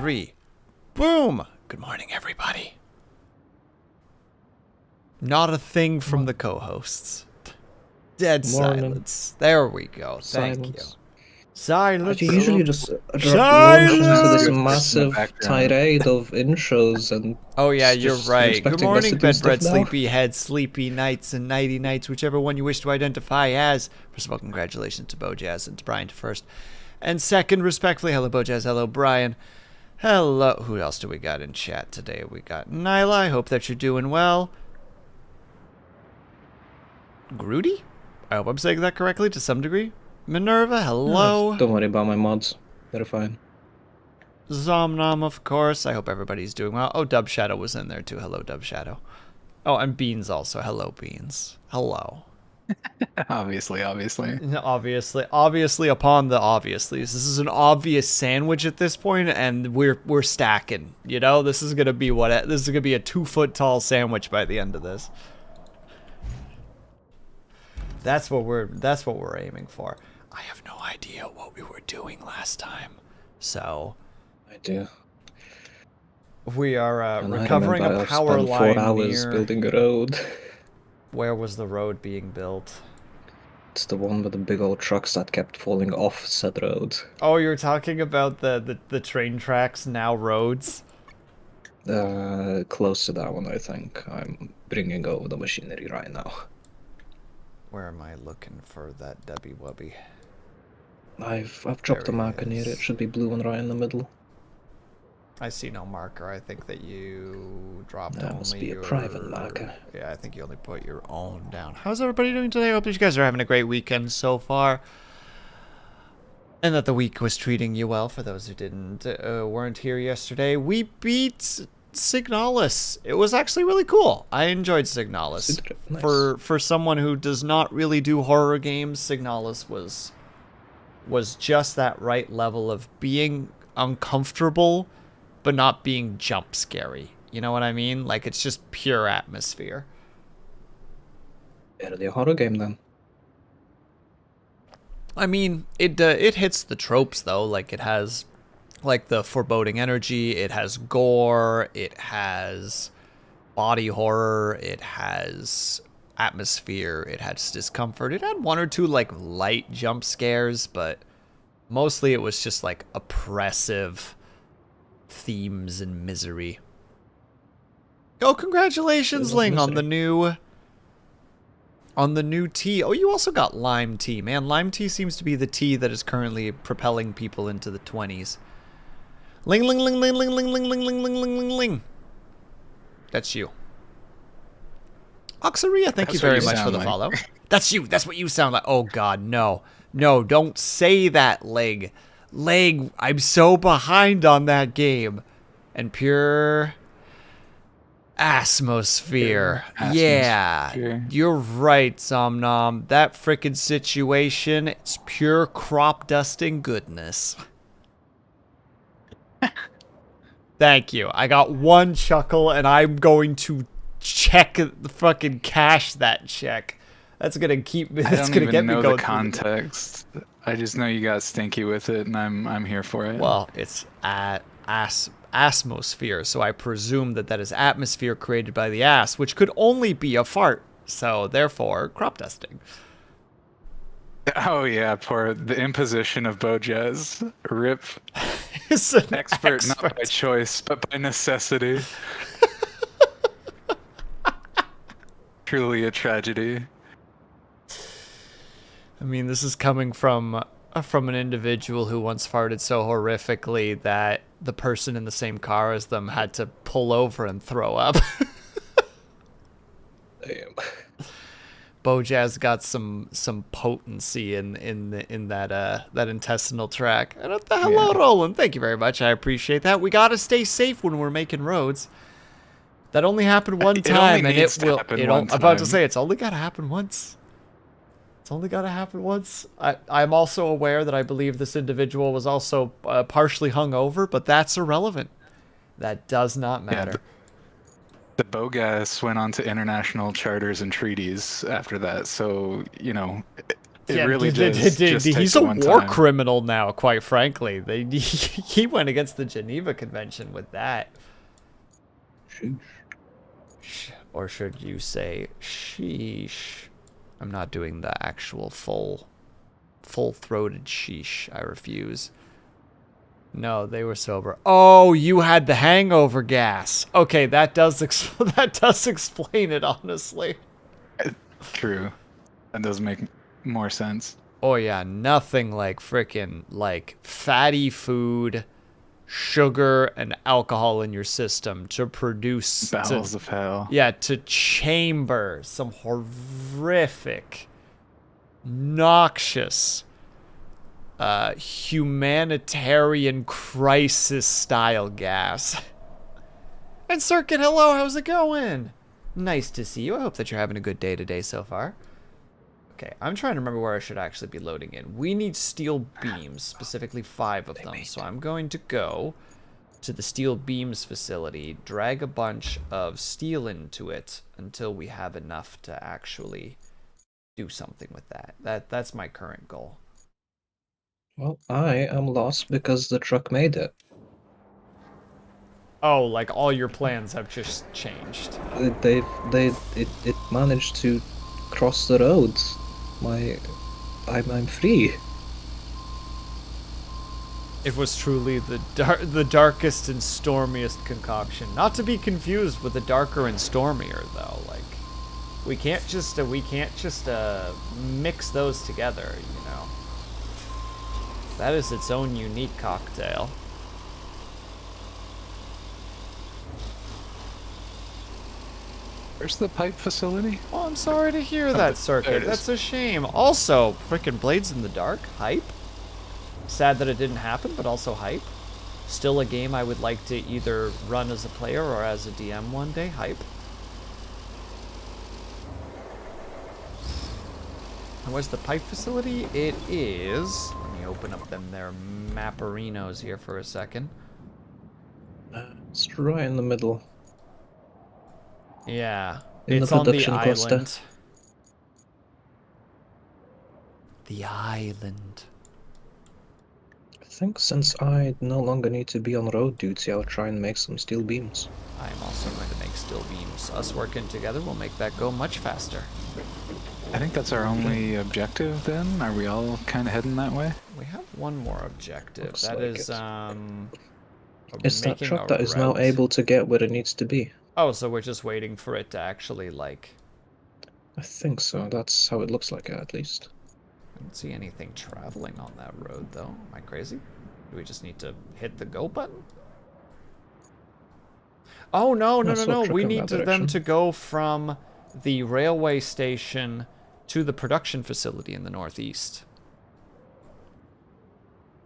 3. Boom! Good morning, everybody. Not a thing from the co-hosts. Dead silence. There we go. Thank you. Silence. You usually just silence into this massive tirade of intros and. Oh yeah, you're right. Good morning, bedbread, sleepyhead, sleepy nights, and nighty nights, whichever one you wish to identify as. First of all, congratulations to boyz and to Brian first, and second, respectfully, hello boyz, hello Brian, hello. Who else do we got in chat today? We got Nyla. I hope that you're doing well. Grudy? I hope I'm saying that correctly to some degree. Minerva, hello. Don't worry about my mods. They're fine. Zomnom, of course. I hope everybody's doing well. Oh, Dub Shadow was in there too. Hello, Dub Shadow. Oh, and Beans also. Hello, Beans. Hello. Obviously. Obviously upon the obviously. This is an obvious sandwich at this point, and we're stacking. You know, this is gonna be this is gonna be a 2-foot tall sandwich by the end of this. That's what we're aiming for. I have no idea what we were doing last time, so. I do. We are recovering a power line 4 hours building a road. Where was the road being built? It's the one with the big old trucks that kept falling off said road. Oh, you're talking about the train tracks now roads? Close to that one, I think. I'm bringing over the machinery right now. Where am I looking for that Debbie Wubby? I've dropped a marker near it. It should be blue one right in the middle. I see no marker. I think that you dropped that only must be a private marker. Yeah, I think you only put your own down. How's everybody doing today? I hope that you guys are having a great weekend so far, and that the week was treating you well. For those who weren't here yesterday, we beat Signalis. It was actually really cool. I enjoyed Signalis. Nice. For someone who does not really do horror games, Signalis was just that right level of being uncomfortable but not being jump scary. You know what I mean? Like, it's just pure atmosphere. Better the horror game then. I mean, it hits the tropes though. Like, it has like the foreboding energy, it has gore, it has body horror, it has atmosphere, it has discomfort. It had 1 or 2 like light jump scares, but mostly it was just like oppressive themes and misery. Oh, congratulations, Ling, on the new tea. Oh, you also got lime tea. Man, lime tea seems to be the tea that is currently propelling people into the 20s. Ling, ling, ling, ling, ling, ling, ling, ling, ling, ling, ling, ling, ling. That's you. Oxaria, thank you very much for the follow. That's you. That's what you sound like. Oh, God, no. No, don't say that, Leg. Leg, I'm so behind on that game. And pure atmosphere. Yeah, you're right, Somnom. That frickin' situation, it's pure crop dusting goodness. Thank you. I got 1 chuckle, and I'm going to fucking cash that check. That's gonna keep me. That's gonna get me going. I don't even know the context. I just know you got stinky with it, and I'm here for it. Well, it's atmosphere, so I presume that is atmosphere created by the ass, which could only be a fart. So therefore, crop dusting. Oh yeah, poor the imposition of boyz. Rip. He's an expert, not by choice, but by necessity. Truly a tragedy. I mean, this is coming from an individual who once farted so horrifically that the person in the same car as them had to pull over and throw up. Damn. boyz got some potency in that intestinal tract. And hello, Roland. Thank you very much. I appreciate that. We gotta stay safe when we're making roads. That only happened one time, and it will. I'm about to say it's only gotta happen once. It's only gotta happen once. I'm also aware that I believe this individual was also partially hungover, but that's irrelevant. That does not matter. Yeah, the boyz went on to international charters and treaties after that, so, you know, It really just he's takes a one war time. criminal now, quite frankly. He went against the Geneva Convention with that. Sheesh. Or should you say, sheesh? I'm not doing the actual full-throated sheesh. I refuse. No, they were sober. Oh, you had the hangover gas. Okay, that does that does explain it, honestly. True. That does make more sense. Oh yeah, nothing like frickin' like fatty food, sugar, and alcohol in your system to produce Bowels of hell. yeah, to chamber some horrific, noxious, humanitarian crisis style gas. And Circuit, hello, how's it going? Nice to see you. I hope that you're having a good day today so far. Okay, I'm trying to remember where I should actually be loading in. We need steel beams, specifically 5 of them. So I'm going to go to the steel beams facility, drag a bunch of steel into it until we have enough to actually do something with that. That's my current goal. Well, I am lost because the truck made it. Oh, like all your plans have just changed. It managed to cross the roads. I'm free. It was truly the darkest and stormiest concoction. Not to be confused with the darker and stormier, though. Like, we can't just mix those together, you know. That is its own unique cocktail. Where's the pipe facility? Oh, I'm sorry to hear that, there it Circuit. is. That's a shame. Also, frickin' Blades in the Dark, hype. Sad that it didn't happen, but also hype. Still a game I would like to either run as a player or as a DM one day, hype. And where's the pipe facility? It is... Let me open up them there mapperinos here for a second. It's right in the middle. Yeah, In the it's on the production cluster. island. The island. I think since I no longer need to be on road duty, I'll try and make some steel beams. I'm also going to make steel beams. Us working together will make that go much faster. I think that's our only objective then. Are we all kind of heading that way? We have one more objective. Looks That like is, it. It's that making truck a that is now route. able to get where it needs to be. Oh, so we're just waiting for it to actually, like... I think so. That's how it looks like, at least. I don't see anything traveling on that road, though. Am I crazy? Do we just need to hit the go button? Oh, no, no, I no, saw a no. truck We in need that them direction. to go from the railway station to the production facility in the northeast.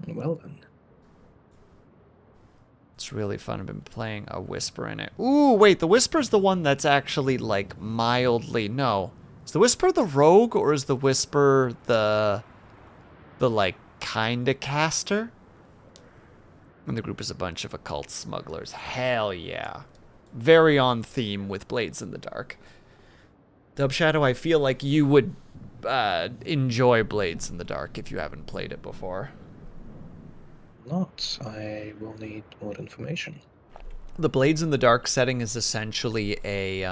Well then. It's really fun. I've been playing a Whisper in it. Ooh, wait, the Whisper's the one that's actually, like, mildly... No. Is the Whisper the rogue, or is the Whisper the like, kinda caster? And the group is a bunch of occult smugglers. Hell yeah. Very on theme with Blades in the Dark. Dub Shadow, I feel like you would enjoy Blades in the Dark if you haven't played it before. Not. I will need more information. The Blades in the Dark setting is essentially a,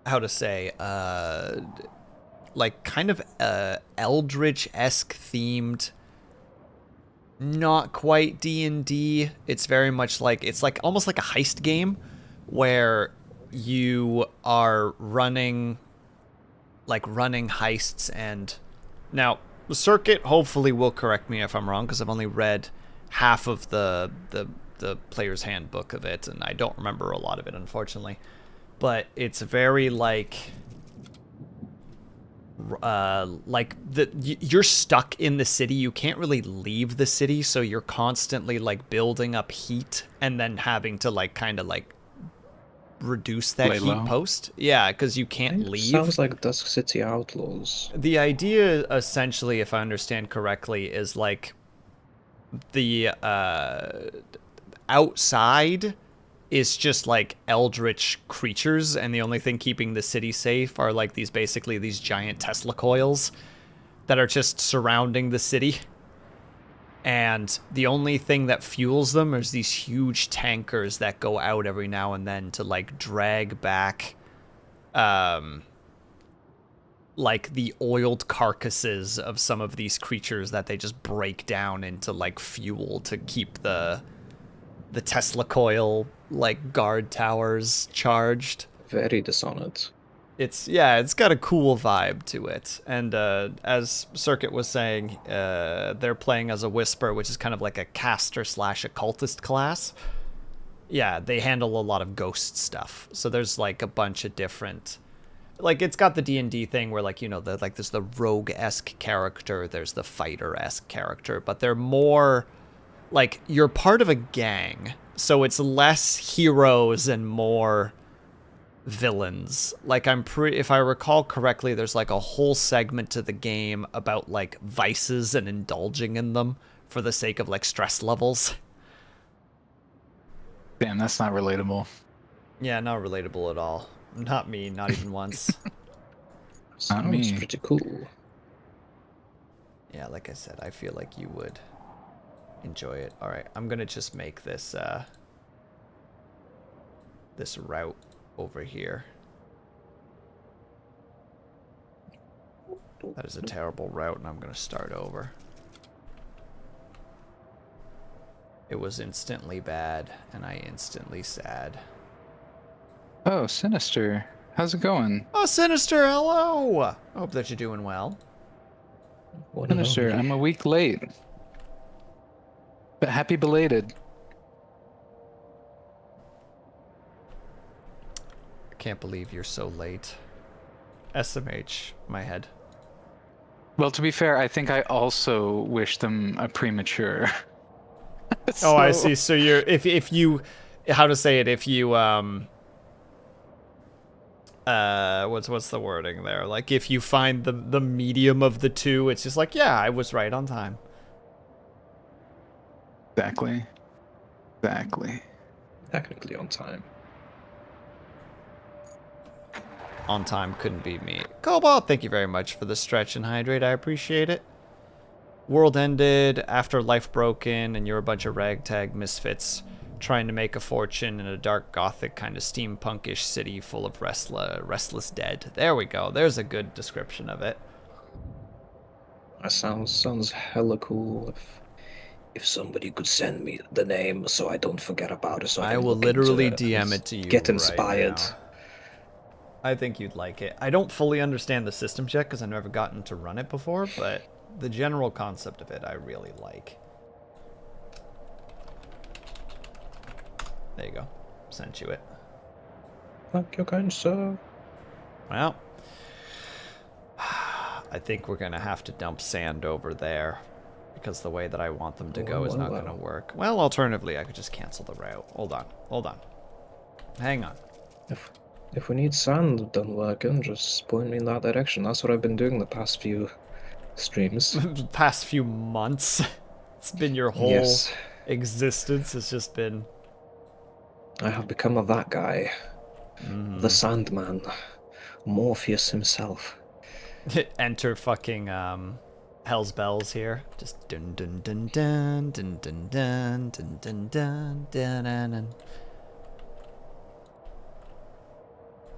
how to say, like kind of Eldritch-esque themed, not quite D&D. It's very much like, it's like almost like a heist game where you are running heists. And now the Circuit hopefully will correct me if I'm wrong, because I've only read half of the player's handbook of it, and I don't remember a lot of it, unfortunately. But it's very like you're stuck in the city. You can't really leave the city, so you're constantly like building up heat and then having to like kind of like reduce that Lay heat low. post. Yeah, because you can't leave. Sounds like Dusk City Outlaws. The idea, essentially, if I understand correctly, is like the outside is just like eldritch creatures, and the only thing keeping the city safe are like these giant Tesla coils that are just surrounding the city. And the only thing that fuels them is these huge tankers that go out every now and then to like drag back like the oiled carcasses of some of these creatures that they just break down into like fuel to keep the Tesla coil like guard towers charged. Very Dishonored. It's got a cool vibe to it. And as Circuit was saying, they're playing as a Whisper, which is kind of like a caster / occultist class. Yeah, they handle a lot of ghost stuff. So there's like a bunch of different, like it's got the D&D thing where like, you know, there's the rogue-esque character, there's the fighter-esque character, but they're more like you're part of a gang. So it's less heroes and more villains. Like if I recall correctly, there's like a whole segment to the game about like vices and indulging in them for the sake of like stress levels. Damn, that's not relatable. Yeah, not relatable at all. Not me, not even once. Sounds me. pretty cool. Yeah, like I said, I feel like you would enjoy it. All right, I'm gonna just make this this route over here. That is a terrible route, and I'm gonna start over. It was instantly bad, and I instantly sad. Oh, Sinister. How's it going? Oh, Sinister, hello! I hope that you're doing well. One and Sinister, only. I'm a week late. But happy belated. I can't believe you're so late. SMH, my head. Well, to be fair, I think I also wish them a premature. Oh, I see. So you're if you how to say it, if you what's the wording there? Like if you find the medium of the two, it's just like, yeah, I was right on time. Exactly. Exactly. Technically on time. On time couldn't be me. Cobalt, thank you very much for the stretch and hydrate. I appreciate it. World ended, after life broken, and you're a bunch of ragtag misfits trying to make a fortune in a dark gothic kind of steampunkish city full of restless dead. There we go. There's a good description of it. That sounds hella cool. If somebody could send me the name so I don't forget about it, so I I can will look into literally it DM and it to you. Get right inspired. now. I think you'd like it. I don't fully understand the system yet because I've never gotten to run it before, but the general concept of it I really like. There you go. Sent you it. Thank you, kind sir. Well, I think we're going to have to dump sand over there because the way that I want them to go is not going to work. Well, alternatively, I could just cancel the route. Hold on. Hang on. If we need sand done working, just point me in that direction. That's what I've been doing the past few streams. Past few months. It's been your whole Yes. existence. It's just been... I have become that guy. The Sandman. Morpheus himself. Enter fucking Hell's Bells here. Just dun dun dun dun dun dun dun dun dun dun dun dun.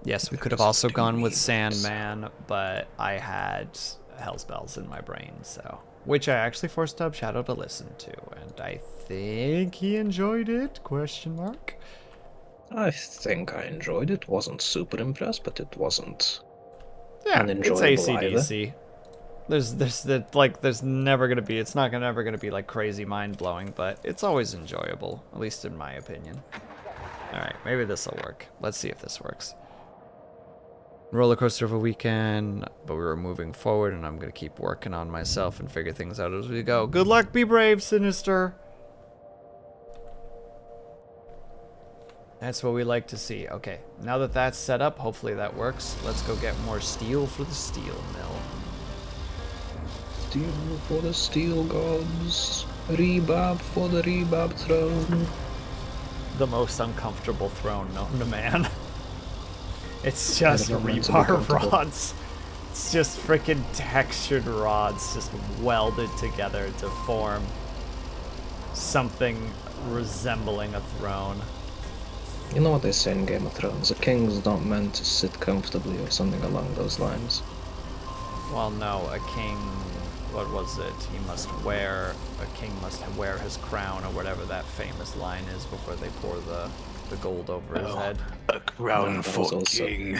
Yes, we could have also gone with Sandman, but I had Hell's Bells in my brain, so which I actually forced Dub Shadow to listen to, and I think he enjoyed it? Question mark. I think I enjoyed it. Wasn't super impressed, but it wasn't Yeah, it's unenjoyable AC/DC. There's never gonna be. It's not ever gonna be like crazy mind blowing, but it's always enjoyable, at least in my opinion. All right, maybe this will work. Let's see if this works. Roller coaster of a weekend, but we were moving forward, and I'm gonna keep working on myself and figure things out as we go. Good luck, be brave, Sinister. That's what we like to see. Okay, now that that's set up, hopefully that works. Let's go get more steel for the steel mill. Steel for the steel gods. Rebab for the rebab throne. the most uncomfortable throne known to man. It's just don't want to be rebar comfortable. rods. It's just freaking textured rods just welded together to form something resembling a throne. You know what they say in Game of Thrones? The king's not meant to sit comfortably or something along those lines. Well, no, a king, what was it? A king must wear his crown or whatever that famous line is before they pour the gold over his head. A crown Yeah, that for was also- king.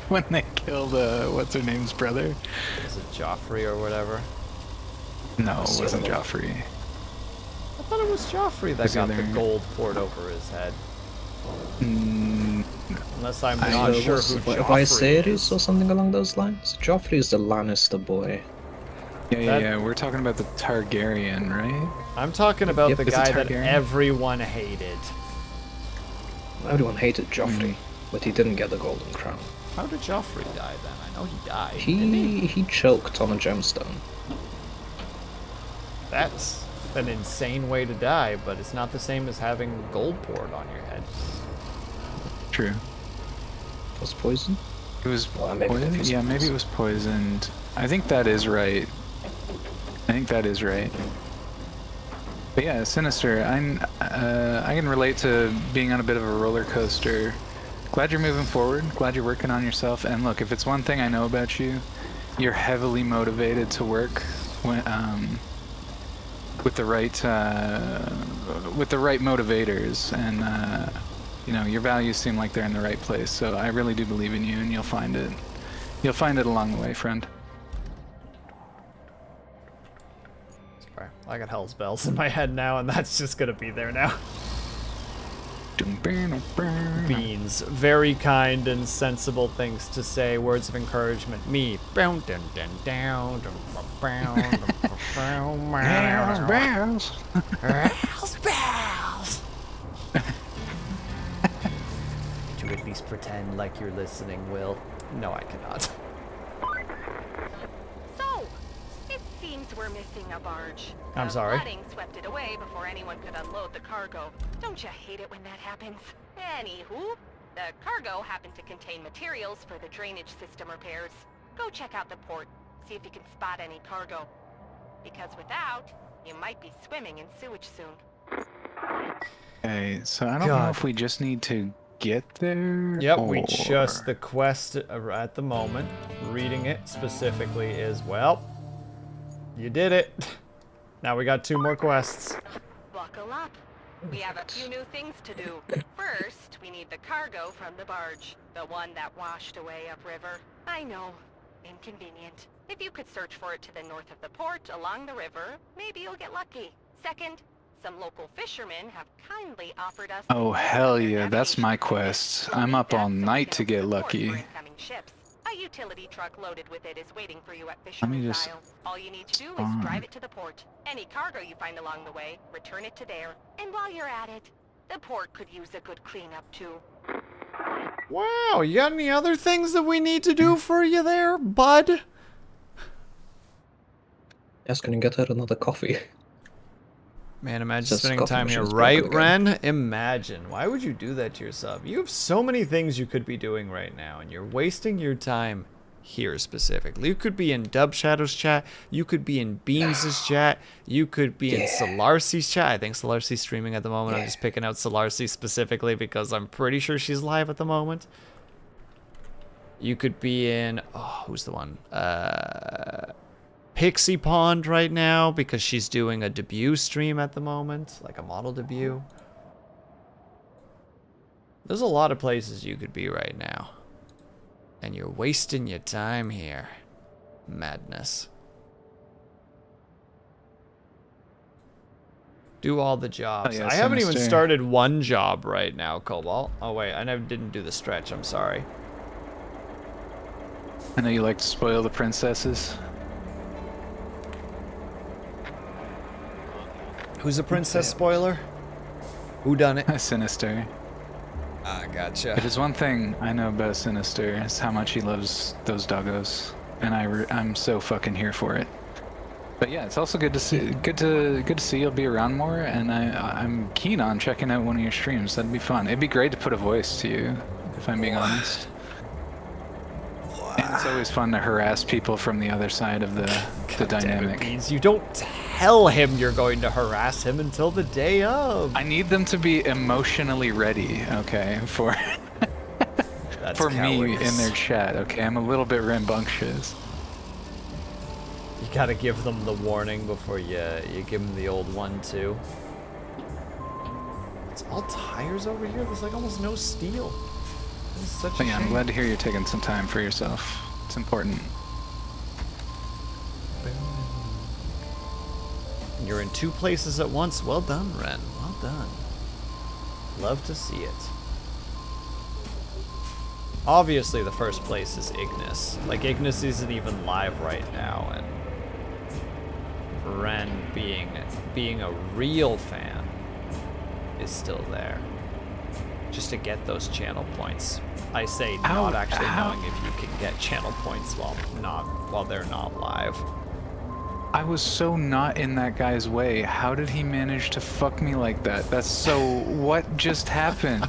When they killed, what's her name's brother? Is it Joffrey or whatever? No, it wasn't Solo. Joffrey. I thought it was Joffrey that Was got the either- gold poured over his head. Mm, Unless I'm I- not So sure was who it Joffrey Viserys is. or something along those lines? Joffrey is the Lannister boy. yeah. We're talking about the Targaryen, right? I'm talking about Yep, the it's a guy that Targaryen. everyone hated. Everyone hated Joffrey, but he didn't get the Golden Crown. How did Joffrey die then? I know he died. didn't he? He choked on a gemstone. That's an insane way to die, but it's not the same as having gold poured on your head. True. Was poison? It was Well, maybe poisoned? it Yeah, was maybe it was poisoned. I think that is right. But yeah, Sinister, I can relate to being on a bit of a roller coaster. Glad you're moving forward. Glad you're working on yourself. And look, if it's one thing I know about you, you're heavily motivated to work when, with the right motivators, and you know, your values seem like they're in the right place. So I really do believe in you, and you'll find it. You'll find it along the way, friend. Sorry, I got hell's bells in my head now, and that's just gonna be there now. Beans, very kind and sensible things to say, words of encouragement. Me, bow, dun, dun, down, dun, bow, dun, bow, bow, Bells. Hell's bells. Could you at least pretend like you're listening, Will? No, I cannot. So, it seems we're missing a barge. I'm The sorry. flooding swept it away before anyone could unload the cargo. Don't you hate it when that happens? Anywho, the cargo happened to contain materials for the drainage system repairs. Go check out the port, see if you can spot any cargo. Because without, you might be swimming in sewage soon. Okay, so I don't know God. if we just need to get there. Yep, we or- just, the quest at the moment, reading it specifically is, well, you did it. Now we got 2 more quests. Buckle up. We have a few new things to do. First, we need the cargo from the barge. The one that washed away upriver. I know. Inconvenient. If you could search for it to the north of the port, along the river, maybe you'll get lucky. Second, some local fishermen have kindly offered us... Oh, hell their yeah, that's my navigation equipment. quest. We'll I'm need up that all so we night can to get open the port lucky. for incoming ships. A utility truck loaded with it is waiting for you at Fisherman's just Isle. All you need to do is spawn. drive it to the port. Any cargo you find along the way, return it to there. And while you're at it, the port could use a good cleanup too. Wow, you got any other things that we need to do for you there, bud? Yes, can you get her another coffee? Man, imagine Says spending coffee time here, machine's right, broken again. Ren? Imagine. Why would you do that to yourself? You have so many things you could be doing right now, and you're wasting your time here specifically. You could be in Dub Shadow's chat. You could be in Beans' chat. You could be in Yeah. Solarcy's chat. I think Solarcy's streaming at the moment. I'm just picking out Solarcy specifically because I'm pretty sure she's live at the moment. You could be in... Oh, who's the one? Pixie Pond right now because she's doing a debut stream at the moment, like a model debut. There's a lot of places you could be right now. And you're wasting your time here. Madness. Do all the jobs. yeah, I haven't even Sinister. started one job right now, Cobalt. Oh wait, I never didn't do the stretch, I'm sorry. I know you like to spoil the princesses. Who's a princess spoiler? Who done it? Sinister. Ah, gotcha. If there's one thing I know about Sinister, it's how much he loves those doggos. And I'm so fucking here for it. But yeah, it's also good to see you'll be around more, and I'm keen on checking out one of your streams. That'd be fun. It'd be great to put a voice to you, if I'm being honest. And it's always fun to harass people from the other side of the dynamic. Beans, you don't tell him you're going to harass him until the day of. I need them to be emotionally ready, okay, for me in their chat. Okay, I'm a little bit rambunctious. You gotta give them the warning before you give them the old one too. It's all tires over here. There's like almost no steel. This is such a Yeah, I'm shame. glad to hear you're taking some time for yourself. It's important. You're in 2 places at once. Well done, Ren. Well done. Love to see it. Obviously, the first place is Ignis. Like, Ignis isn't even live right now, and Ren being a real fan is still there. Just to get those channel points. I say not actually knowing if you can get channel points while they're not live. I was so not in that guy's way. How did he manage to fuck me like that? That's so... What just happened?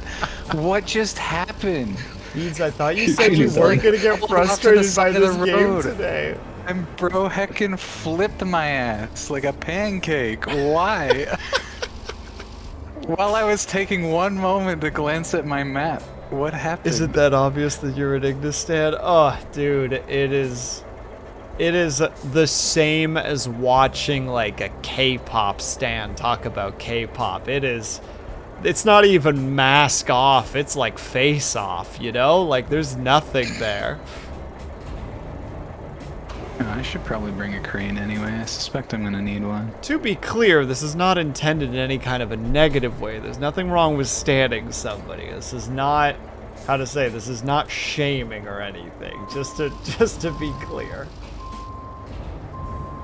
What just happened? Beans, I thought you said you weren't gonna get frustrated by this game today. And bro heckin' flipped my ass like a pancake. Why? While I was taking one moment to glance at my map. What happened? Isn't that obvious that you're an Ignis stan? Oh, dude, it is the same as watching like a K-pop stan talk about K-pop. It's not even mask off, it's like face off, you know? Like there's nothing there. I should probably bring a crane anyway. I suspect I'm gonna need one. To be clear, this is not intended in any kind of a negative way. There's nothing wrong with standing somebody. This is not, how to say, this is not shaming or anything. Just to be clear.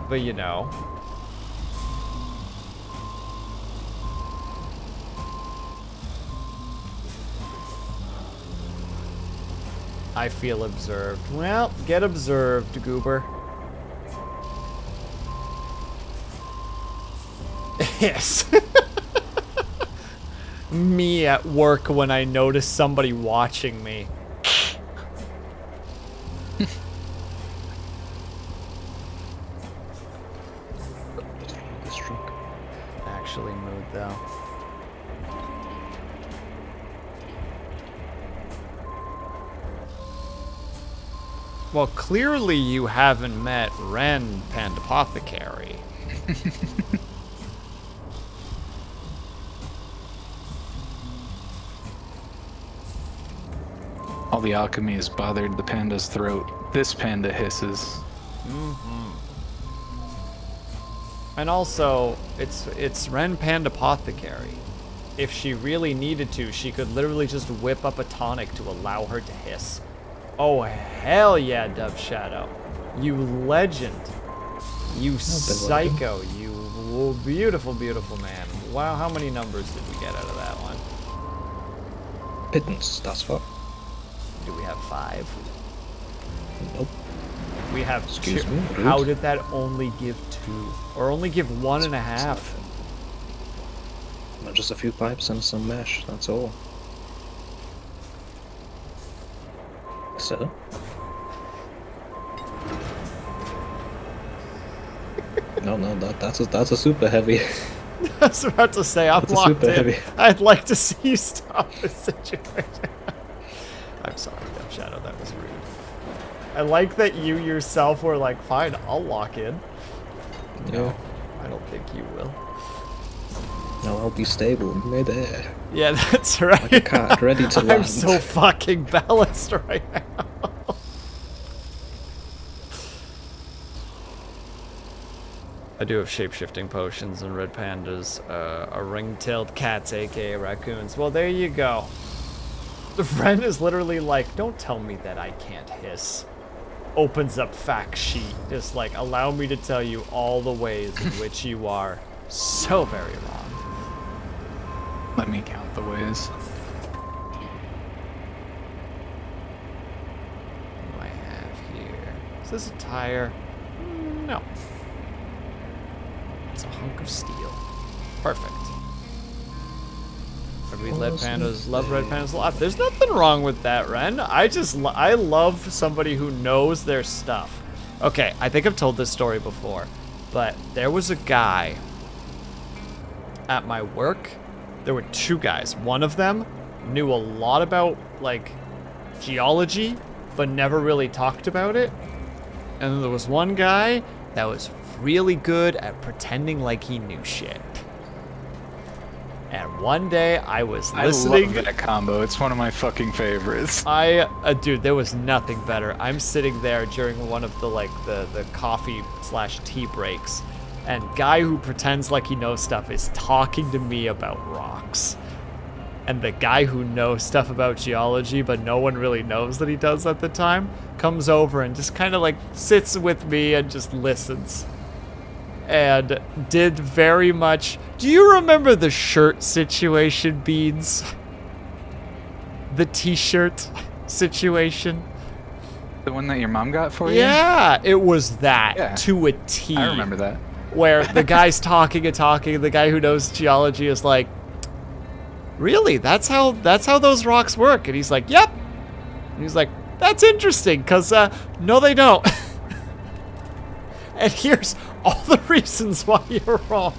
But you know. I feel observed. Well, get observed, Goober. Yes. Me at work when I notice somebody watching me. This truck. Actually moved though. Well, clearly you haven't met Ren Pandapothecary. All the alchemy has bothered the panda's throat. This panda hisses. And also, it's Ren Pandapothecary. If she really needed to, she could literally just whip up a tonic to allow her to hiss. Oh, hell yeah, Dove Shadow. You legend. You psycho. You beautiful, beautiful man. Wow, how many numbers did we get out of that one? Pittance, that's what. Do we have 5? Nope. We have Excuse 2. me, rude. How did that only give 2? Or only give 1.5? Not just a few pipes and some mesh, that's all. So? No, that's a super heavy. I was about to say, I'm That's a locked super in. heavy. I'd like to see you stop this situation. I'm sorry, Dove Shadow, that was rude. I like that you yourself were like, fine, I'll lock in. Yeah. I don't think you will. No, I'll be stable mid-air. Yeah, that's right. Like a cat ready to I'm land. so fucking balanced right now. I do have shape-shifting potions and red pandas, are ring-tailed cats, aka raccoons. Well, there you go. The friend is literally like, don't tell me that I can't hiss. Opens up fact sheet, just like, allow me to tell you all the ways in which you are so very wrong. Let me count the ways. What do I have here? Is this a tire? No. It's a hunk of steel. Perfect. Read red pandas, love red pandas a lot. There's nothing wrong with that, Ren. I love somebody who knows their stuff. Okay, I think I've told this story before, but there was a guy at my work. There were two guys. One of them knew a lot about, like, geology, but never really talked about it. And then there was one guy that was really good at pretending like he knew shit. And one day I was listening. I love that combo. It's one of my fucking favorites. Dude, there was nothing better. I'm sitting there during one of the, like, the coffee/tea breaks, and guy who pretends like he knows stuff is talking to me about rocks. And the guy who knows stuff about geology, but no one really knows that he does at the time, comes over and just kind of, like, sits with me and just listens. And did very much... Do you remember the shirt situation, Beans? The t-shirt situation? The one that your mom got for you? Yeah, it was that to a T. I remember that. Where the guy's talking and talking, and the guy who knows geology is like, really? That's how those rocks work? And he's like, yep. And he's like, that's interesting, because, no they don't. And here's all the reasons why you're wrong.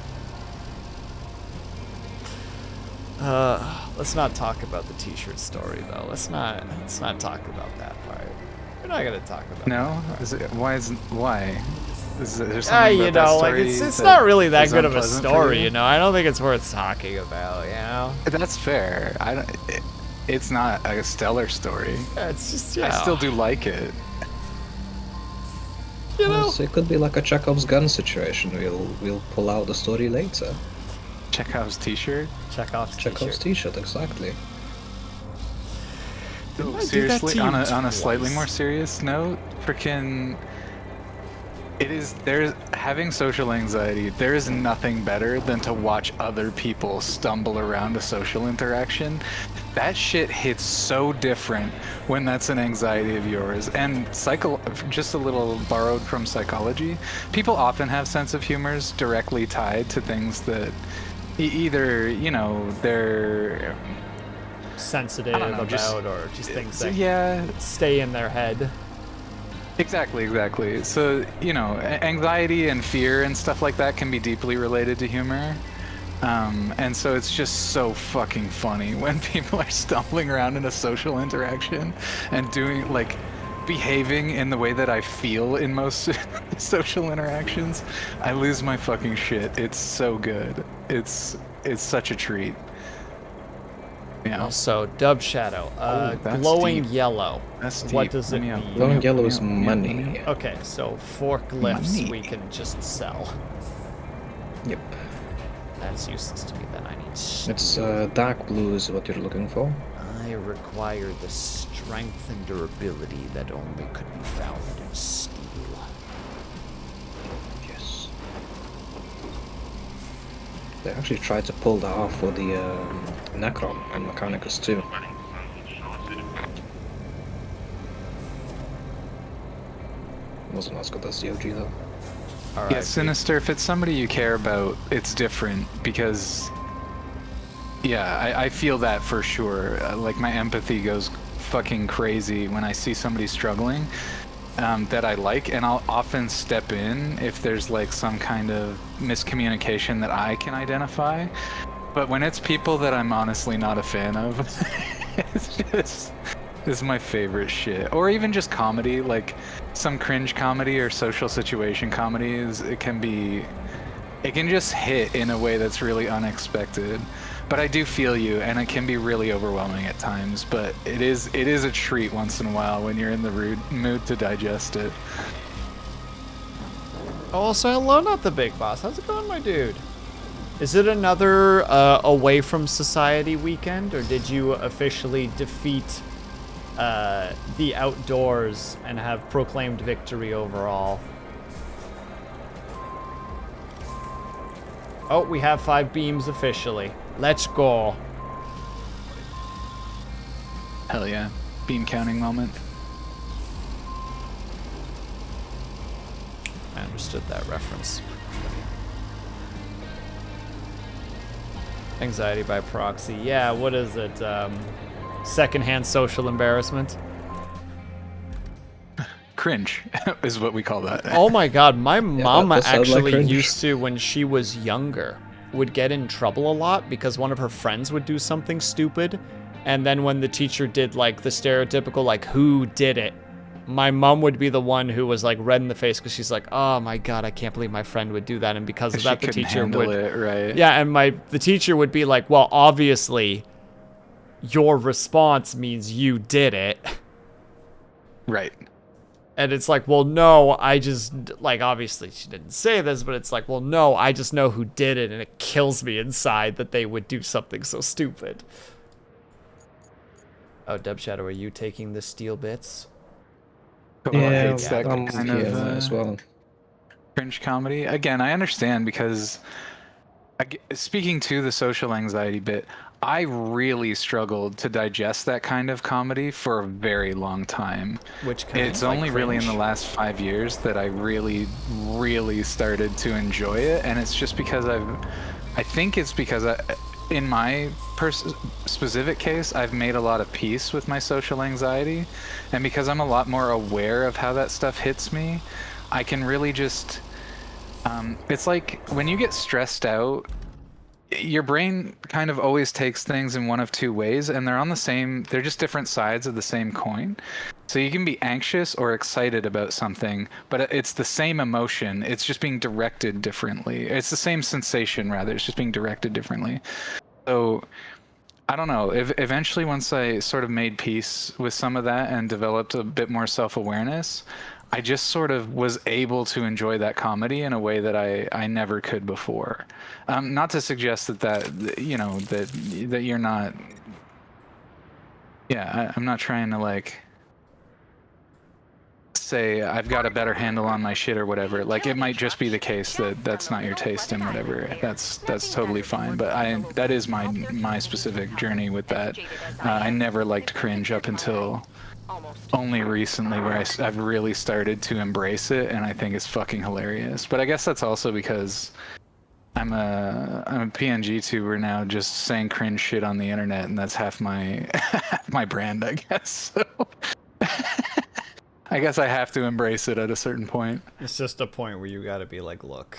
Let's not talk about the t-shirt story, though. Let's not talk about that part. We're not gonna talk about No? that part. Is it, why? Is there something You about that know, like, story it's that not really that is good of a unpleasant for story, you know? I don't think it's worth talking about, you know? That's fair. It's not a stellar story. Yeah, it's just, you know. I still do like it. You know? So it could be like a Chekhov's gun situation. We'll pull out the story later. Chekhov's t-shirt? Chekhov's Chekhov's t-shirt, exactly. Didn't I do that Seriously, to you on a slightly twice? more serious note, freaking... There's having social anxiety, there is nothing better than to watch other people stumble around a social interaction. That shit hits so different when that's an anxiety of yours. And just a little borrowed from psychology, people often have sense of humors directly tied to things that either, you know, they're Sensitive know, about, just- or just things that yeah, stay in their head. Exactly. So, you know, anxiety and fear and stuff like that can be deeply related to humor. And so it's just so fucking funny when people are stumbling around in a social interaction and doing, like, behaving in the way that I feel in most social interactions. I lose my fucking shit. It's so good. It's such a treat. Yeah. Also, Dub Shadow, that's glowing deep. yellow. That's What deep. does it Let me up, mean? let me Glowing up, yellow let me is up, let me up, let me money. up. Okay, so forklifts Money. we can just sell. Yep. That's useless to me then. I need steel. It's dark blue is what you're looking for. I require the strength and durability that only could be found in steel. Yes. They actually tried to pull that off for the Necron and Mechanicus too. Wasn't as good as the OG though. All Yeah, right. Sinister, if it's somebody you care about, it's different because, yeah, I feel that for sure. Like, my empathy goes fucking crazy when I see somebody struggling that I like, and I'll often step in if there's, like, some kind of miscommunication that I can identify. But when it's people that I'm honestly not a fan of, this is my favorite shit. Or even just comedy, like some cringe comedy or social situation comedies, it can just hit in a way that's really unexpected. But I do feel you, and it can be really overwhelming at times, but it is a treat once in a while when you're in the mood to digest it. Also, hello, not the big boss. How's it going, my dude? Is it another away from society weekend, or did you officially defeat the outdoors and have proclaimed victory overall? Oh, we have 5 beams officially. Let's go. Hell yeah. Beam counting moment. I understood that reference. Anxiety by proxy. Yeah, what is it? Secondhand social embarrassment. Cringe is what we call that. Oh my god, my mom that sounds like actually cringe. used to, when she was younger, would get in trouble a lot because one of her friends would do something stupid, and then when the teacher did like the stereotypical like who did it, my mom would be the one who was like red in the face because she's like, oh my god, I can't believe my friend would do that, and because of She that the couldn't teacher handle would it, right? yeah, and the teacher would be like, well, obviously your response means you did it. Right. And it's like, well, no, I just, like, obviously she didn't say this, but it's like, well, no, I just know who did it, and it kills me inside that they would do something so stupid. Oh, Dub Shadow, are you taking the steel bits? Yeah, Hates that I'm kind yeah, of as well. cringe comedy. Again, I understand because, speaking to the social anxiety bit, I really struggled to digest that kind of comedy for a very long time. Which kind It's of, like, only really in the cringe? last 5 years that I really, really started to enjoy it, and it's just because I think it's because in my specific case, I've made a lot of peace with my social anxiety, and because I'm a lot more aware of how that stuff hits me, I can really just, it's like when you get stressed out, your brain kind of always takes things in one of two ways, and they're just different sides of the same coin. So you can be anxious or excited about something, but it's the same emotion. It's just being directed differently. It's the same sensation, rather. It's just being directed differently. So I don't know. Eventually, once I sort of made peace with some of that and developed a bit more self-awareness, I just sort of was able to enjoy that comedy in a way that I never could before. Not to suggest that you know that you're not. Yeah, I'm not trying to like say I've got a better handle on my shit or whatever. Like it might just be the case that that's not your taste and whatever. That's totally fine. But that is my specific journey with that. I never liked cringe up until only recently where I've really started to embrace it, and I think it's fucking hilarious. But I guess that's also because I'm a PNG tuber now, just saying cringe shit on the internet, and that's half my my brand, I guess. So I guess I have to embrace it at a certain point. It's just a point where you gotta be like, look,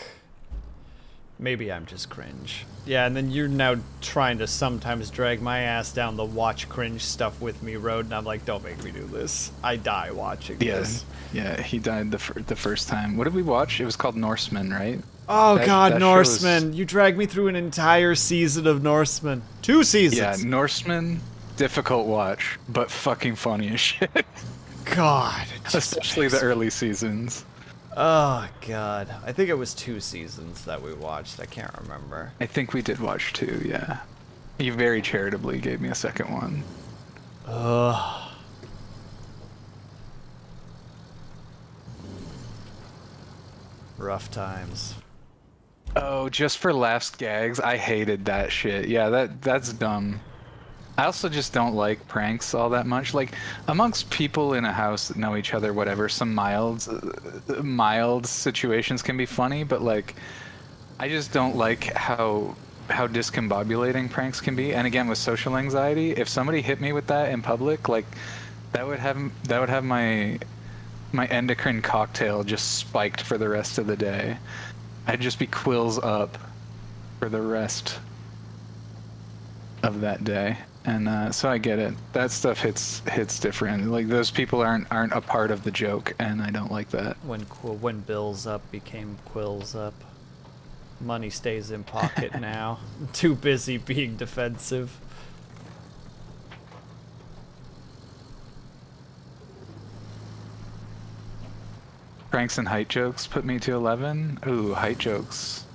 maybe I'm just cringe. Yeah, and then you're now trying to sometimes drag my ass down the watch cringe stuff with me road, and I'm like, don't make me do this. I die watching this. Yeah, he died the first time. What did we watch? It was called Norseman, right? Oh god, that Norseman. shows- You dragged me through an entire season of Norseman. 2 seasons. Yeah, Norseman, difficult watch, but fucking funny as shit. God. it just Especially the makes- early seasons. Oh god. I think it was 2 seasons that we watched. I can't remember. I think we did watch 2, yeah. You very charitably gave me a second one. Ugh. Rough times. Oh, just for laughs, gags. I hated that shit. Yeah, that's dumb. I also just don't like pranks all that much. Like, amongst people in a house that know each other, whatever, some mild situations can be funny, but like, I just don't like how discombobulating pranks can be. And again, with social anxiety, if somebody hit me with that in public, like, that would have my endocrine cocktail just spiked for the rest of the day. I'd just be quills up for the rest of that day. And so I get it. That stuff hits different. Like, those people aren't a part of the joke, and I don't like that. When bills up became quills up. Money stays in pocket now. Too busy being defensive. Pranks and height jokes put me to 11. Ooh, height jokes.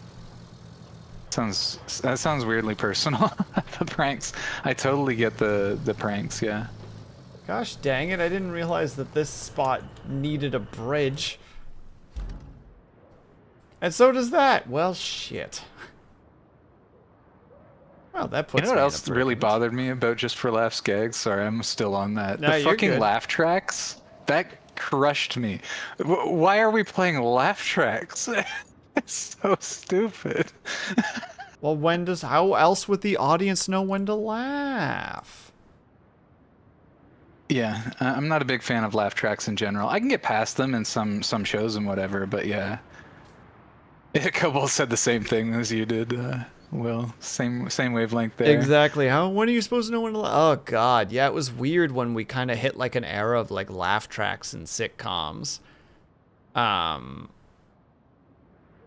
That sounds weirdly personal. The pranks. I totally get the pranks, yeah. Gosh dang it, I didn't realize that this spot needed a bridge. And so does that. Well, shit. Well, that puts You know what me in else a really predicament. bothered me about Just for Laughs gags? Sorry, I'm still on that. No, The you're fucking good. laugh tracks, that crushed me. Why are we playing laugh tracks? It's so stupid. Well, how else would the audience know when to laugh? Yeah, I'm not a big fan of laugh tracks in general. I can get past them in some shows and whatever, but yeah. Cobalt said the same thing as you did, Will. Same wavelength there. Exactly. When are you supposed to know when to laugh? Oh, God. Yeah, it was weird when we kind of hit like an era of like laugh tracks in sitcoms. They're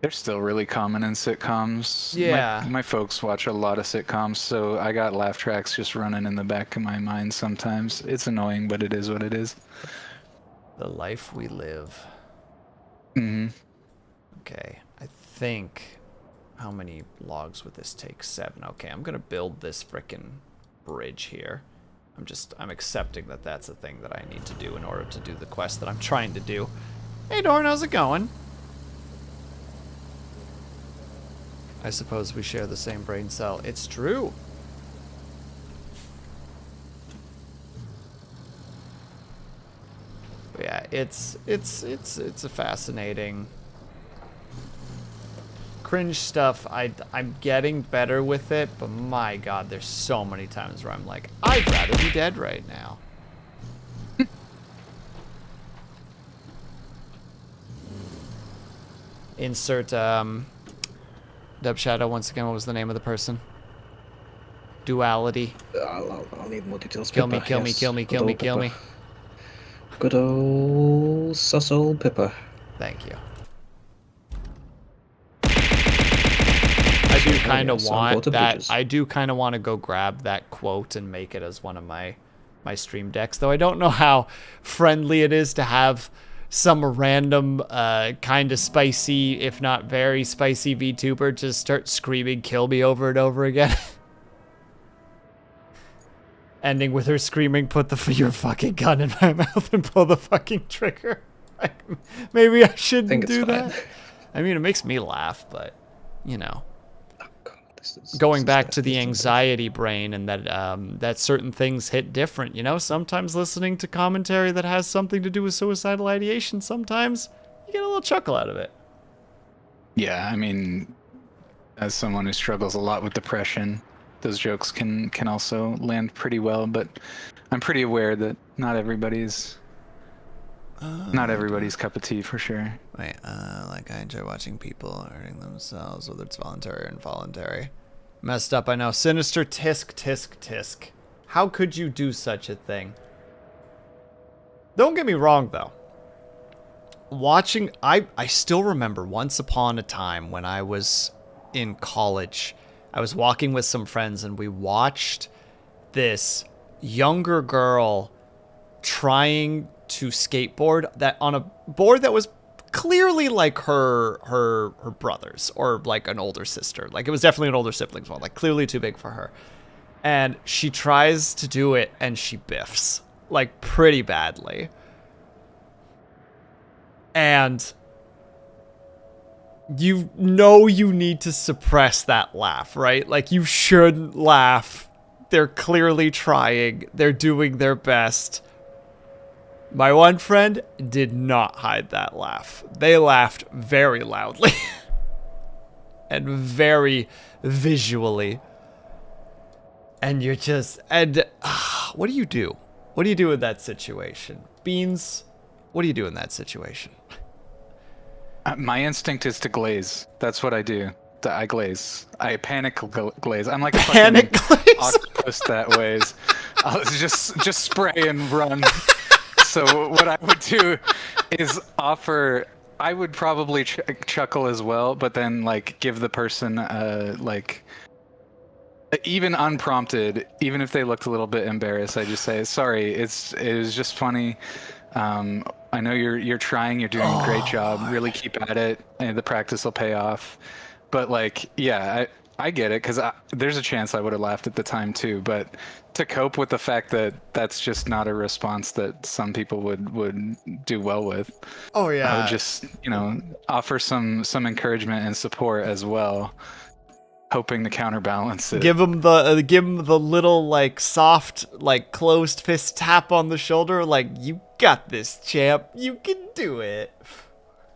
still really common in sitcoms. Yeah. My folks watch a lot of sitcoms, so I got laugh tracks just running in the back of my mind sometimes. It's annoying, but it is what it is. The life we live. Mm-hmm. Okay. I think... How many logs would this take? 7. Okay, I'm going to build this frickin' bridge here. I'm accepting that that's a thing that I need to do in order to do the quest that I'm trying to do. Hey, Dorn, how's it going? I suppose we share the same brain cell. It's true. But yeah, it's a fascinating cringe stuff. I'm getting better with it, but my God, there's so many times where I'm like, I'd rather be dead right now. Insert Dub Shadow once again. What was the name of the person? Duality. I'll need more details. Kill me, Pippa, kill me, yes. kill me, Good kill me, old kill me. Pippa. Good old sus old Pippa. Thank you. I do kind of want that. I do kind of want to go grab that quote and make it as one of my stream decks. Though I don't know how friendly it is to have some random kind of spicy, if not very spicy VTuber just start screaming "kill me" over and over again. Ending with her screaming, "Put your fucking gun in my mouth and pull the fucking trigger." Maybe I shouldn't do that. I mean, it makes me laugh, but you know. Going back to the anxiety brain and that certain things hit different, you know? Sometimes listening to commentary that has something to do with suicidal ideation, sometimes you get a little chuckle out of it. Yeah, I mean, as someone who struggles a lot with depression, those jokes can also land pretty well, but I'm pretty aware that not everybody's cup of tea for sure. Wait, like I enjoy watching people hurting themselves, whether it's voluntary or involuntary. Messed up, I know. Sinister tisk, tisk, tisk. How could you do such a thing? Don't get me wrong, though. I still remember once upon a time when I was in college, I was walking with some friends and we watched this younger girl trying to skateboard that on a board that was clearly like her brother's or like an older sister. Like it was definitely an older sibling's one, like clearly too big for her. And she tries to do it and she biffs like pretty badly. And you know you need to suppress that laugh, right? Like you shouldn't laugh. They're clearly trying. They're doing their best. My one friend did not hide that laugh. They laughed very loudly and very visually. And you're just... And what do you do? What do you do in that situation? Beans, what do you do in that situation? My instinct is to glaze. That's what I do. I glaze. I panic glaze. I'm like a panic glaze octopus that ways. I'll just spray and run. So what I would do is offer. I would probably chuckle as well, but then like give the person like even unprompted, even if they looked a little bit embarrassed, I just say sorry. It was just funny. I know you're trying. You're doing a great job. Really keep at it, and the practice will pay off. But like, yeah, I get it because there's a chance I would have laughed at the time too. But to cope with the fact that that's just not a response that some people would do well with. Oh yeah. I would just offer some encouragement and support as well, hoping to counterbalance it. Give him the little like soft like closed fist tap on the shoulder, like you got this, champ. You can do it.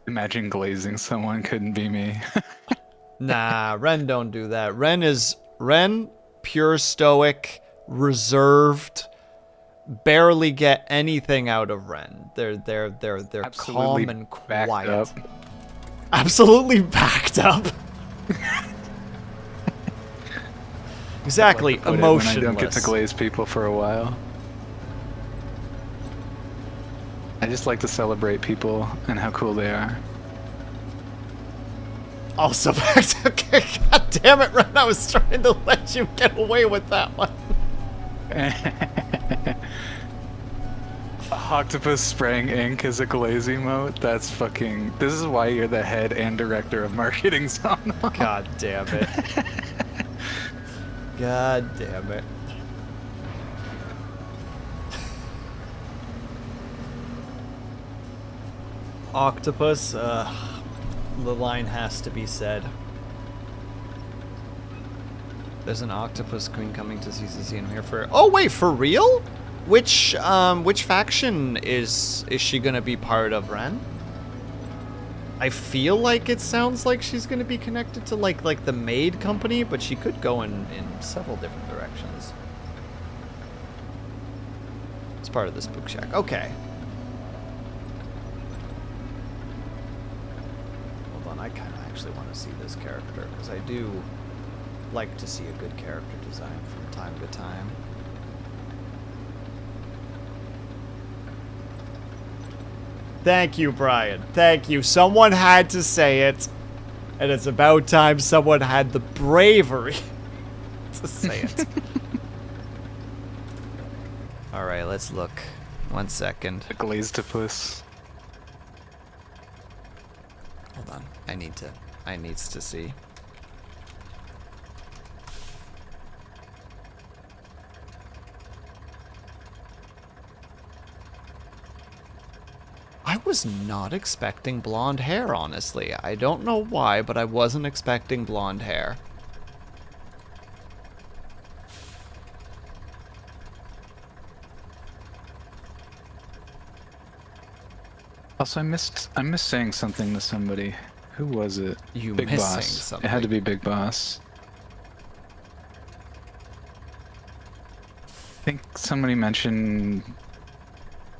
Imagine glazing someone couldn't be me. Nah, Ren don't do that. Ren pure stoic, reserved, barely get anything out of Ren. They're Absolutely calm and backed quiet. up. Absolutely backed up. Exactly, Put it emotionless. when I don't get to glaze people for a while. I just like to celebrate people and how cool they are. Also backed up. God damn it, Ren, I was trying to let you get away with that one. Octopus spraying ink as a glaze emote. That's fucking. This is why you're the head and director of marketing, Son. God damn it. God damn it. Octopus, the line has to be said. There's an octopus queen coming to CCC and I'm here for. Oh wait, for real? Which faction is she gonna be part of, Ren? I feel like it sounds like she's gonna be connected to like the maid company, but she could go in several different directions. It's part of this book shack. Okay. Hold on, I kind of actually want to see this character because I do like to see a good character design from time to time. Thank you, Brian. Thank you. Someone had to say it. And it's about time someone had the bravery to say it. Alright, let's look. 1 second. The glazed-to-puss. Hold on. I needs to see. I was not expecting blonde hair, honestly. I don't know why, but I wasn't expecting blonde hair. Also, I missed saying something to somebody. Who was it? You Big missed Boss. saying something. It had to be Big Boss. I think somebody mentioned.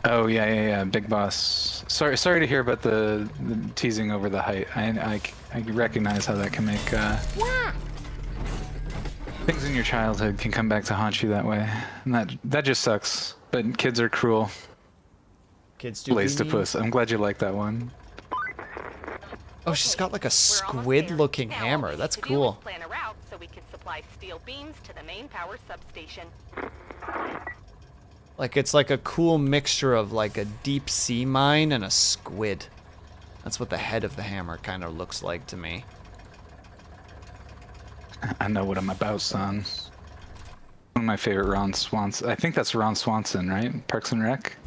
Oh yeah, Big Boss. Sorry to hear about the teasing over the height. I recognize how that can make things in your childhood can come back to haunt you that way, and that just sucks. But kids are cruel. Kids do. Blaze-to-puss. I'm glad you like that one. Oh, she's got like a squid-looking hammer. That's cool. Plan a route so we can supply steel beams to the main power substation. Like it's like a cool mixture of like a deep sea mine and a squid. That's what the head of the hammer kind of looks like to me. I know what I'm about, son. One of my favorite Ron Swanson. I think that's Ron Swanson, right? Parks and Rec.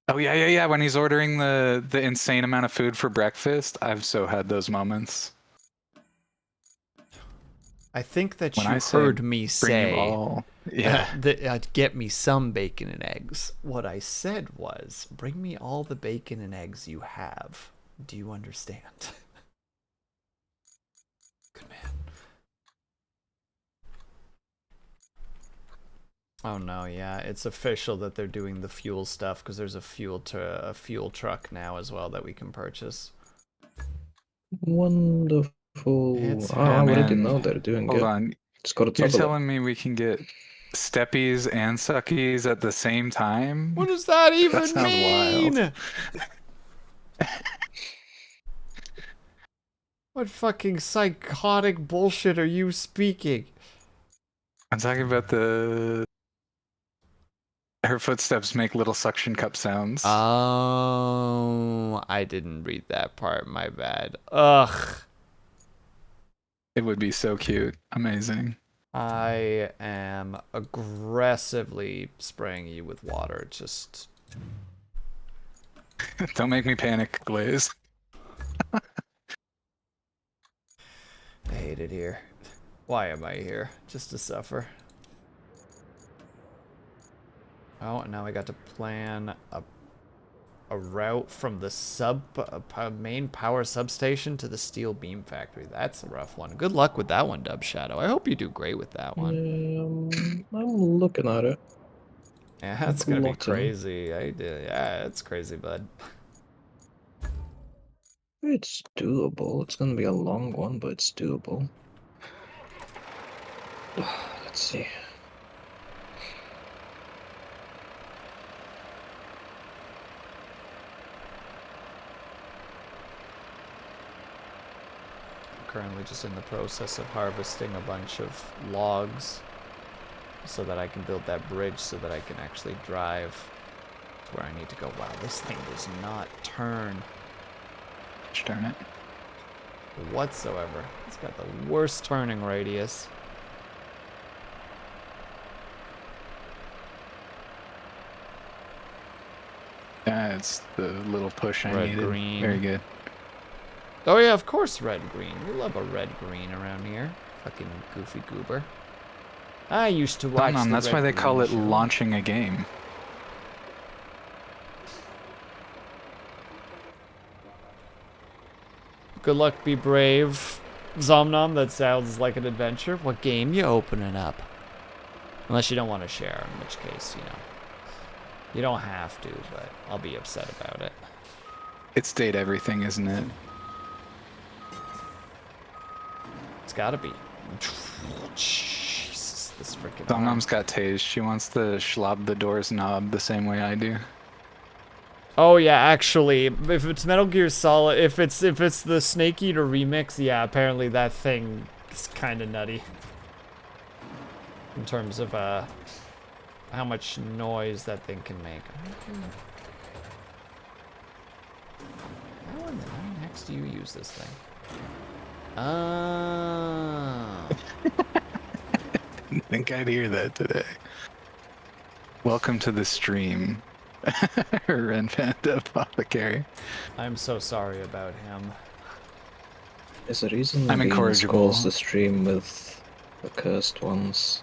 Oh yeah. When he's ordering the insane amount of food for breakfast, I've so had those moments. I think that When you I say, heard me Bring you say all. Yeah. get me some bacon and eggs. What I said was, bring me all the bacon and eggs you have. Do you understand? Good man. Oh no, yeah, it's official that they're doing the fuel stuff because there's a fuel truck now as well that we can purchase. Wonderful. It's I already man. know they're doing Hold good. on. Just gotta You're top it up. telling me we can get steppies and suckies at the same time? What does that even sounds mean? wild. What fucking psychotic bullshit are you speaking? I'm talking about her footsteps make little suction cup sounds. Oh, I didn't read that part. My bad. Ugh. It would be so cute. Amazing. I am aggressively spraying you with water. Just. Don't make me panic, Glaze. I hate it here. Why am I here? Just to suffer. Oh, and now I got to plan a a route from the main power substation to the steel beam factory. That's a rough one. Good luck with that one, Dub Shadow. I hope you do great with that one. I'm looking at it. Yeah, that's gonna be Plotting. crazy. Yeah, it's crazy, bud. It's doable. It's gonna be a long one, but it's doable. Let's see. Currently just in the process of harvesting a bunch of logs so that I can build that bridge so that I can actually drive to where I need to go. Wow, this thing does not turn Darn it. whatsoever. It's got the worst turning radius. Yeah, it's the little push I Red, needed. green. Very good. Oh yeah, of course red-green. We love a red-green around here. Fucking goofy goober. I used to watch the That's why they call it Red-Green show. launching a game. Good luck, be brave. Zomnom, that sounds like an adventure. What game you opening up? Unless you don't want to share, in which case, you know. You don't have to, but I'll be upset about it. It's date everything, isn't it? It's gotta be. Jesus, this freaking. Zomnom's got tased. She wants to schlob the doors knob the same way I do. Oh yeah, actually, if it's Metal Gear Solid, if it's the Snake Eater remix, yeah, apparently that thing is kind of nutty. In terms of how much noise that thing can make. How in the nine hex do you use this thing? Oh. Didn't think I'd hear that today. Welcome to the stream. Renfant Apothecary. I'm so sorry about him. There's a reason I'm Beans incorrigible. calls the stream with the cursed ones.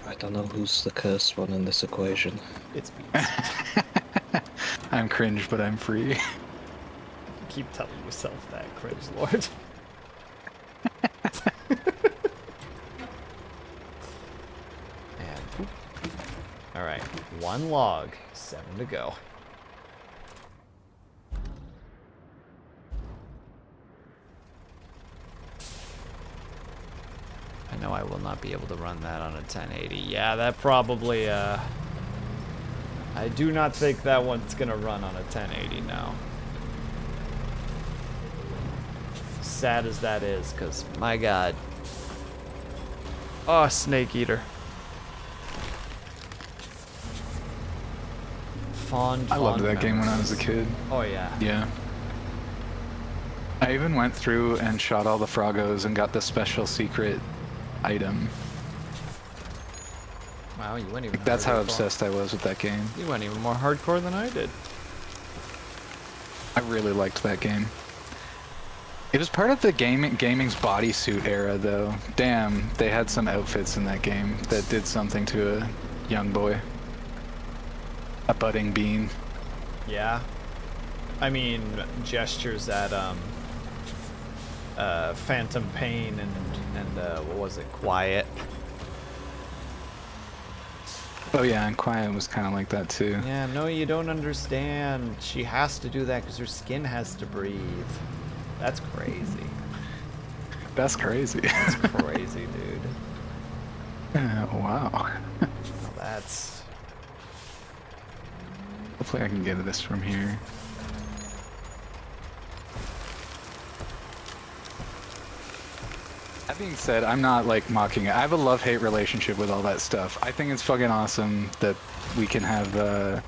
I don't know who's the cursed one in this equation. It's Beans. I'm cringe, but I'm free. Keep telling yourself that, cringe lord. And all right, one log, 7 to go. I know I will not be able to run that on a 1080. Yeah, that probably, I do not think that one's gonna run on a 1080 now. Sad as that is, because, my god. Oh, Snake Eater. Fond, I loved fond that game when I was a memories. kid. Oh, yeah. Yeah. I even went through and shot all the Froggos and got the special secret item. Wow, you went even That's how hardcore. obsessed I was with that game. You went even more hardcore than I did. I really liked that game. It was part of the gaming's bodysuit era, though. Damn, they had some outfits in that game that did something to a young boy. A budding bean. Yeah. I mean, gestures at, Phantom Pain and what was it, Quiet. Oh yeah, and Quiet was kind of like that too. Yeah, no, you don't understand. She has to do that because her skin has to breathe. That's crazy. That's crazy. That's crazy, dude. Wow. Well, that's... Hopefully I can get this from here. That being said, I'm not like mocking it. I have a love-hate relationship with all that stuff. I think it's fucking awesome that we can have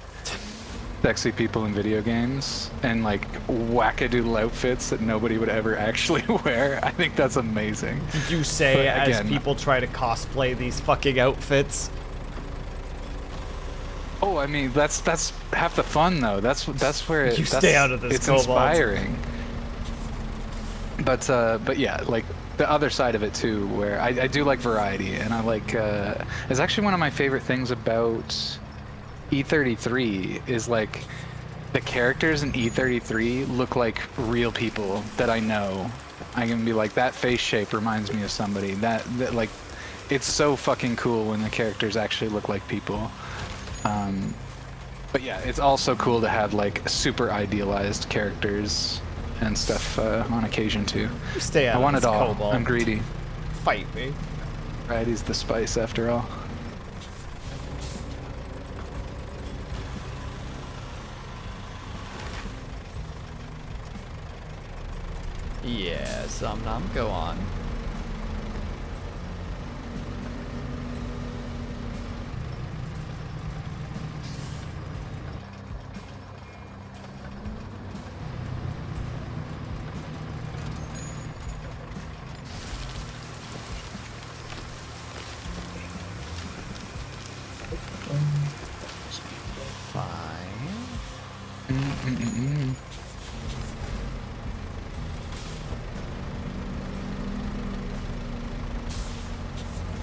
sexy people in video games and like wackadoodle outfits that nobody would ever actually wear. I think that's amazing. Did you say But as again, people try to cosplay these fucking outfits? Oh, I mean that's half the fun though. That's where You that's, stay out of this, It's Cobalt. inspiring. But yeah, like the other side of it too, where I do like variety, and I like it's actually one of my favorite things about E33 is like the characters in E33 look like real people that I know. I can be like, that face shape reminds me of somebody. That like, it's so fucking cool when the characters actually look like people. But yeah, it's also cool to have like super idealized characters and stuff on occasion too. Stay out I of want this it all. cobalt. I'm greedy. Fight me. Variety's the spice after all. Yeah, Nom, go on.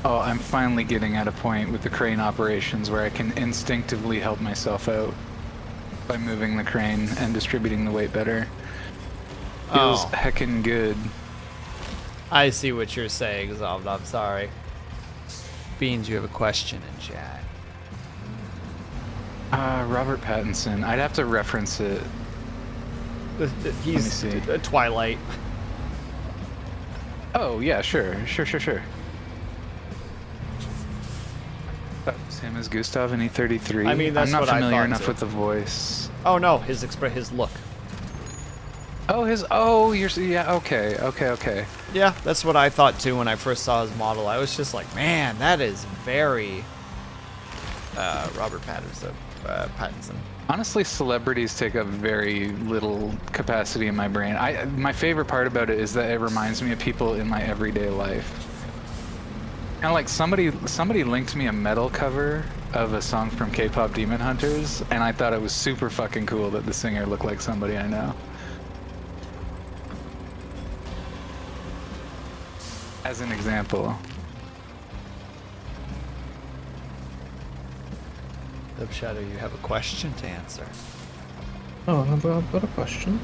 Oh, I'm finally getting at a point with the crane operations where I can instinctively help myself out by moving the crane and distributing the weight better. Feels heckin' good. I see what you're saying, Zom. I'm sorry. Beans, you have a question in chat. Robert Pattinson. I'd have to reference it. He's see. Twilight. Oh, yeah, sure. That was him as Gustav in E33. I mean, that's I'm not what I familiar thought, enough too. with the voice. Oh no, his look. Yeah, okay. Yeah, that's what I thought too when I first saw his model. I was just like, man, that is very Robert Pattinson. Honestly, celebrities take up very little capacity in my brain. My favorite part about it is that it reminds me of people in my everyday life. Kind of like somebody linked me a metal cover of a song from K-pop Demon Hunters, and I thought it was super fucking cool that the singer looked like somebody I know. As an example. Shadow, you have a question to answer. Oh, I've got a question.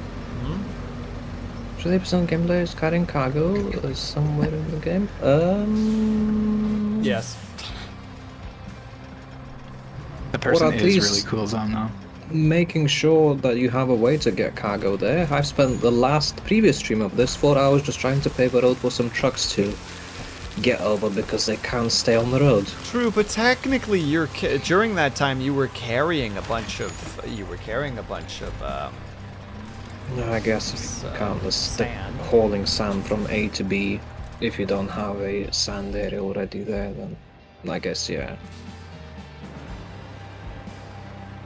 Should they present gameplay as carrying cargo somewhere in the game? Yes. The person at is least- really cool, Zom, though. Making sure that you have a way to get cargo there. I've spent the previous stream of this 4 hours just trying to pave a road for some trucks to get over because they can't stay on the road. True, but technically, during that time you were carrying a bunch of I guess if you can't just stick sand. hauling sand from A to B, if you don't have a sand area already there, then I guess yeah.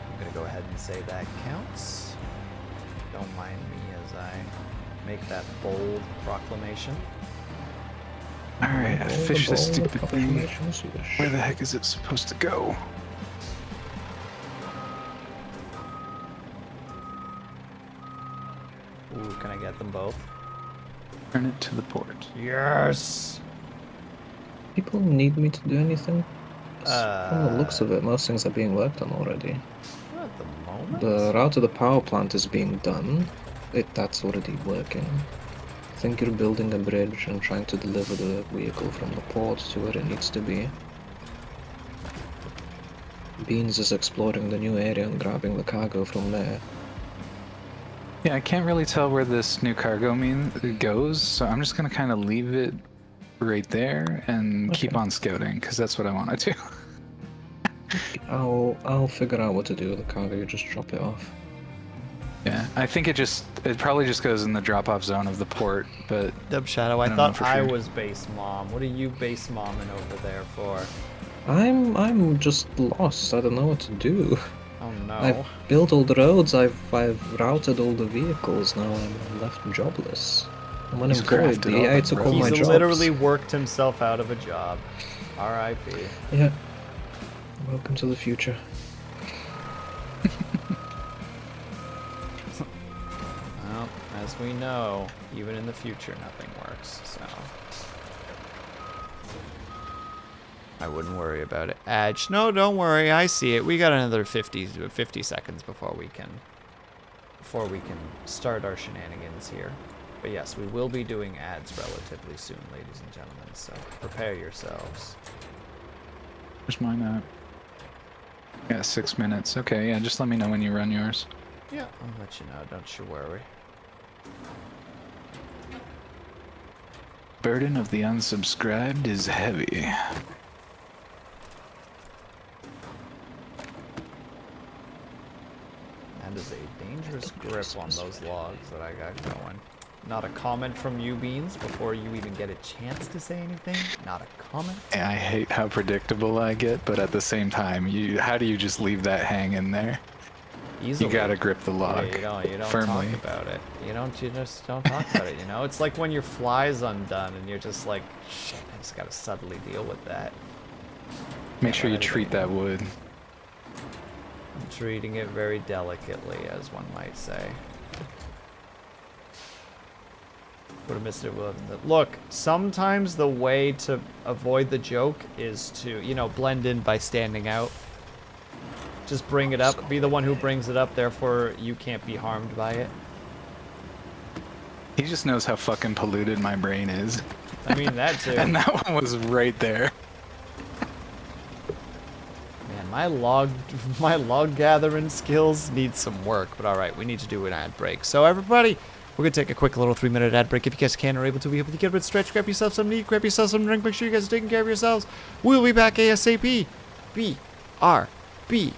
I'm gonna go ahead and say that counts. Don't mind me as I make that bold proclamation. Alright, I fished this stupid thing. Proclamations, you Where the heck is it supposed to go? Ooh, can I get them both? Turn it to the port. Yes! People need me to do anything? From the looks of it, most things are being worked on already. At the moment? The route to the power plant is being done. That's already working. I think you're building a bridge and trying to deliver the vehicle from the port to where it needs to be. Beans is exploring the new area and grabbing the cargo from there. Yeah, I can't really tell where this new cargo goes, so I'm just gonna kind of leave it right there and keep on scouting, because that's what I want to do. I'll figure out what to do with the cargo. You just drop it off. Yeah, I think it probably just goes in the drop-off zone of the port, but Dub Shadow, I don't know thought for I sure. was base mom. What are you base momming over there for? I'm just lost. I don't know what to do. Oh no. I've built all the roads. I've routed all the vehicles. Now I'm left jobless. I'm He's unemployed. crafted The all AI the took all my He's jobs. literally worked himself out of a job. R.I.P. Yeah. Welcome to the future. Well, as we know, even in the future, nothing works, so... I wouldn't worry about it. Adge, no, don't worry. I see it. We got another 50 seconds before we can start our shenanigans here. But yes, we will be doing ads relatively soon, ladies and gentlemen. So prepare yourselves. Where's mine at? Yeah, 6 minutes. Okay, yeah, just let me know when you run yours. Yeah, I'll let you know. Don't you worry. Burden of the unsubscribed is heavy. That is a dangerous grip on those logs that I got going. Not a comment from you, Beans, before you even get a chance to say anything. Not a comment. I hate how predictable I get, but at the same time, how do you just leave that hanging there? Easily. You gotta grip the log You don't firmly. talk about it. You just don't talk about it, you know? It's like when your fly's undone and you're just like, shit, I just gotta subtly deal with that. Make sure you treat that wood. I'm treating it very delicately, as one might say. Would have missed it. Look, sometimes the way to avoid the joke is to, you know, blend in by standing out. Just bring it up. Be the one who brings it up, therefore you can't be harmed by it. He just knows how fucking polluted my brain is. I mean, that too. And that one was right there. Man, my log gathering skills need some work, but all right, we need to do an ad break. So everybody, we're gonna take a quick little 3-minute ad break. If you guys can or able to, be able to get a bit stretch, grab yourself some meat, grab yourself some drink. Make sure you guys are taking care of yourselves. We'll be back ASAP. BRB.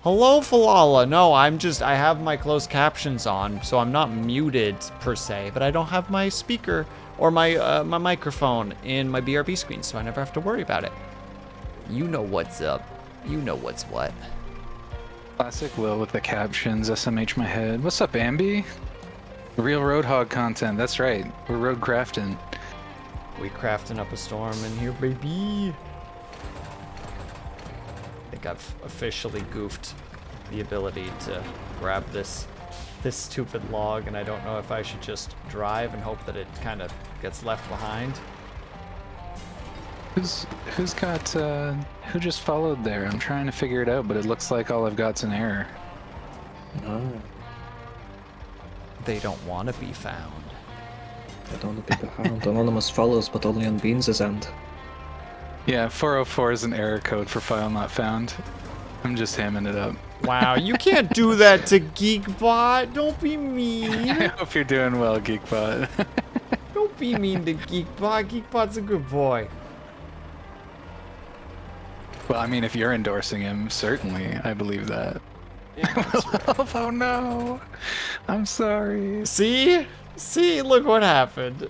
Hello, Falala. No, I have my closed captions on, so I'm not muted per se, but I don't have my speaker or my my microphone in my BRB screen, so I never have to worry about it. You know what's up. You know what's what. Classic Will with the captions, SMH my head. What's up, Ambi? Real Roadhog content, that's right. We're road crafting. We crafting up a storm in here, baby. I think I've officially goofed the ability to grab this stupid log, and I don't know if I should just drive and hope that it kind of gets left behind. Who's got, who just followed there? I'm trying to figure it out, but it looks like all I've got's an error. No, They don't want to be found. I don't want to be behind. Anonymous follows, but only on Beans' end. Yeah, 404 is an error code for file not found. I'm just hamming it up. Wow, you can't do that to Geekbot. Don't be mean. I hope you're doing well, Geekbot. Don't be mean to Geekbot. Geekbot's a good boy. Well, I mean, if you're endorsing him, certainly, I believe that. Yeah, that's right. Oh no, I'm sorry. See? See? Look what happened.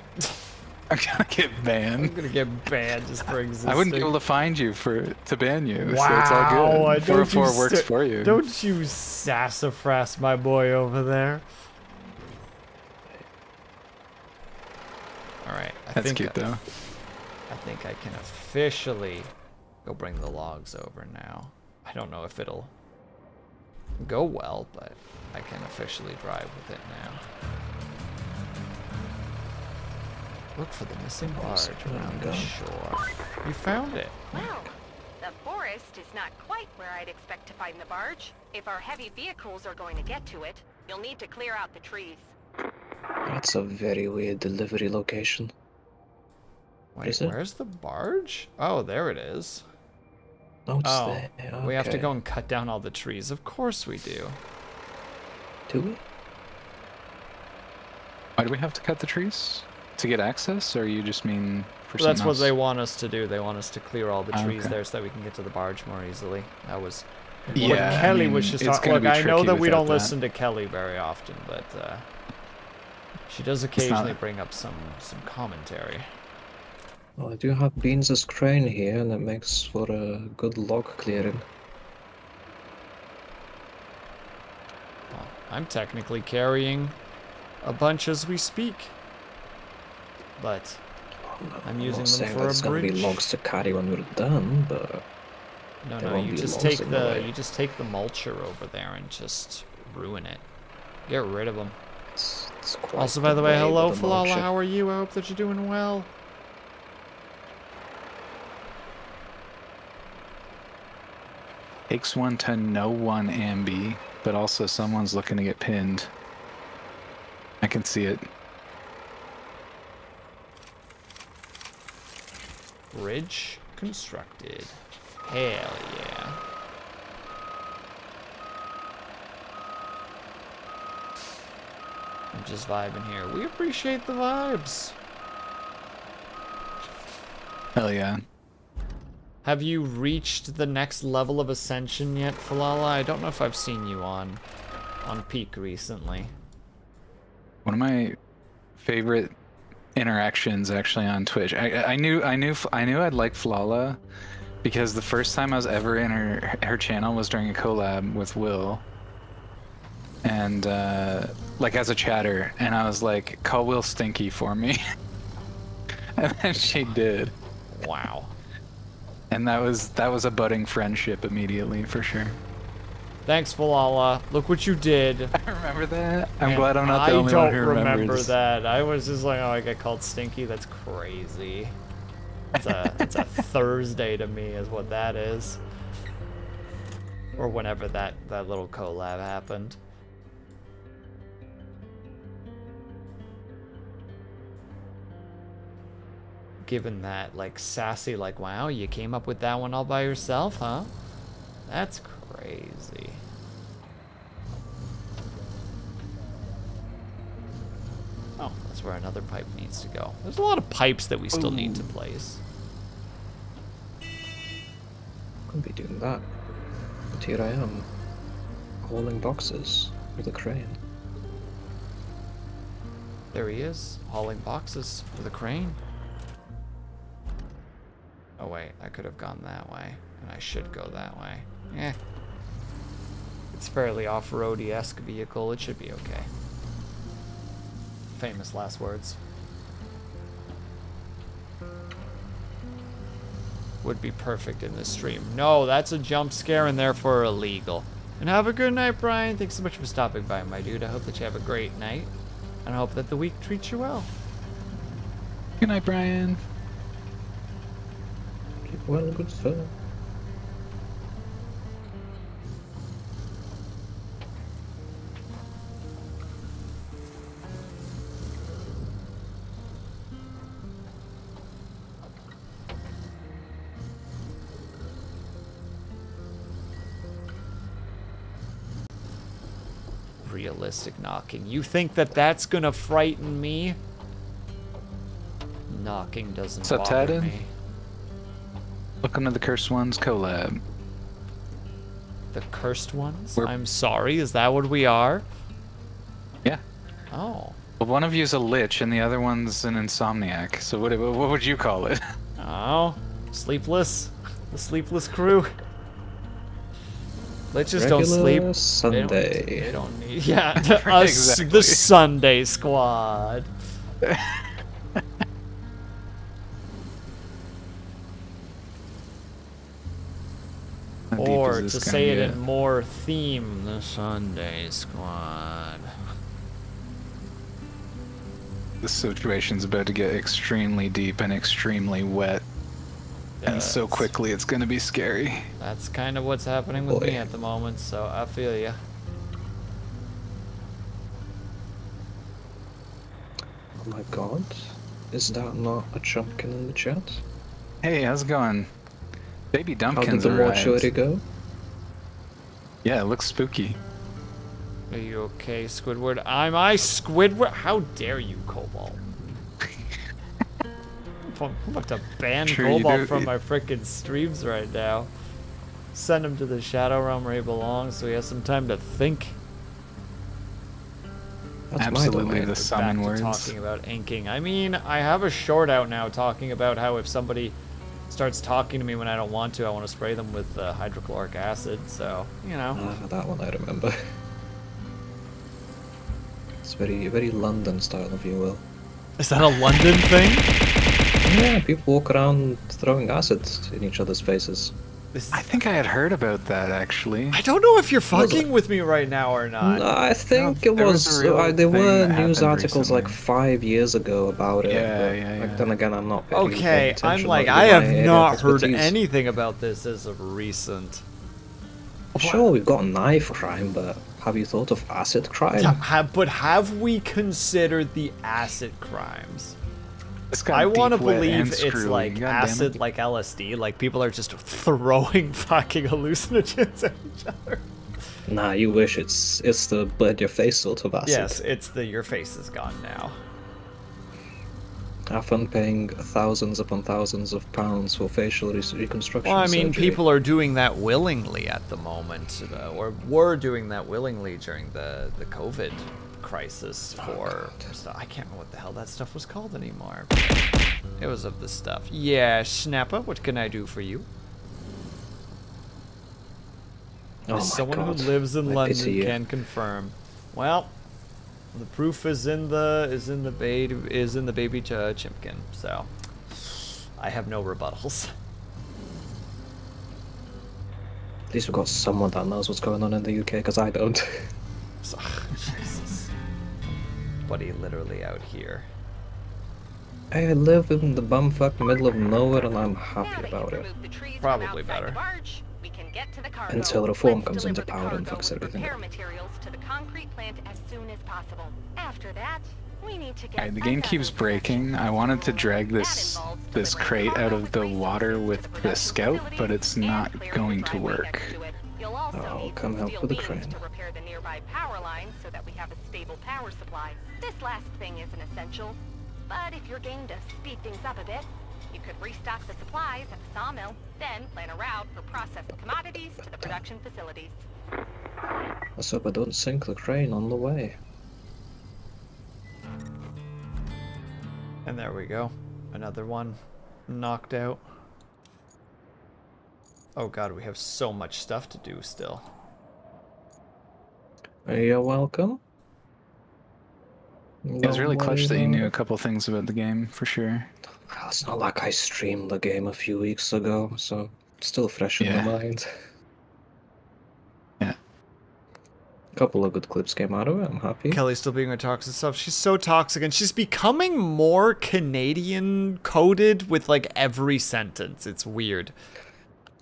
I'm gonna get I'm banned. gonna get banned just for existing. I wouldn't be able to find you to ban you, Wow, so it's all good. don't 404 you works for you. Don't you sassafras my boy over there. Alright, That's cute though. I think I can officially go bring the logs over now. I don't know if it'll go well, but I can officially drive with it now. Look for the missing barge around the shore. You found it. Wow. The forest is not quite where I'd expect to find the barge. If our heavy vehicles are going to get to it, you'll need to clear out the trees. That's a very weird delivery location. Wait, Is it? where's the barge? Oh, there it is. No, it's Oh, there. we have to Okay. go and cut down all the trees. Of course we do. Do we? Why do we have to cut the trees? To get access, or you just mean for That's something what else? they want us to do. They want us to clear all the trees Okay. there so that we can get to the barge more easily. That was Yeah, what I Kelly mean, was just it's talking. gonna Look, be I know tricky that we don't without that. listen to Kelly very often, but she does occasionally not- bring up some commentary. Well, I do have Beans' crane here, and it makes for a good log clearing. Well, I'm technically carrying a bunch as we speak, but Oh, no, I'm using not them saying for that a it's gonna be bridge. logs to carry when we're done, but no, There no, won't you be just logs take in the way. you just take the mulcher over there and just ruin it. Get rid of them. it's quite Also, by the way, way hello, with the Falala. mulcher. How are you? I hope that you're doing well. Takes one to know one, Ambi, but also someone's looking to get pinned. I can see it. Bridge constructed. Hell yeah. I'm just vibing here. We appreciate the vibes. Hell yeah. Have you reached the next level of ascension yet, Falala? I don't know if I've seen you on Peak recently. One of my favorite interactions actually on Twitch. I knew I'd like Flala because the first time I was ever in her channel was during a collab with Will. And like as a chatter, and I was like, call Will Stinky for me. And then she did. Wow. And that was a budding friendship immediately for sure. Thanks, Falala. Look what you did. I remember that. I'm And glad I'm not the only one who I don't remember remembers. that. I was just like, oh, I got called Stinky? That's crazy. It's a Thursday to me is what that is. Or whenever that little collab happened. Given that, like, sassy, like, wow, you came up with that one all by yourself, huh? That's crazy. Oh, that's where another pipe needs to go. There's a lot of pipes that we still need to place. Couldn't be doing that. But here I am. hauling boxes with a crane. There he is, hauling boxes with a crane. Oh wait, I could have gone that way, and I should go that way. Eh. It's fairly off-roady-esque vehicle, it should be okay. Famous last words. Would be perfect in this stream. No, that's a jump scare and therefore illegal. And have a good night, Brian. Thanks so much for stopping by, my dude. I hope that you have a great night. And I hope that the week treats you well. Good night, Brian. Keep well, good sir. Realistic knocking. You think that that's gonna frighten me? Knocking doesn't What's up, bother Tadded? me. Welcome to the Cursed Ones collab. The cursed ones? We're- I'm sorry, is that what we are? Yeah. Oh. Well, one of you's a lich and the other one's an insomniac. So what would you call it? Oh. Sleepless. The sleepless crew. Liches don't Regular sleep. Sunday. They don't need. Yeah, Exactly. the Sunday squad. How deep Or is to this gonna say it get? in more theme, the Sunday squad. This situation's about to get extremely deep and extremely wet. And so Yes. quickly, it's gonna be scary. That's kind of what's happening with Boy. me at the moment, so I feel ya. Oh my god. Is that not a chumpkin in the chat? Hey, how's it going? Baby How did Dumpkins the arrived. mortuary go? Yeah, it looks spooky. Are you okay, Squidward? Am I Squidward? How dare you, Cobalt? I'm about to ban Sure you Cobalt do. from my frickin' streams right now. Send him to the Shadow Realm where he belongs so he has some time to think. That's Absolutely, my domain. the summon Back to words. talking about inking. I mean, I have a short out now talking about how if somebody starts talking to me when I don't want to, I want to spray them with hydrochloric acid. So, you know. Ah, that one I remember. It's very, very London style, if you will. Is that a London thing? Yeah, people walk around throwing acid in each other's faces. This, I think I had heard about that actually. I don't know if you're Was fucking with me right now or not. No, I think No, it there was was. a real There thing were that news happened articles like recently. 5 years ago about it. Yeah, but, yeah, like, yeah. then again, I'm not. Really Okay, paying I'm attention, like, not I really have my area of not heard expertise. anything about this as of recent. Sure, we've got knife crime, but have you thought of acid crime? But have we considered the acid crimes? It's got I want to deep, wet, believe and it's screwy. like God damn it. acid, like LSD. Like people are just throwing fucking hallucinogens at each other. Nah, you wish it's the burn your face sort of acid. Yes, it's the your face is gone now. Have fun paying thousands upon thousands of pounds for facial reconstruction. Well, I mean, surgery. people are doing that willingly at the moment, or were doing that willingly during the COVID crisis for stuff. I can't remember what the hell that stuff was called anymore. It was of the stuff. Yeah, Snappa, what can I do for you? Oh As my someone God, who lives in I London pity you. can confirm. Well, the proof is in the baby Chimkin. So I have no rebuttals. At least we've got someone that knows what's going on in the UK, because I don't. So, Jesus, buddy, literally out here. Hey, I live in the bumfuck middle of nowhere, and I'm Now happy that about you've it. removed the trees from Probably outside better. the barge, we can get to the cargo. Until reform Let's comes into deliver the power and cargo fucks with everything repair up. materials to the concrete plant as soon as possible. After that, we need to get Alright, the game another keeps breaking. I wanted to drag this crate out of the water with the scout, but it's not going to work. I'll come help with the crane. To repair the nearby power lines so that we have a stable power supply. This last thing isn't essential, but if you're game to speed things up a bit, you could restock the supplies at the sawmill, then plan a route for processed commodities to the production facilities. Let's hope I don't sink the crane on the way. And there we go. Another one knocked out. Oh god, we have so much stuff to do still. You're welcome. It was really clutch that you knew a couple things about the game, for sure. Well, it's not like I streamed the game a few weeks ago, so it's still fresh in Yeah. the mind. Yeah. A couple of good clips came out of it, I'm happy. Kelly's still being her toxic self. She's so toxic, and she's becoming more Canadian coded with like every sentence. It's weird.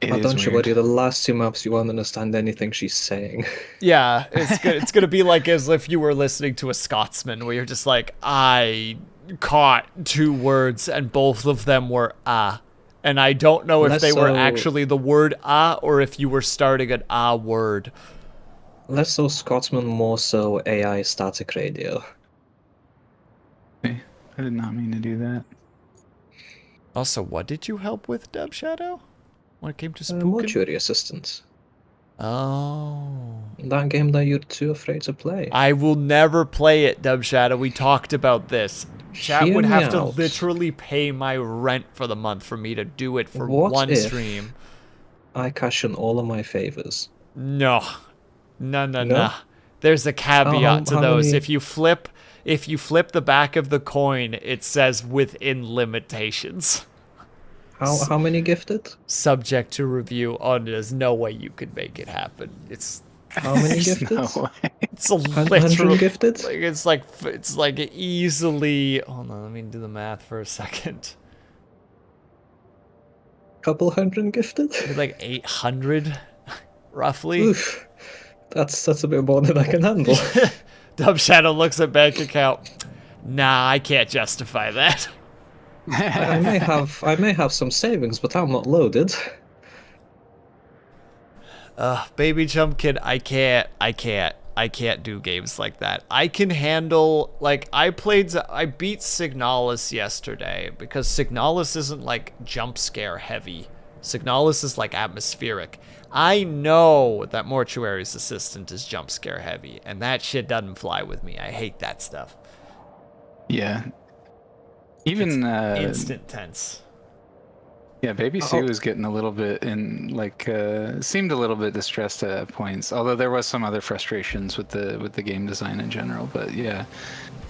Oh, don't you worry, the last 2 maps you won't understand anything she's saying. Yeah, it's gonna be like as if you were listening to a Scotsman, where you're just like, I caught 2 words, and both of them were ah. And I don't know if Less they were so- actually the word ah, or if you were starting an ah word. Less so Scotsman, more so AI static radio. I did not mean to do that. Also, what did you help with, Dub Shadow? When it came to spooking? Mortuary Assistant. Oh. That game that you're too afraid to play. I will never play it, Dub Shadow. We talked about this. Chat Hear would me have to out. literally pay my rent for the month for me to do it for What one if- stream. I cash in all of my favors. No. No. No? There's a caveat to how those. many- If you flip the back of the coin, it says within limitations. How many gifted? Subject to review. Oh, there's no way you could make it happen. It's How many There's gifted? no way. it's a 100 literal gifted? like it's like easily. Hold on, let me do the math for a second. Couple hundred gifted? Maybe like 800, roughly. Oof. That's a bit more than I can handle. Dub Shadow looks at bank account. Nah, I can't justify that. I may have some savings, but I'm not loaded. Baby Jump Kid, I can't do games like that. I can handle, like, I beat Signalis yesterday, because Signalis isn't, like, jump scare heavy. Signalis is, like, atmospheric. I know that Mortuary's Assistant is jump scare heavy, and that shit doesn't fly with me. I hate that stuff. Yeah. Even Instant tense. yeah, Baby Sue was getting a little bit seemed a little bit distressed at points. Although there was some other frustrations with the game design in general. But yeah,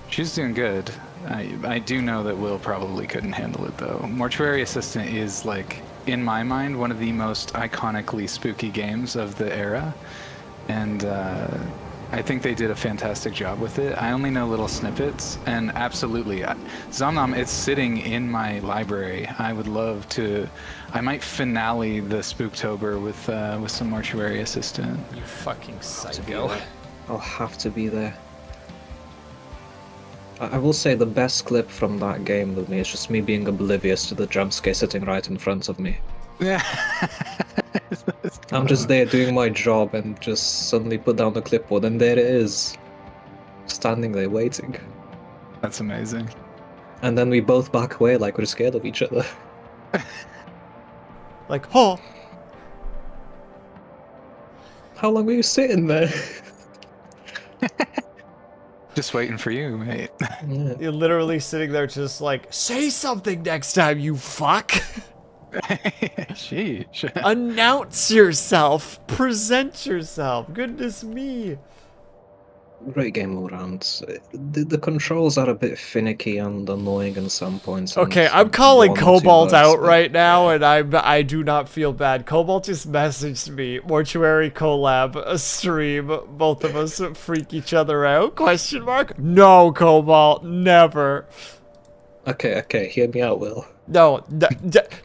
she's doing good. I do know that Will probably couldn't handle it though. Mortuary Assistant is, like, in my mind, one of the most iconically spooky games of the era, and I think they did a fantastic job with it. I only know little snippets, and absolutely, Zomnom, it's sitting in my library. I would love to. I might finale the Spooktober with some Mortuary Assistant. You fucking To be psycho. there. I'll have to be there. I will say the best clip from that game with me is just me being oblivious to the jump scare sitting right in front of me. Yeah. I'm just there doing my job and just suddenly put down the clipboard and there it is. Standing there waiting. That's amazing. And then we both back away like we're scared of each other. Like, oh, How long were you sitting there? Just waiting for you, mate. Yeah. you're literally sitting there just like, say something next time, you fuck. Sheesh. Announce yourself. Present yourself. Goodness me. Great game all round. The controls are a bit finicky and annoying in some points. and Okay, I'm calling one or two Cobalt bugs, out but- right now, and I do not feel bad. Cobalt just messaged me. Mortuary collab, a stream. Both of us freak each other out? Question mark? No, Cobalt, never. Okay, hear me out, Will. No.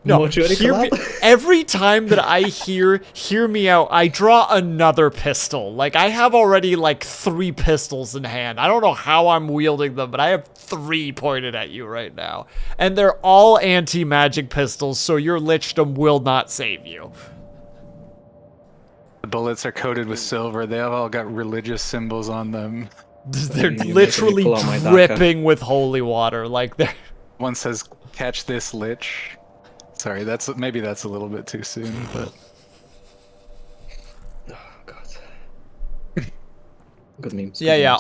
Mortuary Hear me, collab? every time that I hear me out, I draw another pistol. Like, I have already, like, 3 pistols in hand. I don't know how I'm wielding them, but I have 3 pointed at you right now. And they're all anti-magic pistols, so your lichdom will not save you. The bullets are coated with silver. They have all got religious symbols on them. They're you make me literally pull out my DACA. dripping with holy water. Like, they're... One says, "Catch this, lich." Sorry, maybe that's a little bit too soon, but Oh, God. Good memes. Yeah, good yeah.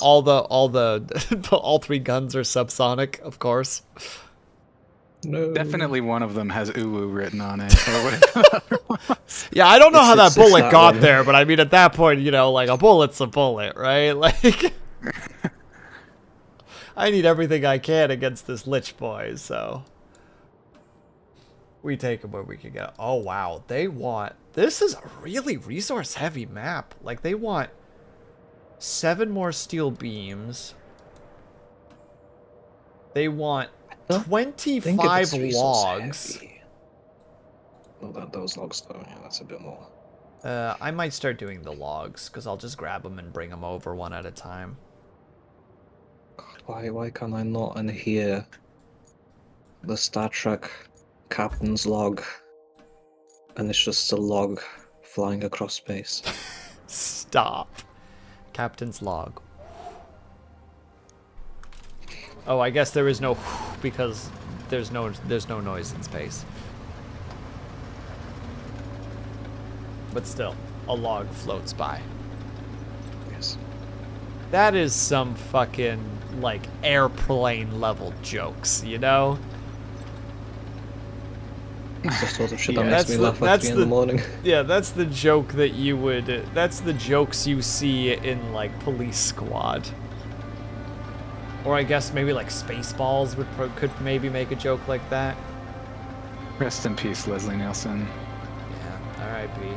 memes. All three guns are subsonic, of course. No. Definitely one of them has uwu written on it, or whatever. Yeah, I don't know how that It's bullet that got one. there, but I mean, at that point, you know, like a bullet's a bullet, right? Like, I need everything I can against this Lich boy, so we take him where we can get. Oh wow, they want. This is a really resource-heavy map. Like they want 7 more steel beams. They want don't think of 25 its resource logs. heavy. Well, those logs though, yeah, that's a bit more. I might start doing the logs, because I'll just grab them and bring them over one at a time. God, why can I not unhear the Star Trek captain's log, and it's just a log flying across space? Stop. Captain's log. Oh, I guess there is no because there's no noise in space. But still, a log floats by. Yes. That is some fucking like airplane level jokes, you know? It's the sort of shit Yeah, that makes that's me the- laugh at that's 3 in the- the morning. Yeah, that's the joke that you would. That's the jokes you see in like Police Squad. Or I guess maybe like Spaceballs could maybe make a joke like that. Rest in peace, Leslie Nielsen. Yeah, R.I.P.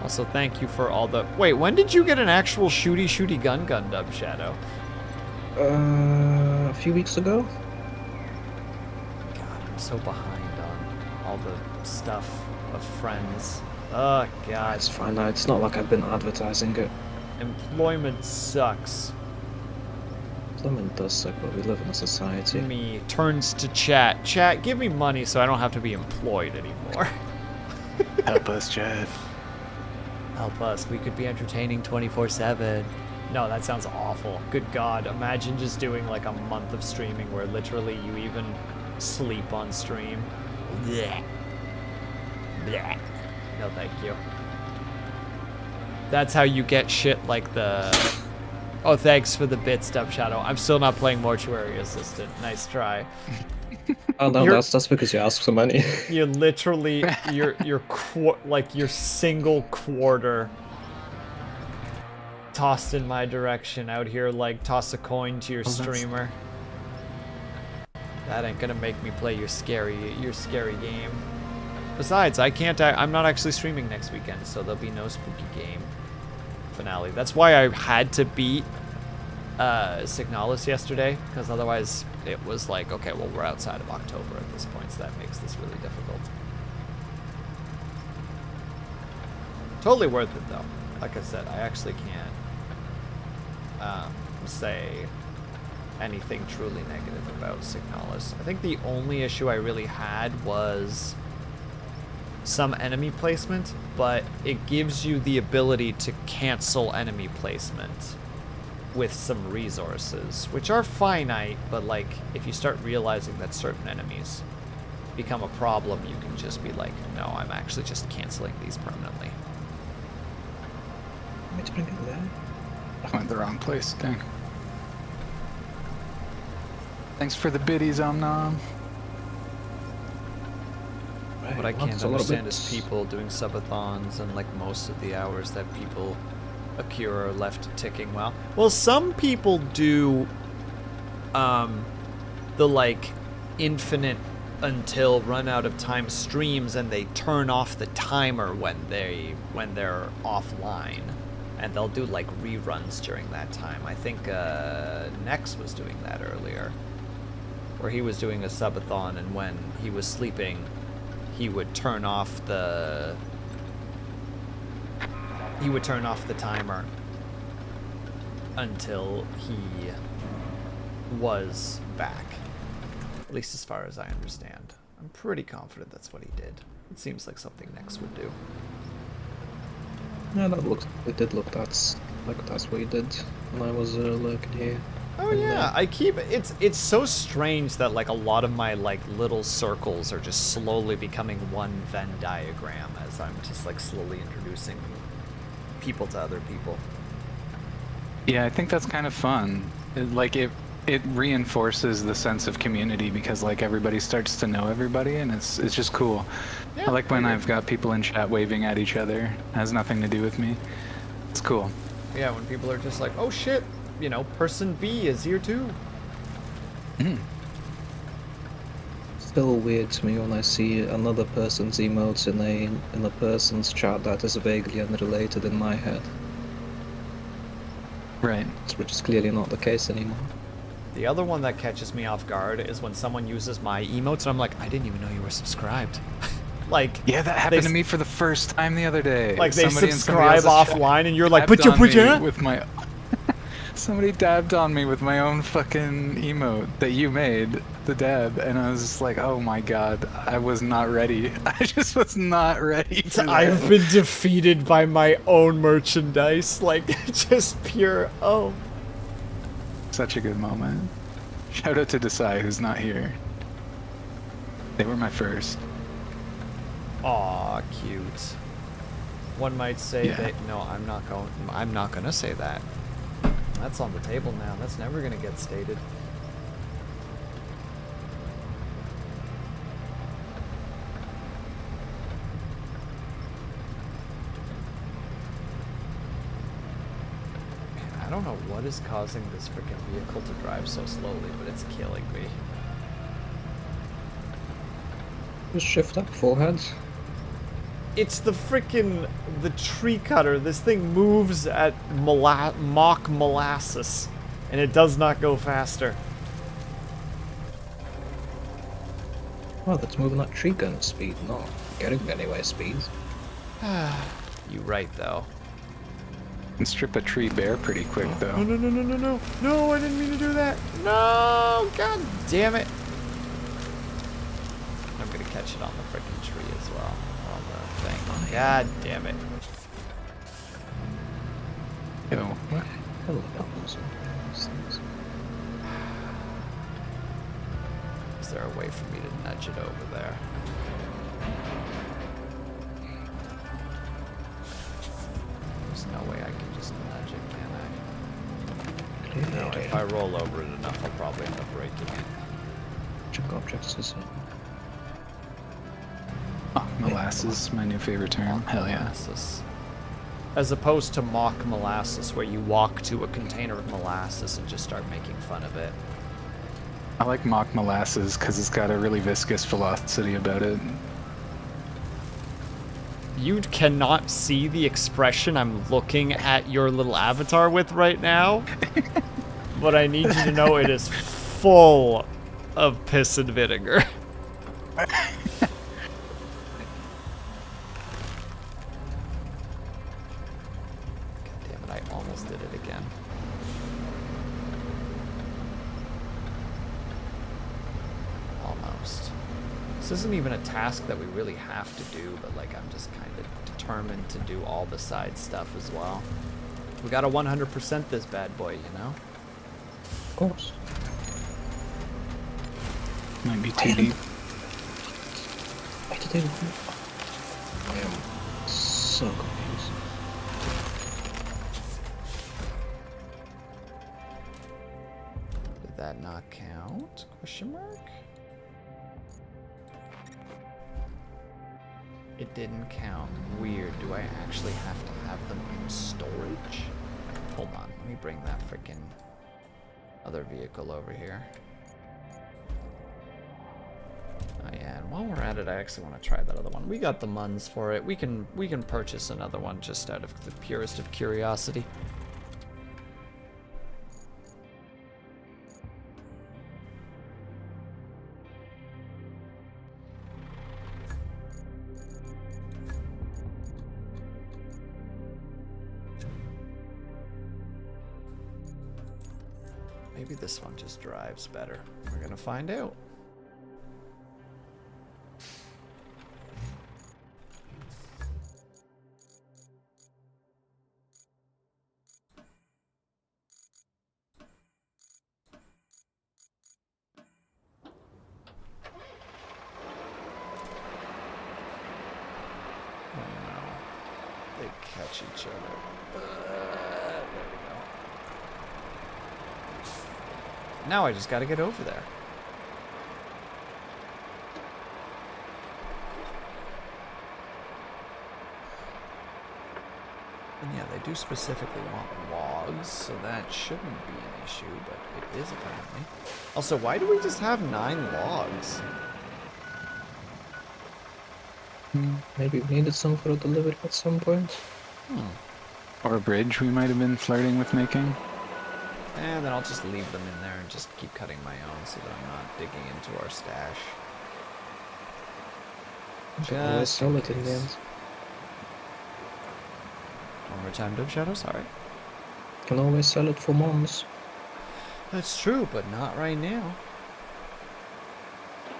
Also, thank you for all the. Wait, when did you get an actual shooty gun dub, Shadow? A few weeks ago? God, I'm so behind on all the stuff of friends. Oh, God. It's fine. It's not like I've been advertising it. Employment sucks. Employment does suck, but we live in a society. Me turns to chat. Chat, give me money so I don't have to be employed anymore. Help us, Chad. Help us. We could be entertaining 24/7. No, that sounds awful. Good God. Imagine just doing like a month of streaming where literally you even sleep on stream. Blech. Blech. No, thank you. That's how you get shit like the... Oh, thanks for the bits, Dub Shadow. I'm still not playing Mortuary Assistant. Nice try. Oh no, You're- that's because you asked for money. You literally, your single quarter tossed in my direction out here, like toss a coin to your streamer. That ain't gonna make me play your scary game. Besides, I'm not actually streaming next weekend, so there'll be no spooky game finale. That's why I had to beat Signalis yesterday, because otherwise it was like, okay, well, we're outside of October at this point, so that makes this really difficult. Totally worth it, though. Like I said, I actually can't say anything truly negative about Signalis. I think the only issue I really had was some enemy placement, but it gives you the ability to cancel enemy placement with some resources, which are finite, but like if you start realizing that certain enemies become a problem, you can just be like, no, I'm actually just canceling these permanently. Want me to bring it there? I went the wrong place, dang. Thanks for the biddies, Omnom. What I Right, can't that's a lot of understand is bits. people doing subathons and like most of the hours that people accrue are left ticking well. Well, some people do the like infinite until run out of time streams, and they turn off the timer when they're offline, and they'll do like reruns during that time. I think Nex was doing that earlier, where he was doing a subathon, and when he was sleeping, he would turn off the timer until he was back. At least as far as I understand. I'm pretty confident that's what he did. It seems like something Nex would do. Yeah, it did look like that's what he did when I was lurking here. Oh yeah, I keep it's so strange that like a lot of my like little circles are just slowly becoming one Venn diagram as I'm just like slowly introducing people to other people. Yeah, I think that's kind of fun. It reinforces the sense of community because like everybody starts to know everybody, and it's just cool. Yeah, I like when I I've got people in chat waving at each other. It has nothing to do with me. It's cool. Yeah, when people are just like, oh shit, you know, person B is here too. Still weird to me when I see another person's emotes in a person's chat that is vaguely unrelated in my head, Right. which is clearly not the case anymore. The other one that catches me off guard is when someone uses my emotes and I'm like, I didn't even know you were subscribed. Like, Yeah, that happened to me for the first time the other day. Like they Somebody in subscribe somebody else's chat offline and you're like, dabbed but on me yeah. with my somebody dabbed on me with my own fucking emote that you made, the dab, and I was just like, oh my god, I was not ready. I just was not ready for that. I've been defeated by my own merchandise. Like, just pure, oh. Such a good moment. Shout out to Desai, who's not here. They were my first. Aw, cute. One might say Yeah. that, no, I'm not gonna say that. That's on the table now. That's never gonna get stated. Man, I don't know what is causing this freaking vehicle to drive so slowly, but it's killing me. Just shift up, forehead. It's the freaking the tree cutter. This thing moves at Mach molasses, and it does not go faster. Well, that's moving at tree gun speed, not getting anywhere speed. You right though. Can strip a tree bare pretty quick No, though. no, no, no, no, no, no! I didn't mean to do that. No, god damn it! I'm gonna catch it on the freaking tree as well. On the thing. God damn it! Yo, Hello, apples and these things. Is there a way for me to nudge it over there? There's no way I can just nudge it, can I? No, if I roll over it enough, I'll probably end up breaking it. Check objects to see. oh, molasses, my new favorite term. Hell yeah. Molasses. As opposed to mock molasses, where you walk to a container of molasses and just start making fun of it. I like mock molasses because it's got a really viscous velocity about it. You cannot see the expression I'm looking at your little avatar with right now, but I need you to know it is full of piss and vinegar. God damn it, I almost did it again. Almost. This isn't even a task that we really have to do, but like I'm just kind of determined to do all the side stuff as well. We gotta 100% this bad boy, you know? Of course. Might be too deep. Why did they... I am so confused. Did that not count? Question mark? It didn't count. Weird. Do I actually have to have them in storage? Hold on. Let me bring that freaking other vehicle over here. Oh yeah, and while we're at it, I actually want to try that other one. We got the muns for it. We can purchase another one just out of the purest of curiosity. Maybe this one just drives better. We're gonna find out. catch each other. There we go. Now I just gotta get over there. And yeah, they do specifically want logs, so that shouldn't be an issue, but it is apparently. Also, why do we just have 9 logs? Maybe we needed some for a delivery at some point. Or a bridge we might have been flirting with making. And then I'll just leave them in there and just keep cutting my own so that I'm not digging into our stash. Always sell it in the end. One more time, Dub Shadow, sorry. Can always sell it for months. That's true, but not right now.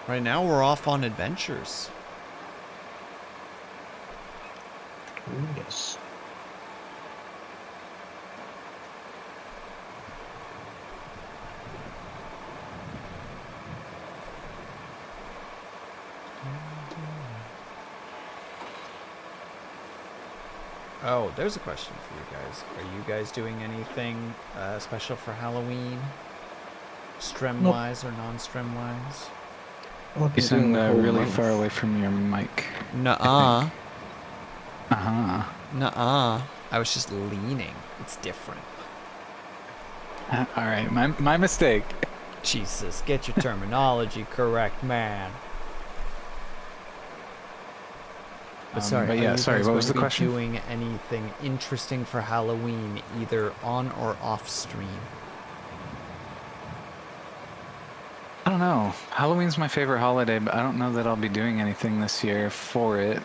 Right now we're off on adventures. Ooh, yes. Oh, there's a question for you guys. Are you guys doing anything special for Halloween? Strem-wise or non-strem-wise? You sound really far away from your mic. Nuh-uh. Uh-huh. Nuh-uh. I was just leaning. It's different. Alright, my mistake. Jesus, get your terminology correct, man. But sorry, but yeah, sorry, what was the question? Doing anything interesting for Halloween, either on or off stream? I don't know. Halloween's my favorite holiday, but I don't know that I'll be doing anything this year for it.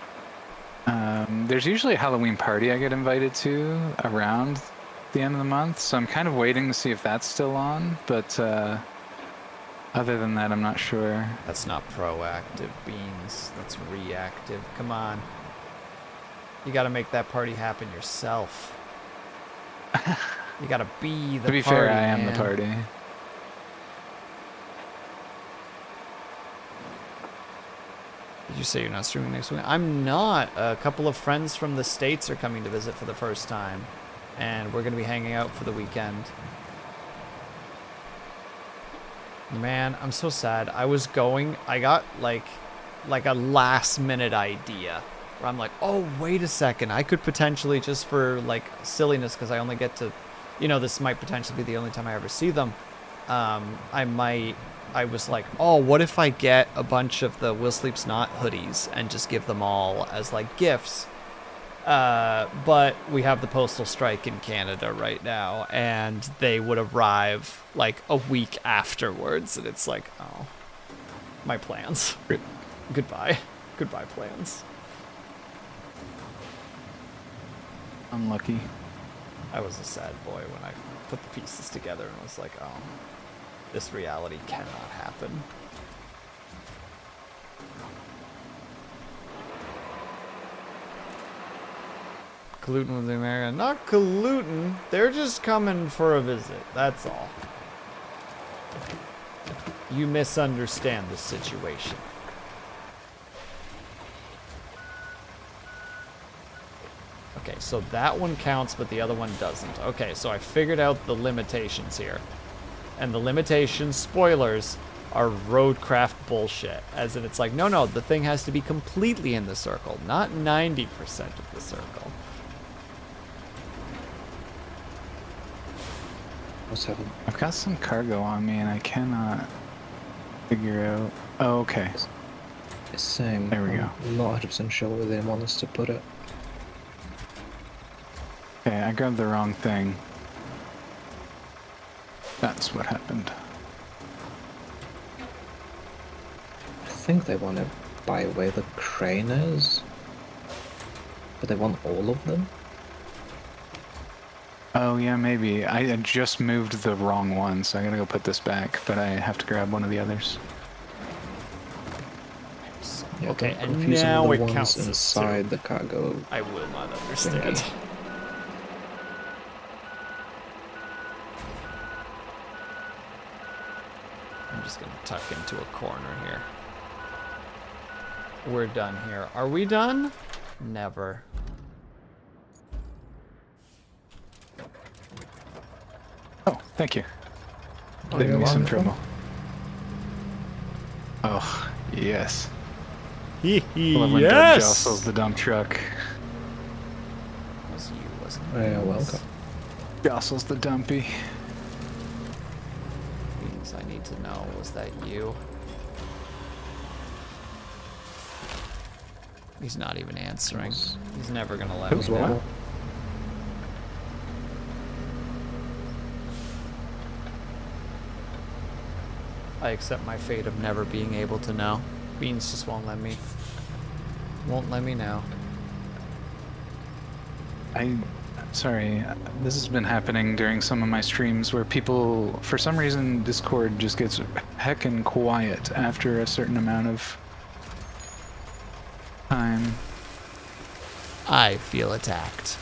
There's usually a Halloween party I get invited to around the end of the month, so I'm kind of waiting to see if that's still on, but other than that, I'm not sure. That's not proactive, Beans. That's reactive. Come on. You gotta make that party happen yourself. You gotta be the party, To be fair, I am man. the party. Did you say you're not streaming next week? I'm not. A couple of friends from the States are coming to visit for the first time. And we're going to be hanging out for the weekend. Man, I'm so sad. I got like a last minute idea. Where I'm like, oh, wait a second. I could potentially, just for like silliness, because I only get to, this might potentially be the only time I ever see them. I was like, oh, what if I get a bunch of the Will Sleep's Not hoodies and just give them all as like gifts? But we have the postal strike in Canada right now, and they would arrive like a week afterwards, and it's like, oh, my plans. Goodbye. Goodbye, plans. Unlucky. I was a sad boy when I put the pieces together and was like, oh, this reality cannot happen. Colluding with the American. Not colluding. They're just coming for a visit. That's all. You misunderstand the situation. Okay, so that one counts, but the other one doesn't. Okay, so I figured out the limitations here. And the limitations, spoilers, are Roadcraft bullshit. As in, it's like, no, the thing has to be completely in the circle, not 90% of the circle. What's happening? I've got some cargo on me and I cannot figure out... Oh, okay. It's the same. There we go. I'm not 100% sure where they want us to put it. Okay, I grabbed the wrong thing. That's what happened. I think they want to buy away the crane is. But they want all of them? Oh, yeah, maybe. I had just moved the wrong one, so I gotta go put this back, but I have to grab one of the others. Yeah, Okay, don't and confuse them now with it the counts ones as inside two. the cargo. I will not understand. Thingy. I'm just gonna tuck into a corner here. We're done here. Are we done? Never. Oh, thank you. Oh, Saving you're me some welcome. trouble. Oh, yes. Hee Love when Doug jostles the dump truck. Was you, wasn't Oh, you're welcome. Jostles the dumpy. Means I need to know, was that you? He's not even answering. He's never gonna let It me was know. what? I accept my fate of never being able to know. Beans just won't let me. Won't let me know. I'm sorry. This has been happening during some of my streams where people, for some reason, Discord just gets heckin' quiet after a certain amount of time. I feel attacked.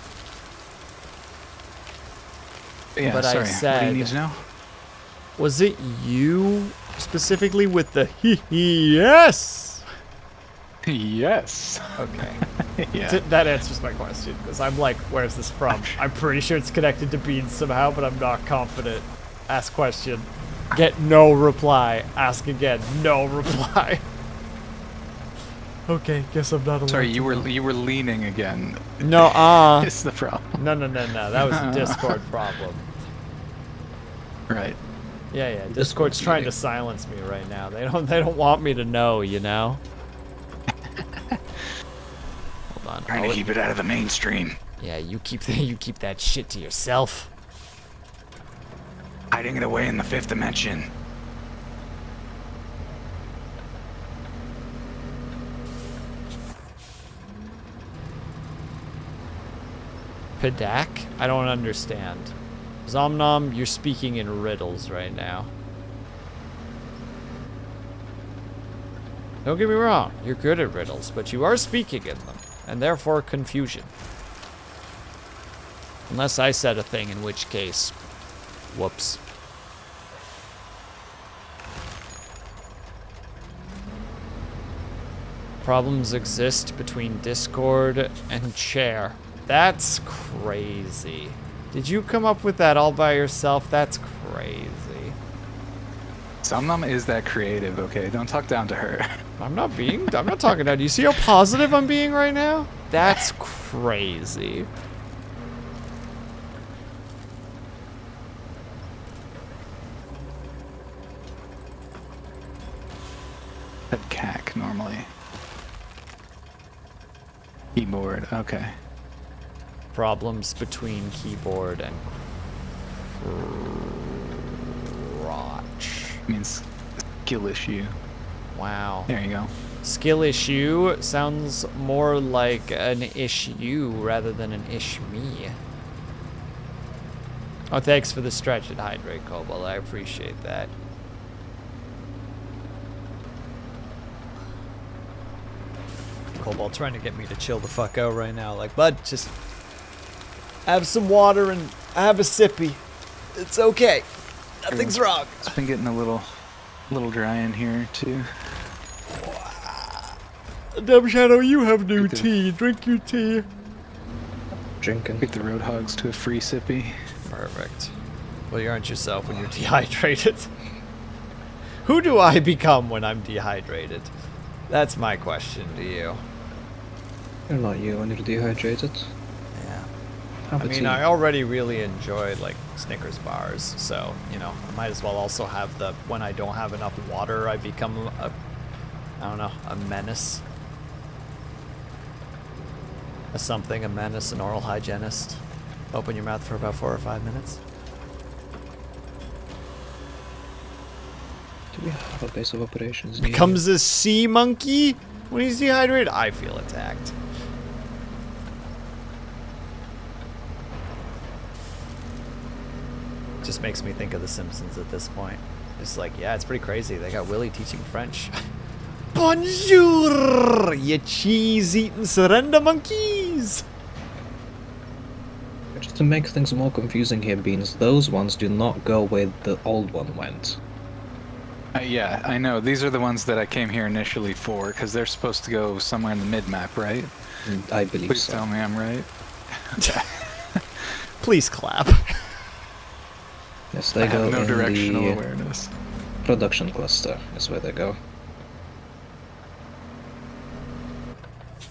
Yeah, But I sorry. What do said- you need to know? Was it you specifically with the yes? Yes. Okay. Yeah. That answers my question, because I'm like, where's this from? I'm pretty sure it's connected to Beans somehow, but I'm not confident. Ask question. Get no reply. Ask again. No reply. Okay, guess I'm not allowed Sorry, to you know. were leaning again. No, It's the problem. No. That was a Discord problem. Right. Yeah. Discord's trying to silence me right now. They don't want me to know, you know? Hold on. Trying to keep it out of the mainstream. Yeah, you keep that shit to yourself. Hiding it away in the fifth dimension. Padak? I don't understand. Zomnom, you're speaking in riddles right now. Don't get me wrong, you're good at riddles, but you are speaking in them, and therefore confusion. Unless I said a thing, in which case, whoops. Problems exist between Discord and Chair. That's crazy. Did you come up with that all by yourself? That's crazy. Somnum is that creative, okay? Don't talk down to her. I'm not talking down. Do you see how positive I'm being right now? That's crazy. Said cack normally. Keyboard, okay. Problems between keyboard and crotch. Means skill issue. Wow. There you go. Skill issue sounds more like an issue rather than an ish-me. Oh, thanks for the stretch and hydrate, Cobalt. I appreciate that. Cobalt trying to get me to chill the fuck out right now. Like, bud, just have some water and have a sippy. It's okay. Nothing's wrong. It's been getting a little dry in here too. Dumb Shadow, you have new tea. Drink your tea. Drinking. Beat the road hogs to a free sippy. Perfect. Well, you aren't yourself when you're dehydrated. Who do I become when I'm dehydrated? That's my question to you. You're not you when you're dehydrated. Yeah. Have I a mean, tea. I already really enjoyed, like, Snickers bars, so, you know, I might as well also have the, when I don't have enough water, I become a, I don't know, a menace. A something, a menace, an oral hygienist. Open your mouth for about 4 or 5 minutes. Do we have a base of operations? near Becomes a sea monkey when he's dehydrated? I feel attacked. Just makes me think of The Simpsons at this point. It's like, yeah, it's pretty crazy. They got Willie teaching French. Bonjour, you cheese-eating surrender monkeys! you? Just to make things more confusing here, Beans, those ones do not go where the old one went. Yeah, I know. These are the ones that I came here initially for, because they're supposed to go somewhere in the mid-map, right? I believe Please so. tell me I'm right. Please clap. Yeah, Yes, I they have go no in directional the awareness. production cluster is where they go.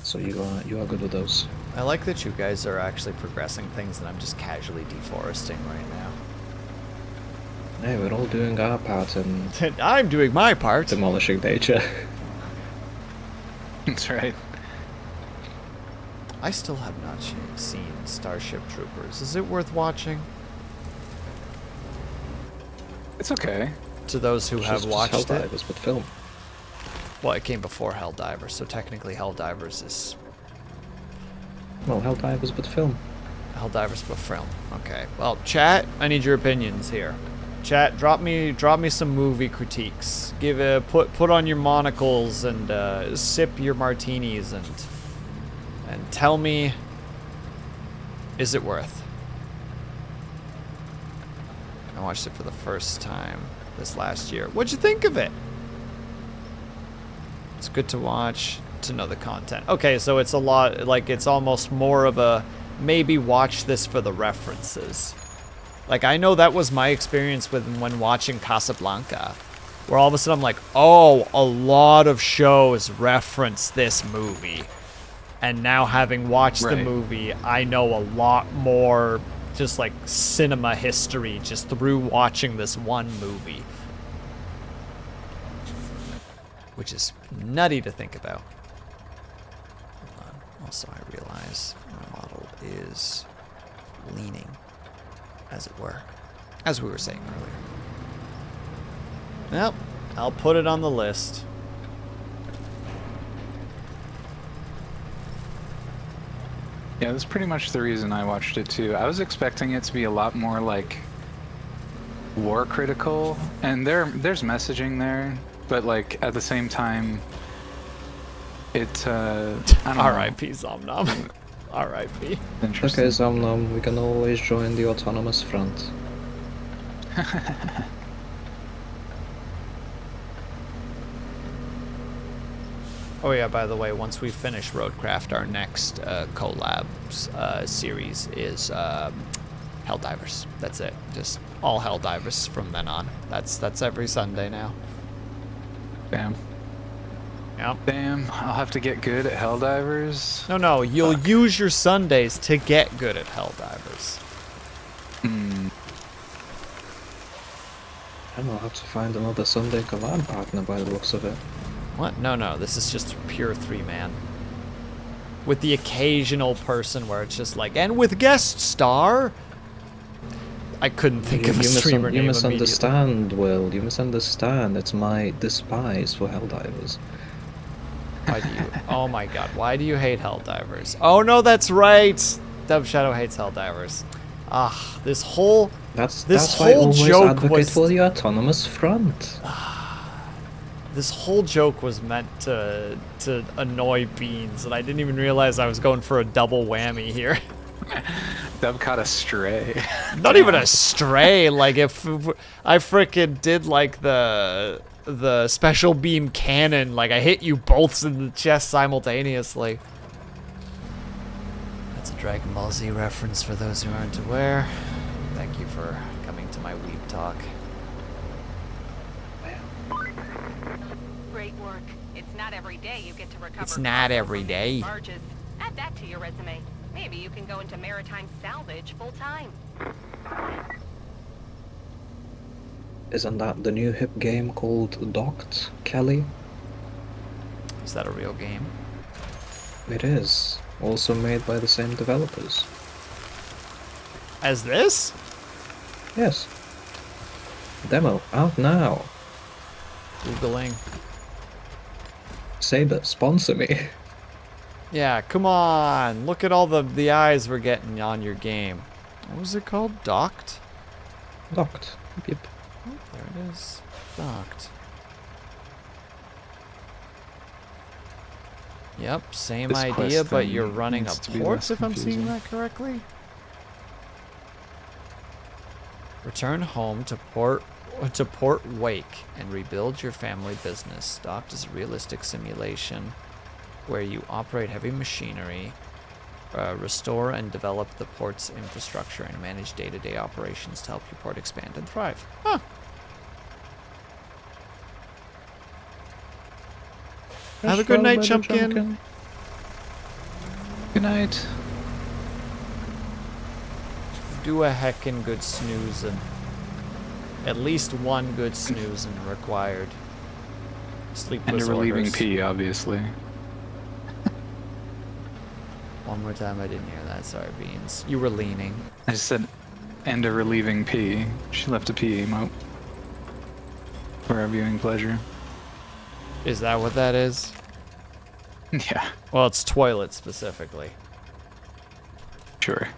So you are good with those. I like that you guys are actually progressing things and I'm just casually deforesting right now. Hey, we're all doing our part in I'm doing my part. demolishing nature. That's right. I still have not seen Starship Troopers. Is it worth watching? It's okay. To those who have watched it. Helldivers, but film. Well, it came before Helldivers, so technically Helldivers is Well, Helldivers, but film. Helldivers but film. Okay. Well, chat, I need your opinions here. Chat, drop me some movie critiques. Put on your monocles and sip your martinis and tell me, is it worth? I watched it for the first time this last year. What'd you think of it? It's good to watch to know the content. Okay, so it's a lot, like it's almost more of a maybe watch this for the references. Like I know that was my experience when watching Casablanca, where all of a sudden I'm like, oh, a lot of shows reference this movie. And now having watched the movie, I know a lot more just like cinema history just through watching this one movie. Which is nutty to think about. Hold on. Also, I realize my model is leaning, as it were, as we were saying earlier. Well, I'll put it on the list. Yeah, that's pretty much the reason I watched it too. I was expecting it to be a lot more like war critical, and there's messaging there, but like at the same time, it I don't know. R.I.P. Zomnom. R.I.P. Interesting. Okay, Zomnom, we can always join the autonomous front. Oh yeah, by the way, once we finish Roadcraft, our next collabs series is Helldivers. That's it. Just all Helldivers from then on. That's every Sunday now. Damn. Yep. Damn, I'll have to get good at Helldivers. No, you'll use your Sundays to get good at Helldivers. And I'll have to find another Sunday collab partner by the looks of it. What? No, this is just pure 3-man. With the occasional person where it's just like, and with guest star? I couldn't think of a streamer name You misunderstand, Will. You misunderstand. It's my despise for Helldivers. Why do you? Oh my god, why do you hate Helldivers? Oh no, that's right! Dub Shadow hates Helldivers. Ah, this whole... That's whole why I always joke advocate was... for the autonomous front. This whole joke was meant to annoy Beans, and I didn't even realize I was going for a double whammy here. Dub caught a stray. Not even a stray, like if I frickin' did like the special beam cannon, like I hit you both in the chest simultaneously. That's a Dragon Ball Z reference for those who aren't aware. Thank you for coming to my weeb talk. Great work. It's not every day you get to recover. It's not cargo every from day. these barges. Add that to your resume. Maybe you can go into maritime salvage full time. Isn't that the new hip game called Docked, Kelly? Is that a real game? It is. Also made by the same developers. As this? Yes. Demo out now. Googling. Saber, sponsor me. Yeah, come on. Look at all the eyes we're getting on your game. What was it called? Docked? Docked. Yep. Oh, there it is. Docked. Yep, same This idea, quest but thing you're running a needs to be port, less if I'm seeing confusing. that correctly. Return home to Port Wake and rebuild your family business. Docked is a realistic simulation where you operate heavy machinery restore and develop the port's infrastructure and manage day-to-day operations to help your port expand and thrive. Huh. Have a good night, Chumpkin. Good night. Do a heckin' good snoozing. At least one good snoozing required. Sleep And a relieving disorders. pee, obviously. One more time, I didn't hear that. Sorry, Beans. You were leaning. I just said, and a relieving pee. She left a pee emote. For our viewing pleasure. Is that what that is? Yeah, Well, it's toilet specifically. sure.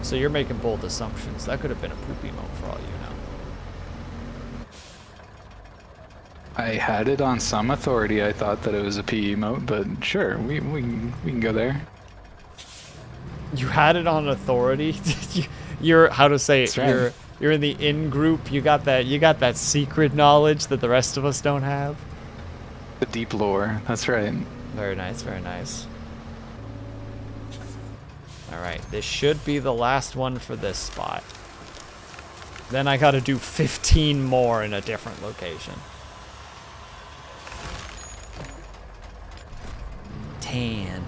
So you're making bold assumptions. That could have been a poop emote for all you know. I had it on some authority. I thought that it was a pee emote, but sure, we can go there. You had it on authority. You're how to say it. That's right. You're in the in group. You got that secret knowledge that the rest of us don't have. The deep lore. That's right. Very nice. Very nice. All right, this should be the last one for this spot. Then I got to do 15 more in a different location. 10.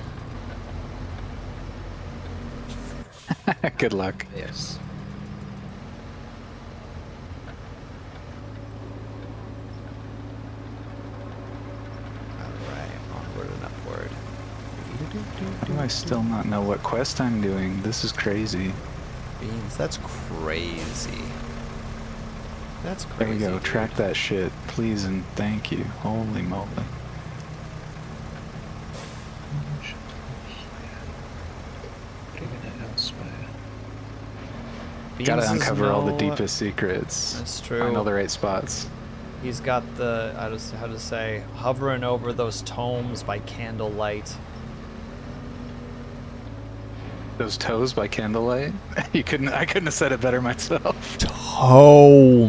Good luck. Yes. Alright, onward and upward. How do I still not know what quest I'm doing? This is crazy. Beans, that's crazy. That's crazy. There we go. dude. Track that shit, please and thank you. Holy moly. Bringing it elsewhere. Beans Gotta is uncover all the no- deepest secrets. That's Find all true. the right spots. He's got the, how to say, hovering over those tomes by candlelight. Those toes by candlelight. I couldn't have said it better myself. Tomes.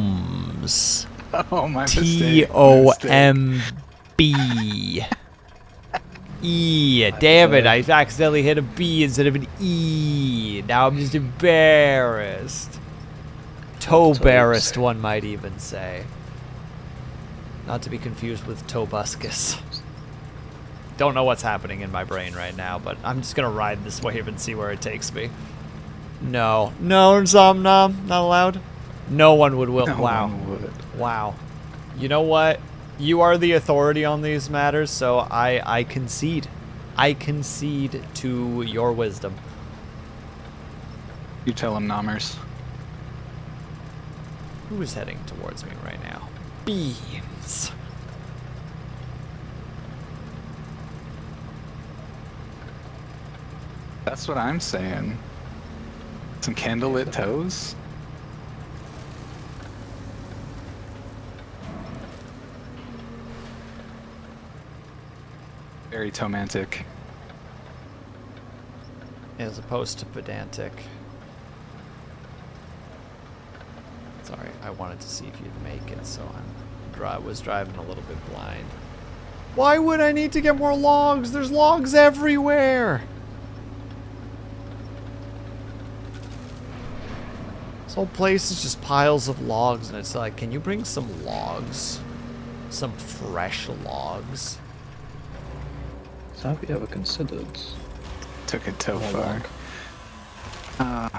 Oh, my mistake. T-O-M-B. E. Damn it, I accidentally hit a B instead of an E. Now I'm just embarrassed. Toe-barrassed, one might even say. Not to be confused with Tobuscus. Don't know what's happening in my brain right now, but I'm just gonna ride this wave and see where it takes me. No. No, Zomnom, not allowed? No one would will. No Wow. one would. Wow. You know what? You are the authority on these matters, so I concede. I concede to your wisdom. You tell him, Nommers. Who is heading towards me right now? Beans. That's what I'm saying. Some candlelit toes? Very tomantic. As opposed to pedantic. Sorry, I wanted to see if you'd make it, so I was driving a little bit blind. Why would I need to get more logs? There's logs everywhere! This whole place is just piles of logs, and it's like, can you bring some logs? Some fresh logs? So have you ever considered? Took it too a far. log?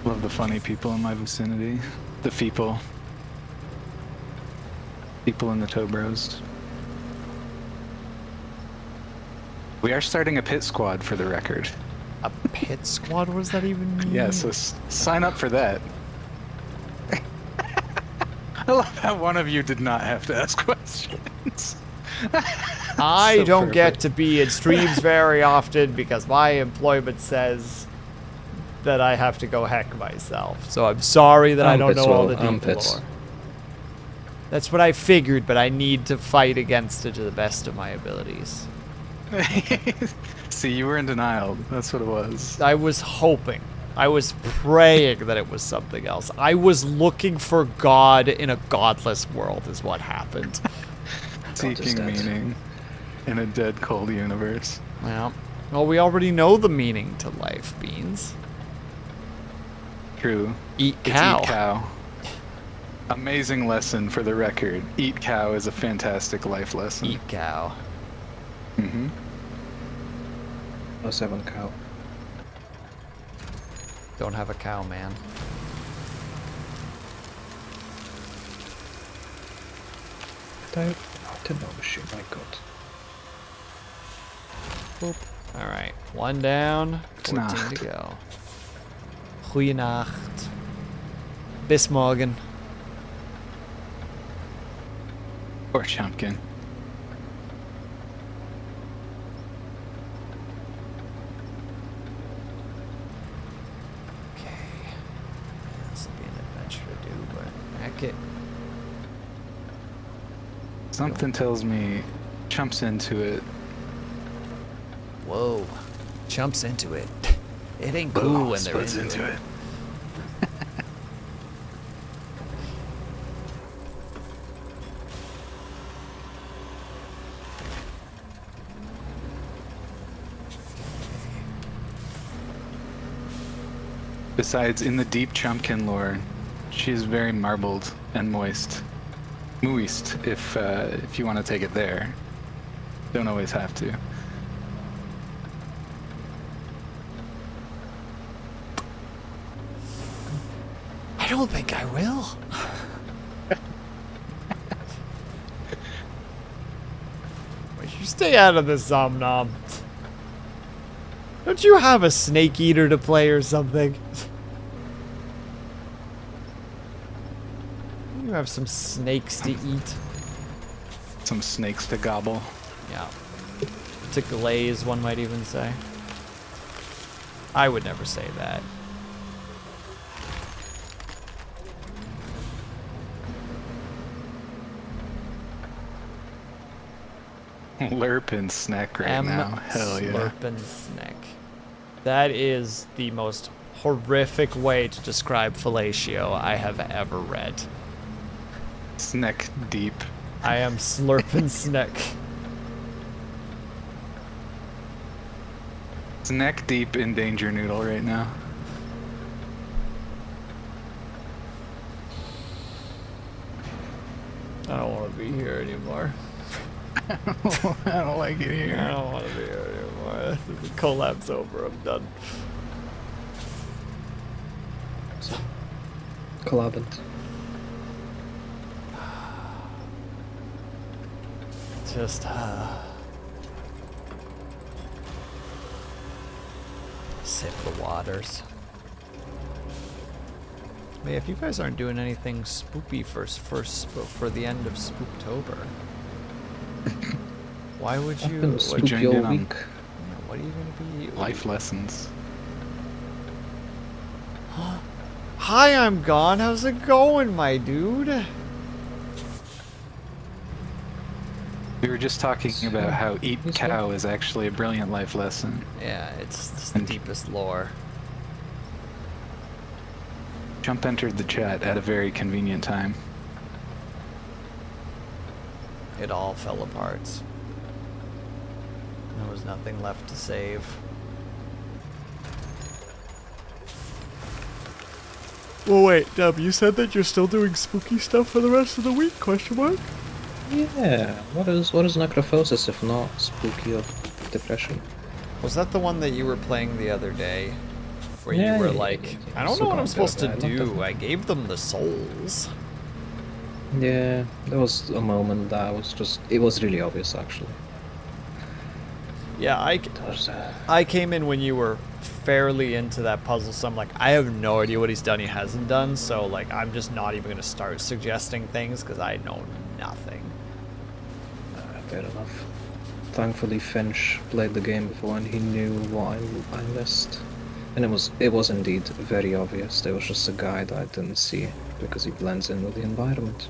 Love the funny people in my vicinity. The people. People in the toe bros. We are starting a pit squad for the record. A pit squad? What does that even mean? Yeah, so sign up for that. I love how one of you did not have to ask questions. I So don't get perfect. to be in streams very often because my employment says that I have to go heck myself. So I'm sorry that I don't Armpits know all will- the deep armpits. lore. That's what I figured, but I need to fight against it to the best of my abilities. See, you were in denial. That's what it was. I was hoping. I was praying that it was something else. I was looking for God in a godless world is what happened. God is Seeking dead. meaning. in a dead, cold universe. Well, we already know the meaning to life, Beans. True. Eat It's cow. eat cow. Amazing lesson for the record. Eat cow is a fantastic life lesson. Eat cow. Mm-hmm. No 7 cow. Don't have a cow, man. Did not machine, my god. Boop. All right, 1 down, 14 Nacht. to go. Goeienacht. Bis morgen. Poor Chumpkin. Okay. This will be an adventure to do, but heck it. Something tells me Chump's into it. Whoa. Jumps into it. It ain't cool when they're Spuds into it. Besides, in the deep Chumpkin lore, she is very marbled and moist. Moist, if you want to take it there. Don't always have to. I don't think I will. Wait, you stay out of this, Zomnom. Don't you have a snake eater to play or something? You have some snakes to eat. Some snakes to gobble. Yeah. To glaze, one might even say. I would never say that. Lurpin snack right now. Hell yeah. Slurpin' snack. That is the most horrific way to describe fellatio I have ever read. Snack deep. I am slurping snack. Snack deep in danger noodle right now. I don't want to be here anymore. I don't like it I here. don't want to be here anymore. The collab's over. I'm done. Collabant. Just sip the waters. Hey, if you guys aren't doing anything spoopy for the end of Spooktober, why would you? Been What, spooky joined all in on week. what are you gonna be? Life lessons. Hi, I'm gone. How's it going, my dude? We were just talking about how eat He's cow is actually a brilliant life lesson. Yeah, it's the deepest lore. Chump entered the chat at a very convenient time. It all fell apart. There was nothing left to save. Well, wait, Dub, you said that you're still doing spooky stuff for the rest of the week? Question mark? Yeah. What is necrophosis if not spooky of depression? Was that the one that you were playing the other day? Where Yeah, you were yeah, like, yeah, I don't know what I'm Super supposed to good, I love that do. one. I gave them the souls. Yeah, there was a moment that it was really obvious actually. Yeah, There was, I came in when you were fairly into that puzzle, so I'm like, I have no idea what he's done, he hasn't done, so like, I'm just not even going to start suggesting things because I know nothing. fair enough. Thankfully, Finch played the game before and he knew what I missed. And it was indeed very obvious. There was just a guy that I didn't see because he blends in with the environment.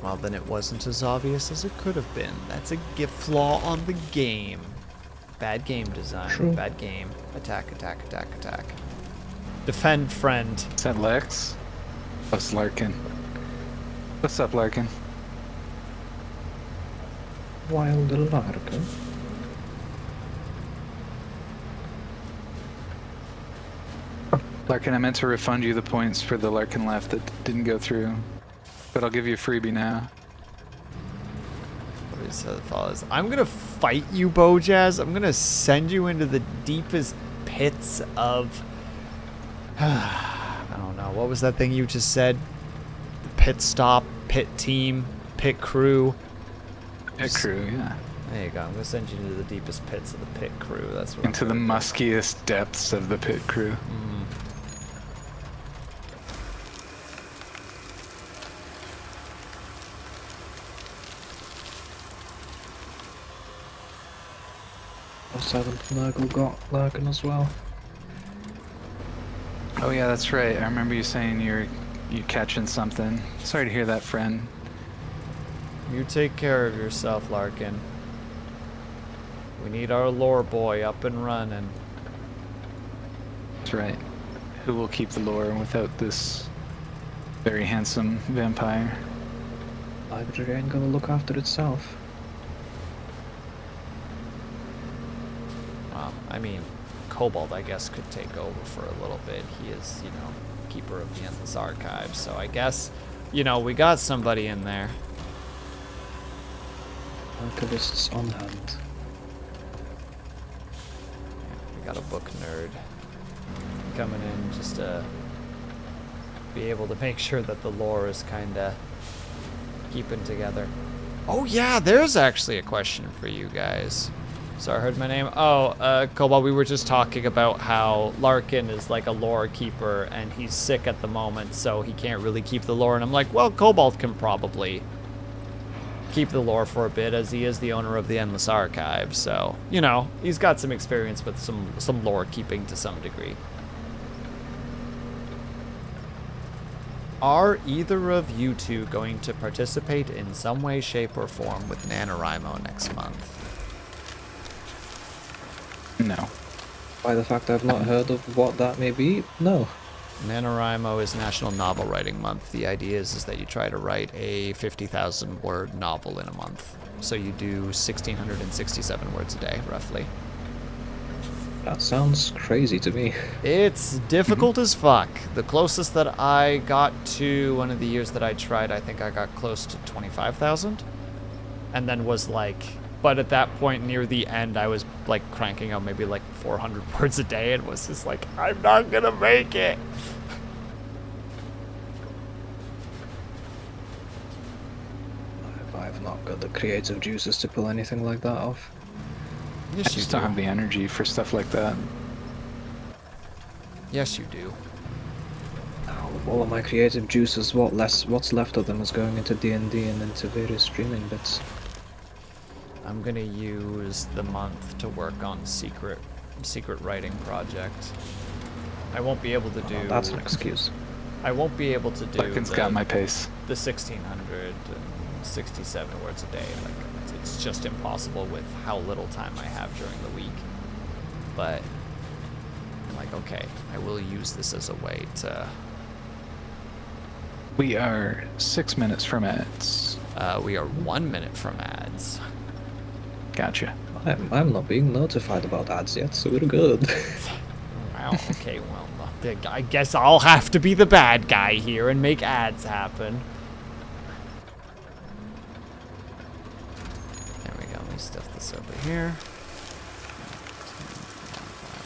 Well, then it wasn't as obvious as it could have been. That's a flaw on the game. Bad game design. True. Bad game. Attack, attack, attack, attack. Defend, friend. Is that Lex? What's Larkin? What's up, Larkin? Wild Larkin. Larkin, I meant to refund you the points for the Larkin left that didn't go through, but I'll give you a freebie now. I'm gonna fight you, boyz. I'm gonna send you into the deepest pits of... I don't know. What was that thing you just said? The pit stop, pit team, pit crew. Pit crew, yeah. There you go. I'm gonna send you into the deepest pits of the pit crew. That's what. Into the muskiest depths of the pit crew. Silent Nurgle got Larkin as well. Oh yeah, that's right. I remember you saying you're catching something. Sorry to hear that, friend. You take care of yourself, Larkin. We need our lore boy up and running. That's right. Who will keep the lore without this very handsome vampire? Library ain't gonna look after itself. Well, I mean, Cobalt, I guess, could take over for a little bit. He is, you know, keeper of the Endless Archive. So I guess, you know, we got somebody in there. Archivists on hand. We got a book nerd coming in just to be able to make sure that the lore is kind of keeping together. Oh yeah, there's actually a question for you guys. Sorry, I heard my name. Oh, Cobalt, we were just talking about how Larkin is like a lore keeper and he's sick at the moment, so he can't really keep the lore. And I'm like, well, Cobalt can probably keep the lore for a bit, as he is the owner of the Endless Archive. So, you know, he's got some experience with some lore keeping to some degree. Are either of you two going to participate in some way, shape, or form with NaNoWriMo next month? No. By the fact I've not heard of what that may be, no. NaNoWriMo is National Novel Writing Month. The idea is that you try to write a 50,000 word novel in a month. So you do 1,667 words a day, roughly. That sounds crazy to me. It's difficult as fuck. The closest that I got to one of the years that I tried, I think I got close to 25,000. And then was like, but at that point near the end, I was like cranking out maybe like 400 words a day and was just like, I'm not gonna make it. I've not got the creative juices to pull anything like that off. Yes, I just don't have the energy for stuff like that. Yes, you do. Now, with all of my creative juices, what's left of them is going into D&D and into various streaming bits. I'm gonna use the month to work on secret writing project. I won't be able to do. Oh, that's an excuse. I won't be able to do. Larkin's got my pace. The 1,667 words a day. Like, it's just impossible with how little time I have during the week. But I'm like, okay, I will use this as a way to. We are 6 minutes from ads. We are 1 minute from ads. Gotcha. I'm not being notified about ads yet, so we're good. Wow, okay, well, I guess I'll have to be the bad guy here and make ads happen. There we go, let me stuff this over here.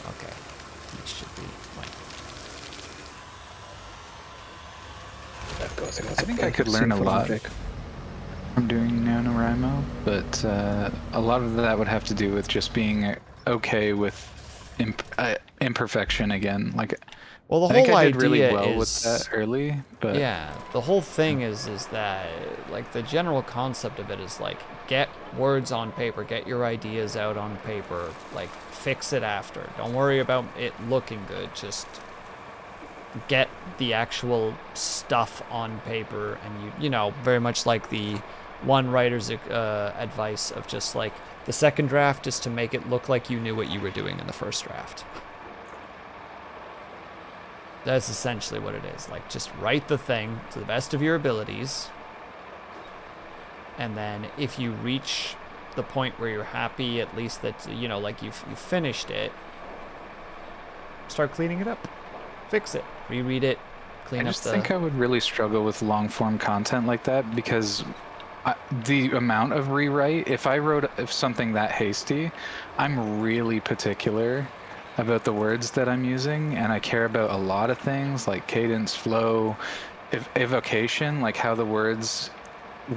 Okay, it should be like... I think I could learn a lot from doing NaNoWriMo, but a lot of that would have to do with just being okay with imperfection again. Like, well, the I think whole I did idea really well is, with that early, but yeah, the whole thing is that, like, the general concept of it is, like, get words on paper, get your ideas out on paper, like, fix it after. Don't worry about it looking good, just get the actual stuff on paper, and you know, very much like the one writer's advice of just, like, the second draft is to make it look like you knew what you were doing in the first draft. That's essentially what it is. Like, just write the thing to the best of your abilities. And then if you reach the point where you're happy, at least that, you know, like you finished it, start cleaning it up. Fix it. Reread it. Clean I up just think I would really struggle with long-form content like that because the amount of rewrite, if I wrote something that hasty, I'm really particular about the words that I'm using, and I care about a lot of things like cadence, flow, evocation, like how the words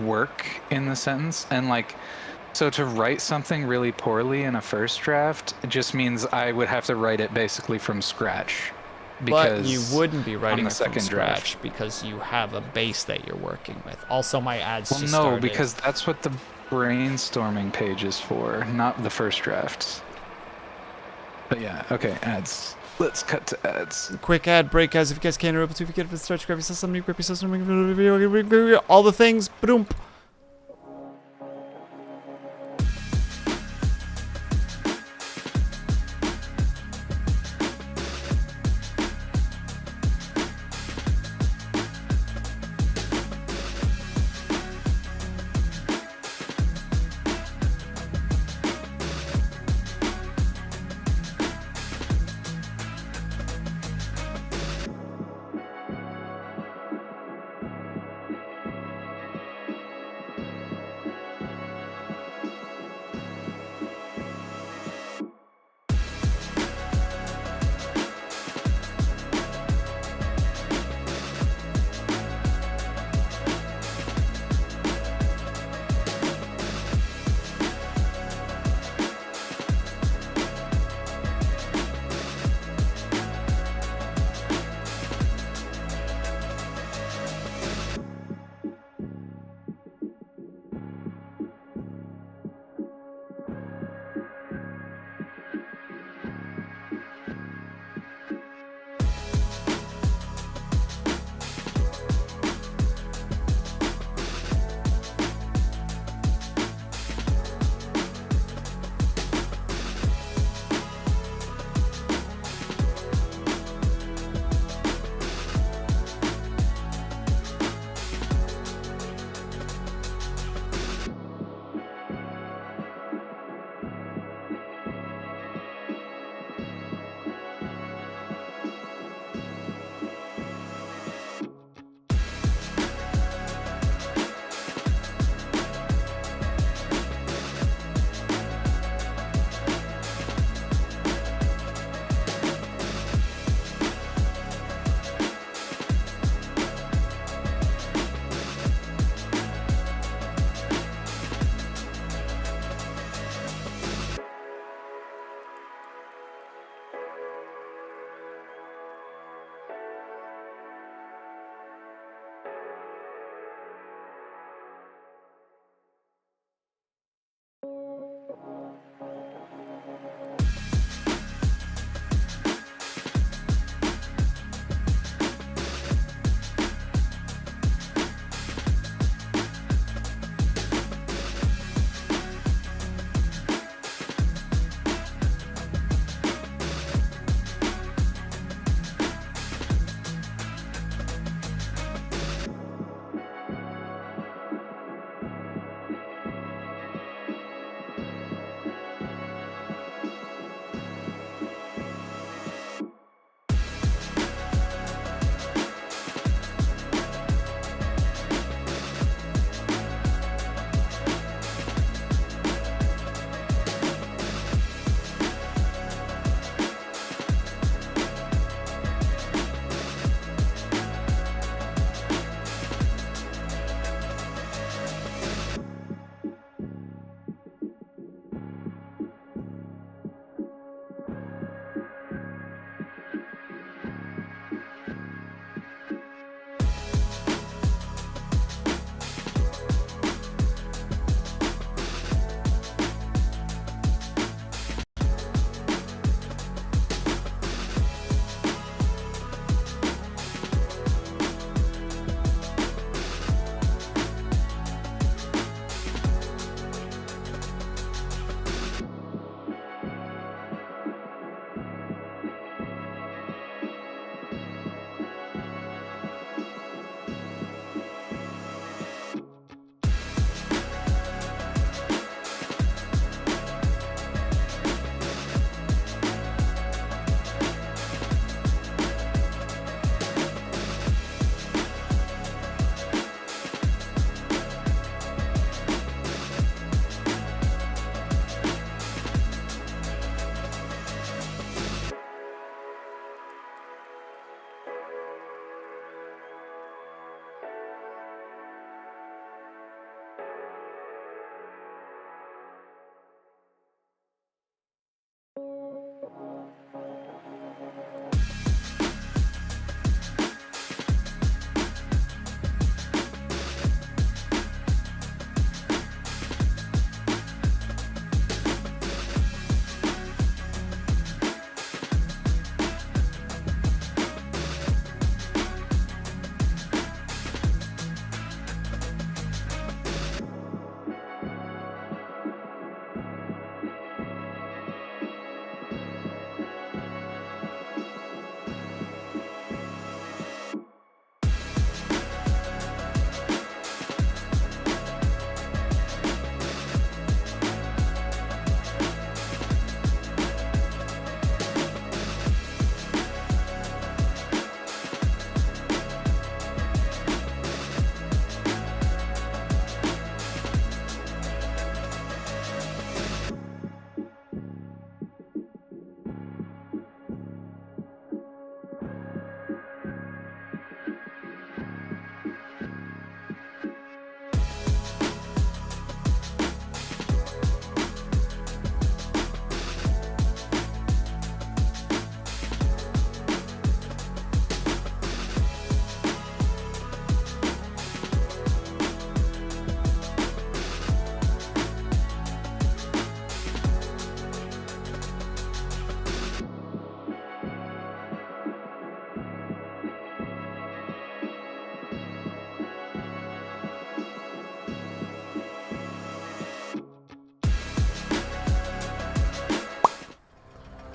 work in the sentence. And like, so to write something really poorly in a first draft just means I would have to write it basically from scratch. But you wouldn't be writing the it from second scratch draft. because you have a base that you're working with. Also, my ads Well, just no, started. because that's what the brainstorming page is for, not the first drafts. But yeah, okay, ads. Let's cut to ads. Quick ad break, guys. If you guys can, you're able to forget if it's stretch, grab yourself some new grab yourself some all the things. Boom.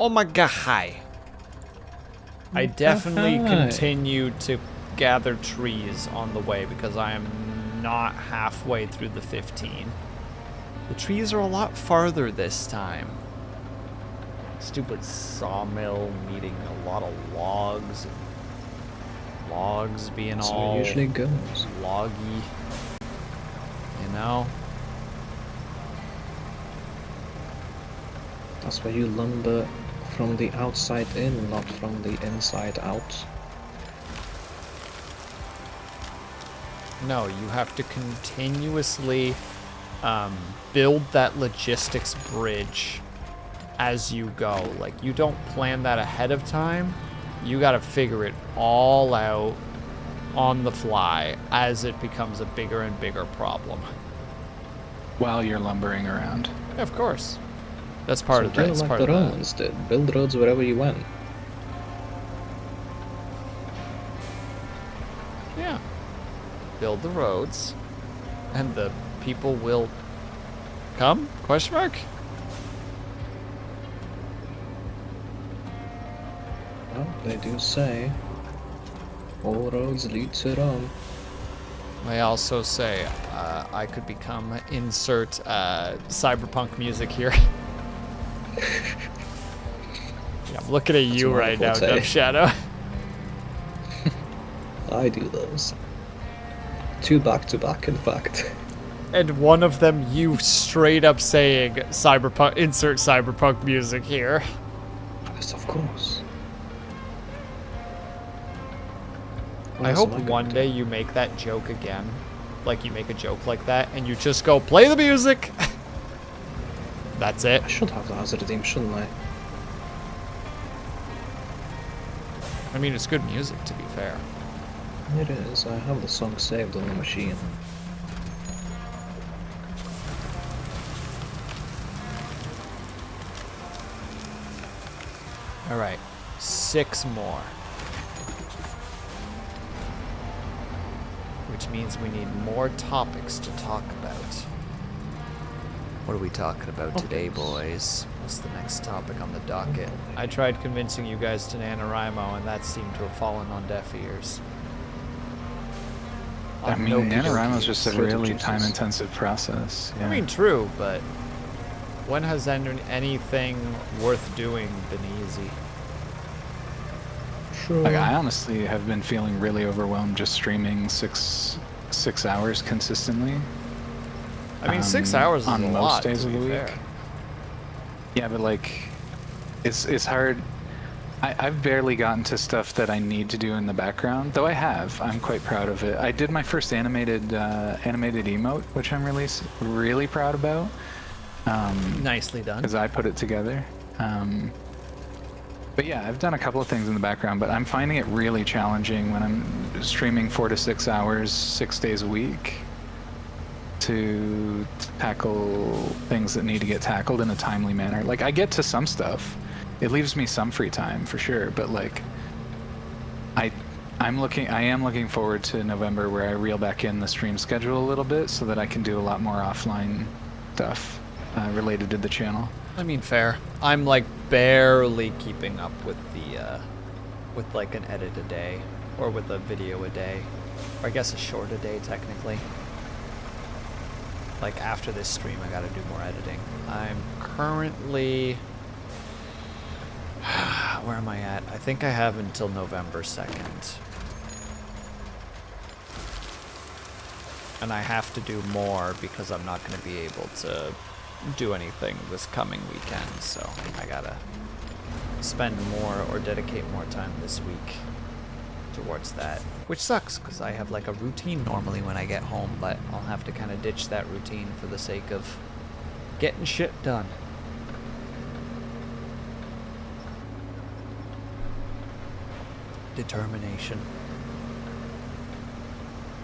Oh my god, hi. I definitely Hi. continue to gather trees on the way because I am not halfway through the 15. The trees are a lot farther this time. Stupid sawmill needing a lot of logs. Logs being That's all how it usually goes. loggy. You know? That's why you lumber from the outside in, not from the inside out. No, you have to continuously build that logistics bridge as you go. Like, you don't plan that ahead of time. You gotta figure it all out on the fly as it becomes a bigger and bigger problem. While you're lumbering around. Yeah, of course. That's part of that. It's Like part the of that. Romans did. Build roads wherever you went. Yeah. Build the roads, and the people will come? Question mark? Well, they do say all roads lead to Rome. They also say I could become insert cyberpunk music here. Yeah, I'm looking at you my right now, forte. Dove Shadow. I do those. 2 back to back, in fact. And one of them, you straight up saying cyberpunk, insert cyberpunk music here. Yes, of course. What I else hope am gonna one do? day you make that joke again. Like, you make a joke like that, and you just go, play the music! That's it. I should have that as a redeem, shouldn't I? I mean, it's good music, to be fair. It is. I have the song saved on the machine. Alright, 6 more. Which means we need more topics to talk about. What are we talking about today, boys? What's the next topic on the docket? I tried convincing you guys to NaNoWriMo, and that seemed to have fallen on deaf ears. I mean, Okey NaNoWriMo is dokey. just a Fruit of really juices. time-intensive process. Yeah. I mean, true, but when has anything worth doing been easy? Sure. Like, I honestly have been feeling really overwhelmed just streaming six hours consistently. I mean, 6 hours is on a most lot, days to of the be week. fair. Yeah, but like, it's hard. I've barely gotten to stuff that I need to do in the background, though I have. I'm quite proud of it. I did my first animated emote, which I'm really proud about. Nicely done. Because I put it together. But yeah, I've done a couple of things in the background, but I'm finding it really challenging when I'm streaming 4 to 6 hours, 6 days a week, to tackle things that need to get tackled in a timely manner. Like, I get to some stuff. It leaves me some free time for sure, but like, I am looking forward to November where I reel back in the stream schedule a little bit so that I can do a lot more offline stuff related to the channel. I mean, fair. I'm like barely keeping up with the, with like an edit a day, or with a video a day, or I guess a short a day technically. Like after this stream, I gotta do more editing. I'm currently, where am I at? I think I have until November 2nd. And I have to do more because I'm not gonna be able to do anything this coming weekend, so I gotta spend more or dedicate more time this week towards that, which sucks because I have like a routine normally when I get home, but I'll have to kind of ditch that routine for the sake of getting shit done. Determination.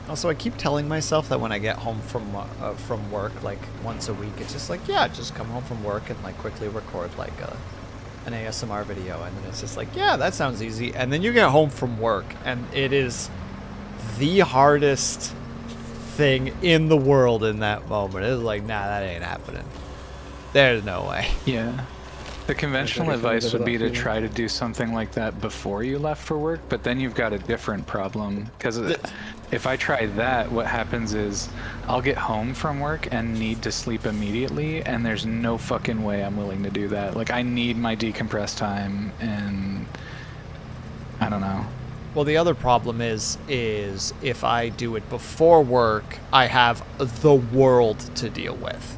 Also, I keep telling myself that when I get home from work, like once a week, it's just like, yeah, just come home from work and like quickly record like an ASMR video, and then it's just like, yeah, that sounds easy. And then you get home from work, and it is the hardest thing in the world in that moment. It's like, nah, that ain't happening. There's no way. Yeah. The conventional very familiar advice with would be that to feeling. try to do something like that before you left for work, but then you've got a different problem. Because if I try that, what happens is I'll get home from work and need to sleep immediately, and there's no fucking way I'm willing to do that. Like, I need my decompress time, and I don't know. Well, the other problem is if I do it before work, I have the world to deal with.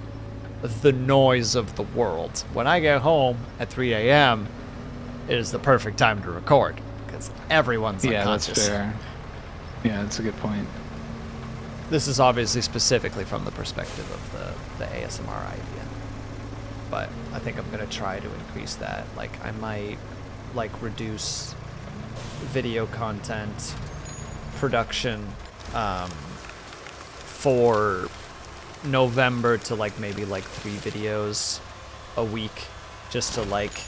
The noise of the world. When I get home at 3 a.m., it is the perfect time to record because everyone's Yeah, unconscious. that's fair. Yeah, that's a good point. This is obviously specifically from the perspective of the ASMR idea. But I think I'm going to try to increase that. Like, I might, like, reduce video content production for November to, like, maybe, like, 3 videos a week. Just to, like,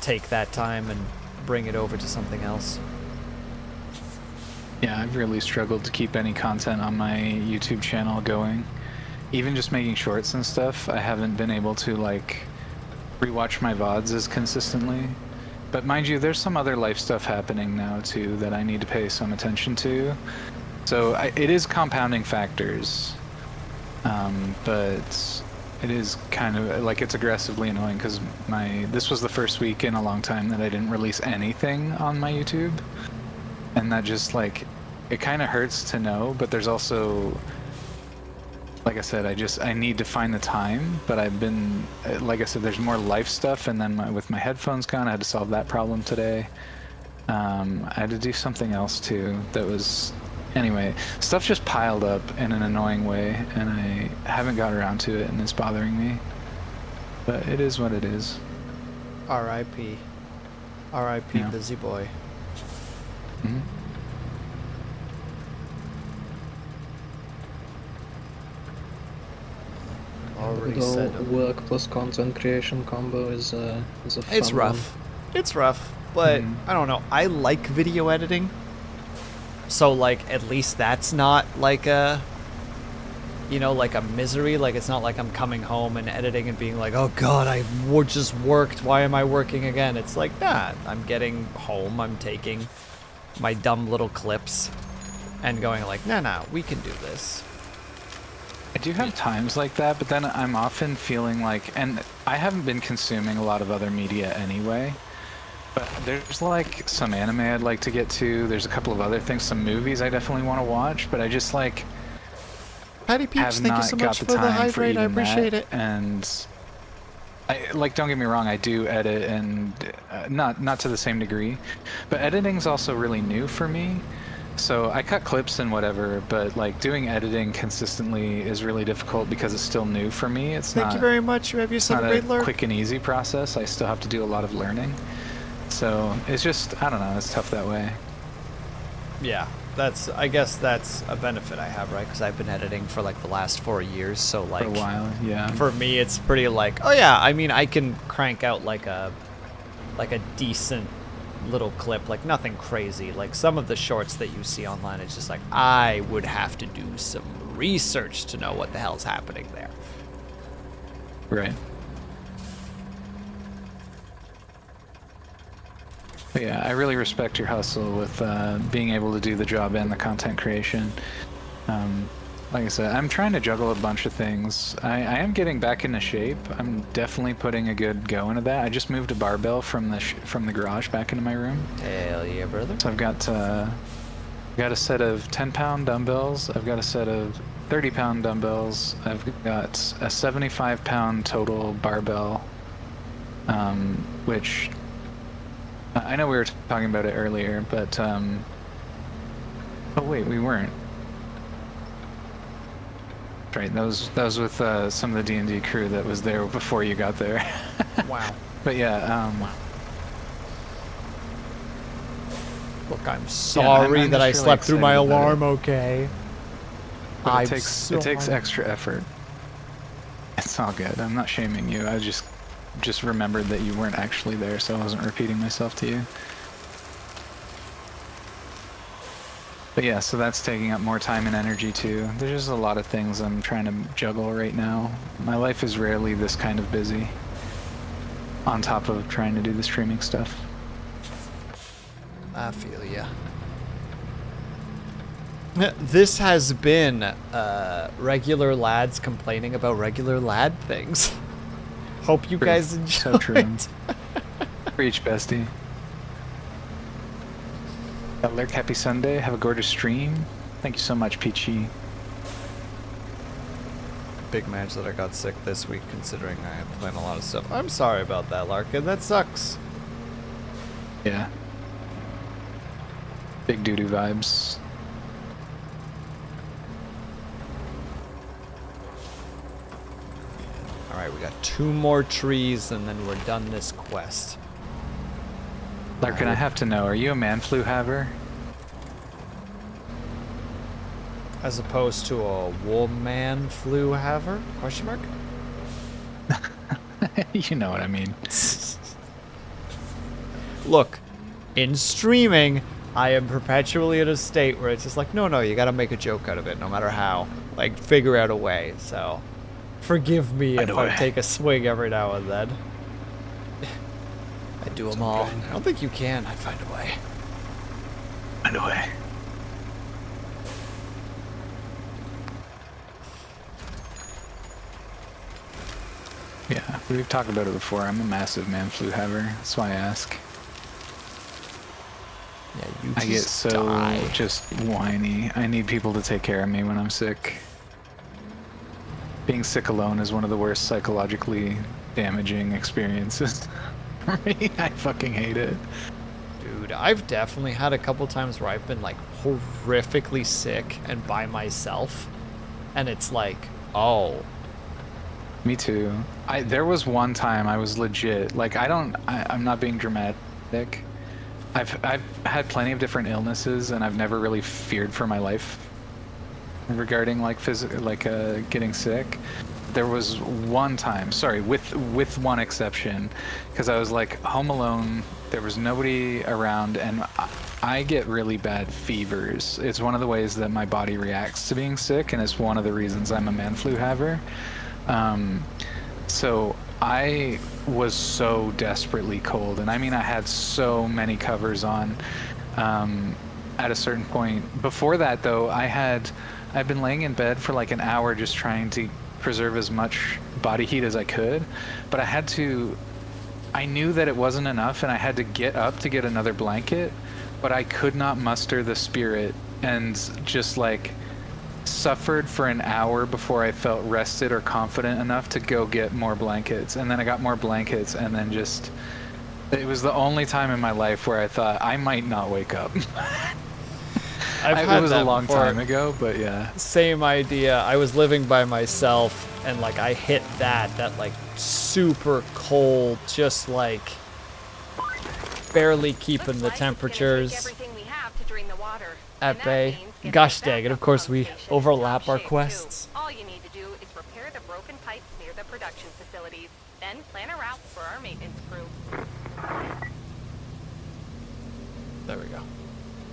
take that time and bring it over to something else. Yeah, I've really struggled to keep any content on my YouTube channel going. Even just making shorts and stuff, I haven't been able to, like, rewatch my VODs as consistently. But mind you, there's some other life stuff happening now, too, that I need to pay some attention to. So it is compounding factors. But it is kind of, like, it's aggressively annoying because this was the first week in a long time that I didn't release anything on my YouTube. And that just, like, it kind of hurts to know, but there's also, like I said, I need to find the time, but I've been, like I said, there's more life stuff, and then with my headphones gone, I had to solve that problem today. I had to do something else, too, that was, anyway, stuff just piled up in an annoying way, and I haven't got around to it, and it's bothering me. But it is what it is. R.I.P. R.I.P. Yeah. Busy boy. Mhm. Already The said whole work plus content creation combo is a fun it's rough. It's rough, but I don't know. I like video editing. So, like, at least that's not like a, you know, like a misery. Like, it's not like I'm coming home and editing and being like, oh god, I just worked. Why am I working again? It's like, nah, I'm getting home. I'm taking my dumb little clips and going like, nah, we can do this. I do have times like that, but then I'm often feeling like, and I haven't been consuming a lot of other media anyway, but there's like some anime I'd like to get to, there's a couple of other things, some movies I definitely want to watch, but I just like Patty Peach, have thank you not so got much the for the time for hydrate. I even appreciate that. it. And I, like, don't get me wrong, I do edit, and not to the same degree, but editing's also really new for me. So I cut clips and whatever, but like doing editing consistently is really difficult because it's still new for me. It's Thank you very much. You have it's yourself not a great a lurk. quick and easy process. I still have to do a lot of learning. So it's just, I don't know, it's tough that way. Yeah, I guess that's a benefit I have, right? Because I've been editing for like the last 4 years, so like For a while, yeah. for me it's pretty like, oh yeah, I mean I can crank out like a decent little clip, like nothing crazy. Like some of the shorts that you see online, it's just like I would have to do some research to know what the hell's happening there. Right. But yeah, I really respect your hustle with being able to do the job and the content creation. Like I said, I'm trying to juggle a bunch of things. I am getting back into shape. I'm definitely putting a good go into that. I just moved a barbell from the garage back into my room. Hell yeah, brother. So I've got a set of 10-pound dumbbells. I've got a set of 30-pound dumbbells. I've got a 75-pound total barbell, which I know we were talking about it earlier, but oh wait, we weren't. Right, that was with some of the D&D crew that was there before you got there. Wow. But yeah, Look, I'm sorry I'm that I just really slept through my excited about it. alarm, okay? but it takes extra effort. It's all good. I'm not shaming you. I just remembered that you weren't actually there, so I wasn't repeating myself to you. But yeah, so that's taking up more time and energy too. There's just a lot of things I'm trying to juggle right now. My life is rarely this kind of busy. on top of trying to do the streaming stuff. I feel ya. This has been regular lads complaining about regular lad things. Hope you guys enjoy So true. it. Preach, bestie. Lurk, happy Sunday. Have a gorgeous stream. Thank you so much, Peachy. Big match that I got sick this week, considering I had planned a lot of stuff. I'm sorry about that, Larkin. That sucks. Yeah. Big doo-doo vibes. Alright, we got 2 more trees, and then we're done this quest. Larkin, I have to know, are you a man flu haver? As opposed to a woman flu haver? Question mark? You know what I mean. Look, in streaming, I am perpetually in a state where it's just like, no, you gotta make a joke out of it, no matter how. Like, figure out a way, so... Forgive me if I take a swing every now and then. I do them all. I don't think you can. I'd find a way. Find a way. Yeah, we've talked about it before. I'm a massive man flu haver. That's why I ask. Yeah, you I get so just whiny. I need people to take care of me when I'm sick. Being sick alone is one of the worst psychologically damaging experiences for me. I fucking hate it. Dude, I've definitely had a couple times where I've been like horrifically sick and by myself. And it's like, oh. Me too. There was one time I was legit, like I'm not being dramatic. I've had plenty of different illnesses and I've never really feared for my life regarding like getting sick. There was one time, sorry, with one exception, because I was like home alone, there was nobody around, and I get really bad fevers. It's one of the ways that my body reacts to being sick, and it's one of the reasons I'm a man flu haver. So I was so desperately cold, and I mean I had so many covers on at a certain point. Before that though, I'd been laying in bed for like an hour just trying to preserve as much body heat as I could, but I knew that it wasn't enough and I had to get up to get another blanket, but I could not muster the spirit and just like suffered for an hour before I felt rested or confident enough to go get more blankets. And then I got more blankets, and then just it was the only time in my life where I thought I might not wake up. It was a long time ago, but yeah. Same idea. I was living by myself, and like I hit that like super cold, just like barely keeping the temperatures at bay. Gosh dang it, of course we overlap our quests. All you need to do is repair the broken pipes near the production facilities, then plan a route for our maintenance crew. There we go.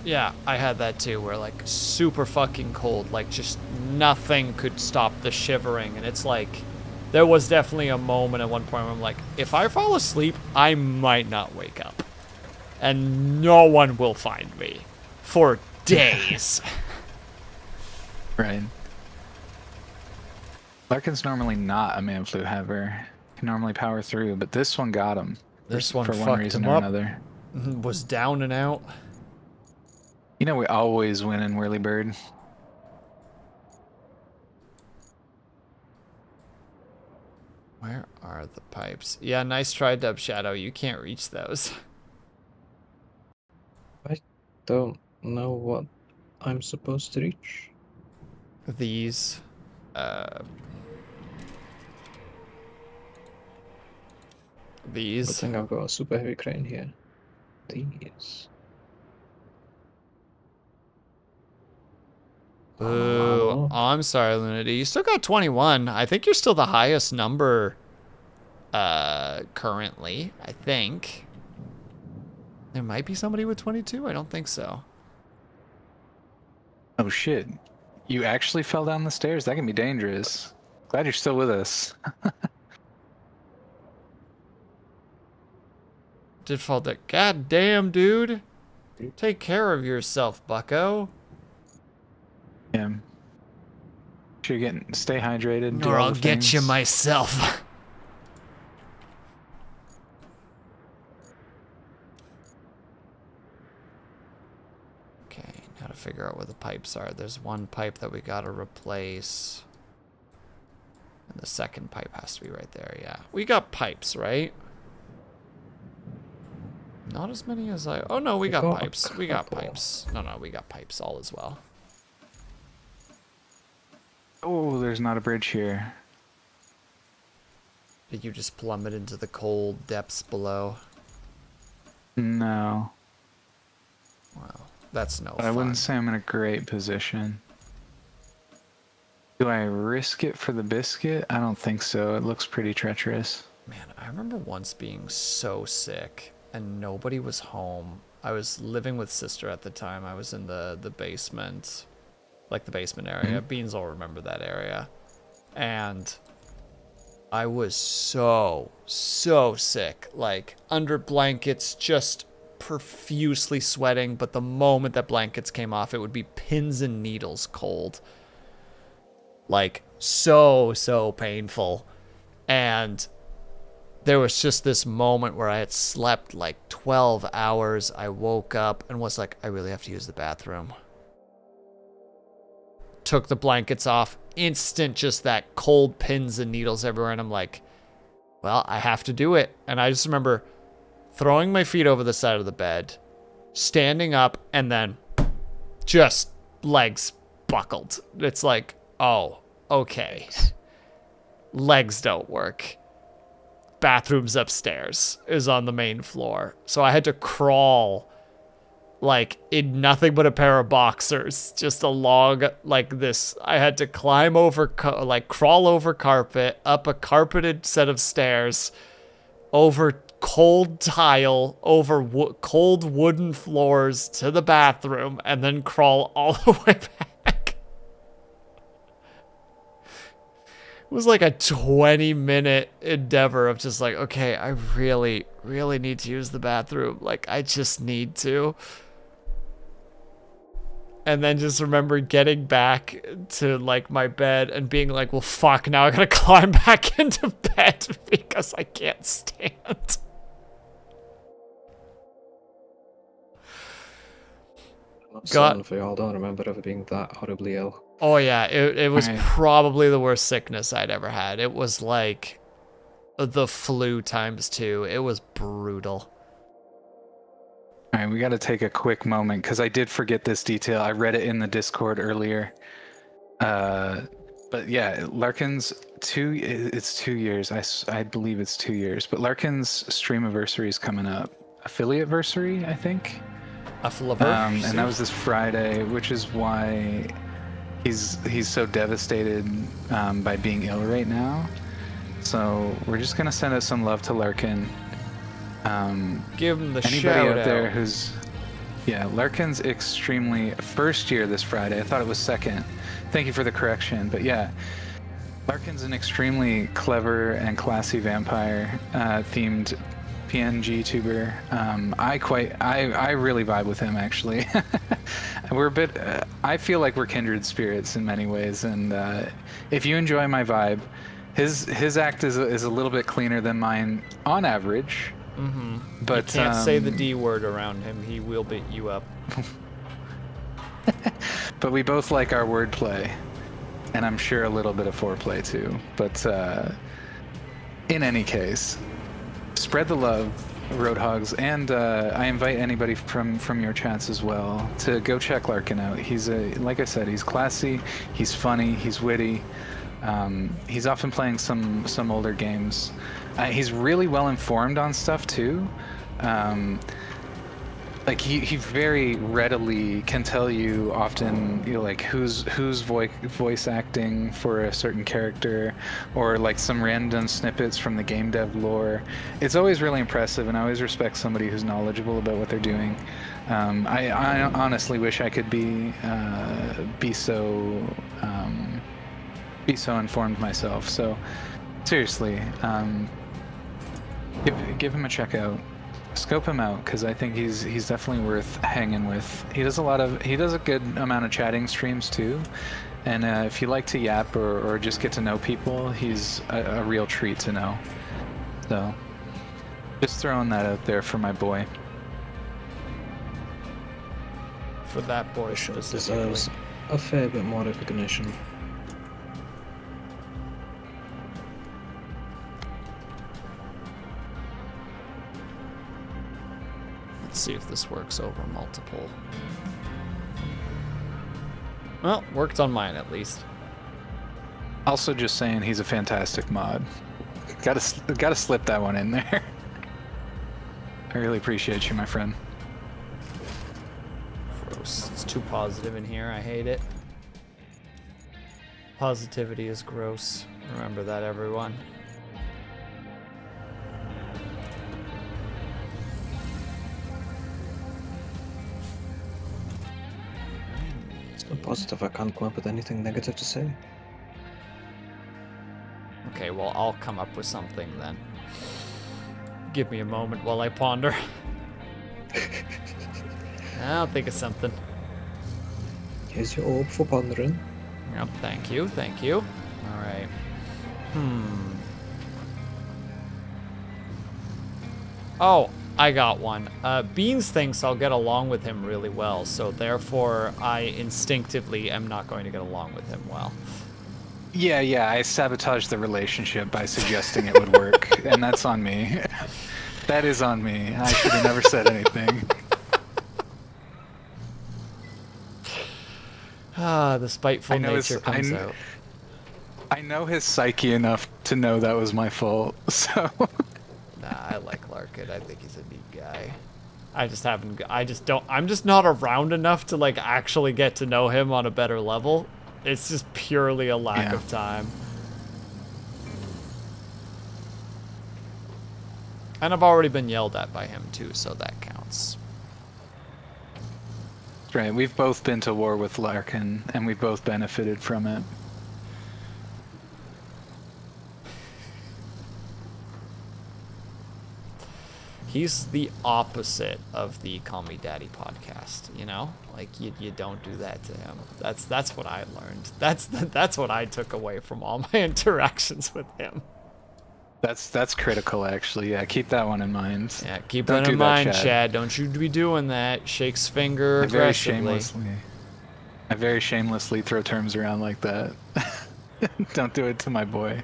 Yeah, I had that too, where like super fucking cold, like just nothing could stop the shivering, and it's like, there was definitely a moment at one point where I'm like, if I fall asleep, I might not wake up. And no one will find me. For days. Right. Larkin's normally not a man flu haver. Can normally power through, but this one got him. This one for one fucked reason him or up. another. Was down and out. You know we always win in Whirlybird. Where are the pipes? Yeah, nice try, Dub Shadow. You can't reach those. I don't know what I'm supposed to reach. These. I These. think I've got a super heavy crane here. These. Ooh, Oh. I'm sorry, Lunity. You still got 21. I think you're still the highest number currently, I think. There might be somebody with 22? I don't think so. Oh shit. You actually fell down the stairs? That can be dangerous. Glad you're still with us. did fall there. God damn, dude. Take care of yourself, bucko. Yeah. Sure, stay hydrated. Or I'll get you myself. Okay, now to figure out where the pipes are. There's one pipe that we gotta replace. And the second pipe has to be right there, yeah. We got pipes, right? Not as many as I... Oh, no, we got pipes. We got pipes. No, we got pipes all as well. Oh, there's not a bridge here. Did you just plummet into the cold depths below? No. Well, that's no But fun. I wouldn't say I'm in a great position. Do I risk it for the biscuit? I don't think so. It looks pretty treacherous. Man, I remember once being so sick and nobody was home. I was living with sister at the time. I was in the basement, like the basement area. Beans will remember that area. And I was so sick, like under blankets, just profusely sweating. But the moment that blankets came off, it would be pins and needles cold. Like so painful. And there was just this moment where I had slept like 12 hours. I woke up and was like, I really have to use the bathroom. Took the blankets off. Instant, just that cold pins and needles everywhere. And I'm like, well, I have to do it. And I just remember throwing my feet over the side of the bed, standing up, and then just legs buckled. It's like, oh, okay. Legs don't work. Bathroom's upstairs, is on the main floor. So I had to crawl like in nothing but a pair of boxers, just along like this. I had to climb over, crawl over carpet, up a carpeted set of stairs, over cold tile, over cold wooden floors to the bathroom, and then crawl all the way back. It was like a 20-minute endeavor of just like, okay, I really need to use the bathroom. Like, I just need to. And then just remember getting back to like my bed and being like, well, fuck, now I gotta climb back into bed because I can't stand. I'm sorry for y'all. Don't remember ever being that horribly ill. Oh yeah, it was probably the worst sickness I'd ever had. It was like the flu ×2. It was brutal. All right, we got to take a quick moment because I did forget this detail. I read it in the Discord earlier. But yeah, Larkin's it's 2 years. I believe it's 2 years. But Larkin's stream anniversary is coming up. Affiliate-versary, I think. And that was this Friday, which is why he's so devastated by being ill right now. So we're just gonna send out some love to Larkin. Give him the anybody shout out there out. who's Larkin's extremely first year this Friday. I thought it was second. Thank you for the correction. But yeah, Larkin's an extremely clever and classy vampire themed PNG tuber. I really vibe with him actually. We're a bit. I feel like we're kindred spirits in many ways, and if you enjoy my vibe, his act is a little bit cleaner than mine on average. Mm-hmm. But you can't say the D word around him. He will beat you up. But we both like our wordplay, and I'm sure a little bit of foreplay too. But in any case, spread the love, Roadhogs, and I invite anybody from your chats as well to go check Larkin out. He's like I said, he's classy, he's funny, he's witty. He's often playing some older games. He's really well informed on stuff too. Like he very readily can tell you often, like who's voice acting for a certain character, or like some random snippets from the game dev lore. It's always really impressive, and I always respect somebody who's knowledgeable about what they're doing. I honestly wish I could be so informed myself. So seriously, give him a check out. Scope him out, because I think he's definitely worth hanging with. He does a good amount of chatting streams too, and if you like to yap or just get to know people, he's a real treat to know. So, just throwing that out there for my boy. For that boy Sure specifically. deserves a fair bit more recognition. Let's see if this works over multiple. Well, worked on mine at least. Also, just saying he's a fantastic mod. Gotta slip that one in there. I really appreciate you, my friend. Gross. It's too positive in here. I hate it. Positivity is gross. Remember that, everyone. So positive I can't come up with anything negative to say. Okay, well, I'll come up with something then. Give me a moment while I ponder. I'll think of something. Here's your orb for pondering. Yep, thank you, thank you. Alright. Oh, I got one. Beans thinks I'll get along with him really well, so therefore I instinctively am not going to get along with him well. Yeah, I sabotaged the relationship by suggesting it would work, and that's on me. That is on me. I should have never said anything. Ah, the spiteful nature comes out. I know his psyche enough to know that was my fault, so... Nah, I like Larkin. I think he's a neat guy. I'm just not around enough to, like, actually get to know him on a better level. It's just purely a lack of time. And I've already been yelled at by him, too, so that counts. Right, we've both been to war with Larkin, and we both benefited from it. He's the opposite of the Call Me Daddy podcast, you know? Like, you don't do that to him. That's what I learned. That's what I took away from all my interactions with him. That's critical, actually. Yeah, keep that one in mind. Yeah, keep that in mind, Chad. Don't you be doing that. Shakes finger aggressively. I very shamelessly throw terms around like that. Don't do it to my boy.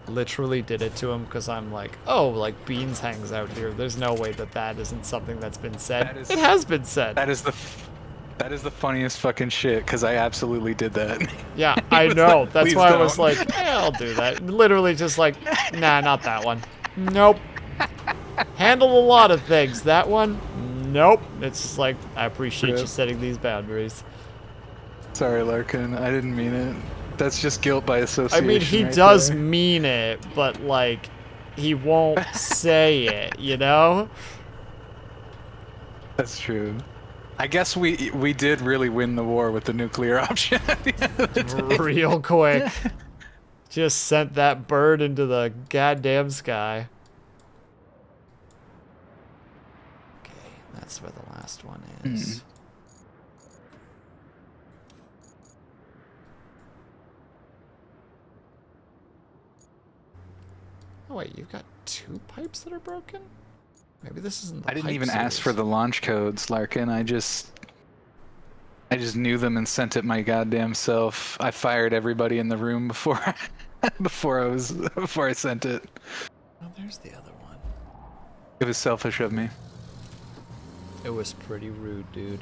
Literally did it to him because I'm like, oh, like Beans hangs out here. There's no way that isn't something that's been said. It has been said. That is the funniest fucking shit, because I absolutely did that. Yeah, I know. Like, that's why I was like, I'll do that. Literally just like, nah, not that one. Nope. Handled a lot of things. That one, nope. It's just like, I appreciate you setting these boundaries. Sorry, Larkin. I didn't mean it. That's just guilt by association. I mean, he does mean it, but, like, he won't say it, you know? That's true. I guess we did really win the war with the nuclear option at the end of the day. Real quick. Just sent that bird into the goddamn sky. Okay, that's where the last one is. Oh wait, you've got 2 pipes that are broken? Maybe this isn't the I didn't pipe even ask series. for the launch codes, Larkin. I just knew them and sent it my goddamn self. I fired everybody in the room before before I sent it. Oh, there's the other one. It was selfish of me. It was pretty rude, dude.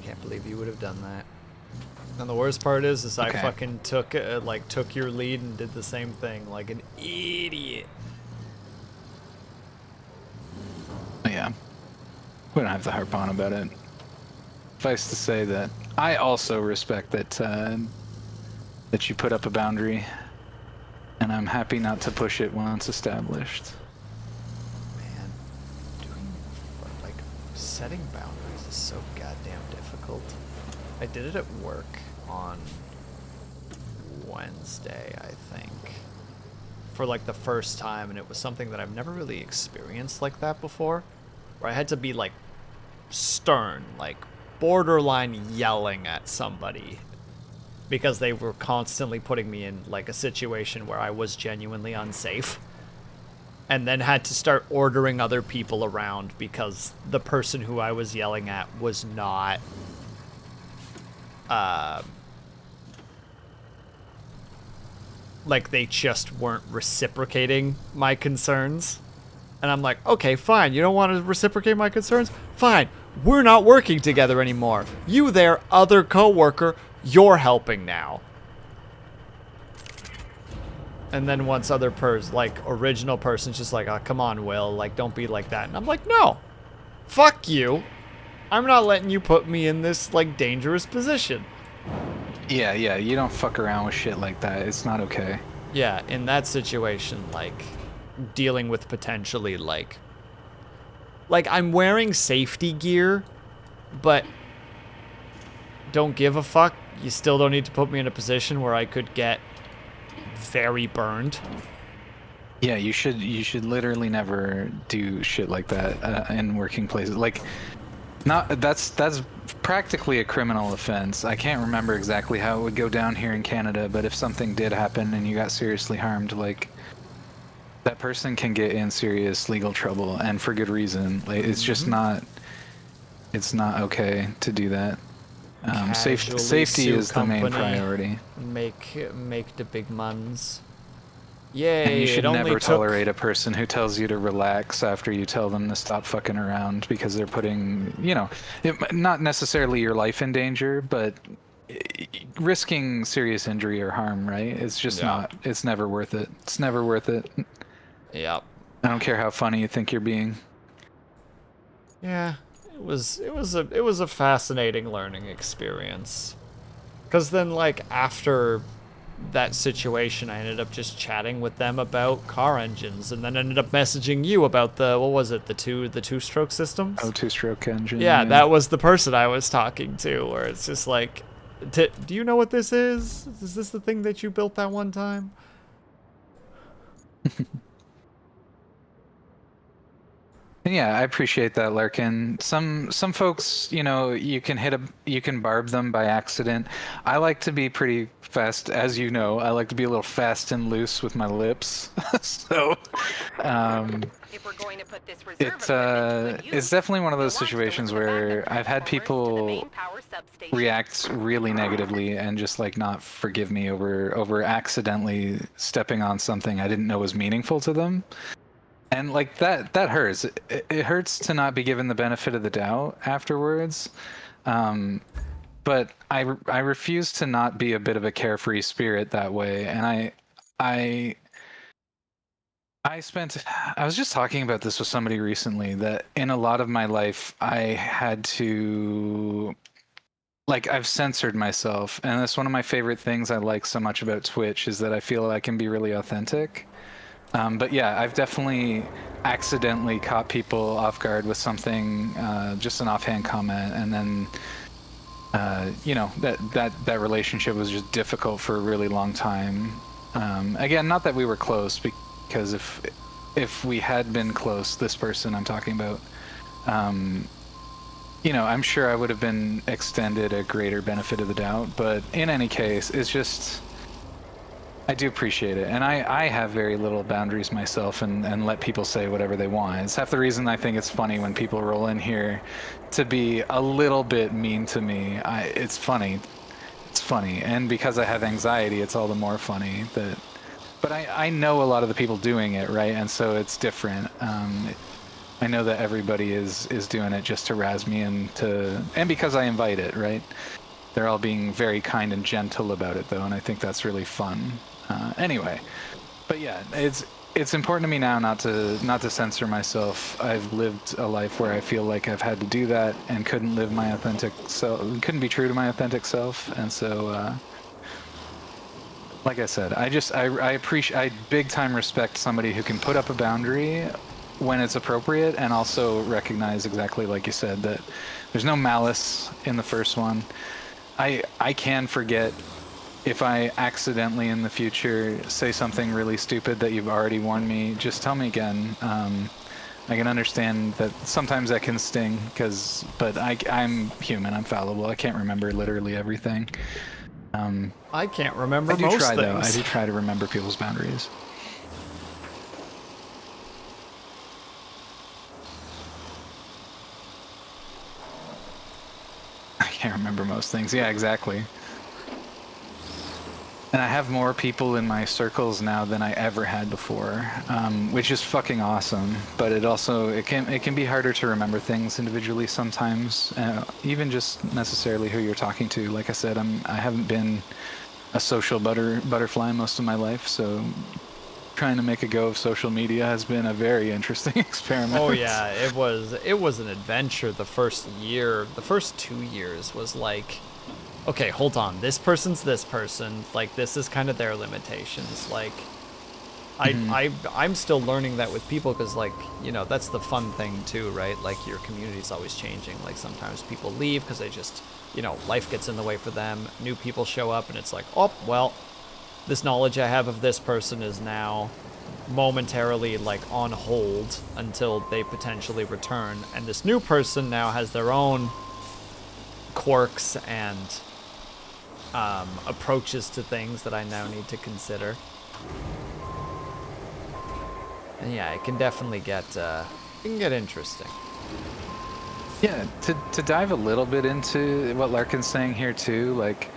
Can't believe you would have done that. And the worst part is I fucking took your lead and did the same thing like an idiot. Yeah. We don't have to harp on about it. Suffice to say that I also respect that you put up a boundary, and I'm happy not to push it once established. Man, setting boundaries is so goddamn difficult. I did it at work on Wednesday, I think, for like the first time, and it was something that I've never really experienced like that before. where I had to be like stern, like borderline yelling at somebody because they were constantly putting me in like a situation where I was genuinely unsafe, and then had to start ordering other people around because the person who I was yelling at was not like they just weren't reciprocating my concerns. And I'm like, okay, fine, you don't want to reciprocate my concerns? Fine, we're not working together anymore. You there, other coworker, you're helping now. And then once other original person's just like, oh, come on, Will, like, don't be like that. And I'm like, no, fuck you. I'm not letting you put me in this, like, dangerous position. Yeah, you don't fuck around with shit like that. It's not okay. Yeah, in that situation, like, dealing with potentially, like, I'm wearing safety gear, but don't give a fuck. You still don't need to put me in a position where I could get very burned. Yeah, you should literally never do shit like that in working places. Like, that's practically a criminal offense. I can't remember exactly how it would go down here in Canada, but if something did happen and you got seriously harmed, like, that person can get in serious legal trouble, and for good reason. Like, it's just not okay to do that. Safety is the main priority. Make the big muns. Yay! And you should never tolerate a person who tells you to relax after you tell them to stop fucking around because they're putting, not necessarily your life in danger, but risking serious injury or harm, right? It's just not. It's never worth it. It's never worth it. Yep. I don't care how funny you think you're being. Yeah, it was a fascinating learning experience. 'Cause then, like, after that situation, I ended up just chatting with them about car engines, and then ended up messaging you about the two-stroke systems. Oh, two-stroke engine. Yeah, that was the person I was talking to. Where it's just like, do you know what this is? Is this the thing that you built that one time? Yeah, I appreciate that, Larkin. Some folks, you can barb them by accident. I like to be pretty fast, as you know. I like to be a little fast and loose with my lips. So, if we're going to put this reserve it's definitely one of those situations where I've had people react really negatively and just like not forgive me over accidentally stepping on something I didn't know was meaningful to them. And like that hurts. It hurts to not be given the benefit of the doubt afterwards. But I refuse to not be a bit of a carefree spirit that way. And I was just talking about this with somebody recently, that in a lot of my life I had to, like, I've censored myself. And that's one of my favorite things I like so much about Twitch, is that I feel I can be really authentic. But yeah, I've definitely accidentally caught people off guard with something, just an offhand comment, and then, that relationship was just difficult for a really long time. Again, not that we were close, because if we had been close, this person I'm talking about, I'm sure I would have been extended a greater benefit of the doubt. But in any case, it's just, I do appreciate it, and I have very little boundaries myself, and let people say whatever they want. It's half the reason I think it's funny when people roll in here to be a little bit mean to me. It's funny, and because I have anxiety, it's all the more funny. But I know a lot of the people doing it, right? And so it's different. I know that everybody is doing it just to razz me and because I invite it, right? They're all being very kind and gentle about it, though, and I think that's really fun. Anyway, but yeah, it's important to me now not to censor myself. I've lived a life where I feel like I've had to do that and couldn't live my authentic self, couldn't be true to my authentic self, and so, like I said, I big time respect somebody who can put up a boundary when it's appropriate, and also recognize, exactly like you said, that there's no malice in the first one. I can forget if I accidentally in the future say something really stupid that you've already warned me. Just tell me again. I can understand that sometimes that can sting, but I'm human. I'm fallible. I can't remember literally everything. I can't remember I do most try things. though. I do try to remember people's boundaries. I can't remember most things. Yeah, exactly. And I have more people in my circles now than I ever had before, which is fucking awesome. But it can be harder to remember things individually sometimes, even just necessarily who you're talking to. Like I said, I haven't been a social butterfly most of my life, so trying to make a go of social media has been a very interesting experiment. Oh yeah, it was an adventure. The first 2 years was like, okay, hold on, this person's this person, like this is kind of their limitations. Like I'm still learning that with people, because like, you know, that's the fun thing too, right? Like your community's always changing. Like sometimes people leave because they just, you know, life gets in the way for them, new people show up, and it's like, oh well, this knowledge I have of this person is now momentarily like on hold until they potentially return, and this new person now has their own quirks and approaches to things that I now need to consider. And yeah, it can definitely get interesting. Yeah, to dive a little bit into what Larkin's saying here too, like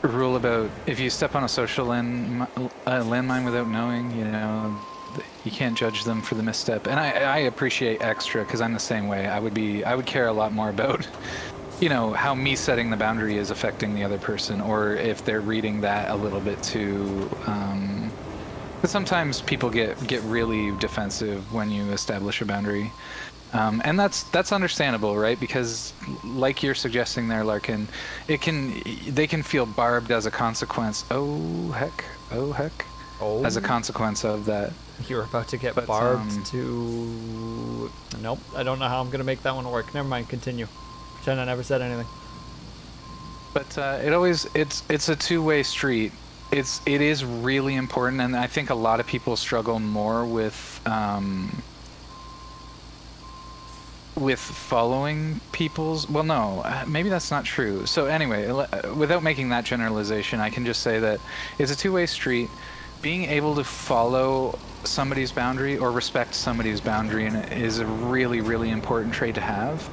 rule about if you step on a social landmine without knowing, you know, you can't judge them for the misstep. And I appreciate extra, because I'm the same way. I would care a lot more about, you know, how me setting the boundary is affecting the other person, or if they're reading that a little bit too. Because sometimes people get really defensive when you establish a boundary. And that's understandable, right? Because like you're suggesting there, Larkin, they can feel barbed as a consequence. Oh heck. As a consequence of that. You're about to get barbed to... Nope, I don't know how I'm gonna make that one work. Never mind, continue. Pretend I never said anything. But it's a two-way street. It is really important, and I think a lot of people struggle more with following people's... Well, no, maybe that's not true. So anyway, without making that generalization, I can just say that it's a two-way street. Being able to follow somebody's boundary or respect somebody's boundary is a really, really important trait to have.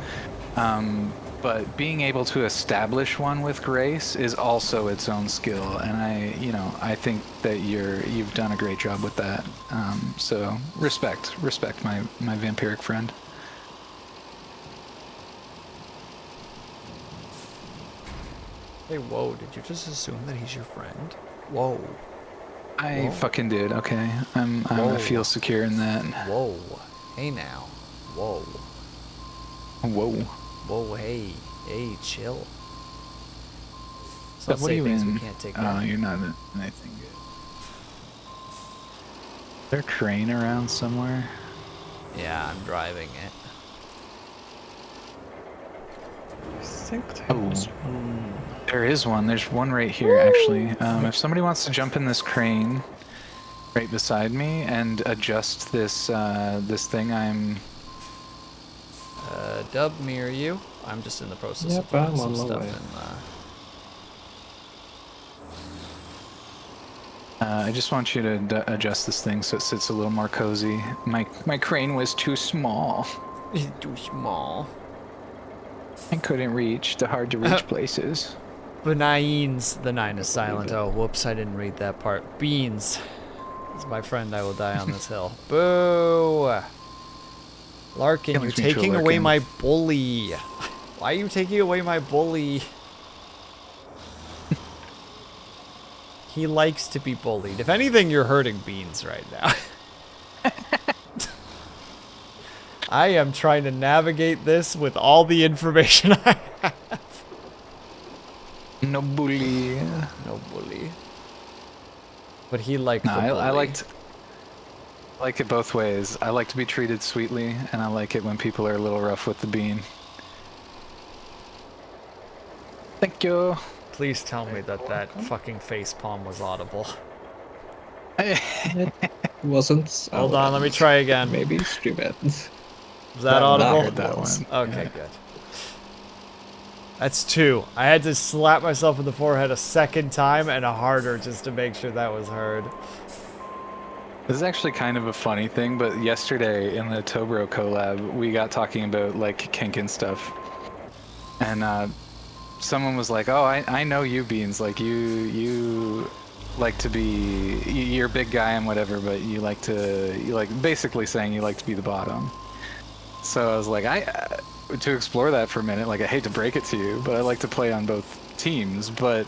But being able to establish one with grace is also its own skill, and I think that you've done a great job with that. So respect my vampiric friend. Hey, whoa, did you just assume that he's your friend? Whoa. I fucking did. Okay, I feel secure in that. Whoa. Hey now. Whoa. Whoa. Whoa, hey, chill. So what are you in? We can't take Oh, you're not in anything good. Is there a crane around somewhere? Yeah, I'm driving it. I think there was one. There is one. There's one right here, actually. If somebody wants to jump in this crane right beside me and adjust this this thing, I'm... Dub, me or you? I'm just in the process of I'm putting some on my stuff way. in. I just want you to adjust this thing so it sits a little more cozy. My crane was too small. Too small. I couldn't reach the hard-to-reach places. Beans. The 9 is silent. Oh, whoops, I didn't read that part. Beans. As my friend, I will die on this hill. Boo! Larkin, you're taking away my bully. Why are you taking away my bully? He likes to be bullied. If anything, you're hurting Beans right now. I am trying to navigate this with all the information I have. No bully. No bully. But he liked No, the bully. I like it both ways. I like to be treated sweetly, and I like it when people are a little rough with the bean. Thank you. Please tell me that fucking facepalm was audible. wasn't. Hold on, let me try again. Maybe stream it. Is that one, I audible? heard that was. one. Okay, Yeah. good. That's 2. I had to slap myself in the forehead a second time and a harder just to make sure that was heard. This is actually kind of a funny thing, but yesterday in the Tobro collab, we got talking about like kink and stuff, and someone was like, "Oh, I know you, Beans. Like you like to be, you're a big guy and whatever, but you like basically saying you like to be the bottom." So I was like, to explore that for a minute. Like, I hate to break it to you, but I like to play on both teams. But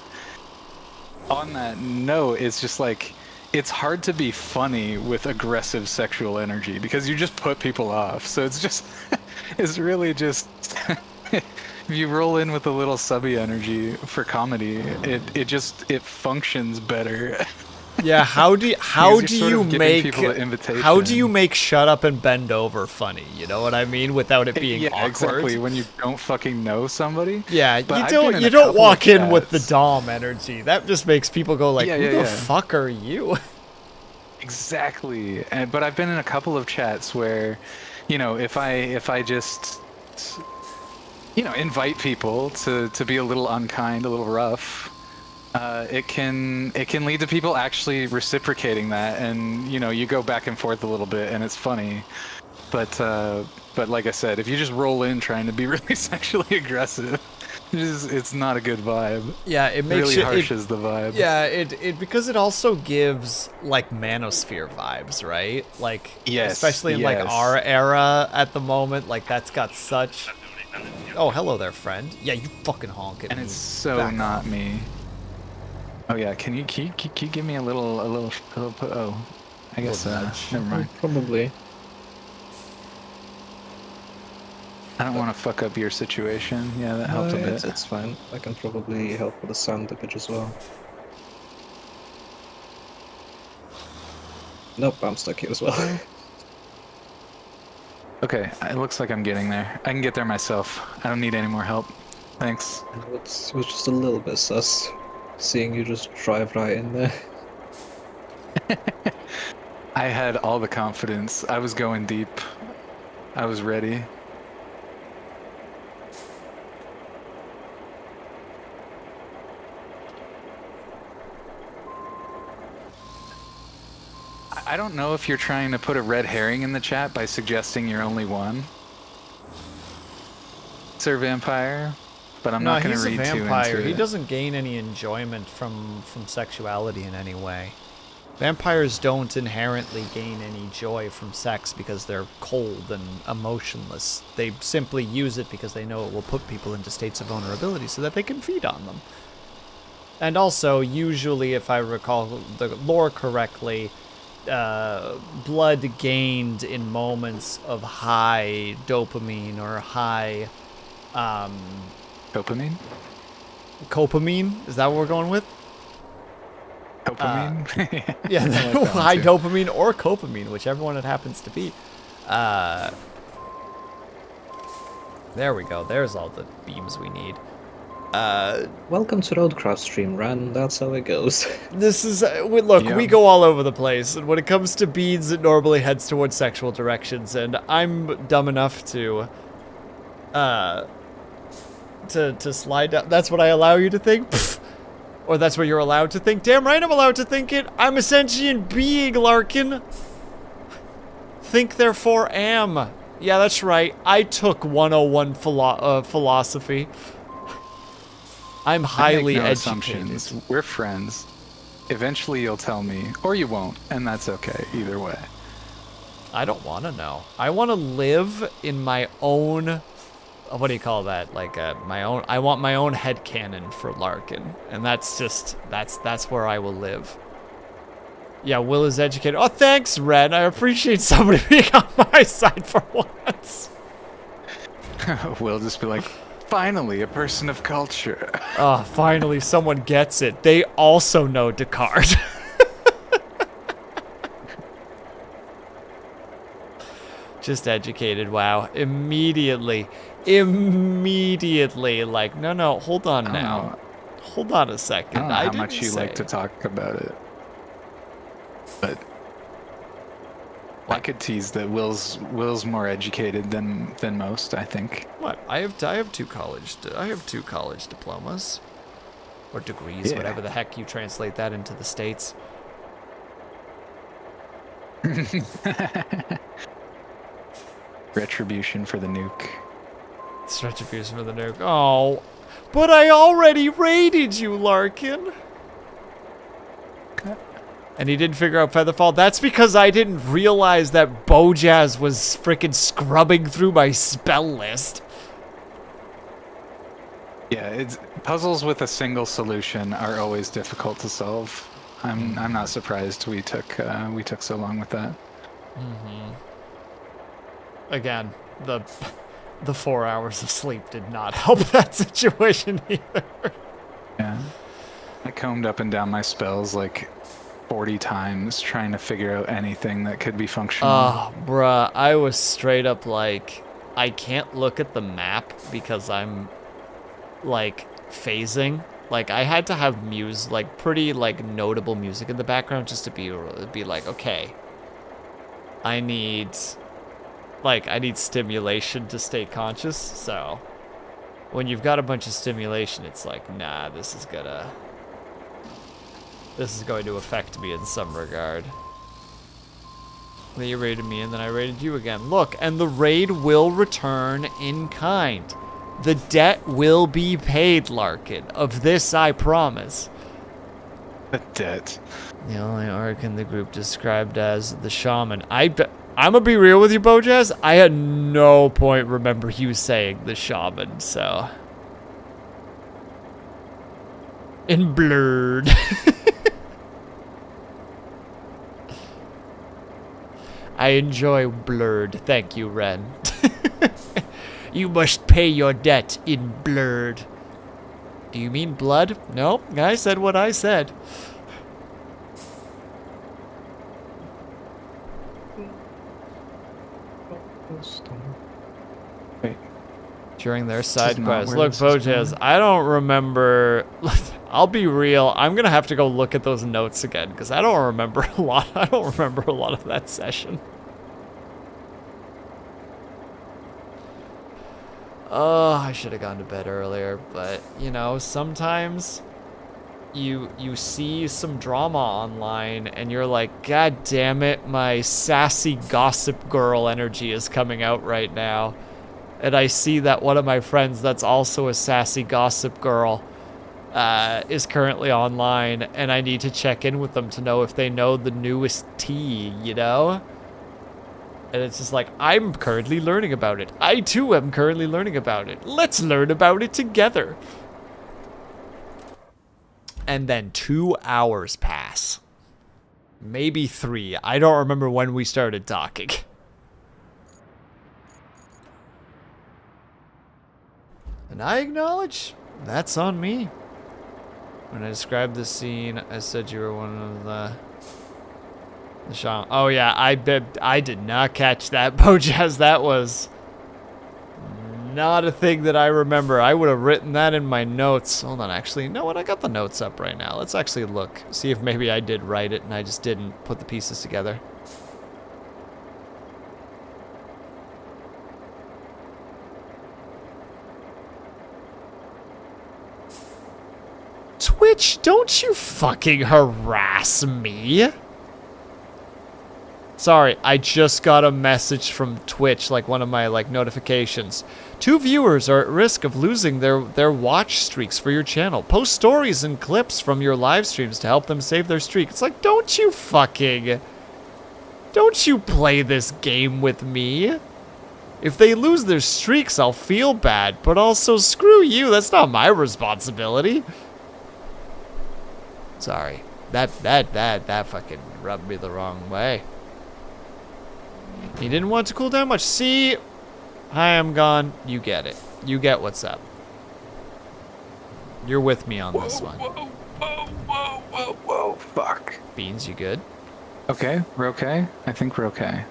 on that note, it's just like, it's hard to be funny with aggressive sexual energy because you just put people off. So it's just, it's really just, if you roll in with a little subby energy for comedy, it functions better. Yeah, how do you make shut up and bend over funny? You know what I mean? Without it being awkward. Exactly. When you don't fucking know somebody. Yeah, But you don't walk in with the Dom energy. That just makes people go like, "Who the fuck are you?" Exactly. But I've been in a couple of chats where, you know, if I just, you know, invite people to be a little unkind, a little rough, it can lead to people actually reciprocating that, and you know, you go back and forth a little bit, and it's funny. But like I said, if you just roll in trying to be really sexually aggressive, it's not a good vibe. Yeah, it makes really harshes the vibe. Yeah, it because it also gives like manosphere vibes, right? Like, yes, especially in like our era at the moment, like that's got such. Oh, hello there, friend. Yeah, you fucking honk at me. And it's so not me. Oh yeah, can you give me a little oh, I guess never mind. Probably. I don't want to fuck up your situation. Yeah, that helped a bit. It's fine. I can probably help with the sound damage as well. Nope, I'm stuck here as well. Okay, it looks like I'm getting there. I can get there myself. I don't need any more help. Thanks. It was just a little bit sus, seeing you just drive right in there. I had all the confidence. I was going deep. I was ready. I don't know if you're trying to put a red herring in the chat by suggesting you're only one, Sir Vampire, but I'm not going to read too into it. No, he's a vampire. He doesn't gain any enjoyment from sexuality in any way. Vampires don't inherently gain any joy from sex because they're cold and emotionless. They simply use it because they know it will put people into states of vulnerability so that they can feed on them. And also, usually, if I recall the lore correctly, blood gained in moments of high dopamine or high Dopamine? Copamine? Is that what we're going with? Dopamine? Yeah, like high dopamine or copamine, whichever one it happens to be. There we go. There's all the beams we need. Welcome to Roadcraft stream, Ran. That's how it goes. This is look, we go all over the place, and when it comes to beads, it normally heads towards sexual directions, and I'm dumb enough to slide down. That's what I allow you to think, or that's what you're allowed to think. Damn right, I'm allowed to think it. I'm a sentient being, Larkin. Think, therefore am. Yeah, that's right. I took 101 philosophy. I'm highly educated. Assumptions. We're friends. Eventually you'll tell me, or you won't, and that's okay, either way. I don't want to know. I want to live in my own, what do you call that? Like my own, I want my own headcanon for Larkin. And that's just, that's where I will live. Yeah, Will is educated. Oh, thanks, Ren. I appreciate somebody being on my side for once. We'll just be like, finally, a person of culture. Oh, finally, someone gets it. They also know Descartes. Just educated, wow. Immediately, like, no, hold on now. Hold on a second. I don't know how much you like to talk about it. But I could tease that Will's more educated than most, I think. What? I have two college diplomas. Or degrees, Yeah. whatever the heck you translate that into the States. Retribution for the nuke. It's retribution for the nuke. Oh, but I already raided you, Larkin. And he didn't figure out Featherfall. That's because I didn't realize that boyz was freaking scrubbing through my spell list. Yeah, it's puzzles with a single solution are always difficult to solve. I'm not surprised we took so long with that. Again, the 4 hours of sleep did not help that situation either. Yeah. I combed up and down my spells like 40 times trying to figure out anything that could be functional. Oh, bruh, I was straight up like, I can't look at the map because I'm like phasing. Like I had to have pretty like notable music in the background just to be like, okay, I need stimulation to stay conscious. So when you've got a bunch of stimulation, it's like, nah, this is going to affect me in some regard. Well, you raided me and then I raided you again. Look, and the raid will return in kind. The debt will be paid, Larkin. Of this I promise. The debt. The only arc in the group described as the shaman. I'm gonna be real with you, boyz. I had no point remember you saying the shaman, so. In blurred. I enjoy blurred. Thank you, Ren. You must pay your debt in blurred. Do you mean blood? Nope, I said what I said. Wait. During their side not quest. where Look, this is boyz, going. I don't remember. I'll be real. I'm gonna have to go look at those notes again because I don't remember a lot. I don't remember a lot of that session. Oh, I should have gone to bed earlier, but you know, sometimes you see some drama online and you're like, God damn it, my sassy gossip girl energy is coming out right now. And I see that one of my friends that's also a sassy gossip girl is currently online, and I need to check in with them to know if they know the newest tea, you know? And it's just like, I'm currently learning about it. I too am currently learning about it. Let's learn about it together. And then 2 hours pass. Maybe 3. I don't remember when we started talking. And I acknowledge, that's on me. When I described this scene, I said you were one of the shaman. Oh yeah, I did not catch that, boyz. That was not a thing that I remember. I would have written that in my notes. Hold on, actually, you know what? I got the notes up right now. Let's actually look, see if maybe I did write it and I just didn't put the pieces together. Twitch, don't you fucking harass me. Sorry, I just got a message from Twitch, like one of my notifications. 2 viewers are at risk of losing their watch streaks for your channel. Post stories and clips from your live streams to help them save their streak. It's like, don't you play this game with me. If they lose their streaks, I'll feel bad, but also screw you. That's not my responsibility. Sorry. That fucking rubbed me the wrong way. He didn't want to cool down much. See? Hi, I'm gone. You get it. You get what's up. You're with me on this one. Whoa, fuck. Beans, you good? Okay, we're okay. I think we're okay.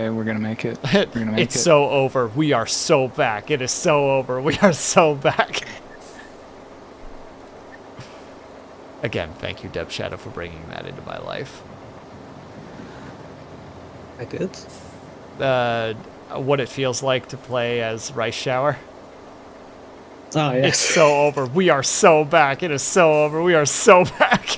We're gonna make it. We're gonna make It's so over. We are so back. It is so over. We are so back. Again, thank you, Deb Shadow, for bringing that into my life. I did? What it feels like to play as Rice Shower. Oh, yes. It's so over. We are so back. It is so over. We are so back.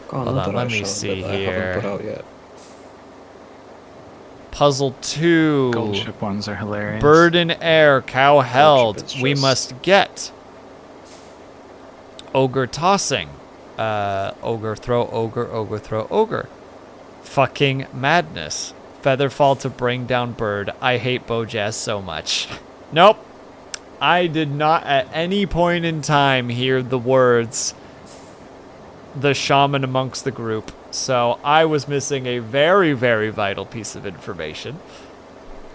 Got Hold another on, let Rice me Shower see that I here. haven't put out yet. Puzzle 2. Gold ship ones are hilarious. Bird in air, cow held. it's We just- must get. Ogre tossing. Ogre throw, ogre throw, ogre. Fucking madness. Feather fall to bring down bird. I hate boyz so much. Nope. I did not at any point in time hear the words the shaman amongst the group. So I was missing a very, very vital piece of information.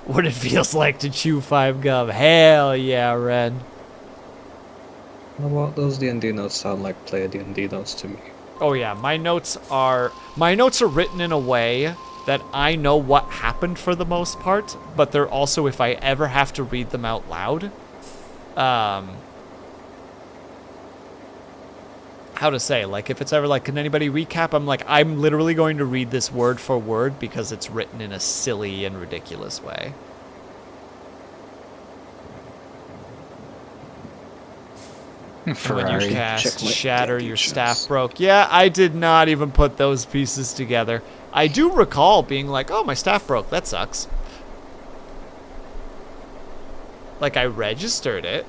What it feels like to chew 5 gum. Hell yeah, Ren. Well, those D&D notes sound like play D&D notes to me. Oh yeah, my notes are written in a way that I know what happened for the most part, but they're also, if I ever have to read them out loud, how to say, like, if it's ever like, can anybody recap? I'm like, I'm literally going to read this word for word because it's written in a silly and ridiculous way. When Ferrari. you cast Checkmate, shatter, thank you, your Chess. staff broke. Yeah, I did not even put those pieces together. I do recall being like, oh, my staff broke. That sucks. Like, I registered it,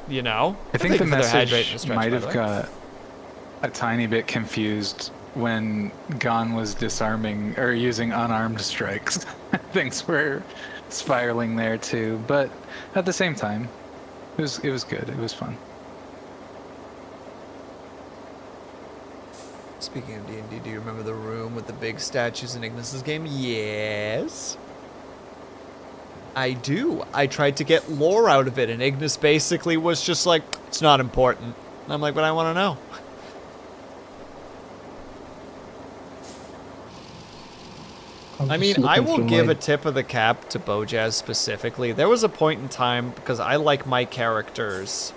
you know? I think the for their hydrate message and stretch, might by have the way. got a tiny bit confused when Gon was disarming or using unarmed strikes. Things were spiraling there too, but at the same time, it was good. It was fun. Speaking of D&D, do you remember the room with the big statues in Ignis's game? Yes. I do. I tried to get lore out of it, and Ignis basically was just like, it's not important. And I'm like, but I want to know. I mean, I will give a tip of the cap to boyz specifically. There was a point in time, because I like my characters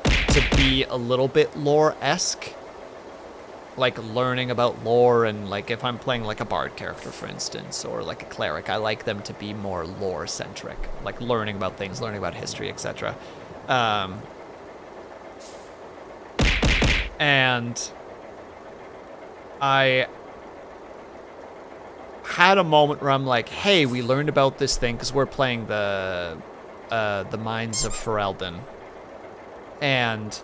to be a little bit lore-esque. Like, learning about lore, and, like, if I'm playing, like, a bard character, for instance, or, like, a cleric, I like them to be more lore-centric. Like, learning about things, learning about history, etc. And I had a moment where I'm like, hey, we learned about this thing, because we're playing the Mines of Ferelden. And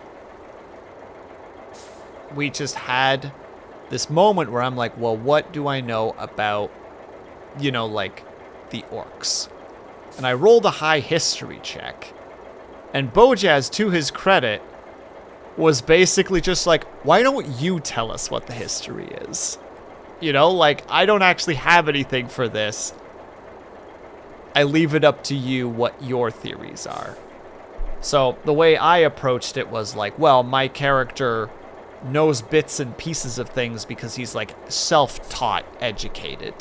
we just had this moment where I'm like, well, what do I know about, you know, like, the orcs? And I rolled a high history check. And boyz, to his credit, was basically just like, why don't you tell us what the history is? You know, like, I don't actually have anything for this. I leave it up to you what your theories are. So the way I approached it was like, well, my character knows bits and pieces of things because he's like self-taught, educated.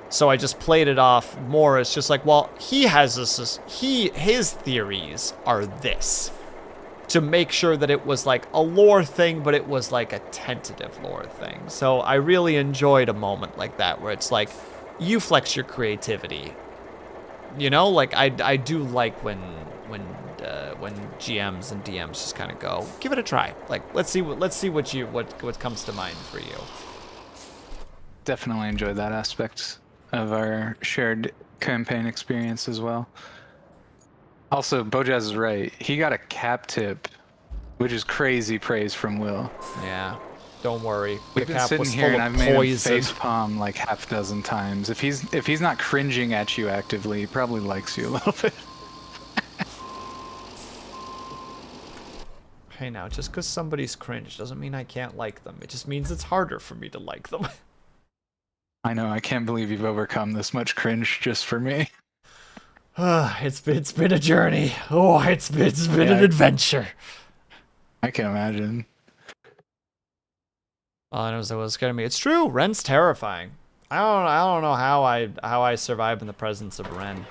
So I just played it off more as just like, well, he has this, his theories are this, to make sure that it was like a lore thing, but it was like a tentative lore thing. So I really enjoyed a moment like that where it's like, you flex your creativity. You know, like I do like when GMs and DMs just kind of go, give it a try. Like, let's see what comes to mind for you. Definitely enjoyed that aspect of our shared campaign experience as well. Also, boyz is right. He got a cap tip, which is crazy praise from Will. Yeah, don't worry. We've The been cap sitting was here full and of I've made him poison. face palm like half a dozen times. If he's not cringing at you actively, he probably likes you a little bit. Hey, now, just because somebody's cringe doesn't mean I can't like them. It just means it's harder for me to like them. I know, I can't believe you've overcome this much cringe just for me. It's been a journey. Oh, it's been Yeah. an adventure. I can imagine. All I know is that was scaring me. It's true. Ren's terrifying. I don't know how I survive in the presence of Ren.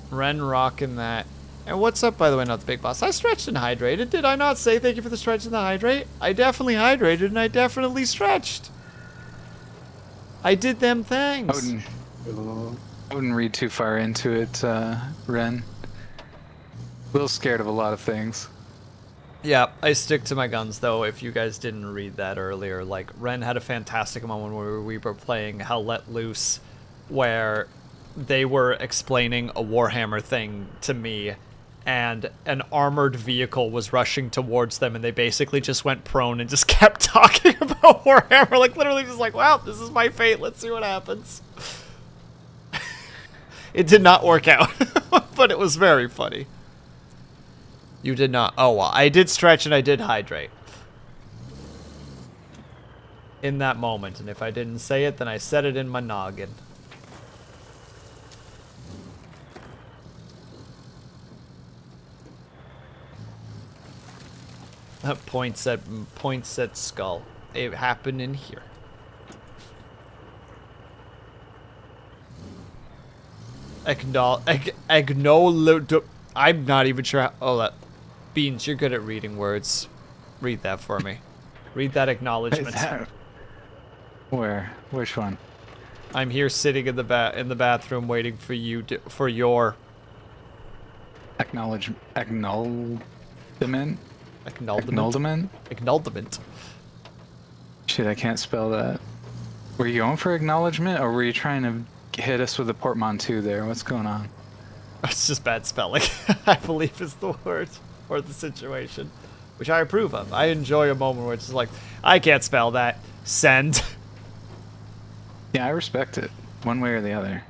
Ren rocking that. And what's up, by the way, not the big boss? I stretched and hydrated. Did I not say thank you for the stretch and the hydrate? I definitely hydrated and I definitely stretched. I did them things. I wouldn't read too far into it, Ren. A little scared of a lot of things. Yeah, I stick to my guns, though, if you guys didn't read that earlier. Like, Ren had a fantastic moment where we were playing Hell Let Loose, where they were explaining a Warhammer thing to me, and an armored vehicle was rushing towards them, and they basically just went prone and just kept talking about Warhammer, like, literally just like, wow, this is my fate, let's see what happens. It did not work out, but it was very funny. You did not. Oh, well, I did stretch and I did hydrate. In that moment, and if I didn't say it, then I said it in my noggin. Points at skull. It happened in here. I'm not even sure how, oh, that Beans, you're good at reading words. Read that for me. Read that acknowledgement. Where? Which one? I'm here sitting in the bathroom waiting for you for your Acknowledgement. Acknowledgement. Shit, I can't spell that. Were you going for acknowledgement, or were you trying to hit us with a portmanteau there? What's going on? It's just bad spelling, I believe is the word, or the situation, which I approve of. I enjoy a moment where it's just like, I can't spell that. Send. Yeah, I respect it, one way or the other.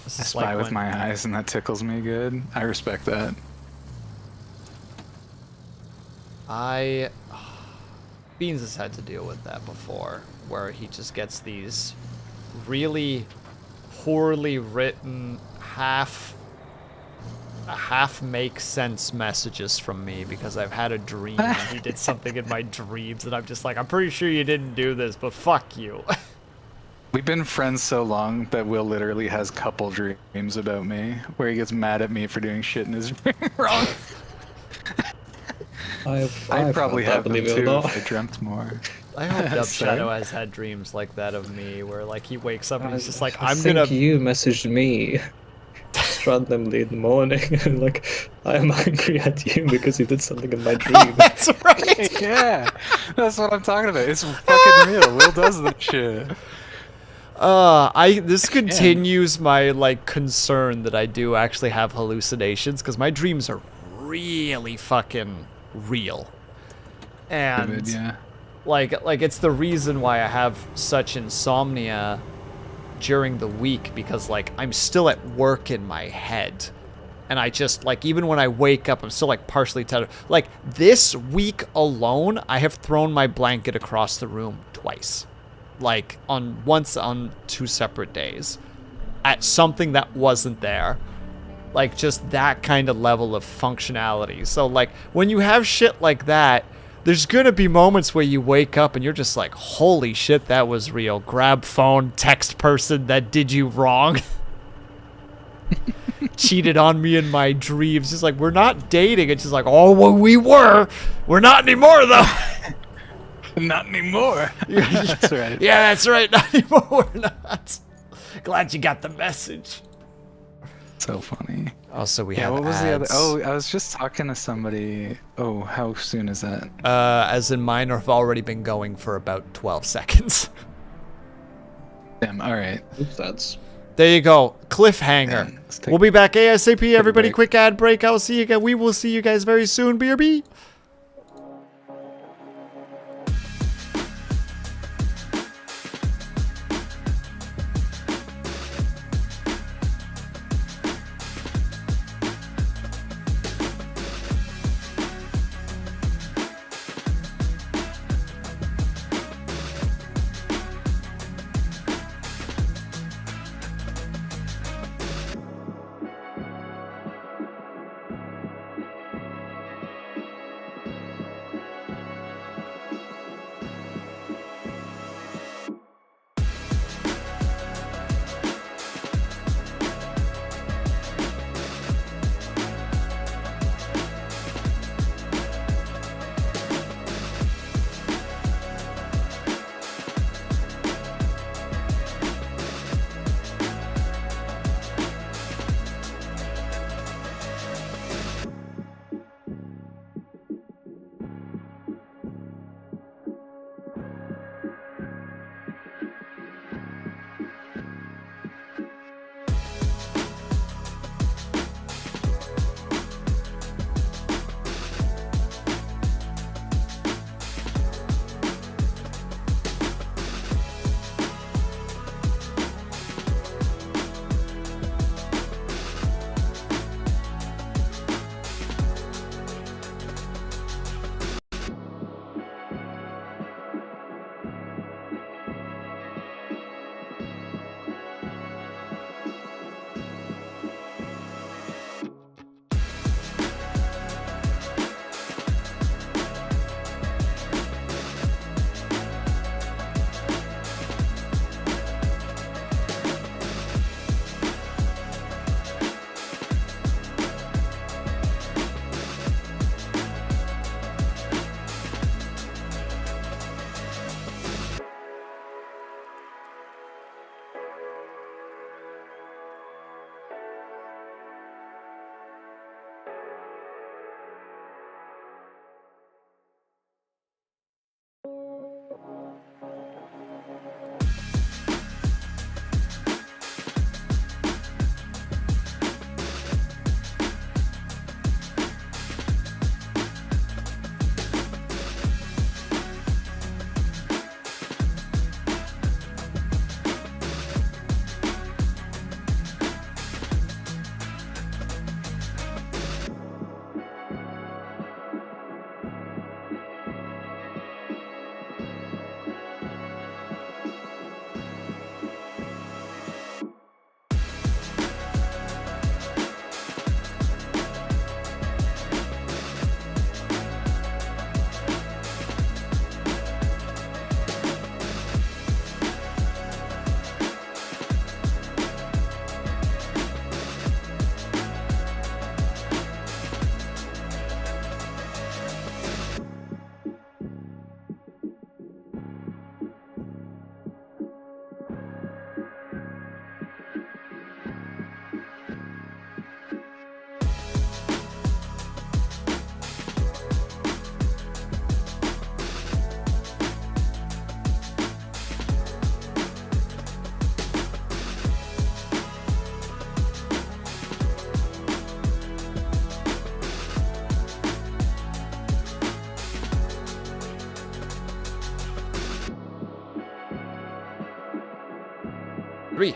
I spy with my eyes, and that tickles me good. I respect that. Beans has had to deal with that before, where he just gets these really poorly written, half make sense messages from me because I've had a dream and he did something in my dreams, and I'm just like, I'm pretty sure you didn't do this, but fuck you. We've been friends so long that Will literally has couple dreams about me, where he gets mad at me for doing shit in his dream wrong. I'd probably have them too if I dreamt more. I hope Dub Shadow has had dreams like that of me, where like he wakes up and he's just like, I think you messaged me just randomly in the morning, and like, I'm angry at you because you did something in my dream. That's right. Yeah, that's what I'm talking about. It's fucking real. Will does that shit. This continues my like concern that I do actually have hallucinations, because my dreams are really fucking real, and Vivid, yeah. like it's the reason why I have such insomnia during the week, because like I'm still at work in my head, and I just like, even when I wake up I'm still like partially tethered. Like this week alone I have thrown my blanket across the room twice, like once on 2 separate days at something that wasn't there. Like, just that kind of level of functionality. So, like, when you have shit like that, there's gonna be moments where you wake up and you're just like, holy shit, that was real. Grab phone, text person that did you wrong. Cheated on me in my dreams. Just like, we're not dating. It's just like, oh, well, we were. We're not anymore, though. Not anymore. That's right. Yeah, that's right. Not anymore. We're not. Glad you got the message. So funny. Also, we have what was ads. the other? Oh, I was just talking to somebody. Oh, how soon is that? As in mine have already been going for about 12 seconds. Damn, alright. Oops, that's... There you go. Cliffhanger. Man, We'll be back ASAP, everybody. break. Quick ad break. I'll see you guys. We will see you guys very soon. BRB. 3.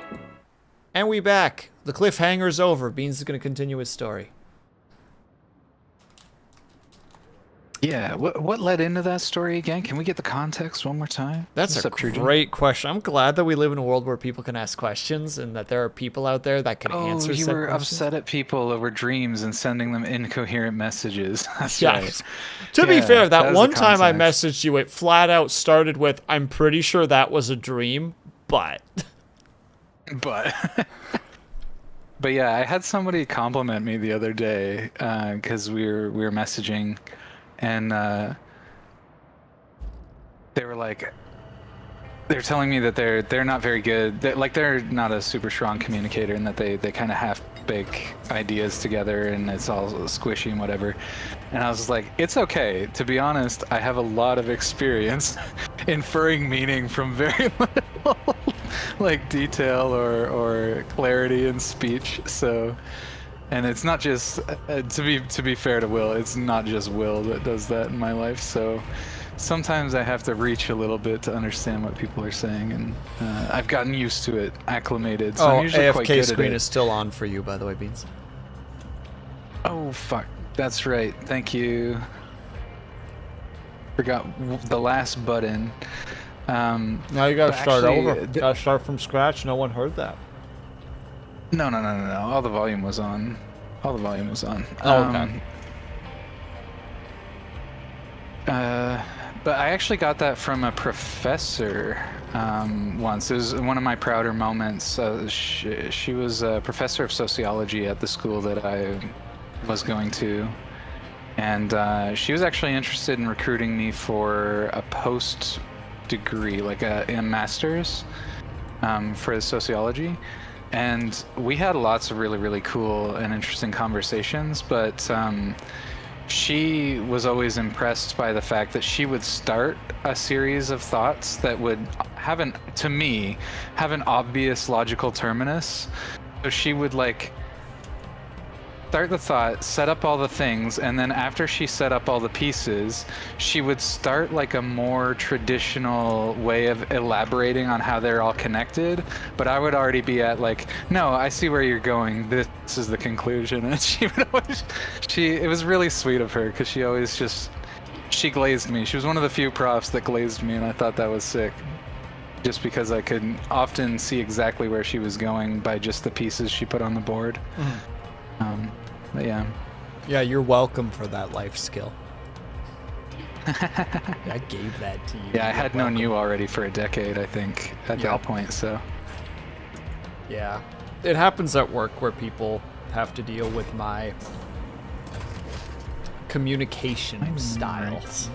And we back. The cliffhanger's over. Beans is going to continue his story. Yeah, what led into that story again? Can we get the context one more time? That's What's a up, Trudy? great question. I'm glad that we live in a world where people can ask questions and that there are people out there that can answer you said were questions. upset at people over dreams and sending them incoherent messages. That's Yeah. right. To be Yeah, fair, that that was one the time I context. messaged you, it flat out started with, I'm pretty sure that was a dream, but... But but yeah, I had somebody compliment me the other day because we were messaging, and they were like, they're telling me that they're not very good. Like they're not a super strong communicator, and that they kind of half bake ideas together, and it's all squishy and whatever. And I was just like, it's okay. To be honest, I have a lot of experience inferring meaning from very little like detail or clarity in speech. So, and it's not just to be fair to Will, it's not just Will that does that in my life. So sometimes I have to reach a little bit to understand what people are saying, and I've gotten used to it, acclimated. So I'm usually quite AFK good screen at it. is still on for you, by the way, Beans. Oh fuck, that's right. Thank you. Forgot the last button. Now you gotta But start actually, over. Gotta start from scratch. No one heard that. No. All the volume was on. All the volume was on. Oh, okay. But I actually got that from a professor once. It was one of my prouder moments. She was a professor of sociology at the school that I was going to. And she was actually interested in recruiting me for a post degree, like a master's for sociology. And we had lots of really, really cool and interesting conversations, but she was always impressed by the fact that she would start a series of thoughts that would have to me, have an obvious logical terminus. So she would like start the thought, set up all the things, and then after she set up all the pieces, she would start like a more traditional way of elaborating on how they're all connected. But I would already be at like, no, I see where you're going. This is the conclusion. And she would always, it was really sweet of her because she always she glazed me. She was one of the few profs that glazed me, and I thought that was sick. Just because I could often see exactly where she was going by just the pieces she put on the board. But yeah. Yeah, you're welcome for that life skill. I gave that to you. Yeah, I had known you already for a decade, I think, at that point, so. Yeah. It happens at work where people have to deal with my communication styles.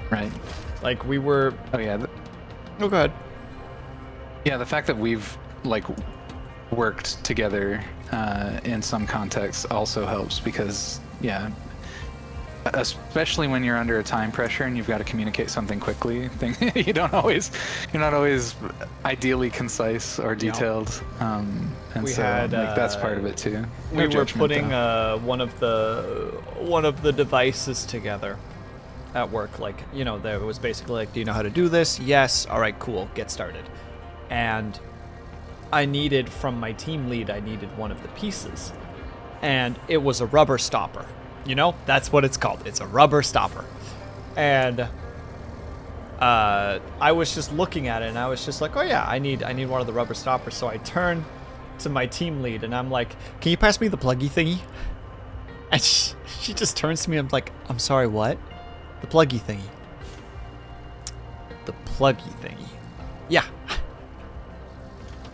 Right. Like we were... Oh, yeah. Oh, go ahead. Yeah, the fact that we've, like, worked together in some contexts also helps because, yeah, especially when you're under a time pressure and you've got to communicate something quickly, you're not always ideally concise or detailed, and We so had, like, that's part of it too. We No were judgment, putting though. one of the devices together at work. Like, you know, there was basically like, do you know how to do this? Yes. All right, cool. Get started. And I needed, from my team lead, I needed one of the pieces. And it was a rubber stopper. You know, that's what it's called. It's a rubber stopper. And I was just looking at it, and I was just like, oh yeah, I need one of the rubber stoppers. So I turn to my team lead, and I'm like, can you pass me the pluggy thingy? And she just turns to me, and I'm like, I'm sorry, what? The pluggy thingy. The pluggy thingy. Yeah.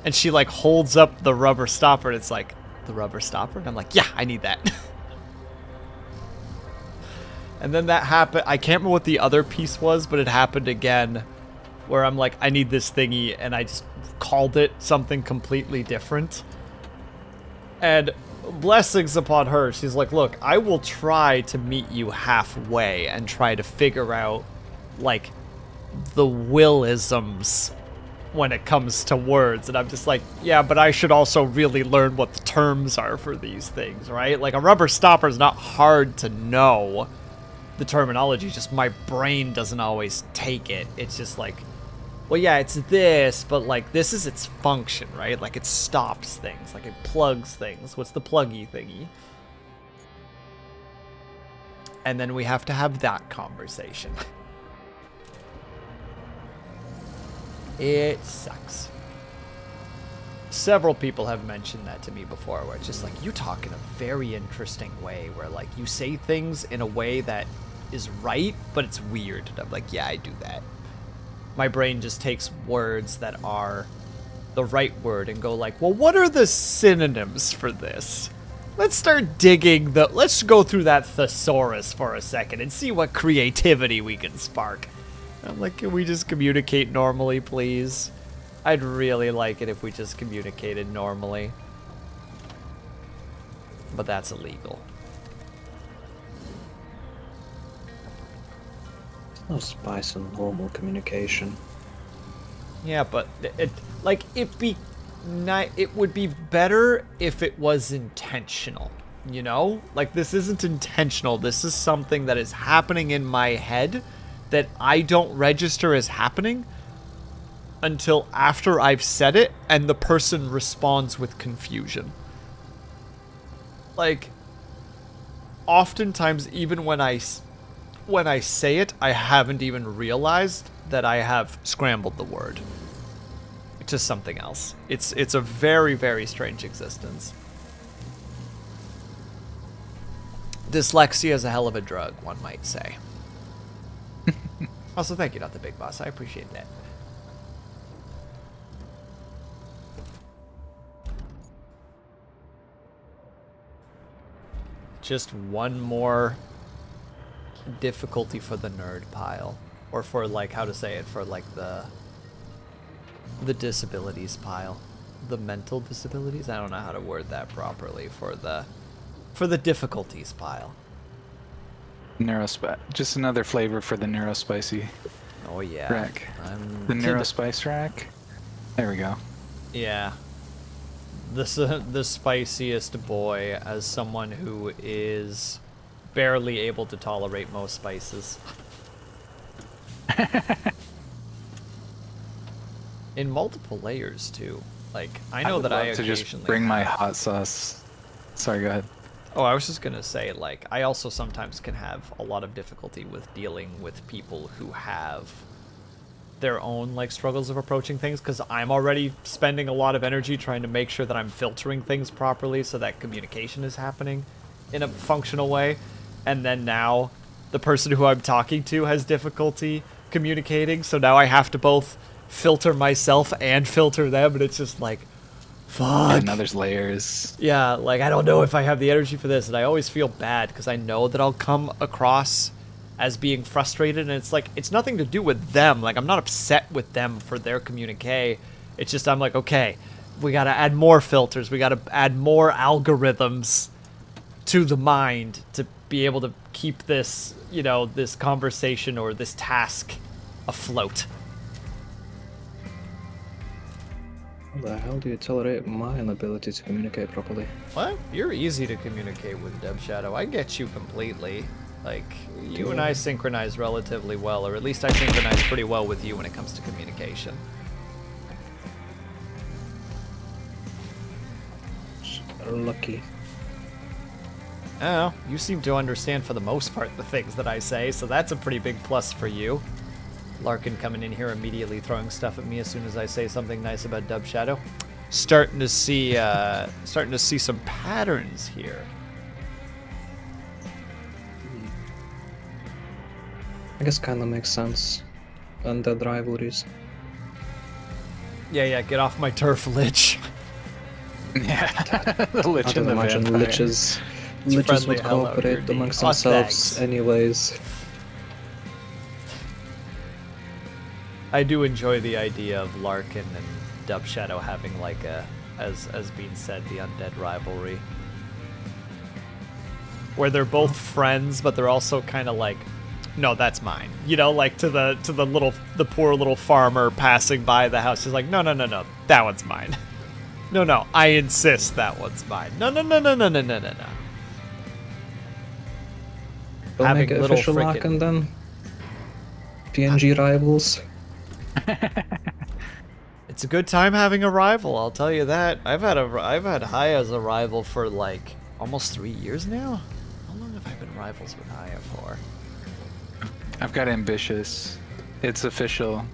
And she like holds up the rubber stopper, and it's like, the rubber stopper? And I'm like, yeah, I need that. And then that happened. I can't remember what the other piece was, but it happened again where I'm like, I need this thingy, and I just called it something completely different. And blessings upon her. She's like, look, I will try to meet you halfway and try to figure out, like, the willisms when it comes to words. And I'm just like, yeah, but I should also really learn what the terms are for these things, right? Like, a rubber stopper is not hard to know the terminology, just my brain doesn't always take it. It's just like, well, yeah, it's this, but like this is its function, right? Like it stops things, like it plugs things. What's the pluggy thingy? And then we have to have that conversation. It sucks. Several people have mentioned that to me before, where it's just like, you talk in a very interesting way, where like you say things in a way that is right, but it's weird. And I'm like, yeah, I do that. My brain just takes words that are the right word and go like, well, what are the synonyms for this? Let's start digging let's go through that thesaurus for a second and see what creativity we can spark. I'm like, can we just communicate normally, please? I'd really like it if we just communicated normally. But that's illegal. No spice in normal communication. Yeah, but it would be better if it was intentional, you know? Like, this isn't intentional. This is something that is happening in my head that I don't register as happening until after I've said it and the person responds with confusion. Like, oftentimes, even when I say it, I haven't even realized that I have scrambled the word to something else. It's a very, very strange existence. Dyslexia is a hell of a drug, one might say. Also, thank you, not the big boss. I appreciate that. Just one more difficulty for the nerd pile, or for like, how to say it, for like the disabilities pile, the mental disabilities. I don't know how to word that properly. For the difficulties pile. Just another flavor for the neurospicy Oh yeah. rack. The neurospice rack. There we go. Yeah. The spiciest boy, as someone who is barely able to tolerate most spices. In multiple layers too. Like, I know that I would love to occasionally just bring my hot sauce. Sorry, go ahead. Oh, I was just gonna say, like, I also sometimes can have a lot of difficulty with dealing with people who have their own, like, struggles of approaching things, because I'm already spending a lot of energy trying to make sure that I'm filtering things properly so that communication is happening in a functional way. And then now the person who I'm talking to has difficulty communicating, so now I have to both filter myself and filter them, and it's just like, fuck. And now there's layers. Yeah, like, I don't know if I have the energy for this, and I always feel bad because I know that I'll come across as being frustrated, and it's like, it's nothing to do with them. Like, I'm not upset with them for their communique. It's just, I'm like, okay, we gotta add more filters, we gotta add more algorithms to the mind to be able to keep this, you know, this conversation or this task afloat. How the hell do you tolerate my inability to communicate properly? What? You're easy to communicate with, Deb Shadow. I get you completely. Like, you and I synchronize relatively well, or at least I synchronize pretty well with you when it comes to communication. Lucky. Oh, you seem to understand for the most part the things that I say, so that's a pretty big plus for you. Larkin coming in here immediately throwing stuff at me as soon as I say something nice about Dub Shadow. Starting to see some patterns here. I guess kinda makes sense. Undead rivalries. Yeah, get off my turf, Lich. Yeah, the lich I and don't the imagine vampire. liches friendly would hello, cooperate you're amongst neat. Oh, themselves thanks. anyways. I do enjoy the idea of Larkin and Dub Shadow having like a, as being said, the undead rivalry. Where they're both friends, but they're also kind of like, no, that's mine. You know, like to the poor little farmer passing by the house. He's like, no, that one's mine. No, I insist that one's mine. No. Don't Having make it little official frickin'- Larkin then. PNG rivals. It's a good time having a rival, I'll tell you that. I've had Haya as a rival for like almost 3 years now. How long have I been rivals with Haya for? I've got ambitious. It's official.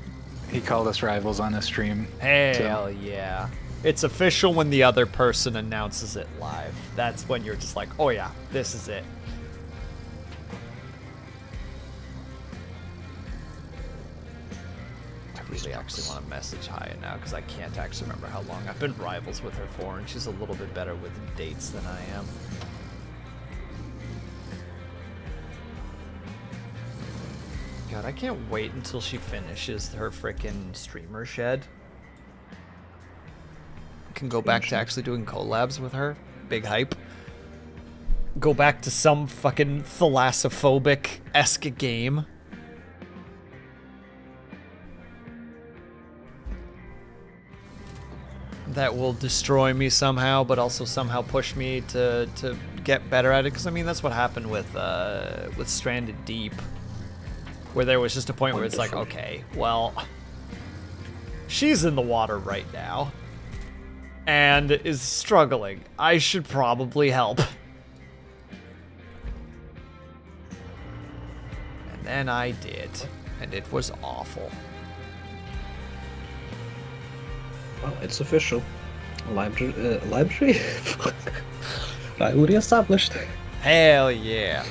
He called us rivals on a stream. Hell yeah. It's official when the other person announces it live. That's when you're just like, oh yeah, this is it. I really actually want to message Haya now because I can't actually remember how long I've been rivals with her for, and she's a little bit better with dates than I am. God, I can't wait until she finishes her frickin' streamer shed. Can go back to actually doing collabs with her. Big hype. Go back to some fucking thalassophobic-esque game. That will destroy me somehow, but also somehow push me to get better at it. Because I mean, that's what happened with Stranded Deep, where there was just a point where it's like, okay, well, she's in the water right now and is struggling. I should probably help. And then I did, and it was awful. Well, it's official. Library? Rivalry established. Hell yeah.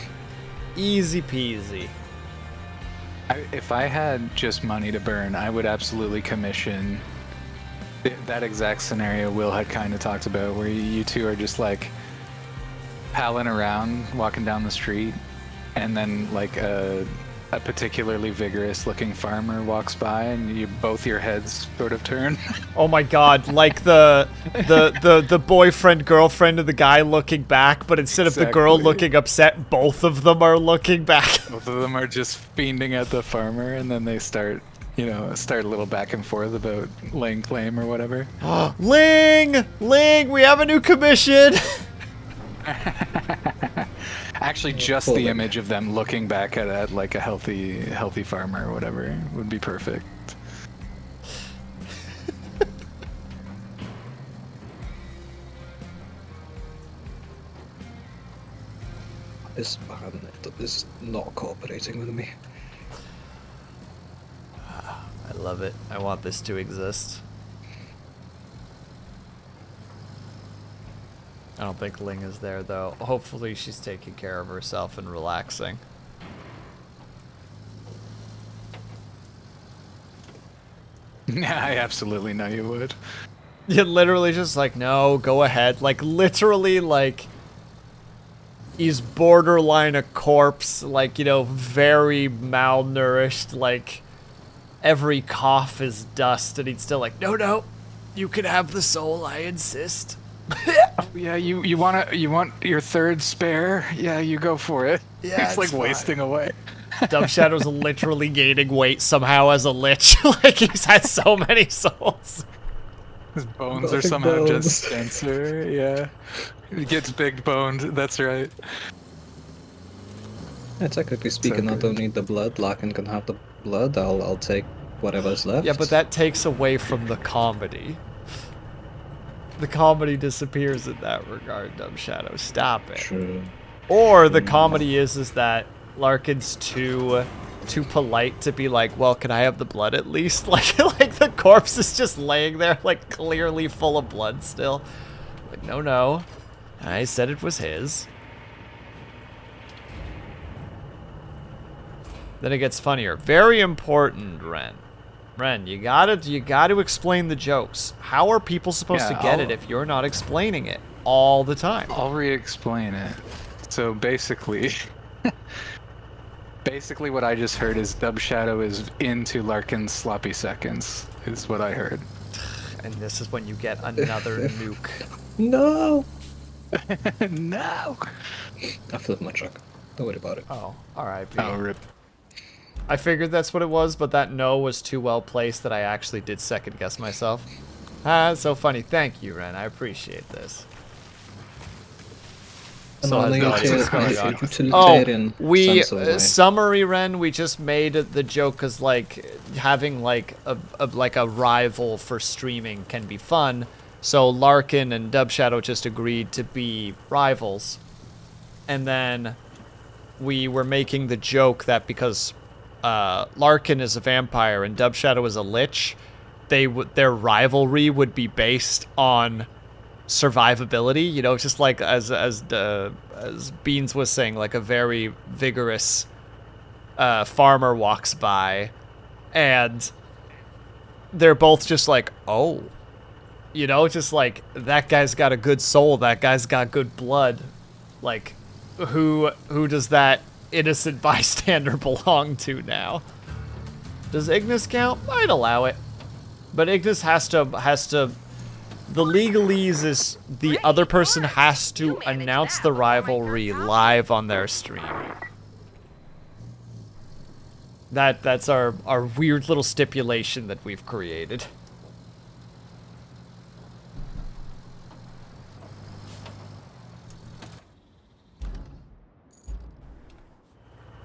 Easy peasy. If I had just money to burn, I would absolutely commission that exact scenario Will had kind of talked about, where you two are just like palling around, walking down the street, and then like a particularly vigorous looking farmer walks by and you both your heads sort of turn. Oh my god, like the boyfriend girlfriend of the guy looking back, but instead of the girl looking upset, both of them are looking back. Both of them are just fiending at the farmer, and then they start a little back and forth about laying claim or whatever. Ling, we have a new commission. Actually, just the image of them looking back at like a healthy farmer or whatever would be perfect. This man is not cooperating with me. I love it. I want this to exist. I don't think Ling is there, though. Hopefully she's taking care of herself and relaxing. Yeah, I absolutely know you would. You're literally just like, no, go ahead. Like, literally, like, he's borderline a corpse. Like, you know, very malnourished. Like, every cough is dust. And he's still like, no, you can have the soul, I insist. Yeah, you want your third spare? Yeah, you go for it. Yeah, it's like fine. wasting away. Dumb Shadow's literally gaining weight somehow as a lich. Like, he's had so many souls. His bones are somehow just denser. Yeah, he gets big boned. That's right. Yeah, technically speaking, I don't need the blood. Larkin can have the blood. I'll take whatever's left. Yeah, but that takes away from the comedy. The comedy disappears in that regard, Dumb Shadow. Stop it. True. Or the comedy is that Larkin's too polite to be like, well, can I have the blood at least? Like the corpse is just laying there, like clearly full of blood still. Like, no. I said it was his. Then it gets funnier. Very important, Ren. Ren, you gotta explain the jokes. How are people supposed to get it if you're not explaining it all the time? I'll re-explain it. So basically, what I just heard is Dub Shadow is into Larkin's sloppy seconds, is what I heard. And this is when you get another nuke. No! No! I flipped my truck. Don't worry about it. Oh, R.I.P. Oh, rip. I figured that's what it was, but that no was too well placed that I actually did second guess myself. Ah, that's so funny. Thank you, Ren. I appreciate this. still has no idea what's going on. Utilitarian We sense of way. summary Ren. We just made the joke because like having like a rival for streaming can be fun. So Larkin and Dubshadow just agreed to be rivals, and then we were making the joke that because Larkin is a vampire and Dubshadow is a lich, their rivalry would be based on survivability. You know, just like as Beans was saying, like a very vigorous farmer walks by, and they're both just like, oh, you know, just like that guy's got a good soul, that guy's got good blood. Like, who does that innocent bystander belong to now? Does Ignis count? I'd allow it, but Ignis has to. The legalese is the other person has to announce the rivalry live on their stream. That's our weird little stipulation that we've created.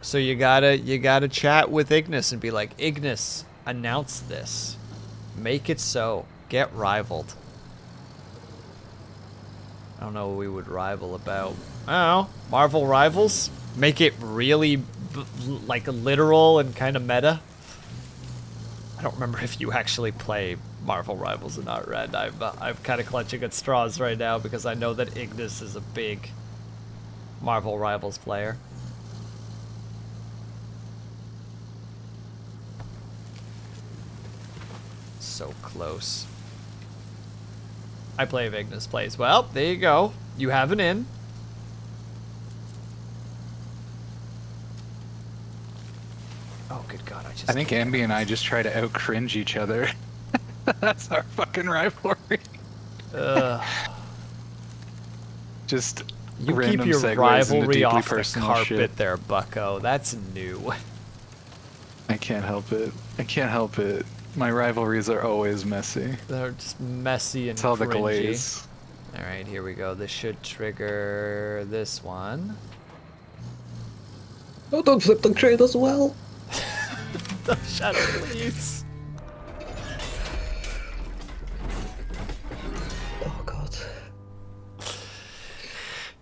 So you gotta chat with Ignis and be like, Ignis, announce this. Make it so. Get rivaled. I don't know what we would rival about. I don't know. Marvel Rivals? Make it really, like, literal and kind of meta? I don't remember if you actually play Marvel Rivals or not, Red. I'm kind of clutching at straws right now because I know that Ignis is a big Marvel Rivals player. So close. I play if Ignis plays. Well, there you go. You have an in. Oh, good God, I think Ambi and I just try to out-cringe each other. That's our fucking rivalry. Just you random keep your segues rivalry into deeply off the personal carpet shit. there, bucko. That's new. I can't help it. I can't help it. My rivalries are always messy. They're just messy and It's all the cringy. glaze. Alright, here we go. This should trigger this one. Oh, don't flip the crate as well! The shadow, please. Oh god.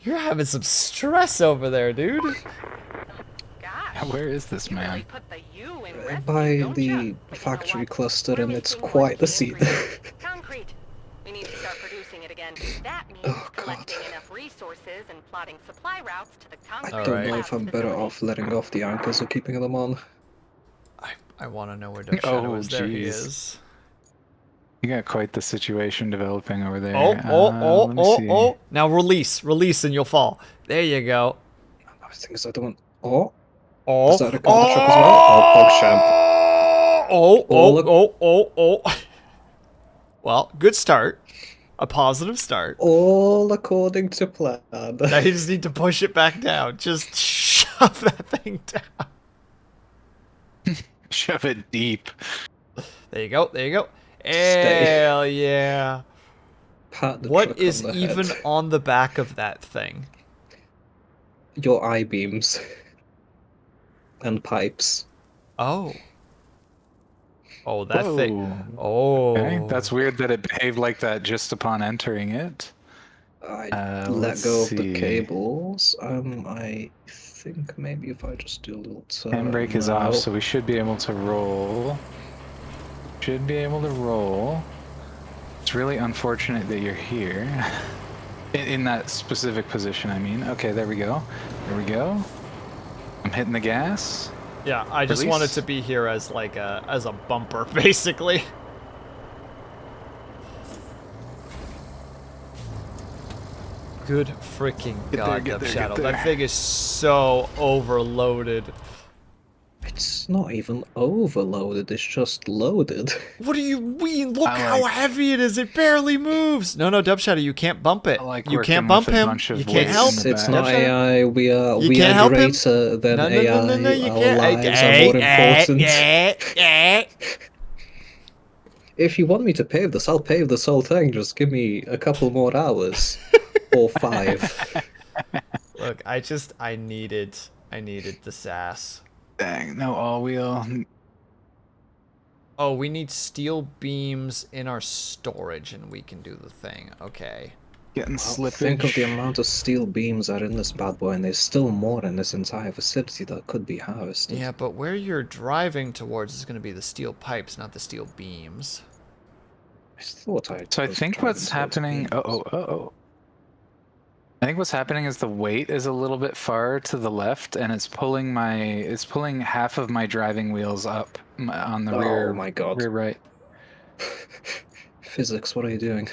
You're having some stress over there, dude. Gosh, Where is this you really man? put the U in rescue, By don't the ya? But you know factory what? cluster, We're and it's missing quite one the key scene. ingredient. Concrete. We need to start producing it again. That means Oh, God. collecting enough resources and plotting supply routes to the concrete. I don't Alright. know if I'm better off letting off the anchors or keeping them on. I want to know where Dub Shadow Oh, is. There he jeez. is. You got quite the situation developing over there. Oh. Let me see. Now release and you'll fall. There you go. I think I don't want. Oh, Oh. is that a counter shock as well? Oh, PogChamp. Oh. Well, good start. A positive start. All according to plan. Now you just need to push it back down. Just shove that thing down. Shove it deep. There you go. Stay. Hell yeah. Pat the What truck is on the even head. on the back of that thing? Your I-beams. And pipes. Oh, that thing. Whoa. Oh. Okay, that's weird that it behaved like that just upon entering it. I let let's go of see. the cables. I think maybe if I just do a little turn. Handbrake is off, now- so we should be able to roll. It's really unfortunate that you're here. In that specific position, I mean. Okay, there we go. I'm hitting the gas. Yeah, I just Release. wanted to be here as like a bumper, basically. Good freaking Get there, god, get Dub there, get Shadow. there. That thing is so overloaded. It's not even overloaded, it's just loaded. What do you mean? Look I how like- heavy it is. It barely moves. No, Dub Shadow, you can't bump it. I like You working can't bump with a him. bunch of You can't weights help. in the It's back. not Dub Shadow. AI, we are You can't help him. greater than No, AI. you Our can't. lives are more important. Yeah. If you want me to pave this, I'll pave this whole thing. Just give me a couple more hours. Or 5. Look, I needed the sass. Dang, no all-wheel. Oh, we need steel beams in our storage, and we can do the thing. Okay. Getting Well, slippage. think of the amount of steel beams that are in this bad boy, and there's still more in this entire facility that could be harvested. Yeah, but where you're driving towards is going to be the steel pipes, not the steel beams. I thought I. So I was think driving what's towards happening. beams. I think what's happening is the weight is a little bit far to the left, and it's pulling half of my driving wheels up on the rear. Oh my god. Rear right. Physics, what are you doing?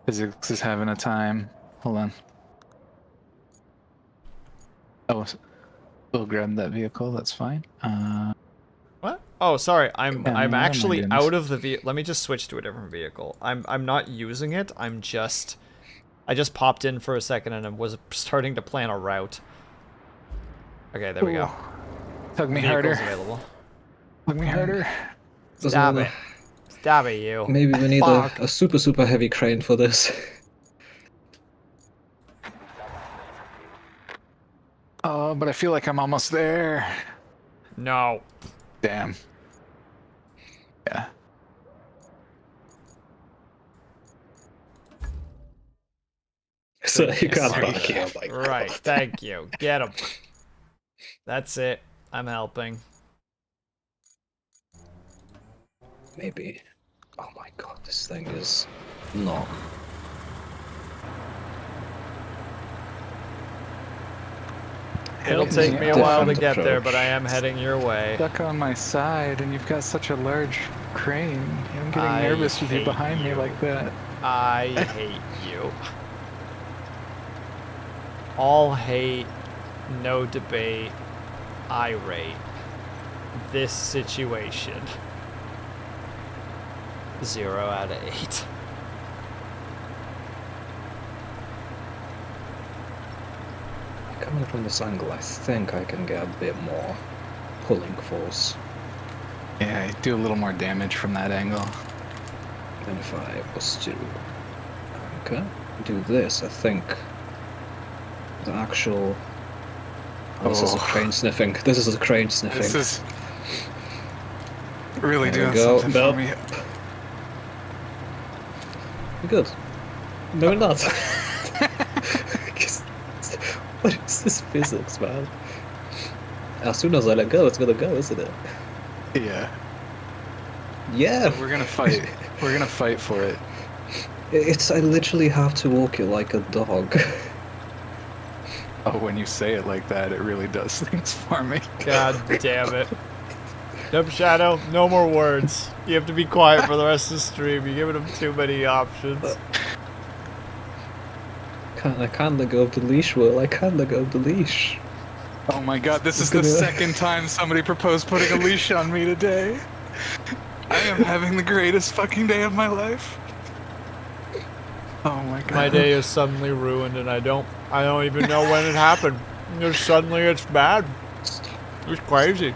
Physics is having a time. Hold on. Oh, we'll grab that vehicle. That's fine. What? Oh, sorry. I'm Yeah, no, actually my goodness. out of the vehicle. Let me just switch to a different vehicle. I'm not using it. I just popped in for a second and I was starting to plan a route. Okay, there we go. Tug me Vehicle's harder. available. Tug me harder. Stop it. Stop it, you. Maybe we need Fuck. a super heavy crane for this. Oh, but I feel like I'm almost there. No. Damn. Yeah. So you got Sorry. back. Oh my god. Right, thank you. Get him. That's it. I'm helping. Maybe. Oh my god, this thing is not. It'll Help take me a while to Different get there, approach. but I am heading your way. Stuck on my side, and you've got such a large crane. I'm getting I nervous with you hate behind me you. like that. I hate you. All hate, no debate, irate. This situation. 0 out of 8. Coming from this angle, I think I can get a bit more pulling force Yeah, I do a little more damage from that angle. than if I was to do this. I think the actual. Oh, this is a Oh. crane sniffing. This is a crane sniffing. This is really There we doing go. something Nope. for me. Good. No, we're not. What is this physics, man? As soon as I let go, it's gonna go, isn't it? Yeah, Yeah. we're gonna fight. We're gonna fight for it. I literally have to walk it like a dog. Oh, when you say it like that, it really does things for me. God damn it. Nope, Shadow, no more words. You have to be quiet for the rest of the stream. You're giving him too many options. I can't let go of the leash, Will. I can't let go of the leash. Oh my god, this is It's the gonna- second time somebody proposed putting a leash on me today. I am having the greatest fucking day of my life. Oh my god. My day is suddenly ruined and I don't even know when it happened. Just suddenly it's bad. It's crazy.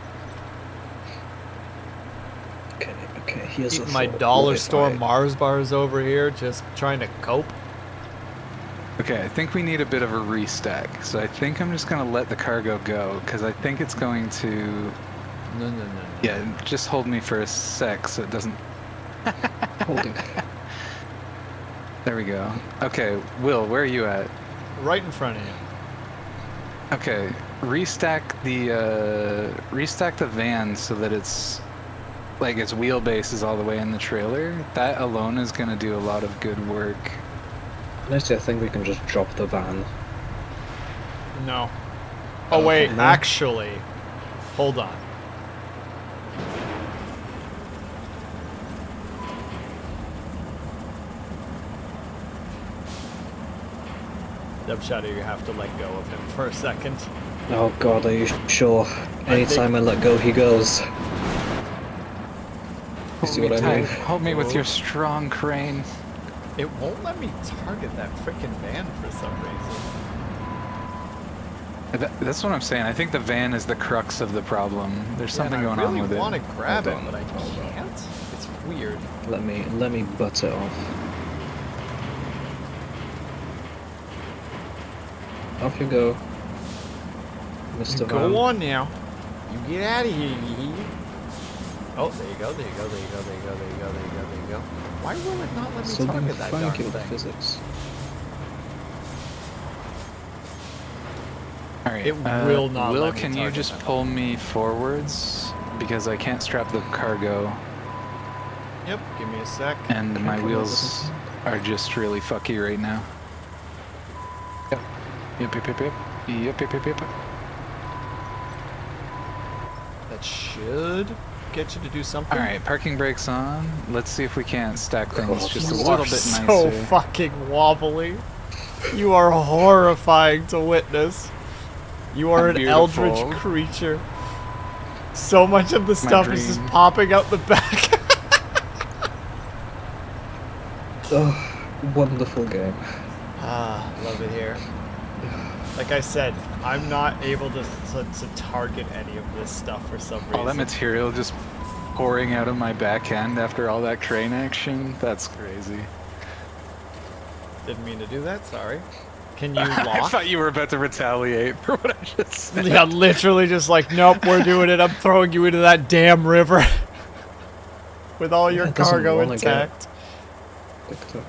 Okay, here's Eating a my thought. dollar What if store I- Mars bars over here, just trying to cope. Okay, I think we need a bit of a restack. So I think I'm just gonna let the cargo go, because I think it's going to... No. Yeah, just hold me for a sec so it doesn't... Holding. There we go. Okay, Will, where are you at? Right in front of you. Okay, restack the van so that it's... like its wheelbase is all the way in the trailer. That alone is gonna do a lot of good work. Honestly, I think we can just drop the van. No. Oh wait, no? actually. Hold on. Dub Shadow, you have to let go of him for a second. Oh god, are you sure? Anytime I let go, he goes. You see Hold what me I mean? tight. Hold me with your strong crane. It won't let me target that freaking van for some reason. That's what I'm saying. I think the van is the crux of the problem. There's something going on with I it. really want to grab Hold it, on, but I hold on. can't. It's weird. Let me butt it off. Off you go. Mr. Van. Go on now. You get out of here, you hear? Oh, there you go, there you go, there you go, there you go, there you go, there you go, there you go. Why will it not let me Still being target that darn funky with the thing? physics. All right. It will not Will, let me can you target just that. pull me forwards? Because I can't strap the cargo, Yep, give me a sec. and my come wheels over. are just really fucky right now. Yep. Yep, yep, yep, yep. Yep, yep, yep, yep. That should get you to do something. All right, parking brakes on. Let's see if we can't stack things just a You little are bit so nicer. fucking wobbly. You are horrifying to witness. You are an Beautiful. eldritch creature. So much of the stuff is just dream. popping out the back. Oh, wonderful game. Ah, love it here. Like I said, I'm not able to target any of this stuff for some reason. All that material just pouring out of my back end after all that crane action. That's crazy. Didn't mean to do that, sorry. Can you I lock? thought you were about to retaliate for what I just said. Yeah, literally just like, nope, we're doing it. I'm throwing you into that damn river. With all your Yeah, it doesn't cargo wanna get intact. Picked up.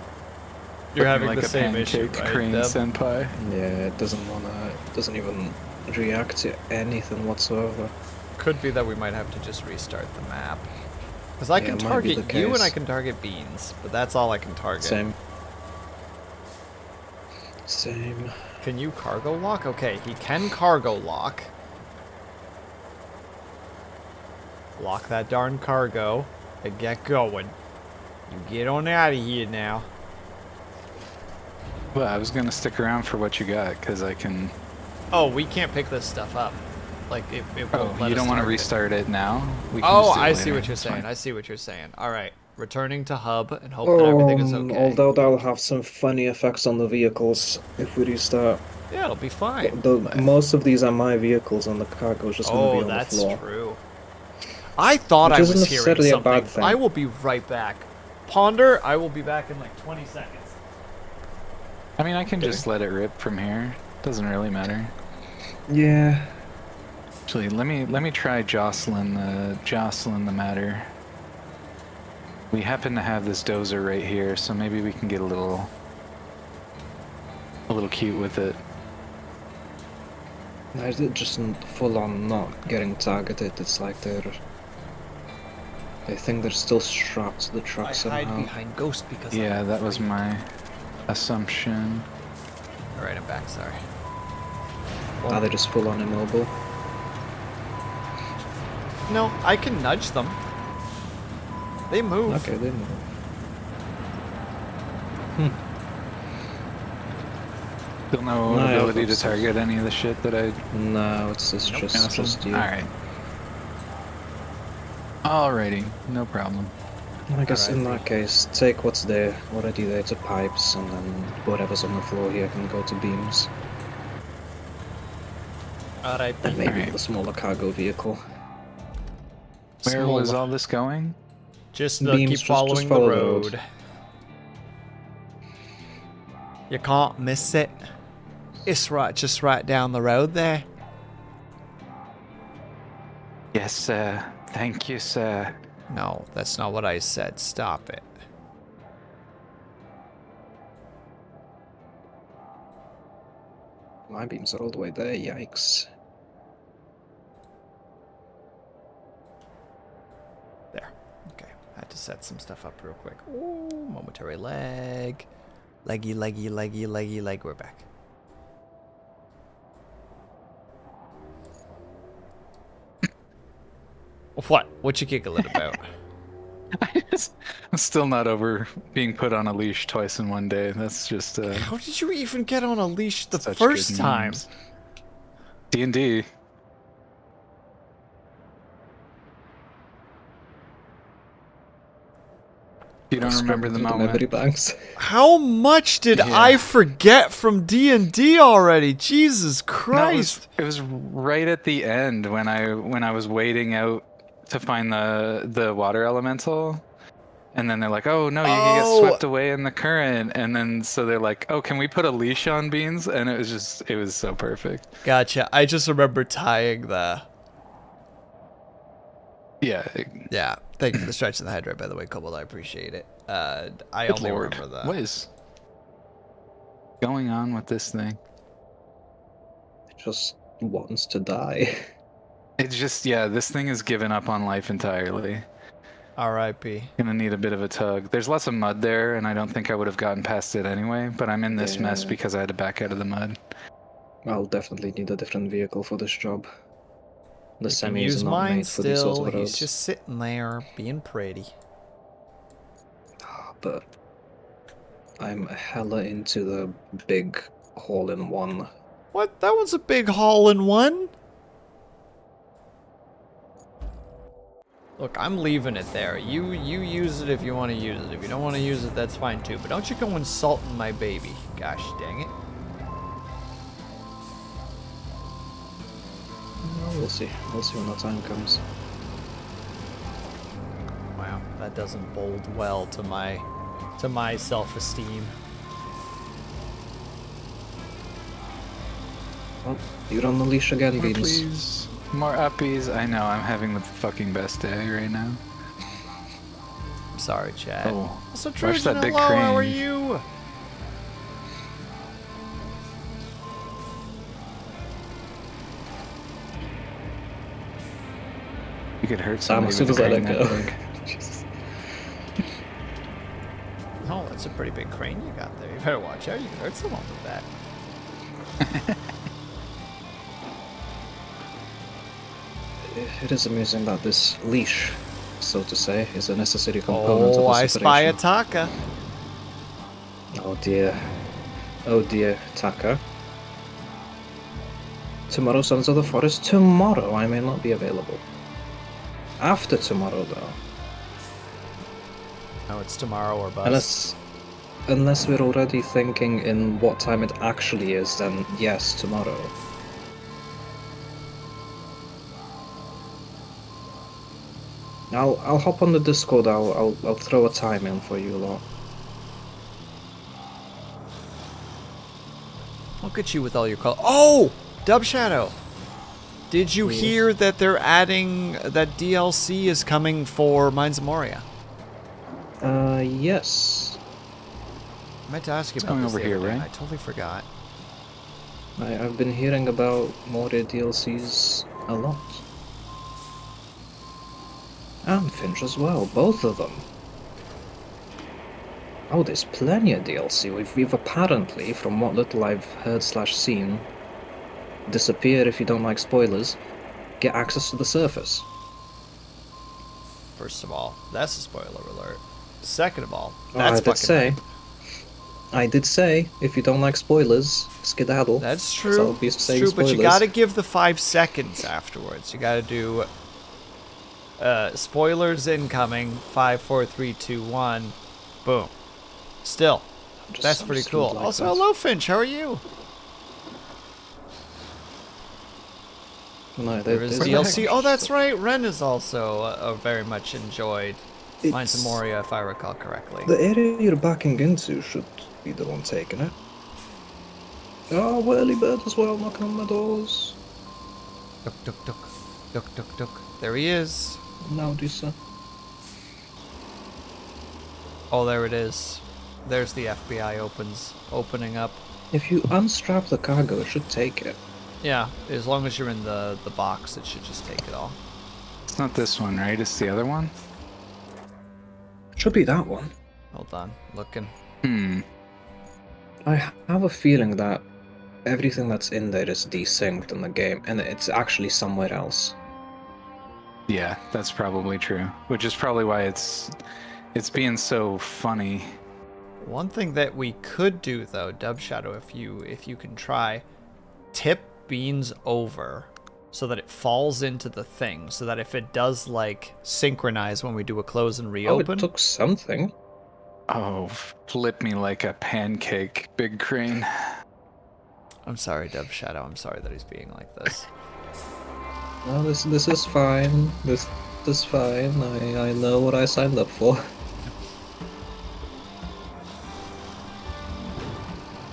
You're Looking having like the a same issue, pancake right? crane Deb? senpai. Yeah, it doesn't even react to anything whatsoever. Could be that we might have to just restart the map. Because I Yeah, can it might be target the you and case. I can target beans, but that's all I can target. Same. Same. Can you cargo lock? Okay, he can cargo lock. Lock that darn cargo and get going. You get on out of here now. Well, I was gonna stick around for what you got, because I can... Oh, we can't pick this stuff up. Like, it Oh, won't let you us don't want to target it. restart it now? We can Oh, just do it I see later. what you're It's saying. fine. I see what you're saying. Alright, returning to hub and hope that everything is okay. Although that'll have some funny effects on the vehicles if we restart. Yeah, it'll be fine. Most of these are my vehicles, and the cargo is just going to be Oh, on the that's floor. true. I thought Which I isn't was hearing necessarily a something. bad thing. I will be right back. Ponder, I will be back in like 20 seconds. I mean, I can just let it rip from here. Doesn't really matter. Yeah. Actually, let me try jostling the matter. We happen to have this dozer right here, so maybe we can get a little cute with it. I did just full on not getting targeted. It's like they think they're still strapped to the truck I somehow. hide behind Ghost because Yeah, I'm that was afraid. my assumption. Alright, I'm back, sorry. Are they just full on immobile? No, I can nudge them. They move. Okay, they move. Still no No, ability to of course. target any of the shit that I... No, it's just you. Alright. Alrighty, no problem. I guess in Alright. that case, take what's there, already there to pipes, and then whatever's on the floor here can go to beams. Alright. And maybe Alright. the smaller cargo vehicle. Where was Small. all this going? Just Beams, keep just following follow the the road. road. You can't miss it. It's right, just right down the road there. Yes, sir. Thank you, sir. No, that's not what I said. Stop it. My beams are all the way there, yikes. There. Okay. I had to set some stuff up real quick. Ooh, momentary lag. Leggy, leggy, leggy, leggy, leg. We're back. What? What you giggling about? I'm still not over being put on a leash twice in one day. That's just How did you even get on a leash the such first good time? memes. D&D. You don't remember the Memory moment? banks. How much did Yeah. I forget from D&D already? Jesus No, Christ. it was right at the end when I was waiting out to find the water elemental, And then they're like, oh no, you can get swept away in the current. And then so they're like, oh, can we put a leash on Beans? And it was so perfect. Gotcha. I just remember tying the... Yeah. Yeah. Thank you for the stretch of the hydrate, by the way, Kobold. I appreciate it. I Good only Lord. remember that. What is going on with this thing? It just wants to die. It's just, yeah, this thing has given up on life entirely. R.I.P. Gonna need a bit of a tug. There's lots of mud there, and I don't think I would have gotten past it anyway, but I'm in this mess because I had to back out of the mud. I'll definitely need a different vehicle for this job. The You can semi is use not mine made for these sorts still. of He's roads. just sitting there being pretty. But I'm hella into the big haul-in-one. What? That was a big haul-in-one? Look, I'm leaving it there. You use it if you want to use it. If you don't want to use it, that's fine too. But don't you go insulting my baby. Gosh dang it. Well, we'll see. We'll see when the time comes. Wow, that doesn't bode well to my self-esteem. Well, you're on the leash again, More Beans. please. More uppies. I know, I'm having the fucking best day right now. I'm sorry, Chad. Oh, Also, watch Trojan, that big hello, how are crane. you? You could hurt As somebody soon with as a I let crane go. that big. Jesus. Oh, that's a pretty big crane you got there. You better watch out. You can hurt someone with that. It is amusing that this leash, so to say, is a necessary component of Oh, this I spy a operation. Taka. Oh dear. Oh dear, Taka. Tomorrow, Sons of the Forest. Tomorrow I may not be available. After tomorrow, though. Oh, it's tomorrow or bust. Unless we're already thinking in what time it actually is, then yes, tomorrow. I'll hop on the Discord. I'll throw a time in for you lot. Look at you with all your color. Oh, Dub Shadow. Did you Yes. hear that they're adding that DLC is coming for Mines of Moria? Yes. I meant to ask you It's about coming this over the other here, day. right? I totally forgot. I've been hearing about Moria DLCs a lot. And Finch as well, both of them. Oh, there's plenty of DLC. We've apparently, from what little I've heard / seen, disappear if you don't like spoilers, get access to the surface. First of all, that's a spoiler alert. Second of all, Oh, that's I did say. hype. I did say, if you don't like spoilers, skedaddle. That's 'cause I'll true. be It's saying true, but you spoilers. gotta give the 5 seconds afterwards. You gotta do spoilers incoming. 5, 4, 3, 2, 1. Boom. Still, that's pretty cool. Like Also, that. hello Finch. How are you? No, There is the DLC. heck? Oh, that's right. Ren is also very much enjoyed Mines of It's- Moria, if I recall correctly. The area you're backing into should be the one taking it. Oh, whirly bird as well, knocking on my doors. Duck, duck, duck. Duck, duck, duck. There he is. Now, do so. Oh, there it is. There's the FBI opening up. If you unstrap the cargo, it should take it. Yeah, as long as you're in the box, it should just take it all. It's not this one, right? It's the other one? It should be that one. Hold on, looking. I have a feeling that everything that's in there is desynced in the game, and it's actually somewhere else. Yeah, that's probably true. Which is probably why it's being so funny. One thing that we could do though, Dub Shadow, if you can try, tip Beans over so that it falls into the thing, so that if it does like synchronize when we do a close and Oh, reopen. it took something. Oh, flip me like a pancake, big crane. I'm sorry, Dub Shadow. I'm sorry that he's being like this. No, this is fine. This is fine. I know what I signed up for.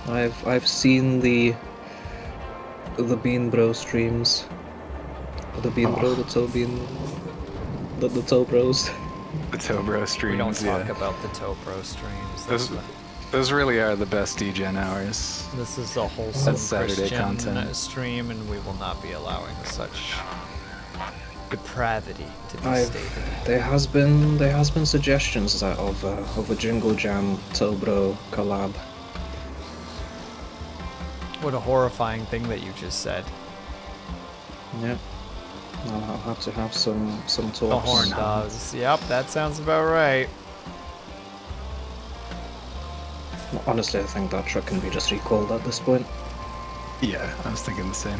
I've seen the Bean Bro streams. The Bean Bro, the Toe Bean, the Toe Bros. The Tobro streams. We don't talk yeah. about the Topro streams. Those really are the best DGen hours. This is a wholesome That's Saturday Christian content. stream, and we will not be allowing such depravity to be I've- stated. There has been suggestions of a Jingle Jam Toe Bro collab. What a horrifying thing that you just said. Yeah. I'll have to have some talks. The horn does. Yep, that sounds about right. Honestly, I think that truck can be just recalled at this point. Yeah, I was thinking the same.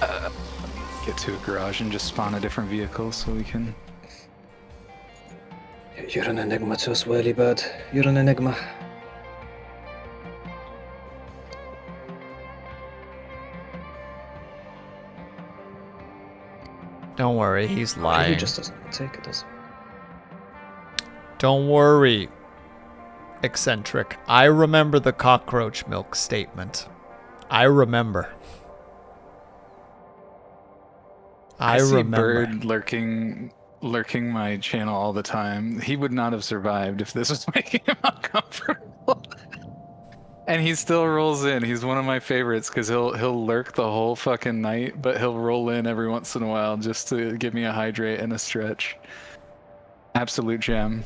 Let me get to a garage and just spawn a different vehicle so we can... You're an enigma to us, Whirly Bird. You're an enigma. Don't worry, he's He lying. just doesn't take it, does he? Don't worry, eccentric. I remember the cockroach milk statement. I remember. I see remember. Bird lurking my channel all the time. He would not have survived if this was making him uncomfortable. And he still rolls in. He's one of my favorites because he'll lurk the whole fucking night, but he'll roll in every once in a while just to give me a hydrate and a stretch. Absolute gem.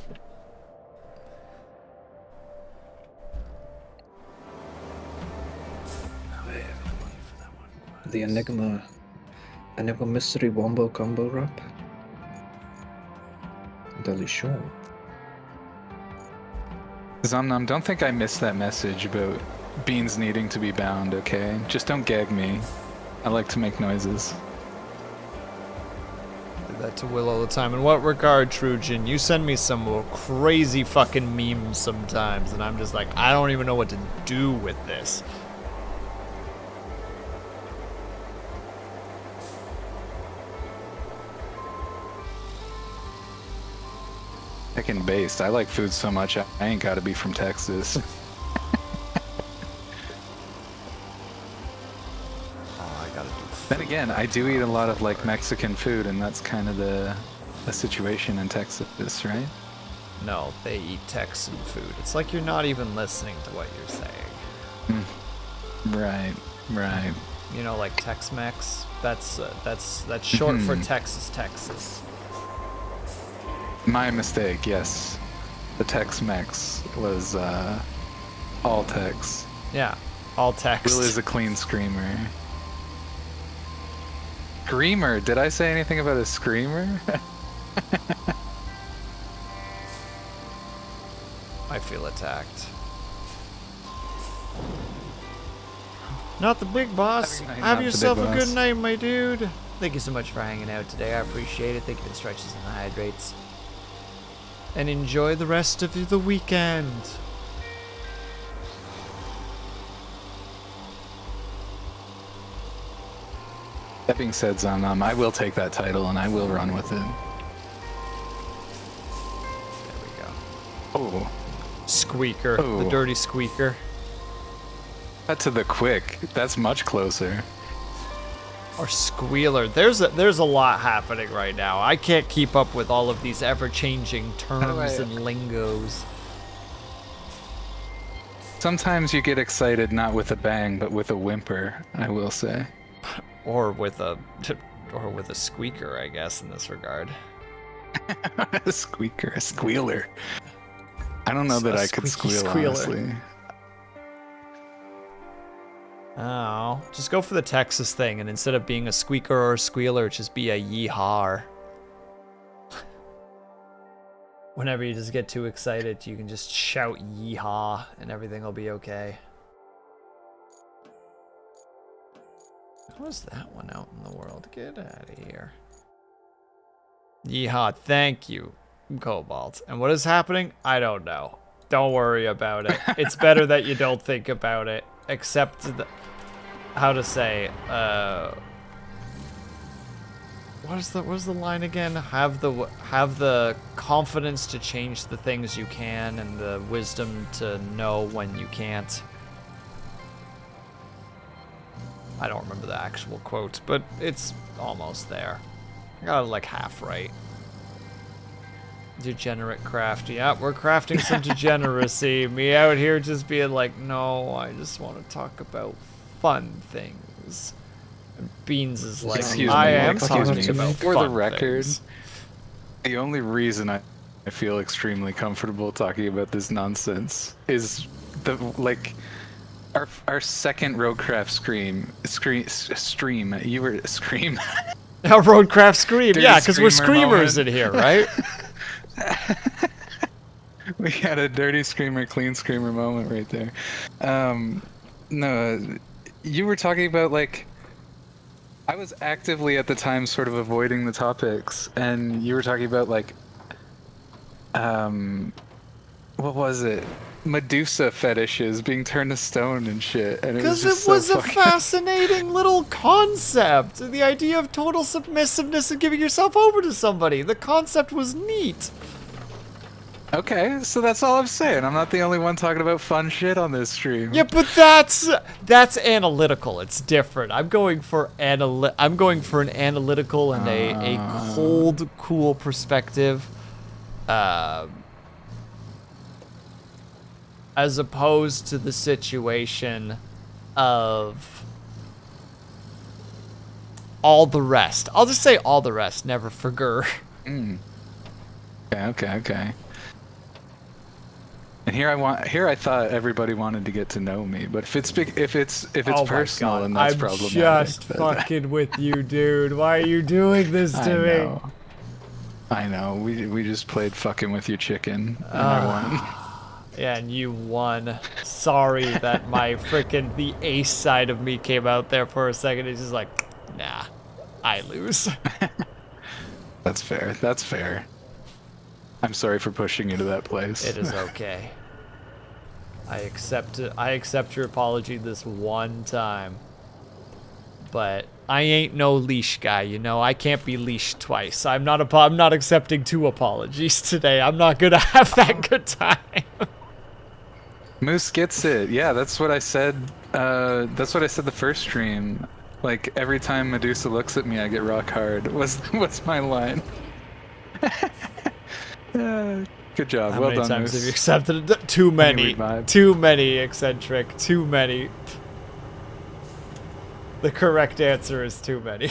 The Enigma Mystery Wombo Combo Wrap. Delicious. Zomnam, don't think I missed that message about beans needing to be bound, okay? Just don't gag me. I like to make noises. Do that to Will all the time. In what regard, Trujan? You send me some crazy fucking memes sometimes, and I'm just like, I don't even know what to do with this. Chicken based. I like food so much, I ain't gotta be from Texas. Oh, I gotta do Then again, I do eat a lot of like Mexican food, and that's kind of the situation in Texas, right? No, they eat Texan food. It's like you're not even listening to what you're saying. Right. You know, like Tex-Mex. That's short for Texas, Texas. My mistake, yes. The Tex-Mex was all Tex. Yeah, all text. Will is a clean screamer. Screamer? Did I say anything about a screamer? I feel attacked. Not the big boss. Having night, Have not the yourself big a good boss. night, my dude. Thank you so much for hanging out today. I appreciate it. Thank you for the stretches and the hydrates. And enjoy the rest of the weekend. That being said, Zomnam, I will take that title and I will run with it. There we go. Oh, Squeaker. The Oh. dirty squeaker. cut to the quick. That's much closer. Or squealer. There's a lot happening right now. I can't keep up with all of these ever-changing terms and lingos. Sometimes you get excited not with a bang, but with a whimper, I will say. Or with a squeaker, I guess, in this regard. A squeaker, a squealer. I don't know that A I could squeaky squeal, squealer. honestly. Oh, just go for the Texas thing, and instead of being a squeaker or a squealer, just be a yeehaw. Whenever you just get too excited, you can just shout yeehaw, and everything will be okay. How's that one out in the world? Get out of here. Yeehaw, thank you, Cobalt. And what is happening? I don't know. Don't worry about it. It's better that you don't think about it. Except how to say, what was the line again? Have the confidence to change the things you can and the wisdom to know when you can't. I don't remember the actual quote, but it's almost there. I got it like half right. Degenerate craft. Yeah, we're crafting some degeneracy. Me out here just being like, no, I just want to talk about fun things. And Beans is like, Excuse I me, am excuse talking me. about For fun the record, things. the only reason I feel extremely comfortable talking about this nonsense is the our second Roadcraft stream. You were scream. Our Roadcraft scream, Dirty yeah, because we're screamer screamers moment. in here, right? We had a dirty screamer, clean screamer moment right there. No, you were talking about like. I was actively at the time sort of avoiding the topics, and you were talking about like, what was it? Medusa fetishes being turned to stone and shit, and it was Because just it was so a fucking... fascinating little concept. The idea of total submissiveness and giving yourself over to somebody. The concept was neat. Okay, so that's all I'm saying. I'm not the only one talking about fun shit on this stream. Yeah, but that's analytical. It's different. I'm going for an analytical and a cold, cool perspective, as opposed to the situation of all the rest. I'll just say all the rest, never forget. Okay. And here I thought everybody wanted to get to know me, but if it's Oh my personal, God, then that's I'm problematic. just but- fucking with you, dude. Why are you doing this to me? I know. We just played fucking with your chicken, and I won. Yeah, and you won. Sorry that my the ace side of me came out there for a second. It's just like, nah, I lose. That's fair. That's fair. I'm sorry for pushing you to that place. It is okay. I accept it. I accept your apology this one time. But I ain't no leash guy, you know. I can't be leashed twice. I'm not accepting 2 apologies today. I'm not gonna have that good time. Moose gets it. Yeah, that's what I said. That's what I said the first stream. Like every time Medusa looks at me, I get rock hard. What's my line? Good job. How well many done, times Moose. have you accepted it? Too many. revive. Too many, eccentric. Too many. The correct answer is too many.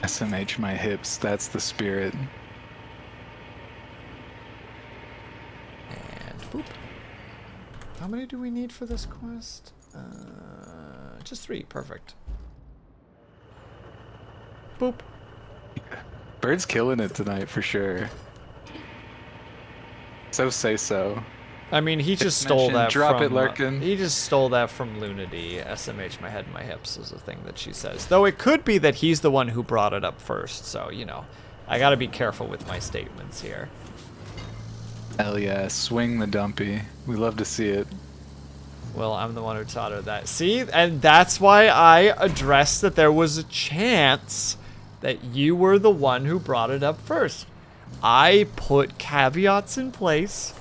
SMH my hips. That's the spirit. And boop. How many do we need for this quest? Just 3. Perfect. Boop. Bird's killing it tonight for sure. So say so. I mean, he just It's stole mentioned. that Drop from... it, Larkin. he just stole that from Lunity. SMH my head, my hips is a thing that she says. Though it could be that he's the one who brought it up first, so, you know. I gotta be careful with my statements here. Hell yeah, swing the dumpy. We love to see it. Well, I'm the one who taught her that. See? And that's why I addressed that there was a chance that you were the one who brought it up first. I put caveats in place.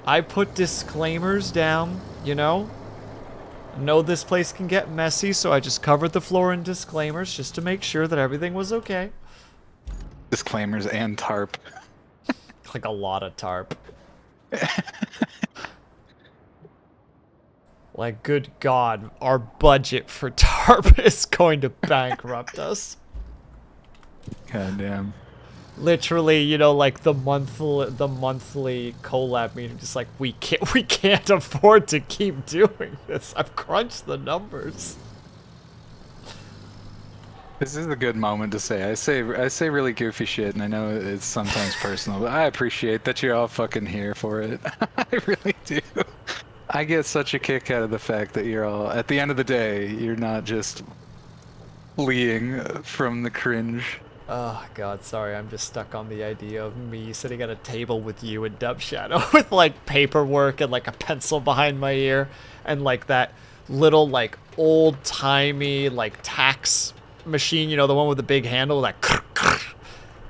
I put disclaimers down, you know? Know this place can get messy, so I just covered the floor in disclaimers just to make sure that everything was okay. Disclaimers and tarp. Like a lot of tarp. Like, good God, our budget for tarp is going to bankrupt us. God damn. Literally, you know, like the monthly collab meeting, just like we can't afford to keep doing this. I've crunched the numbers. This is a good moment to say. I say really goofy shit, and I know it's sometimes personal, but I appreciate that you're all fucking here for it. I really do. I get such a kick out of the fact that you're all, at the end of the day, you're not just fleeing from the cringe. Oh God, sorry, I'm just stuck on the idea of me sitting at a table with you and Dub Shadow with like paperwork and like a pencil behind my ear and like that little like old-timey like tax machine, you know, the one with the big handle, like,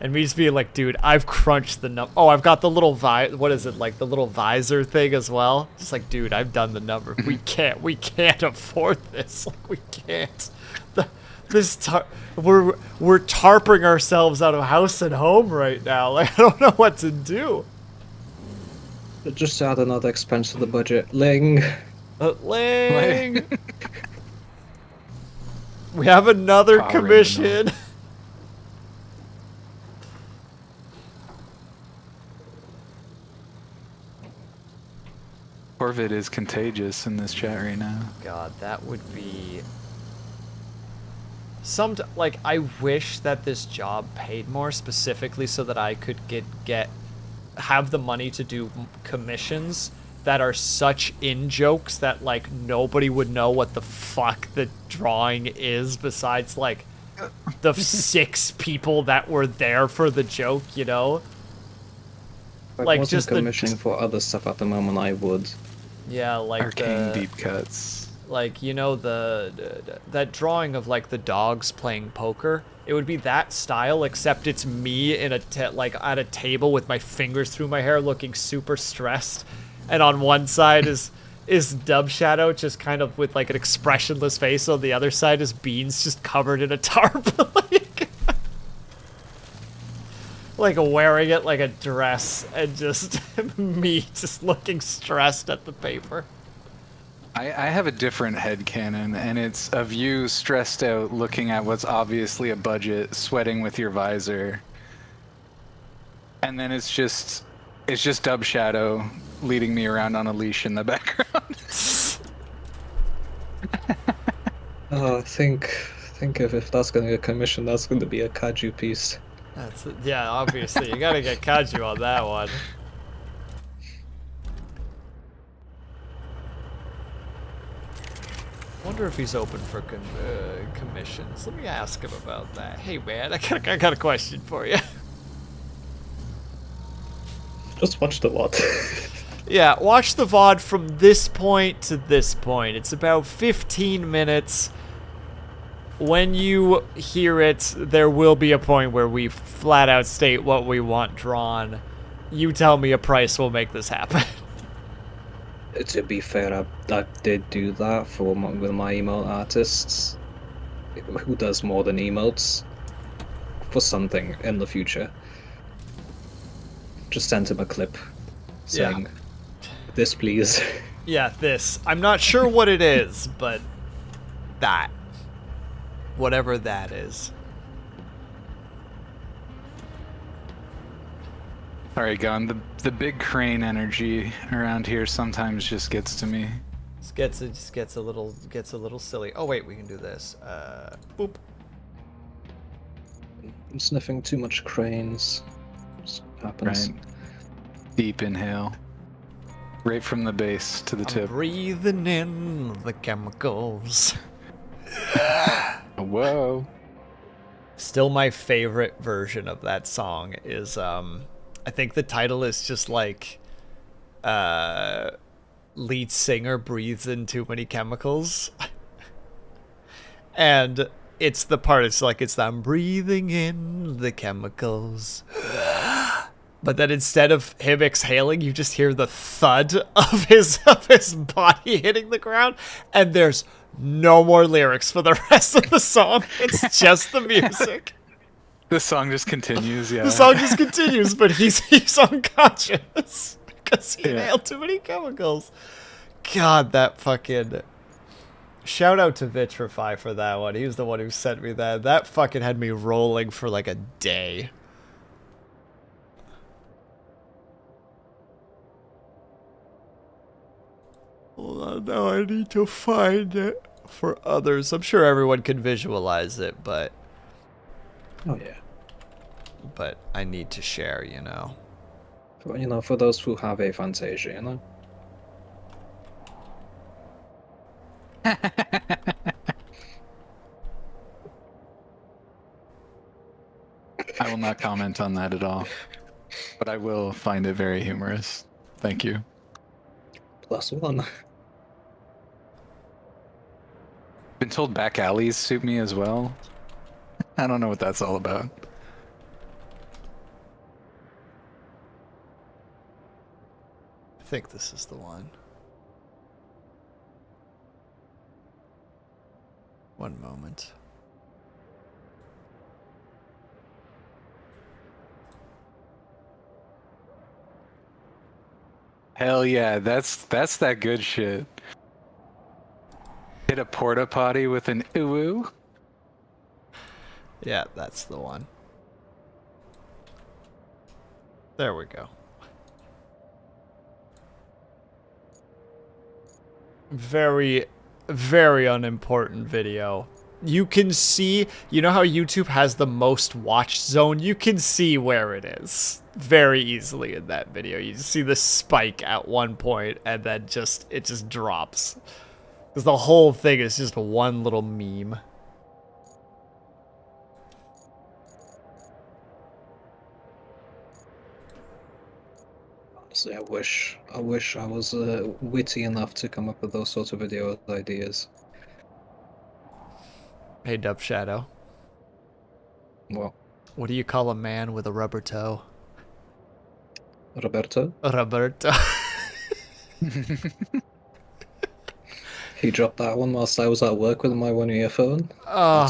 and me just being like, dude, I've crunched the number. Oh, I've got the little what is it, like the little visor thing as well. Just like, dude, I've done the number. We can't afford this. Like, we can't. We're tarping ourselves out of house and home right now. Like, I don't know what to do. Just add another expense to the budget. Ling. Ling. We have another commission. Corvid is contagious in this chat right now. God, that would be... like, I wish that this job paid more specifically so that I could have the money to do commissions that are such in-jokes that, like, nobody would know what the fuck the drawing is besides, like, the 6 people that were there for the joke, you know? If I Like, wasn't just commissioning for other stuff at the moment, I would. Yeah, like Arcane deep cuts. Like, you know, that drawing of like the dogs playing poker. It would be that style, except it's me in like at a table with my fingers through my hair, looking super stressed, and on one side is Dub Shadow, just kind of with like an expressionless face. On the other side is Beans, just covered in a tarp, like wearing it like a dress, and just me just looking stressed at the paper. I have a different headcanon, and it's of you stressed out looking at what's obviously a budget, sweating with your visor. And then it's just Dub Shadow leading me around on a leash in the background. Oh, think if that's gonna get commissioned, that's gonna be a Kaju piece. Yeah, obviously you gotta get Kaju on that one. Wonder if he's open for commissions. Let me ask him about that. Hey man, I got a question for you. Just watch the VOD. Yeah, watch the VOD from this point to this point. It's about 15 minutes. When you hear it, there will be a point where we flat out state what we want drawn. You tell me a price, we'll make this happen. To be fair, I did do that with my emote artists. Who does more than emotes? For something in the future. Just sent him a clip saying, this please. Yeah, this. I'm not sure what it is, but that. Whatever that is. Sorry, Gun. The big crane energy around here sometimes just gets to me. It just gets a little silly. Oh wait, we can do this. Boop. I'm sniffing too much cranes. Just happens. Right. Deep inhale. Right from the base to the I'm tip. breathing in the chemicals. Whoa. Still my favorite version of that song is I think the title is just like lead singer breathes in too many chemicals. And it's the part, it's the I'm breathing in the chemicals. But then instead of him exhaling, you just hear the thud of his body hitting the ground, and there's no more lyrics for the rest of the song. It's just the music. The song just continues, yeah. The song just continues, but he's unconscious because he inhaled too many chemicals. God, that fucking... Shout out to Vitrify for that one. He was the one who sent me that. That fucking had me rolling for like a day. Hold on, now I need to find it for others. I'm sure everyone can visualize it, but... Oh yeah. But I need to share, you know. For those who have a Fantasia, you know? I will not comment on that at all. But I will find it very humorous. Thank you. +1. Been told back alleys suit me as well. I don't know what that's all about. I think this is the one. One moment. Hell yeah, that's that good shit. Hit a porta potty with an ooh. Yeah, that's the one. There we go. Very, very unimportant video. You can see, you know how YouTube has the most watch zone? You can see where it is very easily in that video. You see the spike at one point and then it just drops. Because the whole thing is just one little meme. Honestly, I wish I was witty enough to come up with those sorts of video ideas. Hey, Dub Shadow. Well, What do you call a man with a rubber toe? Roberto, A rubber toe. he dropped that one whilst I was at work with my one earphone. Oh,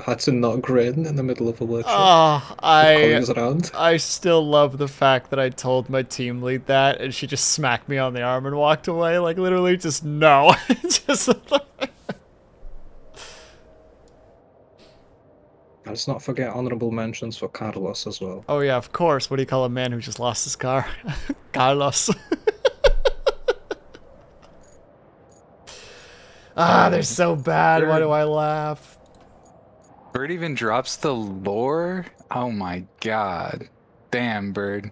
Had to not grin in the middle of a workshop oh, with colleagues around. I still love the fact that I told my team lead that, and she just smacked me on the arm and walked away. Like, literally, just no. Just. Let's not forget honorable mentions for Carlos as well. Oh, yeah, of course. What do you call a man who just lost his car? Carlos. They're so bad. Why do I laugh? Bird even drops the lore? Oh my god. Damn, Bird.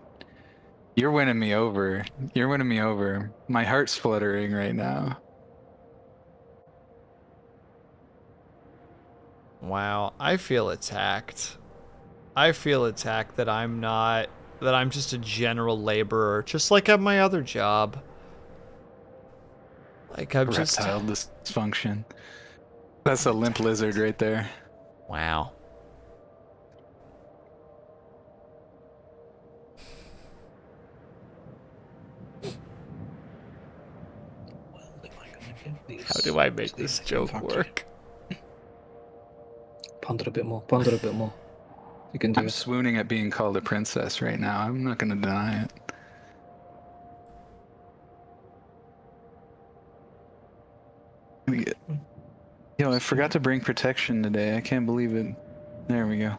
You're winning me over. You're winning me over. My heart's fluttering right now. Wow, I feel attacked. I feel attacked that I'm just a general laborer, just like at my other job. Like I'm just... Reptile dysfunction. That's a limp lizard right there. Wow. How do I make this joke work? Ponder a bit more. Ponder a bit more. You can do I'm it. swooning at being called a princess right now. I'm not gonna deny it. Yo, I forgot to bring protection today. I can't believe it. There we go.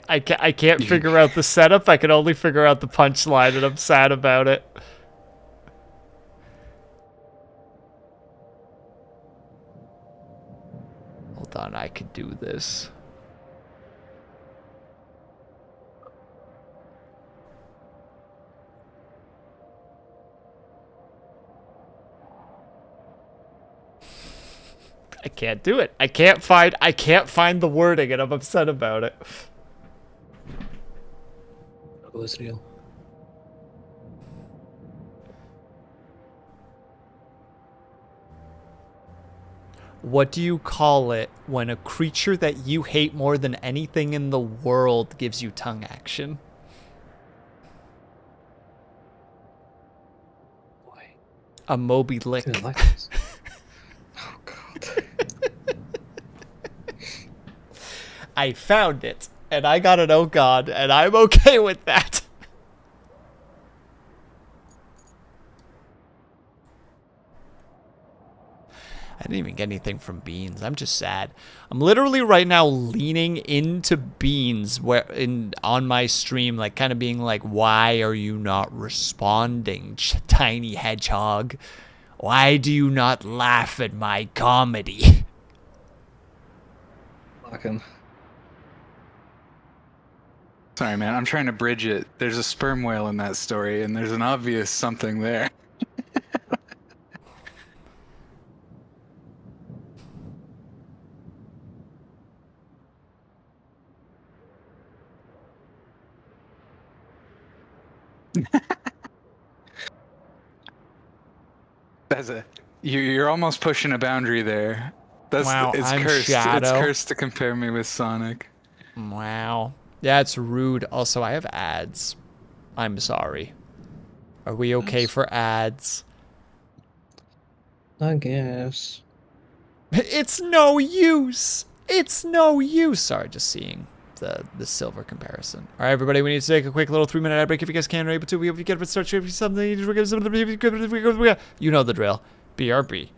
I can't figure out the setup. I can only figure out the punchline, and I'm sad about it. Hold on, I could do this. I can't do it. I can't find the wording, and I'm upset about it. It was real. What do you call it when a creature that you hate more than anything in the world gives you tongue action? Why? A Moby Lick. I didn't like this. Oh god. I found it, and I got an oh god, and I'm okay with that. I didn't even get anything from Beans. I'm just sad. I'm literally right now leaning into Beans on my stream, like kind of being like, "Why are you not responding, tiny hedgehog? Why do you not laugh at my comedy?" Sorry, man. I'm trying to bridge it. There's a sperm whale in that story, and there's an obvious something there. You're almost pushing a boundary there. Wow, it's I'm cursed. Shadow. It's cursed to compare me with Sonic. Wow. Yeah, it's rude. Also, I have ads. I'm sorry. Are we okay for ads? I guess. It's no use. It's no use. Sorry, just seeing the silver comparison. All right, everybody, we need to take a quick little 3-minute ad break if you guys can. Or able to. We hope you get to start sharing something. You know the drill. BRB.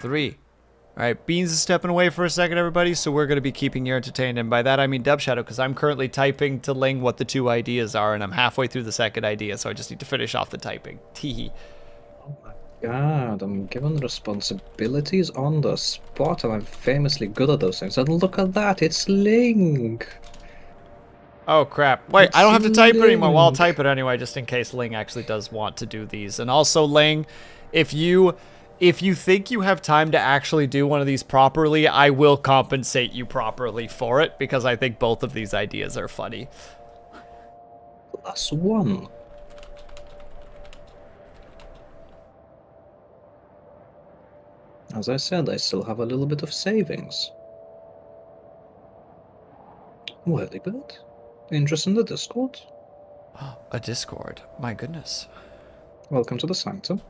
3. All right, Beans is stepping away for a second, everybody, so we're going to be keeping you entertained. And by that, I mean Dub Shadow, because I'm currently typing to Ling what the 2 ideas are, and I'm halfway through the second idea, so I just need to finish off the typing. Teehee. Oh my god, I'm given responsibilities on the spot, and I'm famously good at those things. And look at that, it's Ling! Oh, crap. Wait, I don't have to type it anymore. Well, I'll Ling. type it anyway, just in case Ling actually does want to do these. And also, Ling, if you think you have time to actually do one of these properly, I will compensate you properly for it, because I think both of these ideas are funny. +1. As I said, I still have a little bit of savings. Very good. Interest in the Discord? A Discord. My goodness. Welcome to the Sanctum.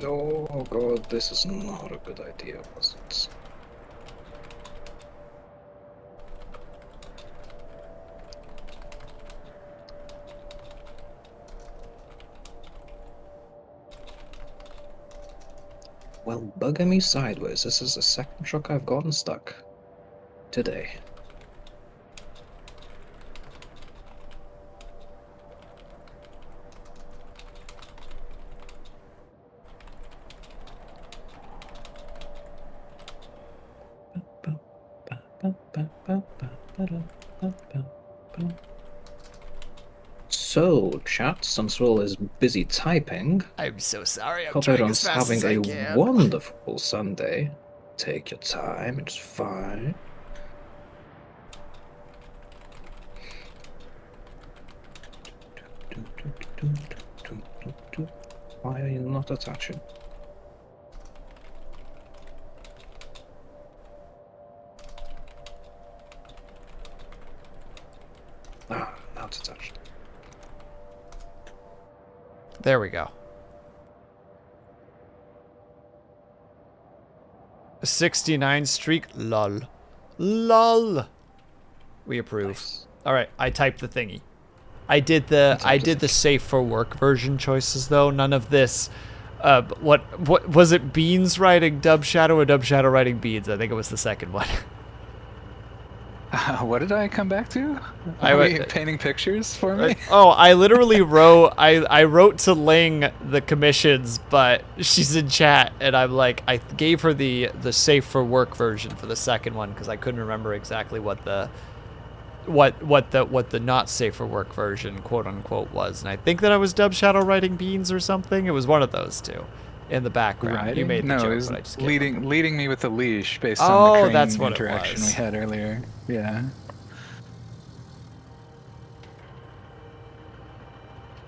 Oh god, this is not a good idea, was it? Well, bugger me sideways, this is the second truck I've gotten stuck today. So, chat, since Will is busy typing, I'm so sorry. I'm hope trying as everyone's fast having as I a can. wonderful Sunday. Take your time, it's fine. Why are you not attaching? Ah, now it's attached. There we go. 69 streak. Lol. Lol. We approve. Nice. All right, I typed the thingy. I did the safe for work version choices though. None of this. What was it? Beans writing Dub Shadow or Dub Shadow writing Beans? I think it was the second one. What did I come back to? I Are went- you painting pictures for me? Oh, I literally wrote. I wrote to Ling the commissions, but she's in chat, and I'm like, I gave her the safe for work version for the second one because I couldn't remember exactly what the not safe for work version quote unquote was, and I think that I was Dub Shadow writing Beans or something. It was one of those two in the background. Right? You made the no, joke, it was but I just can't remember. leading me with the leash based Oh, on the crane that's what it interaction was. we had earlier. Yeah.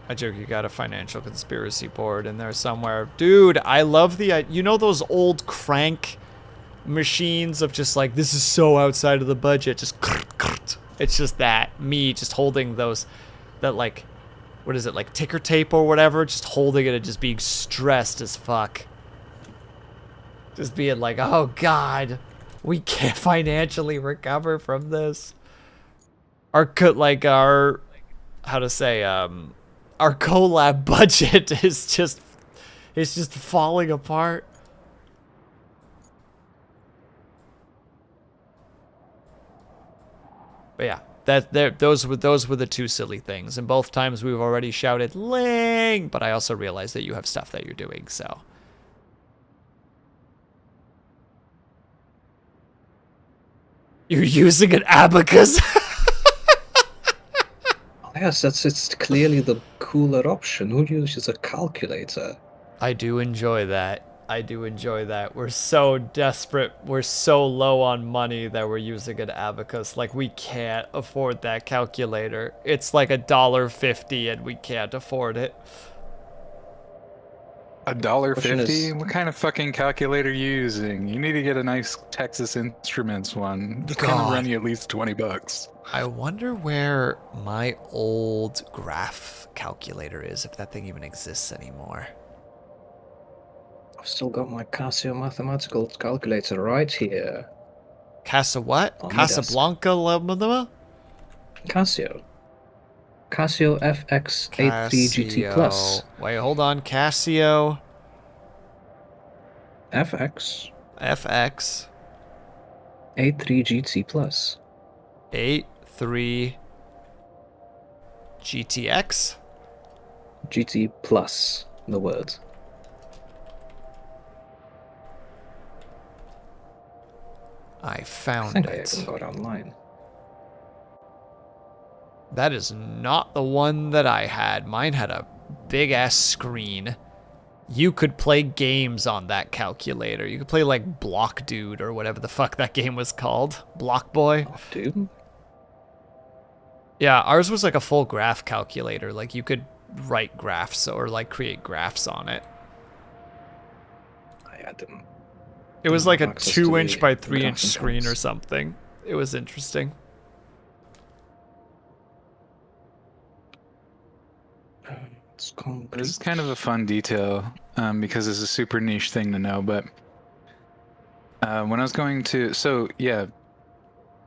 I joke, you got a financial conspiracy board in there somewhere. Dude, I love the, you know those old crank machines of just like, this is so outside of the budget, just, it's just that, me just holding those, that like, what is it, like ticker tape or whatever, just holding it and just being stressed as fuck. Just being like, oh god, we can't financially recover from this. Our, how to say, our collab budget is just falling apart. But yeah, those were the two silly things, and both times we've already shouted Ling, but I also realize that you have stuff that you're doing, so. You're using an abacus. Yes, it's clearly the cooler option. Who uses a calculator? I do enjoy that. I do enjoy that. We're so desperate. We're so low on money that we're using an abacus. Like, we can't afford that calculator. It's like $1.50 and we can't afford it. $1.50? is- What kind of fucking calculator are you using? You need to get a nice Texas Instruments one. It's gonna God. run you at least $20. I wonder where my old graph calculator is, if that thing even exists anymore. I've still got my Casio mathematical calculator right here. Casa what? On my desk. Casablanca Lemma? Casio. Casio FX83 GT Plus. Wait, hold on. Casio FX FX 83 GT Plus. 83 GTX. GT Plus, the word. I I found think I it. even got online. That is not the one that I had. Mine had a big ass screen. You could play games on that calculator. You could play like Block Dude or whatever the fuck that game was called. Block Boy. Oh, dude. Yeah, ours was like a full graph calculator. Like you could write graphs or like create graphs on it. I didn't. It was like a Access to 2-inch the by 3-inch graphics screen or cards. something. It was interesting. It's complete. This is kind of a fun detail because it's a super niche thing to know. But when I was going to, so yeah,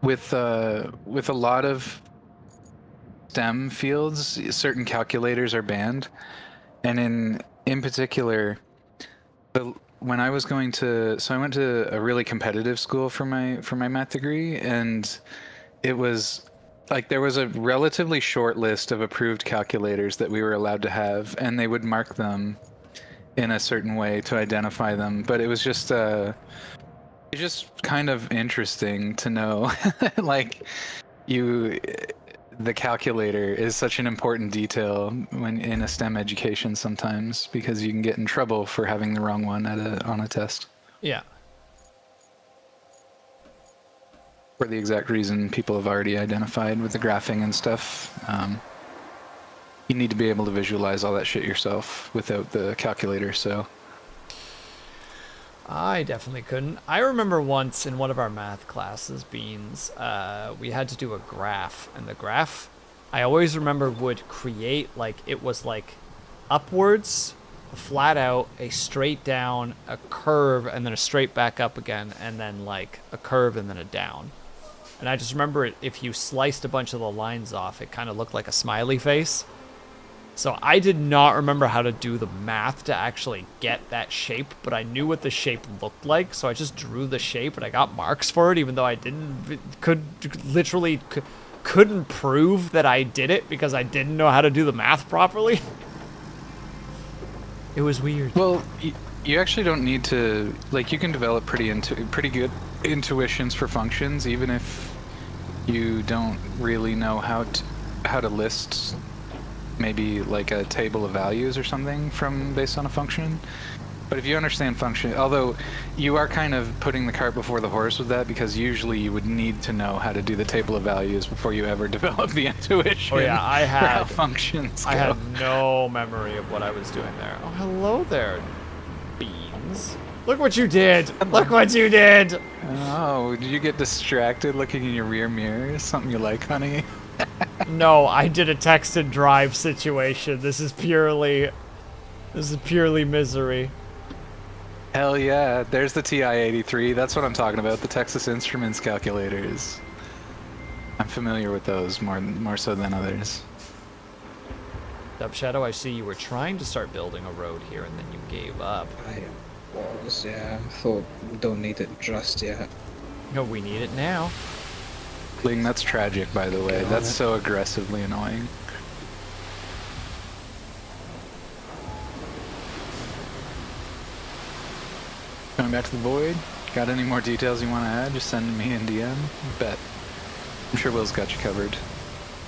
with a lot of STEM fields, certain calculators are banned, and in particular, when I was going to, so I went to a really competitive school for my math degree, and it was like there was a relatively short list of approved calculators that we were allowed to have, and they would mark them in a certain way to identify them. But it was just it's just kind of interesting to know, like the calculator is such an important detail when in a STEM education sometimes, because you can get in trouble for having the wrong one on a test. Yeah. For the exact reason people have already identified with the graphing and stuff. You need to be able to visualize all that shit yourself without the calculator, so. I definitely couldn't. I remember once in one of our math classes, Beans, we had to do a graph, and the graph, I always remember, would create, like, it was like upwards, a flat out, a straight down, a curve, and then a straight back up again, and then like a curve and then a down. And I just remember it, if you sliced a bunch of the lines off, it kind of looked like a smiley face. So I did not remember how to do the math to actually get that shape, but I knew what the shape looked like, so I just drew the shape and I got marks for it, even though I couldn't prove that I did it because I didn't know how to do the math properly. It was weird. Well, you actually don't need to, like, you can develop pretty good intuitions for functions, even if you don't really know how to list maybe like a table of values or something based on a function. But if you understand function, although you are kind of putting the cart before the horse with that, because usually you would need to know how to do the table of values before you ever develop the intuition. Oh yeah, I for how had functions go. I had no memory of what I was doing there. Oh, hello there, Beans. Look what you did. Look what you did. Oh, did you get distracted looking in your rear mirror? Something you like, honey? No, I did a text and drive situation. This is purely misery. Hell yeah, there's the TI-83. That's what I'm talking about, the Texas Instruments calculators. I'm familiar with those more so than others. Dub Shadow, I see you were trying to start building a road here and then you gave up. I was, yeah. Thought we don't need it just yet. No, we need it now. Ling, that's tragic, by the way. That's so aggressively annoying. Going back to the void. Got any more details you want to add? Just send me in DM. Bet. I'm sure Will's got you covered.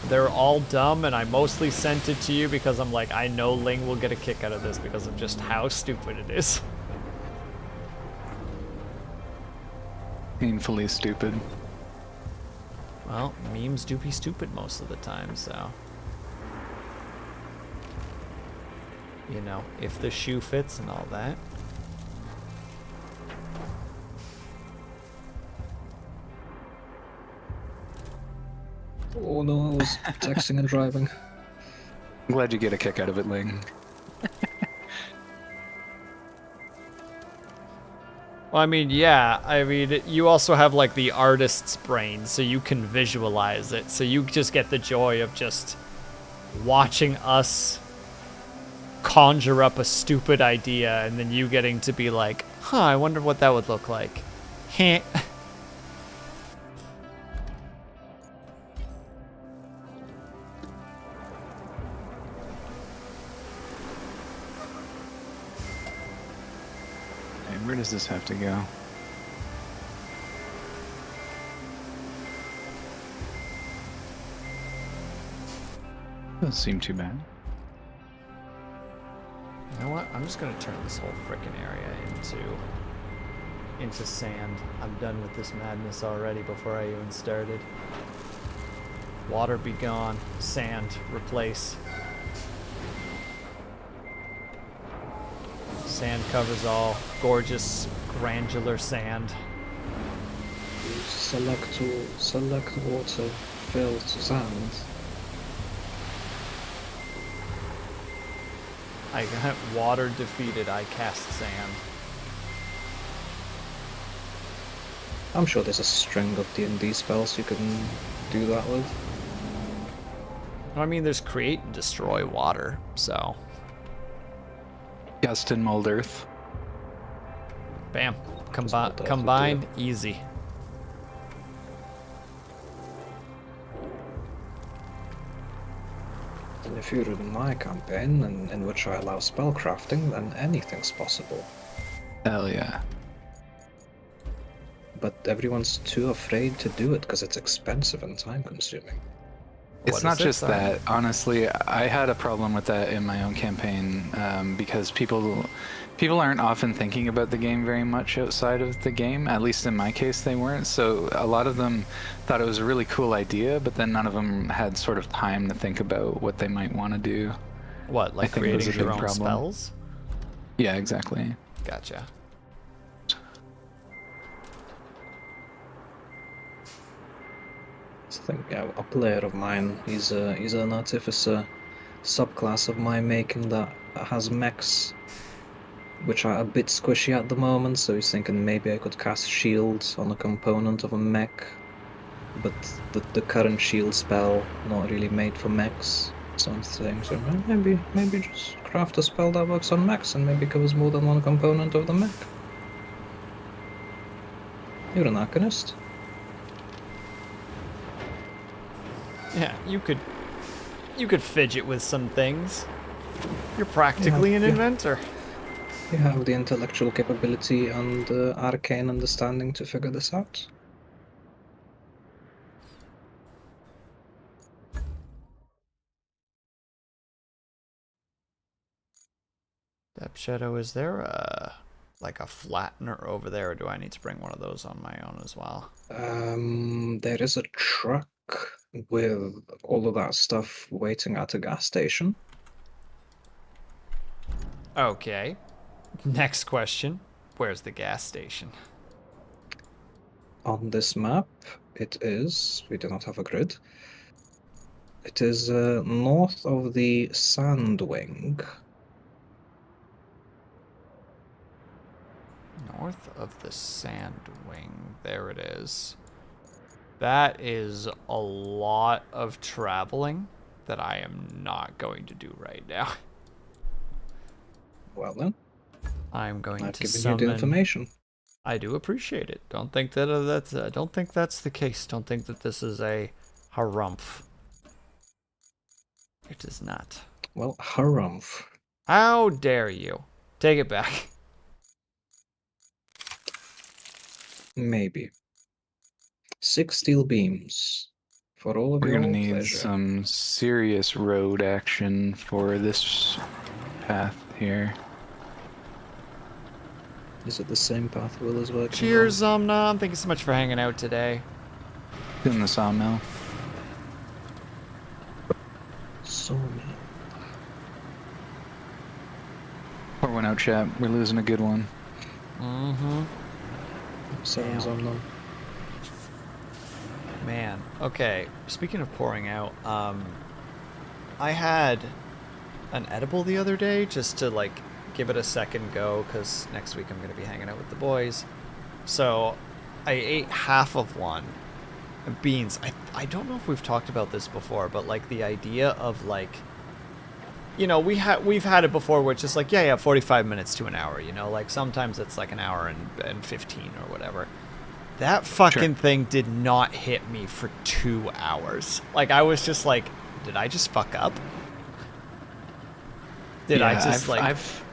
They're all dumb, and I mostly sent it to you because I'm like, I know Ling will get a kick out of this because of just how stupid it is. Painfully stupid. Well, memes do be stupid most of the time, so. You know, if the shoe fits and all that. Oh no, I was texting and driving. I'm glad you get a kick out of it, Ling. Well, I mean, yeah. I mean, you also have, like, the artist's brain, so you can visualize it. So you just get the joy of just watching us conjure up a stupid idea and then you getting to be like, huh, I wonder what that would look like. Heh. Hey, where does this have to go? Doesn't seem too bad. You know what? I'm just gonna turn this whole frickin' area into sand. I'm done with this madness already before I even started. Water be gone. Sand replace. Sand covers all. Gorgeous, granular sand. Select water, filled sand. I got water defeated. I cast sand. I'm sure there's a string of D&D spells you can do that with. I mean, there's create and destroy water, so Gust and mold earth. bam. Just not that Combine, easy. And if you're in my campaign, in which I allow spellcrafting, then anything's possible. Hell yeah. But everyone's too afraid to do it because it's expensive and time-consuming. It's What not is it, just sorry? that. Honestly, I had a problem with that in my own campaign because people aren't often thinking about the game very much outside of the game. At least in my case, they weren't. So a lot of them thought it was a really cool idea, but then none of them had sort of time to think about what they might want to do. What, like think it was creating a your big own problem. spells? Yeah, exactly. Gotcha. I think a player of mine, he's an artificer subclass of my making that has mechs, which are a bit squishy at the moment, so he's thinking maybe I could cast shields on a component of a mech, but the current shield spell not really made for mechs. So I'm saying, so maybe just craft a spell that works on mechs and maybe covers more than one component of the mech. You're an arcanist. Yeah, you could fidget with some things. You're practically an yeah. inventor. You have the intellectual capability and arcane understanding to figure this out. Depth Shadow, is there like a flattener over there, or do I need to bring one of those on my own as well? There is a truck with all of that stuff waiting at a gas station. Okay. Next question. Where's the gas station? On this map, it is. We do not have a grid. It is north of the Sandwing. North of the Sandwing. There it is. That is a lot of traveling that I am not going to do right now. Well then, I'm going I've to given summon. you the information. I do appreciate it. Don't think that don't think that's the case. Don't think that this is a harumph. It is not. Well, harumph. How dare you? Take it back. Maybe. 6 steel beams. For all of We're your gonna need pleasure. some serious road action for this path here. Is it the same path Will is working Cheers, Omnom. Thank you so much for hanging out today. In the sawmill. on? Sawmill. Pour one out, chat. We're losing a good one. Mm-hmm. Sounds on them. Man. Okay. Speaking of pouring out, I had an edible the other day just to like give it a second go because next week I'm gonna be hanging out with the boys. So I ate half of one, beans. I don't know if we've talked about this before, but like the idea of like, you know, we've had it before, which is like, yeah, 45 minutes to an hour. You know, like sometimes it's like an hour and 15 or whatever. That fucking thing did not hit me for 2 hours. Like, I was just like, did I just fuck up? I've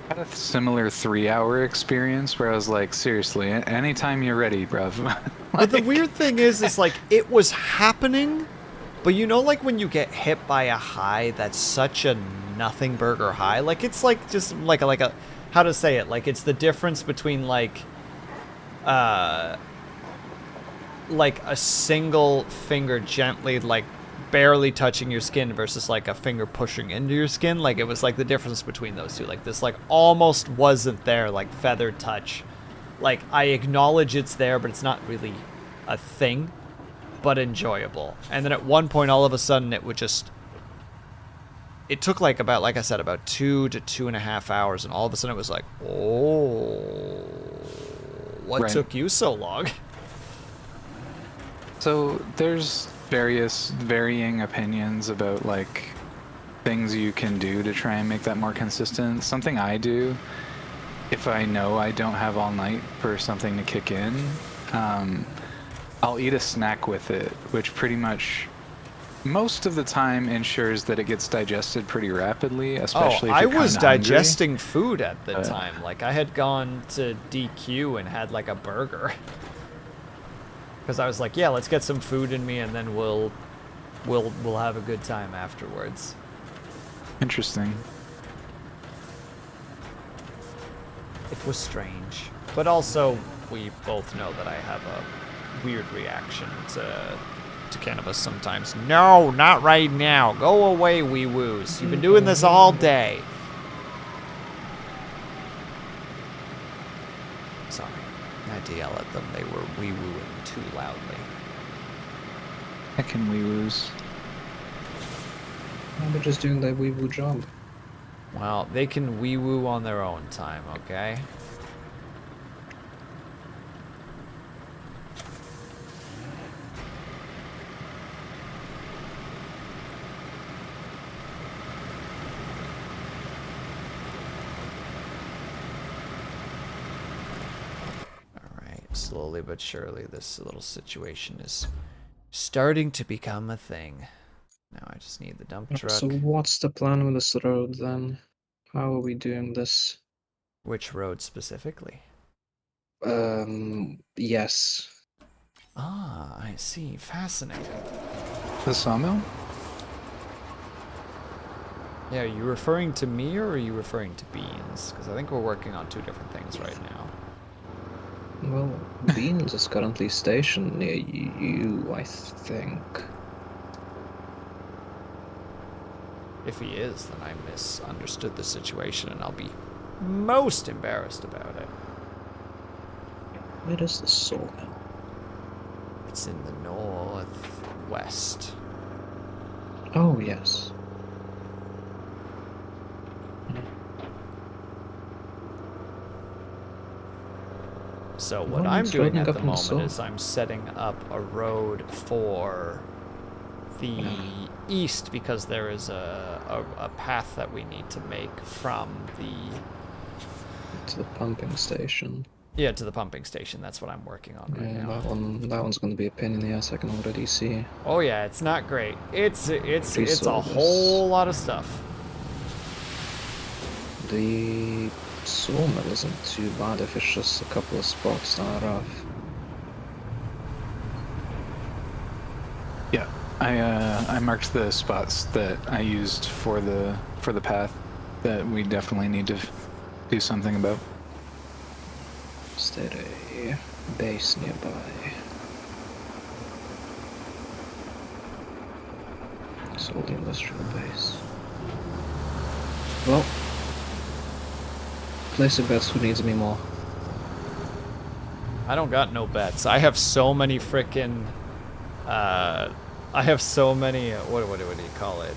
had a similar 3-hour experience where I was like, seriously, anytime you're ready, bruv. But the weird thing is like, it was happening, but you know, like when you get hit by a high that's such a nothing burger high, like it's like just like a how to say it, like it's the difference between like a single finger gently like barely touching your skin versus like a finger pushing into your skin. Like it was like the difference between those two, like this like almost wasn't there, like feathered touch. Like I acknowledge it's there, but it's not really a thing, but enjoyable. And then at one point all of a sudden it would just, it took like about, like I said, about 2 to 2.5 hours, and all of a sudden it was like, oh, what took you so long? So there's varying opinions about like things you can do to try and make that more consistent. Something I do, if I know I don't have all night for something to kick in, I'll eat a snack with it, which pretty much most of the time ensures that it gets digested pretty rapidly, especially if you're I was kinda hungry. digesting food at the time. Like I had gone to DQ and had like a burger. Because I was like, yeah, let's get some food in me and then we'll have a good time afterwards. Interesting. It was strange. But also, we both know that I have a weird reaction to cannabis sometimes. No, not right now. Go away, wee woos. You've been doing this all day. Sorry. I had to yell at them. They were wee wooing too loudly. Heckin' wee-woos. They're just doing their wee woo job. Well, they can wee woo on their own time, okay? Slowly but surely, this little situation is starting to become a thing. Now I just need the dump truck. So what's the plan with this road then? How are we doing this? Which road specifically? Yes. Ah, I see. Fascinating. The sawmill? Yeah, are you referring to me or are you referring to Beans? Because I think we're working on two different things right now. Well, Beans is currently stationed near you, I think. If he is, then I misunderstood the situation and I'll be most embarrassed about it. Where is the sawmill? It's in the northwest. Oh, yes. So what Well, I'm it's doing riding at up the on the moment saw. is I'm setting up a road for the east because there is a path that we need to make from To the pumping station. to the pumping station. That's what I'm working on right Yeah, now. that one's gonna be a pain in the ass, I can already see. Oh yeah, it's not great. It's a saw whole lot of stuff. The sawmill isn't too bad if it's just a couple of spots that are rough. Yeah, I marked the spots that I used for the path that we definitely need to do something about. Is there a base nearby? It's all the industrial base. Well, place your bets, who needs me more? I don't got no bets. I have so many frickin' I have so many what do you call it?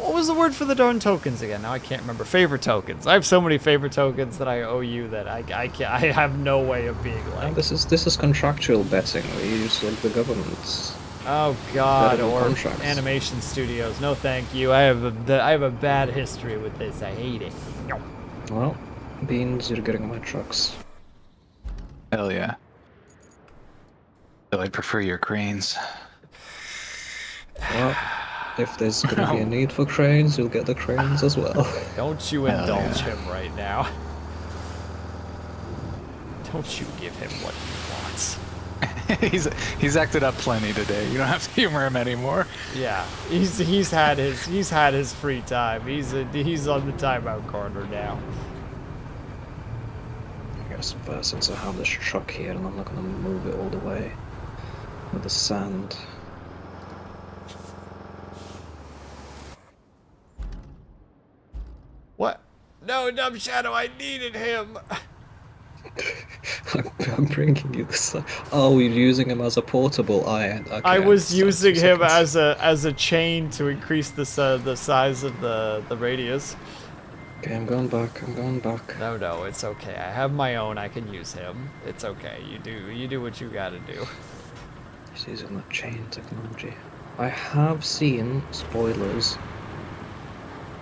what was the word for the darn tokens again? Now I can't remember. Favor tokens. I have so many favor tokens that I owe you that I can't. I have no way of being like. And this is contractual betting. We use like the government's. Oh God, Better or contracts. animation studios. No, thank you. I have a bad history with this. I hate it. No. Well, Beans, you're getting my trucks. Hell yeah. Though I prefer your cranes. Well, if there's gonna be a need for cranes, you'll get the cranes as well. Don't you Hell indulge yeah. him right now. Don't you give him what he wants. he's acted up plenty today. You don't have to humor him anymore. Yeah, he's had his free time. He's on the timeout corner now. I guess first, since I have this truck here, and I'm not gonna move it all the way with the sand. What? No, Dumb Shadow, I needed him. I'm bringing you this. Oh, you're using him as a portable iron. Okay, I was understand. using 2 him seconds. as a chain to increase the size of the radius. Okay, I'm going back. I'm going back. No, it's okay. I have my own. I can use him. It's okay. You do what you gotta do. He's using that chain technology. I have seen, spoilers,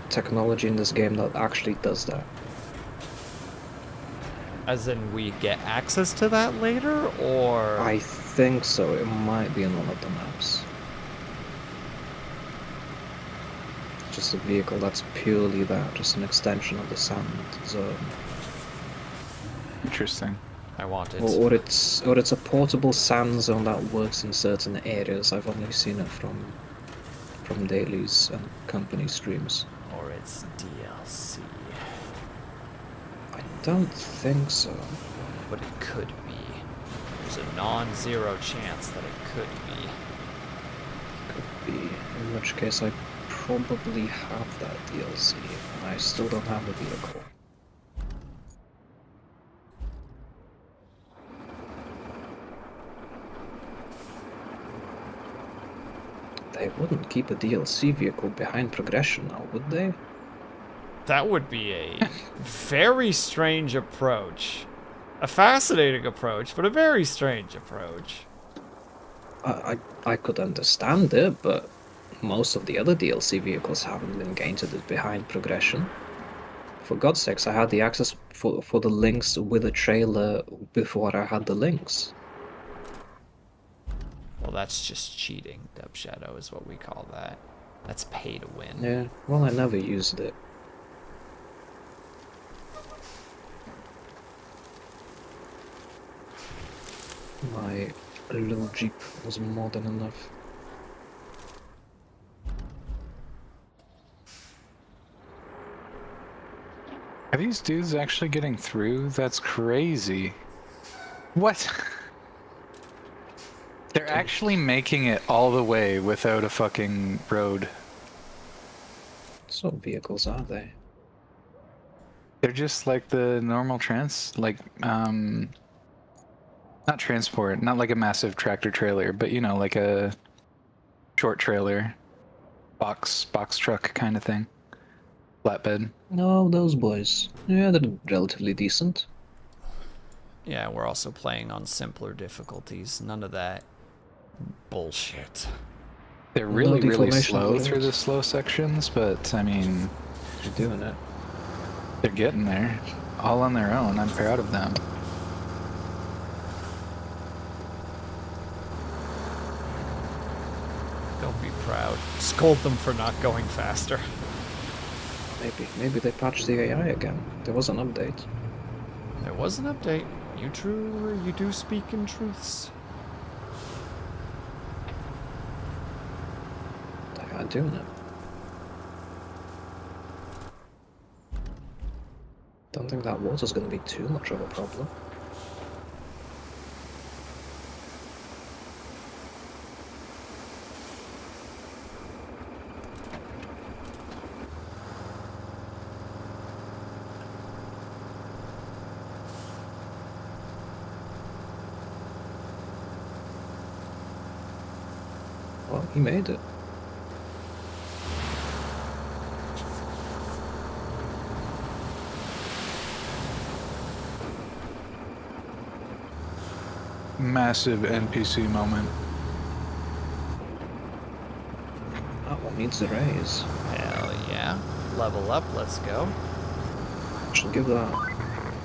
technology in this game that actually does that. As in, we get access to that later, or I think so. It might be in one of the maps. Just a vehicle that's purely that, just an extension of the sand zone. Interesting. I want it. Or it's a portable sand zone that works in certain areas. I've only seen it from dailies and company streams. Or it's DLC. I don't think so. But it could be. There's a non-zero chance that it could be. Could be. In which case I probably have that DLC, and I still don't have the vehicle. They wouldn't keep a DLC vehicle behind progression now, would they? That would be a very strange approach. A fascinating approach, but a very strange approach. I could understand it, but most of the other DLC vehicles haven't been gained behind progression. For God's sakes, I had the access for the links with a trailer before I had the links. Well, that's just cheating. Dub Shadow is what we call that. That's pay to win. Yeah, well, I never used it. My little Jeep was more than enough. Are these dudes actually getting through? That's crazy. What? They're actually making it all the way without a fucking road. So what vehicles are they? They're just like the normal not transport, not like a massive tractor trailer, but you know, like a short trailer, box truck kind of thing. Flatbed. No, those boys. Yeah, they're relatively decent. Yeah, we're also playing on simpler difficulties. None of that bullshit. They're No really deformation slow of through roads. the slow sections, but I mean, They're doing it. they're getting there. All on their own. I'm proud of them. Don't be proud. Scold them for not going faster. Maybe they patched the AI again. There was an update. There was an update. You do speak in truths. They are doing it. Don't think that water's going to be too much of a problem. Well, he made it. massive NPC moment. That one needs a raise. Hell yeah. Level up, let's go. Should give that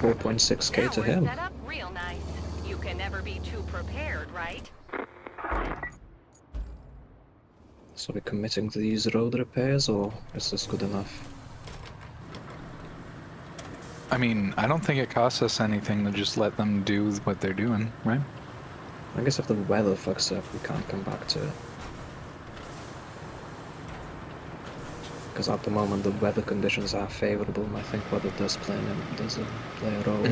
4.6k Now to we're him. set up real nice. You can never be too prepared, right? So we're committing to these road repairs, or is this good enough? I mean, I don't think it costs us anything to just let them do what they're doing, right? I guess if the weather fucks up, we can't come back to it. Because at the moment the weather conditions are favourable, and I think weather does play a role.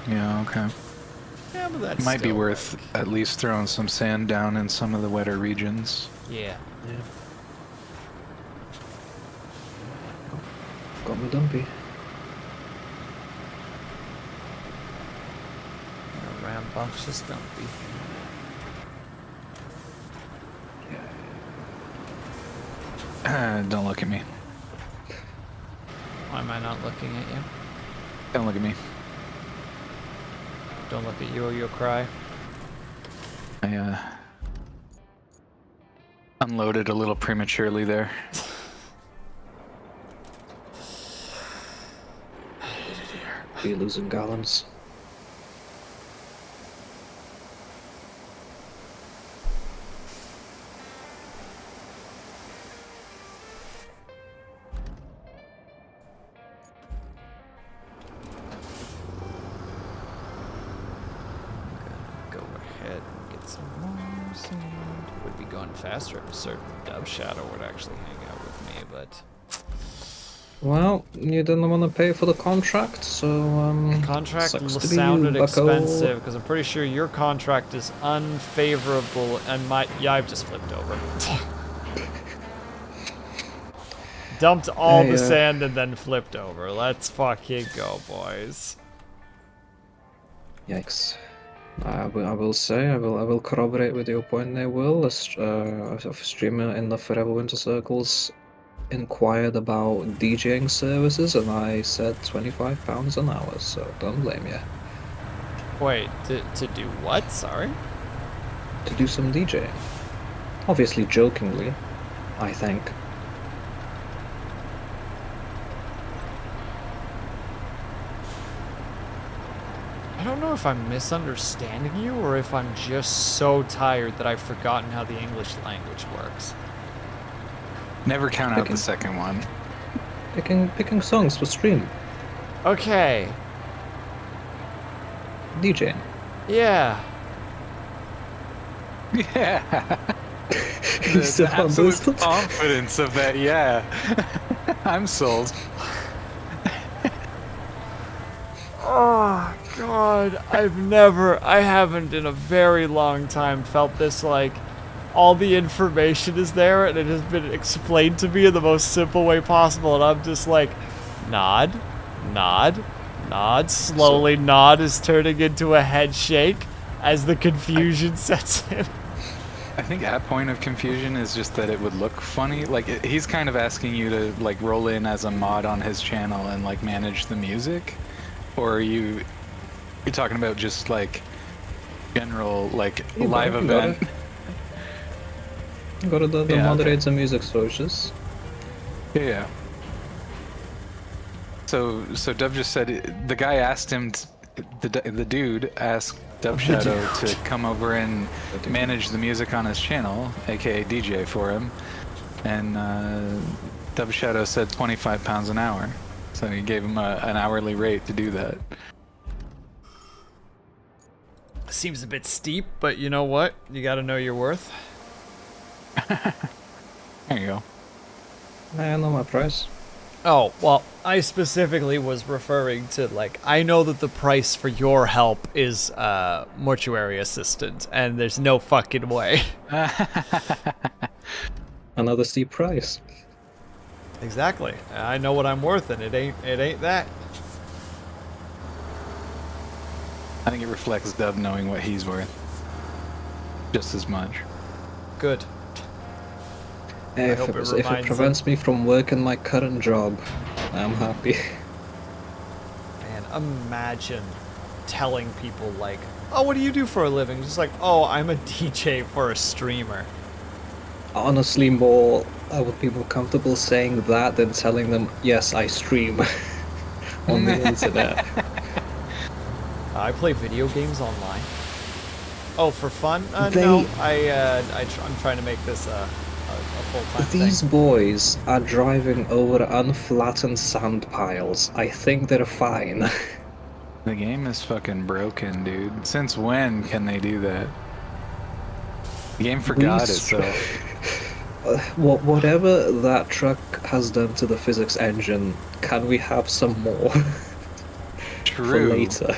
Yeah, okay. Yeah, but that's Might be still, worth like- at least throwing some sand down in some of the wetter regions. Yeah. Yeah. Got me dumpy. Rambunctious dumpy. Don't look at me. Why am I not looking at you? Don't look at me. Don't look at you or you'll cry. I unloaded a little prematurely there. Be losing gallons. Go ahead and get some more sand. Would be going faster if a certain dove shadow would actually hang out with me, but Well, you didn't want to pay for the contract, so contract sucks to be sounded you, bucko. expensive because I'm pretty sure your contract is unfavorable and yeah, I've just flipped over. Dumped all Hey, the sand and then flipped over. Let's fucking go, boys. Yikes. I will say, I will corroborate with your point there, Will. A streamer in the Forever Winter Circles inquired about DJing services, and I said £25 an hour, so don't blame you. Wait, to do what? Sorry? To do some DJing. Obviously jokingly, I think. I don't know if I'm misunderstanding you or if I'm just so tired that I've forgotten how the English language works. Never count out Okay. the second one. Picking songs for stream. Okay. DJing. Yeah. Yeah. He's The so absolute humble. confidence of that, yeah. I'm sold. Oh, God. I haven't in a very long time felt this like all the information is there and it has been explained to me in the most simple way possible. And I'm just like, nod, nod, nod. Slowly, nod is turning into a head shake as the confusion sets in. I think that point of confusion is just that it would look funny. Like, he's kind of asking you to, like, roll in as a mod on his channel and, like, manage the music. Or are you're talking about just, like, general, like, You live got it, event? Go to the Yeah, moderator music sources. Yeah. So Dub just said the guy asked him, the dude asked Dub Shadow to come over and manage the music on his channel, aka DJ for him, and Dub Shadow said £25 an hour, so he gave him an hourly rate to do that. Seems a bit steep, but you know what? You gotta know your worth. There you go. I know my price. Oh, well, I specifically was referring to, like, I know that the price for your help is, mortuary assistant, and there's no fucking way. Another steep price. Exactly. I know what I'm worth, and it ain't that. I think it reflects Dub knowing what he's worth. Just as much. Good. Hey, if hope it, it if it reminds prevents me from working my current job, I'm happy. Man, imagine telling people like, oh, what do you do for a living? Just like, oh, I'm a DJ for a streamer. Honestly, I would be more comfortable saying that than telling them, yes, I stream on the internet. I play video games online. Oh, for fun? They- No, I'm trying to make this a full-time thing. These boys are driving over unflattened sand piles. I think they're fine. The game is fucking broken, dude. Since when can they do that? The game forgot itself. Whatever that truck has done to the physics engine, can we have some more for True. later?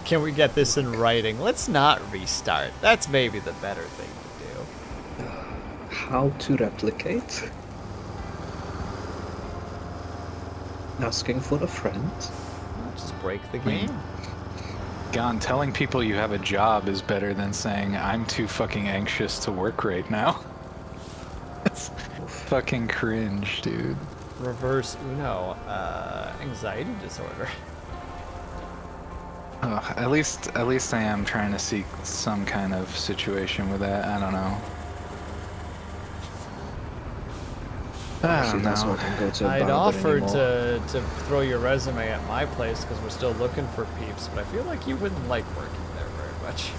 Can we get this in writing? Let's not restart. That's maybe the better thing to do. How to replicate? Asking for a friend? Just break the mean, game. Gone, telling people you have a job is better than saying, I'm too fucking anxious to work right now. That's fucking cringe, dude. Reverse Uno, anxiety disorder. At least I am trying to seek some kind of situation with that. I don't know. I don't That's know. what I can go to I'd Bourbon offered anymore. to throw your resume at my place because we're still looking for peeps, but I feel like you wouldn't like working there very much.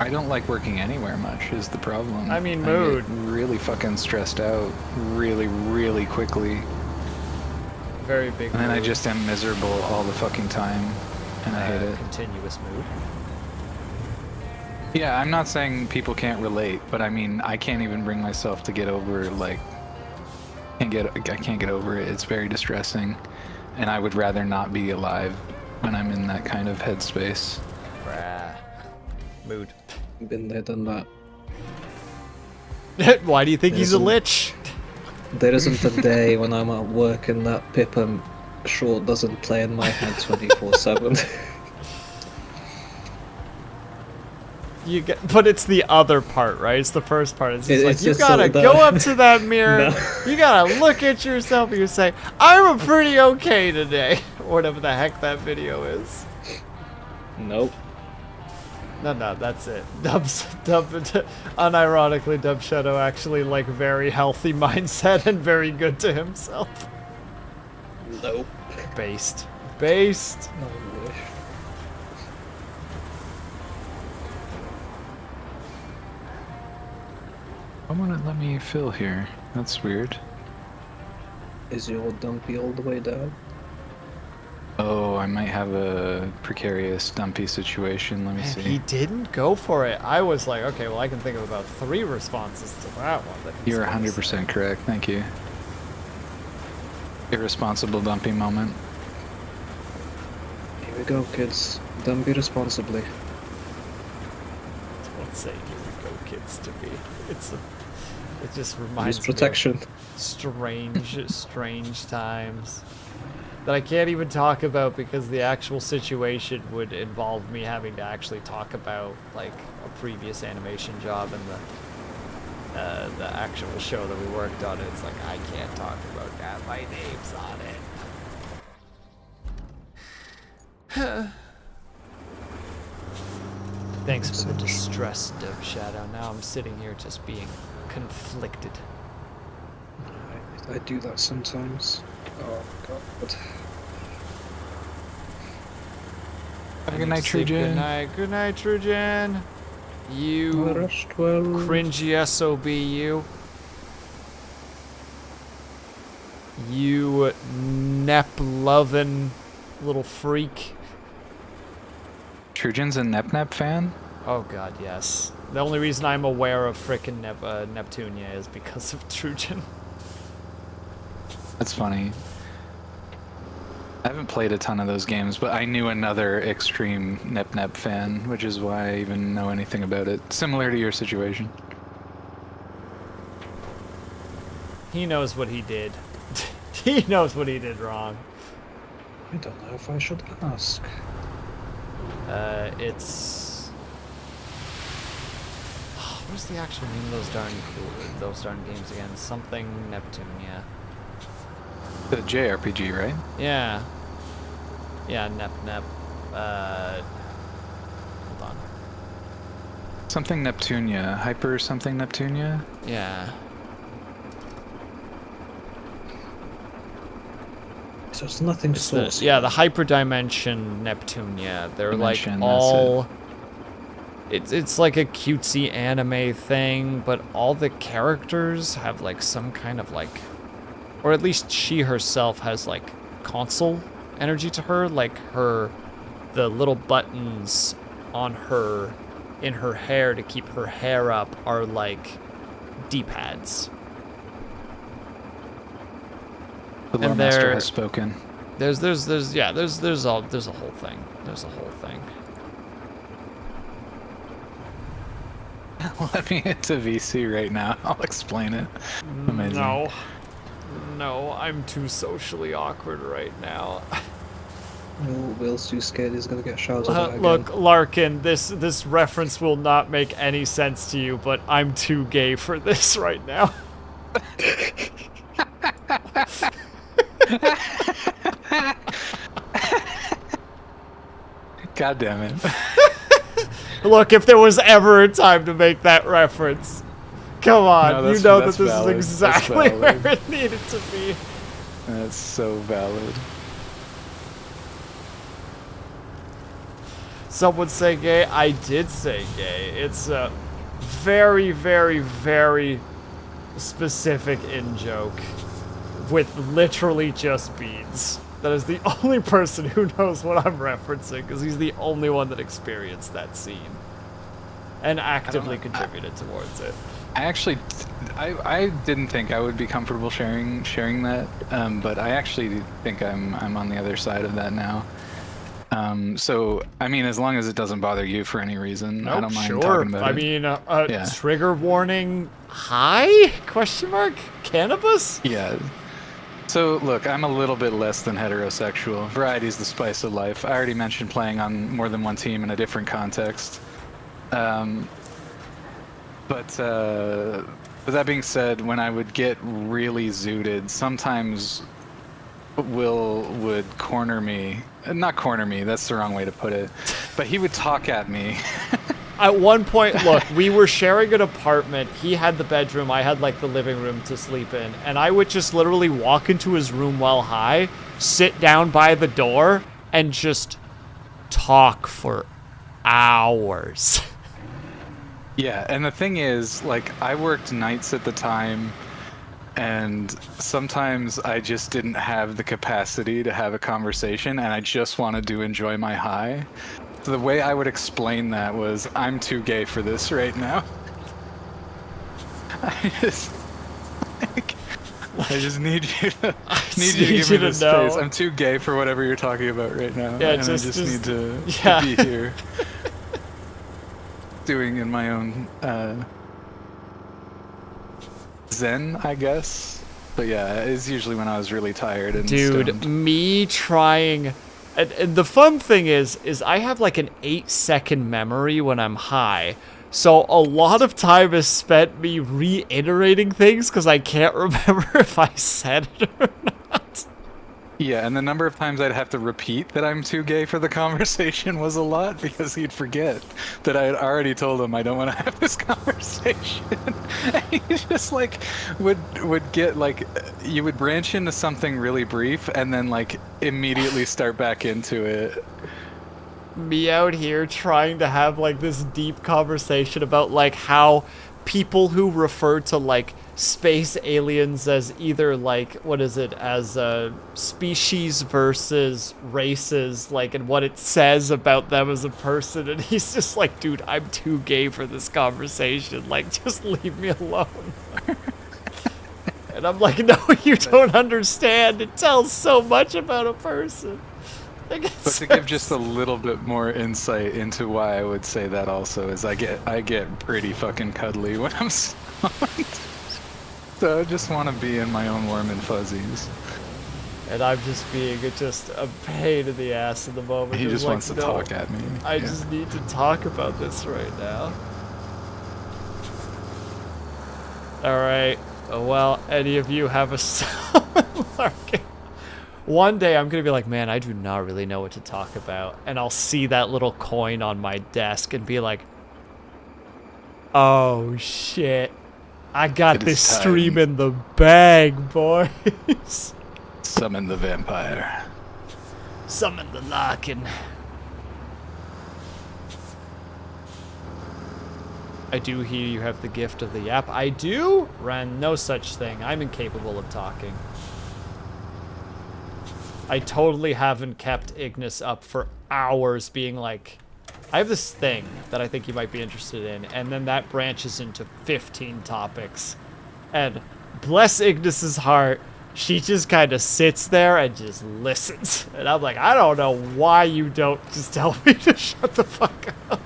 I don't like working anywhere much is the problem. I mean, get mood. really fucking stressed out really quickly. Very big And then I mood. just am miserable all the fucking time. And I hate it. Continuous mood. Yeah, I'm not saying people can't relate, but I mean, I can't even bring myself to get over, like, I can't get over it. It's very distressing. And I would rather not be alive when I'm in that kind of headspace. Brah. Mood. Been there, done Why do you think he's a Isn't- lich? that. There isn't a day when I'm at work and that Pippa short doesn't play in my head 24/7. You get, but it's the other part, right? It's the first part. It's just like It's you just gotta the- go up to that mirror. No. You gotta look at yourself and you say, "I'm a pretty okay today," or whatever the heck that video is. Nope. No, that's it. Unironically, Dub Shadow actually like very healthy mindset and very good to himself. Nope. Based. No wish. Why won't it let me fill here? That's weird. Is your dumpy all the way down? Oh, I might have a precarious dumpy situation. Let me Man, see. he didn't go for it. I was like, okay, well, I can think of about 3 responses to that one. That he's You're gonna 100% say. correct. Thank you. Irresponsible dumpy moment. Here we go, kids. Dumpy responsibly. Don't say "here we go, kids" to me. It just reminds Use me protection. of strange times that I can't even talk about because the actual situation would involve me having to actually talk about like a previous animation job and the actual show that we worked on. It's like I can't talk about that. My name's on it. Thanks for the distress, Dub Shadow. Now I'm sitting here just being conflicted. I do that sometimes. Oh god. Have a I good need night, to sleep. Good Trujan. night. Good night, Trujan. You Rest well. cringy SOB, you. You nep-loving little freak. Trujan's a Nep fan? Oh god, yes. The only reason I'm aware of frickin' Neptunia is because of Trujan. That's funny. I haven't played a ton of those games, but I knew another extreme Nep fan, which is why I even know anything about it. Similar to your situation. He knows what he did. He knows what he did wrong. I don't know if I should ask. It's... What's the actual name of those darn games again? Something Neptunia. The JRPG, right? Yeah. Yeah, Nep. Hold on. Something Neptunia. Hyper something Neptunia? Yeah. So it's nothing saucy. Yeah, the hyperdimension Neptunia. They're Dimension, like that's all. It's like a cutesy anime thing, but all the characters have like some kind of like, or at least she herself has like console energy to her. Like the little buttons on her, in her hair to keep her hair up are like D-pads. The lore And master has spoken. There's a whole thing. There's a whole thing. Let me into VC right now. I'll explain it. Amazing. No, I'm too socially awkward right now. No, Will's too scared he's gonna get shouted at again. Look, Larkin, this reference will not make any sense to you, but I'm too gay for this right now. God damn it. Look, if there was ever a time to make that reference, come on, No, you know that that's this valid. is That's exactly where valid. it needed to be. That's so valid. Someone say gay? I did say gay. It's a very, very, very specific in-joke with literally just beads. That is the only person who knows what I'm referencing, because he's the only one that experienced that scene and actively contributed towards it. I didn't think I would be comfortable sharing that, but I actually think I'm on the other side of that now. So I mean, as long as it doesn't bother you for any reason, I don't mind talking about it. I mean, Yeah. trigger warning. Hi? Question mark? Cannabis? Yeah. So look, I'm a little bit less than heterosexual. Variety's the spice of life. I already mentioned playing on more than one team in a different context. But with that being said, when I would get really zooted, sometimes Will would corner me. Not corner me, that's the wrong way to put it. But he would talk at me. At one point, look, we were sharing an apartment. He had the bedroom, I had like the living room to sleep in, and I would just literally walk into his room while high, sit down by the door, and just talk for hours. Yeah, and the thing is, like, I worked nights at the time, and sometimes I just didn't have the capacity to have a conversation, and I just wanted to enjoy my high. So the way I would explain that was, I'm too gay for this right now. I just need you to give me this space. I'm too gay for whatever you're talking about right now, Yeah, and I just need to be here. Doing in my own zen, I guess. But yeah, it's usually when I was really tired and stoned. Me trying, and the fun thing is I have like an 8-second memory when I'm high, so a lot of time is spent me reiterating things because I can't remember if I said it or not. Yeah, and the number of times I'd have to repeat that I'm too gay for the conversation was a lot, because he'd forget that I had already told him I don't want to have this conversation. And he just like would get like, you would branch into something really brief and then like immediately start back into it. Me out here trying to have like this deep conversation about like how people who refer to like space aliens as either like, what is it, as species versus races, like, and what it says about them as a person, and he's just like, dude, I'm too gay for this conversation, like, just leave me alone. And I'm like, no, you don't understand, it tells so much about a person. Like, But to give just a little bit more insight into why I would say that also is I get pretty fucking cuddly when I'm stoned. So I just want to be in my own warm and fuzzies. And I'm just being just a pain in the ass in the moment. He just like, wants to no, talk at me. I just need to talk about this right now. Alright. Well, any of you have a song? One day I'm gonna be like, man, I do not really know what to talk about, and I'll see that little coin on my desk and be like, oh shit, I got It this is time. stream in the bag, boys. Summon the vampire. Summon the Larkin. I do hear you have the gift of the yap. I do? Ren, no such thing. I'm incapable of talking. I totally haven't kept Ignis up for hours being like, I have this thing that I think you might be interested in, and then that branches into 15 topics. And bless Ignis's heart, she just kind of sits there and just listens. And I'm like, I don't know why you don't just tell me to shut the fuck up.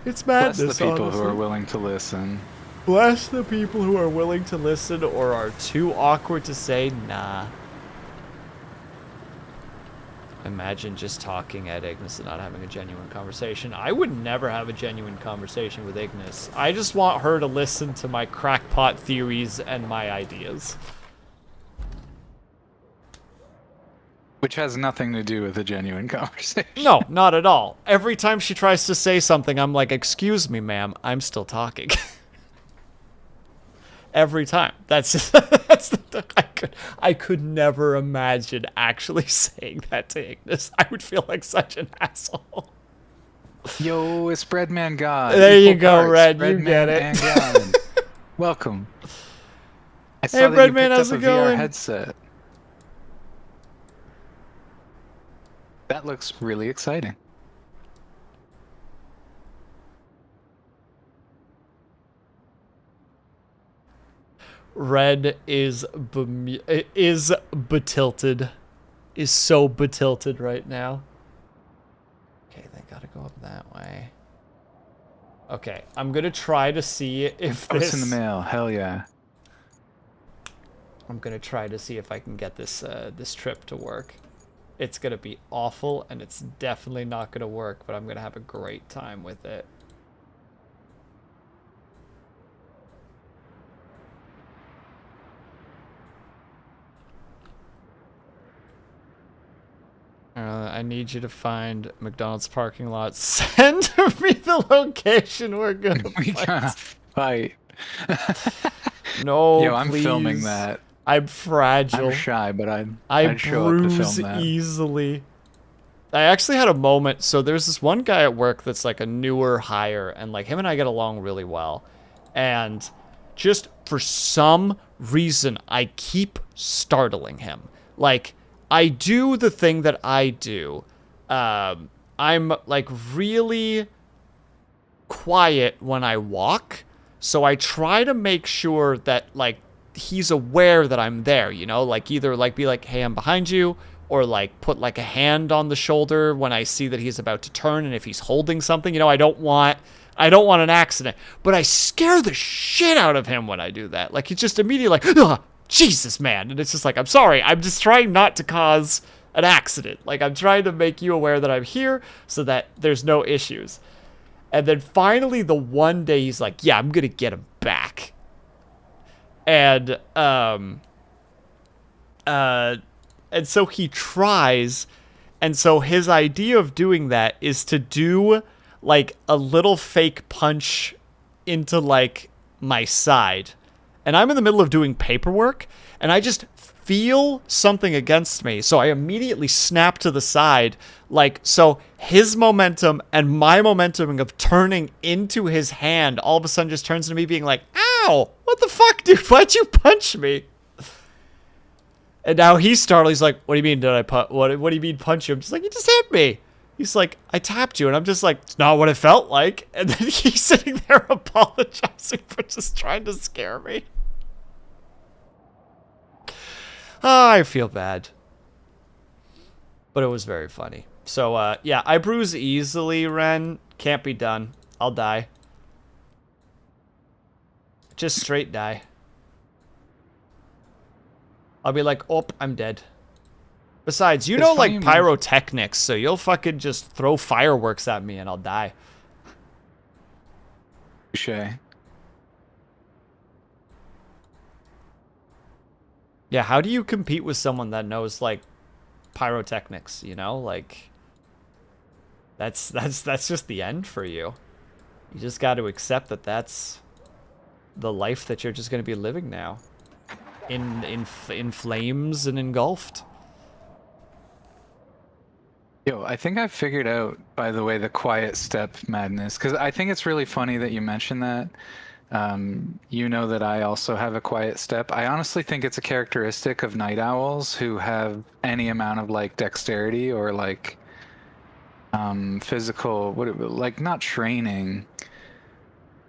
It's madness, Bless the people honestly. who are willing to listen. Bless the people who are willing to listen or are too awkward to say nah. Imagine just talking at Ignis and not having a genuine conversation. I would never have a genuine conversation with Ignis. I just want her to listen to my crackpot theories and my ideas. Which has nothing to do with a genuine conversation. No, not at all. Every time she tries to say something, I'm like, excuse me, ma'am, I'm still talking. Every time. That's the I could never imagine actually saying that to Ignis. I would feel like such an asshole. Yo, it's Breadman God. There you Equal go, parts, Red, you Breadman get it. and God. Welcome. I saw Hey, that Breadman, you how's picked it up a VR going? headset. That looks really exciting. Red is betilted. Is so betilted right now. Okay, they gotta go up that way. Okay, I'm gonna try to see if Oh, this... it's in the mail. Hell yeah. I'm gonna try to see if I can get this this trip to work. It's gonna be awful, and it's definitely not gonna work, but I'm gonna have a great time with it. I need you to find McDonald's parking lot. Send me the location we're gonna We gotta fight. fight. No, Yo, I'm filming please. that. I'm fragile. I'm shy, but I I'd show up to bruise film that. easily. I actually had a moment. So there's this one guy at work that's like a newer hire, and like him and I get along really well. And just for some reason, I keep startling him. Like, I do the thing that I do. I'm like really quiet when I walk. So I try to make sure that like he's aware that I'm there, you know, like either like be like, hey, I'm behind you, or like put like a hand on the shoulder when I see that he's about to turn, and if he's holding something, you know, I don't want an accident. But I scare the shit out of him when I do that. Like he's just immediately like, ugh, Jesus, man. And it's just like, I'm sorry, I'm just trying not to cause an accident. Like I'm trying to make you aware that I'm here so that there's no issues. And then finally the one day he's like, yeah, I'm gonna get him back. And so he tries, and so his idea of doing that is to do like a little fake punch into like my side. And I'm in the middle of doing paperwork, and I just feel something against me. So I immediately snap to the side, like, so his momentum and my momentum of turning into his hand all of a sudden just turns into me being like, ow, what the fuck, dude? Why'd you punch me? And now he's startled. He's like, what do you mean, did I what do you mean punch you? I'm just like, you just hit me. He's like, I tapped you. And I'm just like, it's not what it felt like. And then he's sitting there apologizing for just trying to scare me. Oh, I feel bad. But it was very funny. So, yeah, I bruise easily, Ren. Can't be done. I'll die. Just straight die. I'll be like, oh, I'm dead. Besides, you know, like, pyrotechnics, so you'll fucking just throw fireworks at me and I'll die. Touche. Yeah, how do you compete with someone that knows like pyrotechnics, you know? Like that's just the end for you. You just got to accept that that's the life that you're just going to be living now. In flames and engulfed. Yo, I think I figured out, by the way, the quiet step madness, because I think it's really funny that you mentioned that. You know that I also have a quiet step. I honestly think it's a characteristic of night owls who have any amount of like dexterity or like physical, like not training,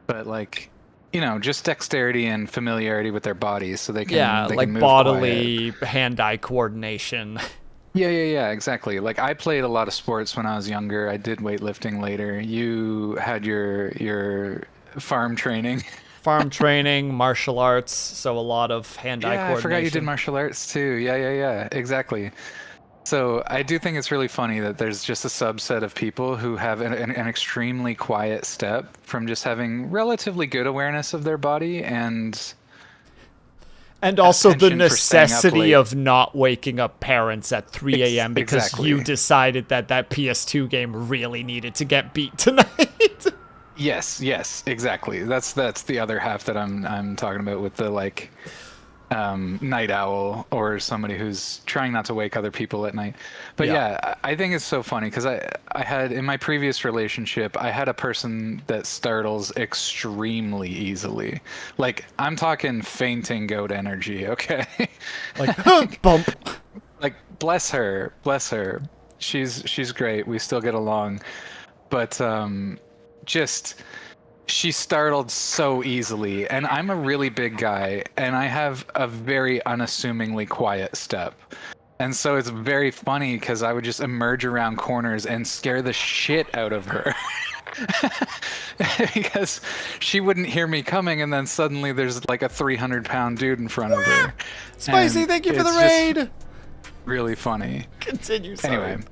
but like, you know, just dexterity and familiarity with their bodies, so they can like move bodily quiet. hand-eye coordination. Yeah, exactly. Like I played a lot of sports when I was younger. I did weightlifting later. You had your farm training. Farm training, martial arts, so a lot of hand-eye coordination. I forgot you did martial arts too. Yeah, exactly. So I do think it's really funny that there's just a subset of people who have an extremely quiet step from just having relatively good awareness of their body and also the attention for staying up necessity late. of not waking up parents at 3 a.m. because Exactly. you decided that PS2 game really needed to get beat tonight. Yes, exactly. That's the other half that I'm talking about with the like night owl or somebody who's trying not to wake other people at night. But yeah, I think it's so funny because I had in my previous relationship, I had a person that startles extremely easily. Like I'm talking fainting goat energy, okay? Like bump. Like bless her. She's great. We still get along. But just she startled so easily, and I'm a really big guy and I have a very unassumingly quiet step, and so it's very funny because I would just emerge around corners and scare the shit out of her because she wouldn't hear me coming, and then suddenly there's like a 300-pound dude in front of her. Spicy, And thank you for the it's just raid. really funny. Continue, sorry. Anyway.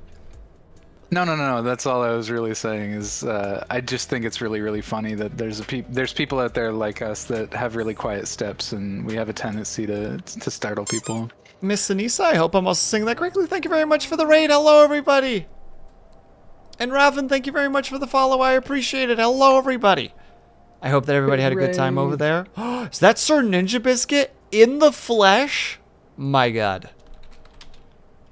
No. That's all I was really saying is I just think it's really, really funny that there's people out there like us that have really quiet steps, and we have a tendency to startle people. Miss Anissa, I hope I'm also saying that correctly. Thank you very much for the raid. Hello, everybody. And Raven, thank you very much for the follow. I appreciate it. Hello, everybody. I hope that everybody had a good time over there. Is that Sir Ninja Biscuit in the flesh? My God.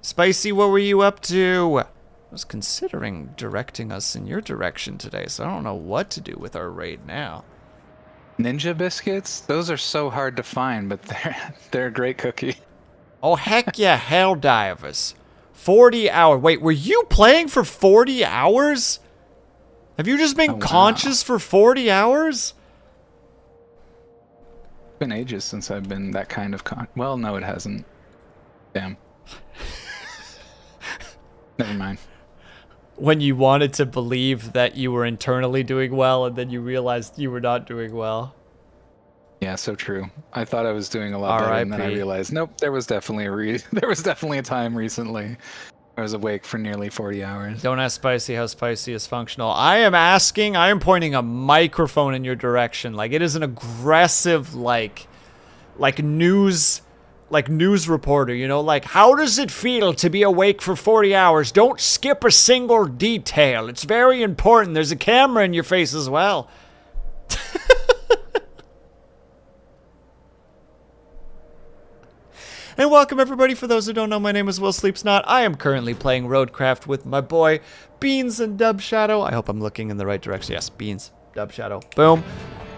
Spicy, what were you up to? I was considering directing us in your direction today, so I don't know what to do with our raid now. Ninja biscuits? Those are so hard to find, but they're a great cookie. Oh, heck yeah, Helldivers. 40 hours. Wait, were you playing for 40 hours? Have you just been conscious for 40 hours? It's been ages since I've been that kind of well, no, it hasn't. Damn. Never mind. When you wanted to believe that you were internally doing well, and then you realized you were not doing well. Yeah, so true. I thought I was doing a lot better, and then I realized, nope, there was definitely a time recently I was awake for nearly 40 hours. Don't ask Spicy how Spicy is functional. I am pointing a microphone in your direction. Like, it is an aggressive, like news reporter, you know? Like, how does it feel to be awake for 40 hours? Don't skip a single detail. It's very important. There's a camera in your face as well. And welcome, everybody. For those who don't know, my name is Will Sleeps Not. I am currently playing Roadcraft with my boy, Beans and Dub Shadow. I hope I'm looking in the right direction. Yes, Beans, Dub Shadow. Boom.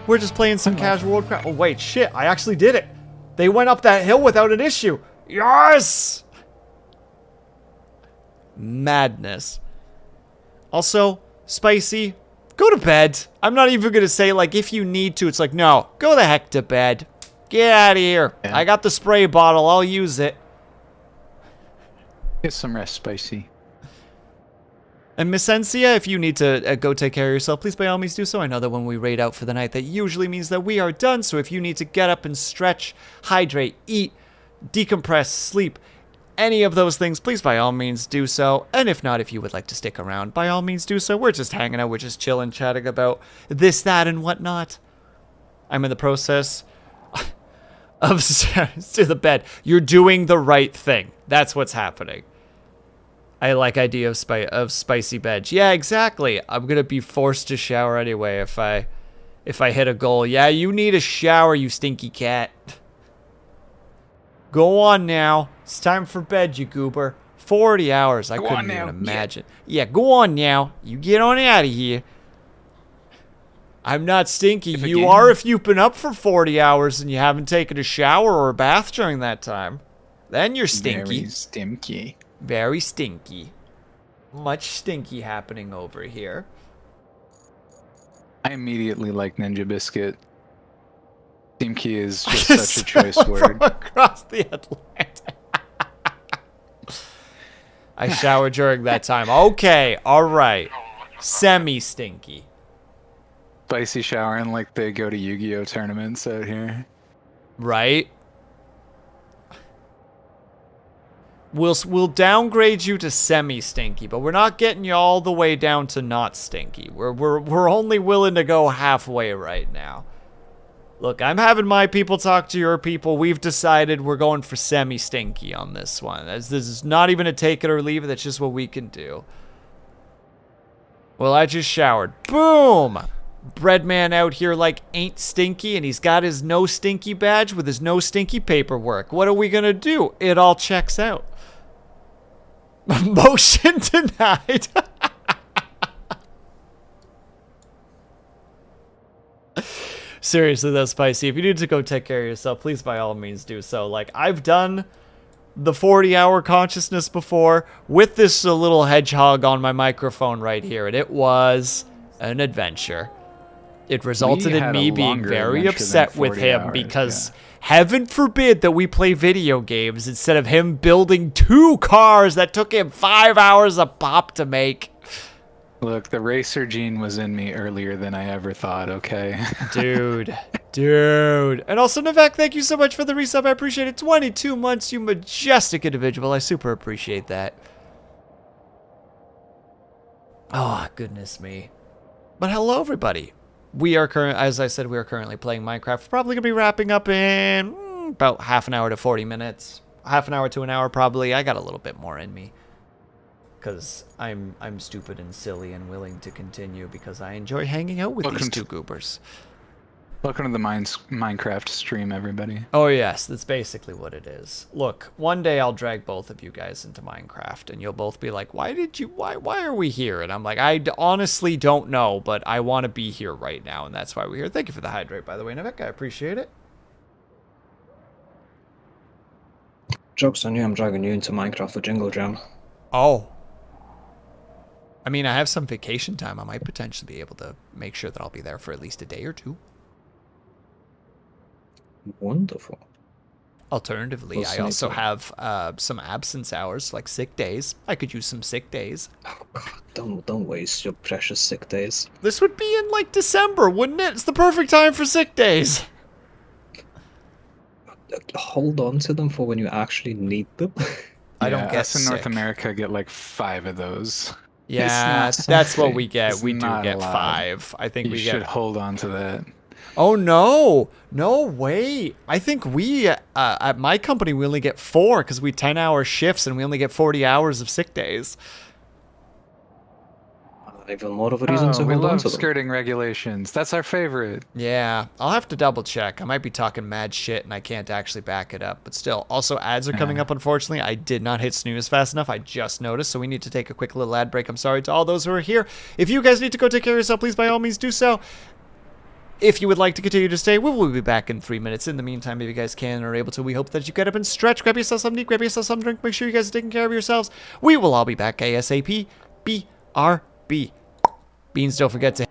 We're just playing some casual Roadcraft. Oh, wait, shit. I actually did it. They went up that hill without an issue. Yes! Madness. Also, Spicy, go to bed. I'm not even going to say, like, if you need to. It's like, no, go the heck to bed. Get out of here. Yeah. I got the spray bottle. I'll use it. Get some rest, Spicy. And Miss Encia, if you need to go take care of yourself, please by all means do so. I know that when we raid out for the night, that usually means that we are done. So if you need to get up and stretch, hydrate, eat, decompress, sleep, any of those things, please by all means do so. And if not, if you would like to stick around, by all means do so. We're just hanging out, we're just chilling, chatting about this, that, and whatnot. I'm in the process of to the bed. You're doing the right thing. That's what's happening. I like idea of spicy bed. Yeah, exactly. I'm gonna be forced to shower anyway if I hit a goal. Yeah, you need a shower, you stinky cat. Go on now. It's time for bed, you goober. 40 hours. I couldn't even imagine. Yeah, go on now. You get on out of here. I'm not stinky. You are if you've been up for 40 hours and you haven't taken a shower or a bath during that time. Then you're stinky. Very stinky. Very stinky. Much stinky happening over here. I immediately like Ninja Biscuit. Stinky is just such a choice word. From across the Atlantic. I showered during that time. Okay, all right. Semi-stinky. Spicy showering like they go to Yu-Gi-Oh tournaments out here. Right? We'll downgrade you to semi-stinky, but we're not getting you all the way down to not stinky. We're only willing to go halfway right now. Look, I'm having my people talk to your people. We've decided we're going for semi-stinky on this one. This is not even a take it or leave it. That's just what we can do. Well, I just showered. Boom! Breadman out here like ain't stinky, and he's got his no stinky badge with his no stinky paperwork. What are we gonna do? It all checks out. Motion denied. Seriously though, Spicy, if you need to go take care of yourself, please by all means do so. Like, I've done the 40-hour consciousness before with this little hedgehog on my microphone right here, and it was an adventure. It resulted in me being very upset with him because heaven forbid that we play video games instead of him building 2 cars that took him 5 hours a pop to make. Look, the racer gene was in me earlier than I ever thought, okay? Dude. And also, Navek, thank you so much for the resub. I appreciate it. 22 months, you majestic individual. I super appreciate that. Oh, goodness me. But hello, everybody. We are as I said, we are currently playing Minecraft. We're probably going to be wrapping up in about half an hour to 40 minutes. Half an hour to an hour, probably. I got a little bit more in me. Because I'm stupid and silly and willing to continue because I enjoy hanging out with these two goobers. Welcome to the Minecraft stream, everybody. Oh yes, that's basically what it is. Look, one day I'll drag both of you guys into Minecraft, and you'll both be like, why are we here? And I'm like, I honestly don't know, but I want to be here right now, and that's why we're here. Thank you for the hydrate, by the way, Navek. I appreciate it. Joke's on you, I'm dragging you into Minecraft for Jingle Jam. Oh. I mean, I have some vacation time. I might potentially be able to make sure that I'll be there for at least a day or 2. Wonderful. Alternatively, I also have some absence hours, like sick days. I could use some sick days. Oh God, don't waste your precious sick days. This would be in like December, wouldn't it? It's the perfect time for sick days. Hold on to them for when you actually need them. I don't get us in North sick. America get like 5 of those. Yeah, that's what we get. It's We do not get allowed. 5. I think You we should get. hold on to that. Oh no, wait. I think we at my company we only get 4 because we 10-hour shifts and we only get 40 hours of sick days. Even more of a reason to we hold on love to them. skirting regulations. That's our favorite. Yeah, I'll have to double check. I might be talking mad shit and I can't actually back it up. But still, also ads are coming up, unfortunately. I did not hit snooze fast enough. I just noticed, so we need to take a quick little ad break. I'm sorry to all those who are here. If you guys need to go take care of yourself, please by all means do so. If you would like to continue to stay, we will be back in 3 minutes. In the meantime, if you guys can or are able to, we hope that you get up and stretch, grab yourself something to eat, grab yourself some drink, make sure you guys are taking care of yourselves. We will all be back ASAP. BRB. Beans, don't forget to...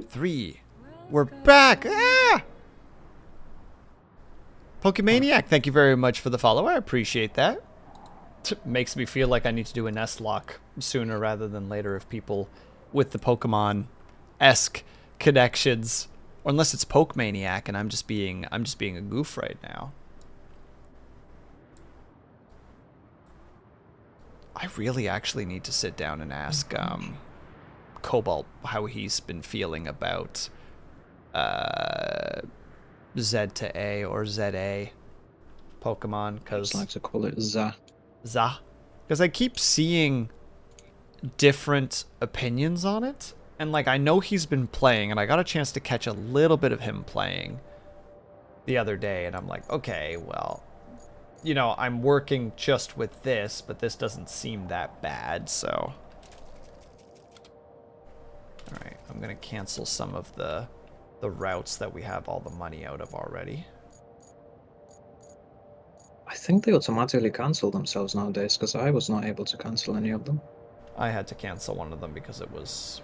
3. We're back! Ah! Pokemaniac, thank you very much for the follow. I appreciate that. Makes me feel like I need to do a Nestlock sooner rather than later if people with the Pokemon-esque connections. Or unless it's Pokemaniac and I'm just being a goof right now. I really actually need to sit down and ask Cobalt how he's been feeling about Z to A or ZA Pokemon, because I like to call it Za. Because I keep seeing different opinions on it, and like I know he's been playing, and I got a chance to catch a little bit of him playing the other day, and I'm like, okay, well, you know, I'm working just with this, but this doesn't seem that bad, so. Alright, I'm gonna cancel some of the routes that we have all the money out of already. I think they automatically cancel themselves nowadays, because I was not able to cancel any of them. I had to cancel one of them because it was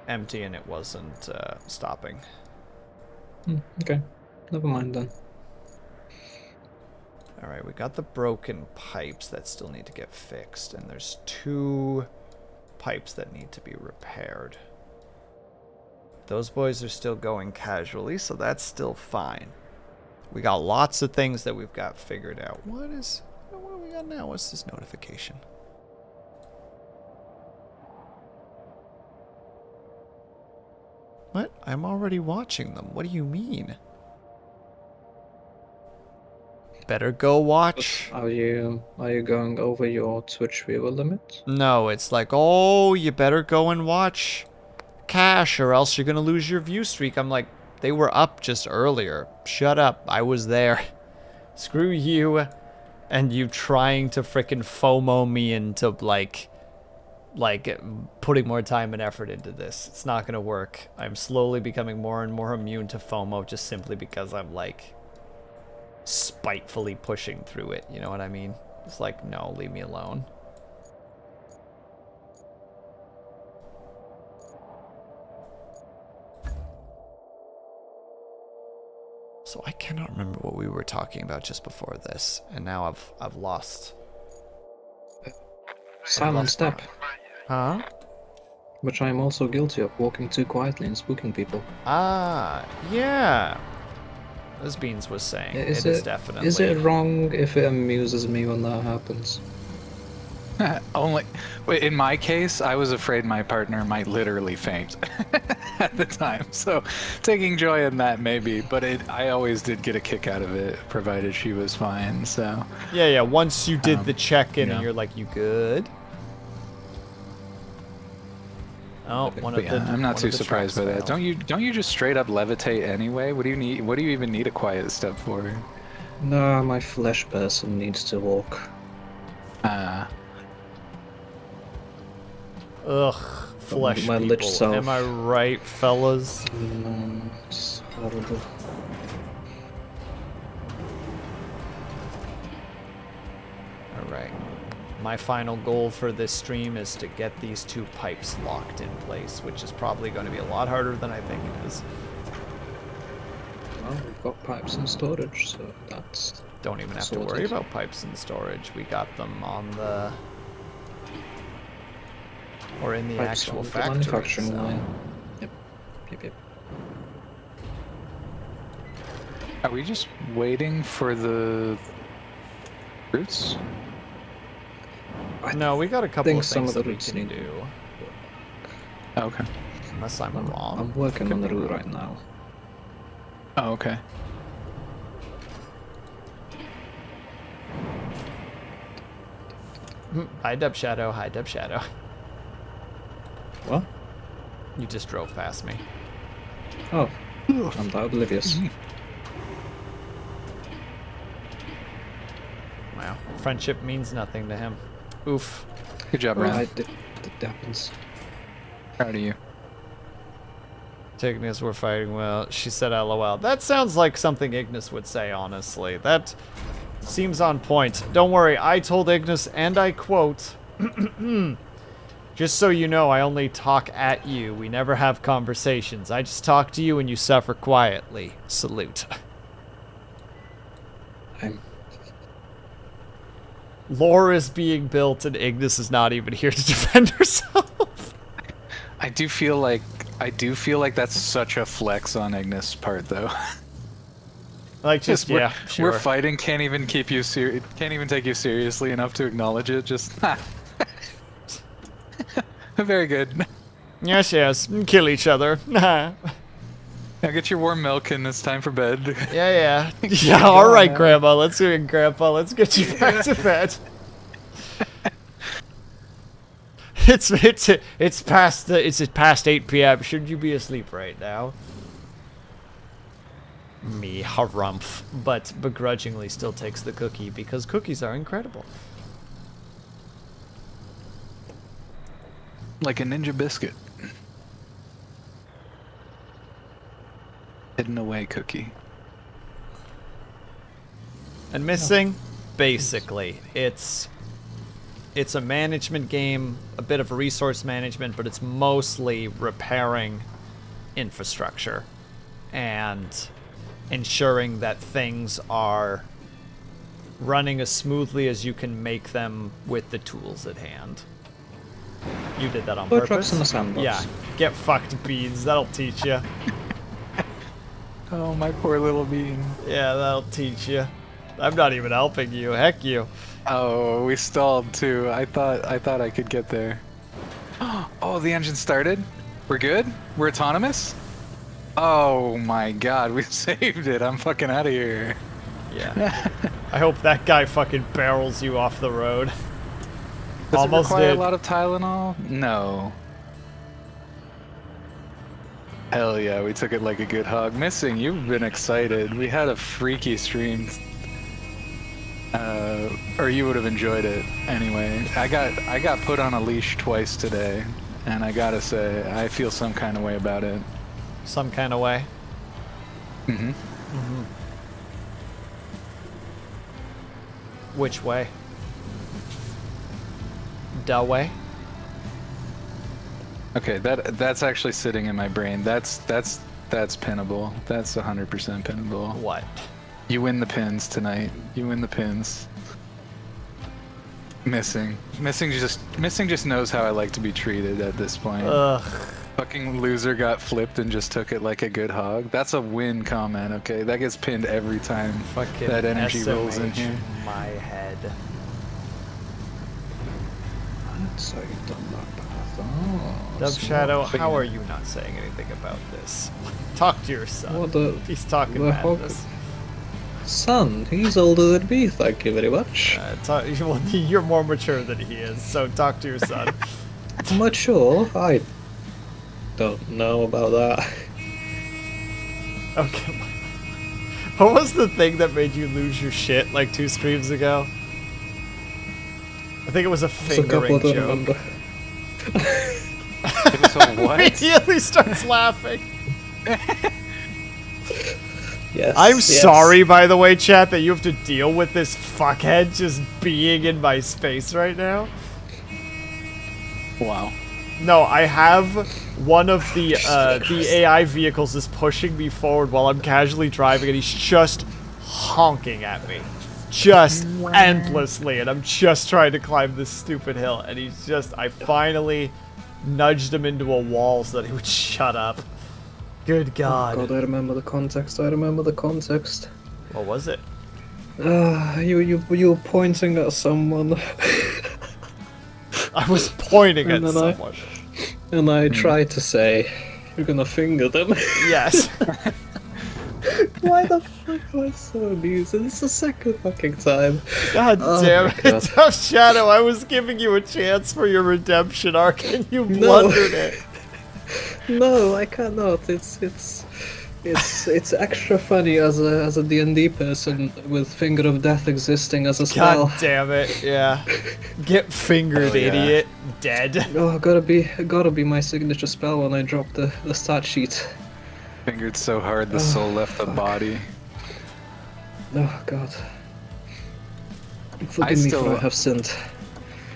empty and it wasn't stopping. Okay, never mind then. Alright, we got the broken pipes that still need to get fixed, and there's 2 pipes that need to be repaired. Those boys are still going casually, so that's still fine. We got lots of things that we've got figured out. What do we got now? What's this notification? What? I'm already watching them. What do you mean? Better go watch. Are you going over your Twitch viewer limit? No, it's like, oh, you better go and watch Cash or else you're gonna lose your view streak. I'm like, they were up just earlier. Shut up. I was there. Screw you and you trying to frickin' FOMO me into like putting more time and effort into this. It's not gonna work. I'm slowly becoming more and more immune to FOMO just simply because I'm like spitefully pushing through it. You know what I mean? It's like, no, leave me alone. So I cannot remember what we were talking about just before this, and now I've lost. Silent step. Huh? Which I am also guilty of, walking too quietly and spooking people. Ah, yeah. As Beans was saying, it is definitely. Is it wrong if it amuses me when that happens? Only, in my case, I was afraid my partner might literally faint at the time. So, taking joy in that maybe, but I always did get a kick out of it, provided she was fine. So. Yeah. Once you did the check-in, and yeah. you're like, "You good?" Oh, I'm not too surprised by that. Don't you just straight up levitate anyway? What do you need? What do you even need a quiet step for? No, my flesh person needs to walk. Ugh, flesh my people. lich self. Am I right, fellas? No, it's horrible. Alright. My final goal for this stream is to get these 2 pipes locked in place, which is probably going to be a lot harder than I think it is. Well, we've got pipes in storage, so that's... Don't even have to worry about pipes in storage. We got them on the... or in the Pipes actual on the factory. manufacturing So. line. Yep. Are we just waiting for the roots? No, we got a couple of some things of the that we roots can need do. Oh, okay. Unless I'm wrong. I'm working Could on the be route wrong. right now. Oh, okay. Hi, Dub Shadow. Hi, Dub Shadow. What? You just drove past me. Oh, I'm that oblivious. Wow. Friendship means nothing to him. Oof. Good job, Ren. Right, it happens. Proud of you. Ignis, we're fighting well. She said LOL. That sounds like something Ignis would say, honestly. That seems on point. Don't worry, I told Ignis, and I quote, Just so you know, I only talk at you. We never have conversations. I just talk to you and you suffer quietly. Salute. Lore is being built and Ignis is not even here to defend herself. I do feel like that's such a flex on Ignis' part, though. Like, just, yeah, sure. We're fighting, can't even take you seriously enough to acknowledge it. Just, very good. Yes, yes. Kill each other. Now get your warm milk and it's time for bed. Yeah, yeah. Yeah, alright, Grandma. Let's do it, Grandpa. Let's get you back to bed. It's past 8 p.m. Should you be asleep right now? Me, harumph, but begrudgingly still takes the cookie because cookies are incredible. Like a ninja biscuit. Hidden away cookie. And missing, basically, it's a management game, a bit of resource management, but it's mostly repairing infrastructure and ensuring that things are running as smoothly as you can make them with the tools at hand. You did that on Put purpose? trucks in the sandbox. Yeah, get fucked, Beans. That'll teach you. Oh, my poor little bean. Yeah, that'll teach you. I'm not even helping you. Heck you. Oh, we stalled too. I thought I could get there. Oh, the engine started. We're good? We're autonomous? Oh my god, we saved it. I'm fucking out of here. Yeah. I hope that guy fucking barrels you off the road. Does Almost it require did. a lot of Tylenol? No. Hell yeah, we took it like a good hog. Missing, you've been excited. We had a freaky stream. Or you would have enjoyed it anyway. I got put on a leash twice today, and I gotta say, I feel some kind of way about it. Some kind of way. Mm-hmm. Mm-hmm. Which way? Da way? Okay, that's actually sitting in my brain. That's pinnable. That's 100% pinnable. What? You win the pins tonight. You win the pins. Missing just knows how I like to be treated at this point. Ugh. Fucking loser got flipped and just took it like a good hog. That's a win comment, okay? That gets pinned every time Fucking that energy rolls in SMH here. my head. So you've done that path. Oh, Dub so Shadow, what? how are you not saying anything about this? Talk to your son. What the- He's talking the hog- madness. Son, he's older than me, thank you very much. Well, you're more mature than he is, so talk to your son. Mature? I don't know about that. Okay. What was the thing that made you lose your shit like 2 streams ago? I think it was a It's a couple fingering I don't joke. remember. It was a what? Immediately starts laughing. Yes. I'm yes. sorry, by the way, chat, that you have to deal with this fuckhead just being in my space right now. Wow. No, I have one of the AI vehicles is pushing me forward while I'm casually driving, and he's just honking at me. Just endlessly, and I'm just trying to climb this stupid hill, and he's just, I finally nudged him into a wall so that he would shut up. Good God. God, I remember the context. I remember the context. What was it? You were pointing at someone. I was pointing at And then someone. And I tried to say, you're gonna finger them. Yes. Why the fuck am I so amused? This is the second fucking time. God Oh damn my it. God. Tough Shadow, I was giving you a chance for your redemption arc and you No. blundered it. No, I cannot. It's extra funny as a D&D person with Finger of Death existing as a spell. God damn it, yeah. Get fingered, Oh, yeah. idiot. Dead. Oh, gotta be my signature spell when I drop the stat sheet. Fingered so hard the soul left the body. Oh God. Forgive me still- for I have sinned.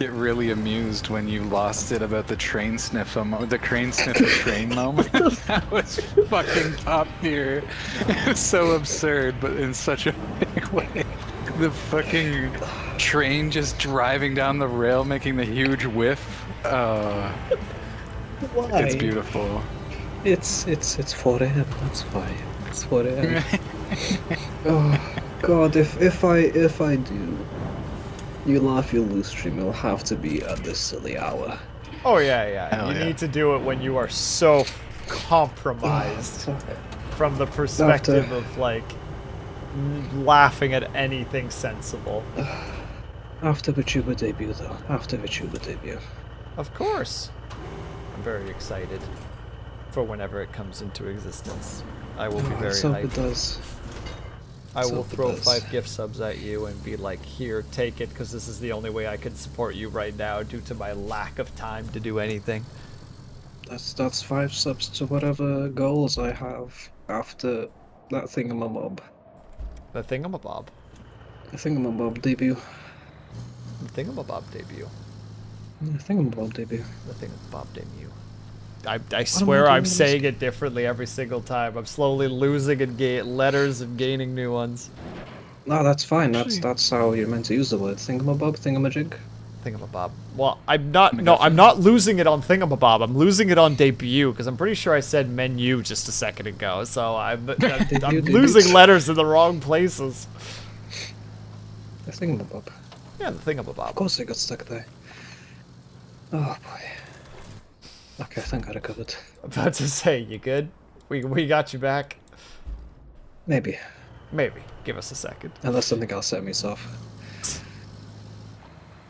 get really amused when you lost it about the train sniff the crane sniff a train moment. That was fucking top tier. It was so absurd, but in such a big way. The fucking train just driving down the rail, making the huge whiff. Why? It's beautiful. It's 4 a.m. That's why. It's 4 a.m. Oh God! If I do, you laugh, you lose stream. It'll have to be at this silly hour. Oh yeah. Hell You yeah. need to do it when you are so compromised from the perspective of like laughing at anything sensible. After Vtuber debut, though. After Vtuber debut. Of course. I'm very excited for whenever it comes into existence. I will be very Let's hope it hyped. does. I will hope it throw does. 5 gift subs at you and be like, here, take it, because this is the only way I can support you right now due to my lack of time to do anything. That's 5 subs to whatever goals I have after that thingamabob. The Thingamabob. The thingamabob debut. The Thingamabob debut. The thingamabob debut. The Thingamabob debut. I swear I'm saying it differently every single time. I'm slowly losing and letters and gaining new ones. No, that's fine. That's how you're meant to use the word. Thingamabob, thingamajig. Thingamabob. Well, I'm not losing it on Thingamabob. I'm losing it on debut because I'm pretty sure I said menu just a second ago. So I'm losing letters in the wrong places. The thingamabob. Yeah, the Thingamabob. Of course I got stuck there. Oh boy. Okay, I think I recovered. About to say, you good? We got you back. Maybe. Maybe. Give us a second. Unless something else set me off.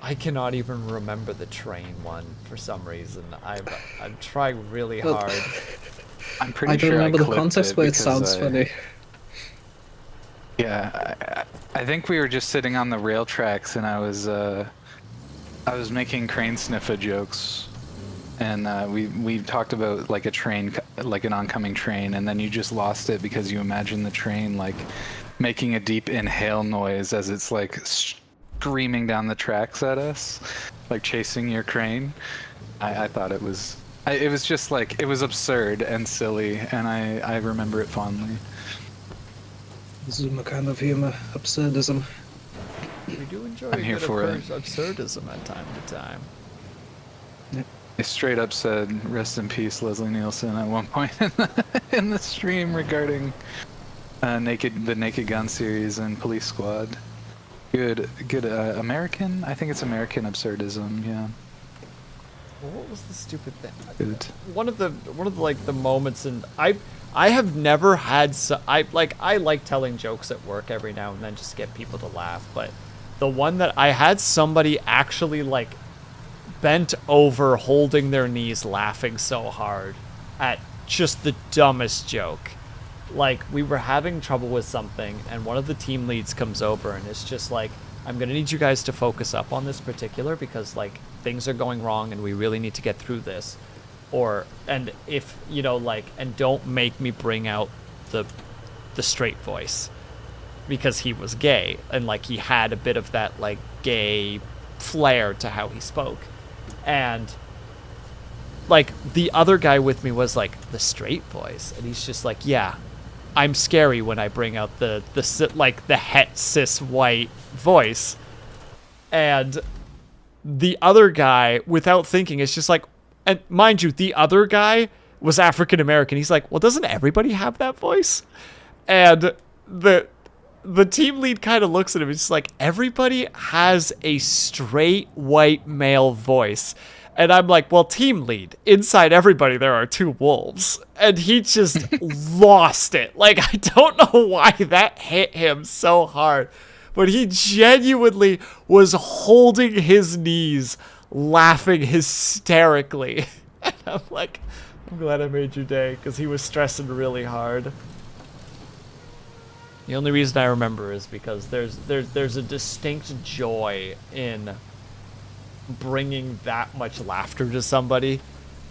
I cannot even remember the train one for some reason. I'm trying really Well, hard. I'm pretty I don't sure remember the clipped context, but it because sounds funny. Yeah, I think we were just sitting on the rail tracks, and I was making crane sniffer jokes, and we talked about like a train, like an oncoming train, and then you just lost it because you imagined the train like making a deep inhale noise as it's like screaming down the tracks at us, like chasing your crane. I thought it was just like, it was absurd and silly, and I remember it fondly. Zuma kind of humor, absurdism. We do enjoy I'm a here bit for of it. absurdism at time to time. I straight up said, "Rest in peace, Leslie Nielsen," at one point in the stream regarding the Naked Gun series and Police Squad. Good American. I think it's American absurdism. Yeah. Well, what was the stupid thing? Good. One of the like the moments, and I have never had I like telling jokes at work every now and then just to get people to laugh, but the one that I had somebody actually like bent over holding their knees laughing so hard at just the dumbest joke. Like, we were having trouble with something, and one of the team leads comes over and it's just like, I'm gonna need you guys to focus up on this particular because like things are going wrong and we really need to get through this. And if, you know, like, and don't make me bring out the straight voice because he was gay and like he had a bit of that like gay flair to how he spoke. And like the other guy with me was like, the straight voice, and he's just like, yeah, I'm scary when I bring out the het cis white voice. And the other guy, without thinking, is just like, and mind you, the other guy was African American. He's like, well, doesn't everybody have that voice? And the team lead kind of looks at him and he's like, everybody has a straight white male voice. And I'm like, well, team lead, inside everybody there are two wolves. And he just lost it. Like, I don't know why that hit him so hard, but he genuinely was holding his knees, laughing hysterically. And I'm like, I'm glad I made your day, because he was stressing really hard. The only reason I remember is because there's a distinct joy in bringing that much laughter to somebody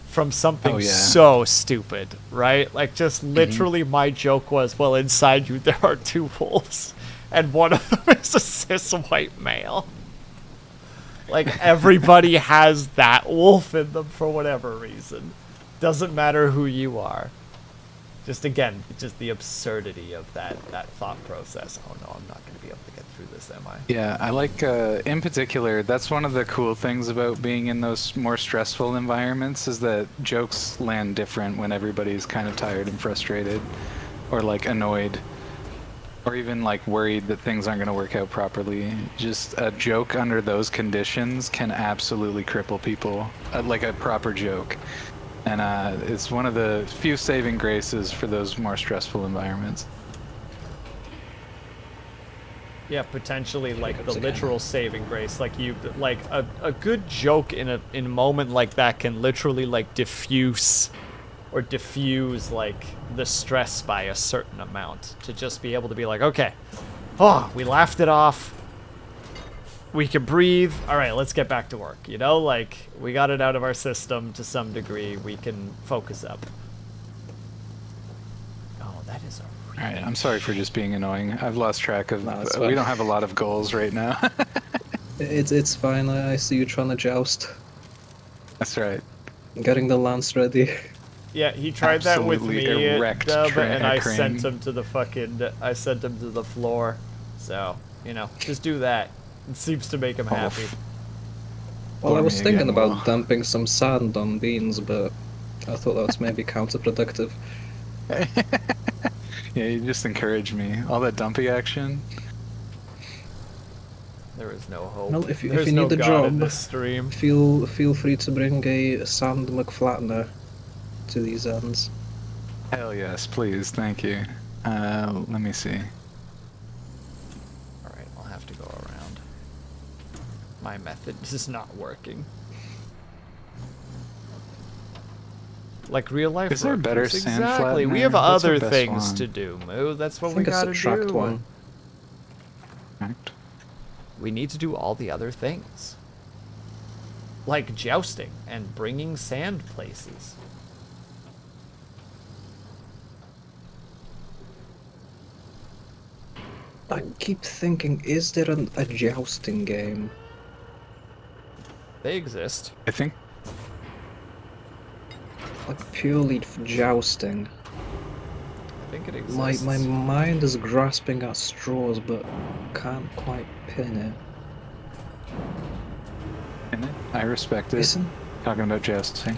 from something so stupid, right? Like, just literally my joke was, well, inside you there are two wolves, and one of them is a cis white male. Like, everybody has that wolf in them for whatever reason. Doesn't matter who you are. Just again, just the absurdity of that thought process. Oh no, I'm not going to be able to get through this, am I? Yeah, I like, in particular, that's one of the cool things about being in those more stressful environments is that jokes land different when everybody's kind of tired and frustrated, or like annoyed, or even like worried that things aren't going to work out properly. Just a joke under those conditions can absolutely cripple people, like a proper joke. And it's one of the few saving graces for those more stressful environments. Yeah, potentially like the literal saving grace. Like a good joke in a moment like that can literally like diffuse like the stress by a certain amount. To just be able to be like, okay, oh, we laughed it off. We can breathe. All right, let's get back to work. You know, like, we got it out of our system to some degree. We can focus up. Oh, that is a really... Alright, I'm sorry for just being annoying. I've lost track of... No, it's we fine. don't have a lot of goals right now. It's fine. I see you trying to joust. That's right. Getting the lance ready. Yeah, he tried that with Absolutely me, erect Dub, and I crane. sent him to the floor. So, you know, just do that. It seems to make him happy. Well, I Or was me thinking again, about Will. dumping some sand on beans, but I thought that was maybe counterproductive. Yeah, you just encouraged me. All that dumpy action. There is no hope. Well, if you There's need no a God in job, this stream. Feel free to bring a sand McFlattener to these ends. Hell yes, please. Thank you. Let me see. Alright, I'll have to go around. My method is not working. Like real life. Is there a road better trips. sand Exactly. We flattener? have That's our other best things one. to do, Moo. That's what I we think it's gotta a tracked do. one. Right. We need to do all the other things. Like jousting and bringing sand places. I keep thinking, is there a jousting game? They exist. I think Like purely for jousting. I think it exists. My mind is grasping at straws, but can't quite pin it. I respect it. Listen, Talking about jousting.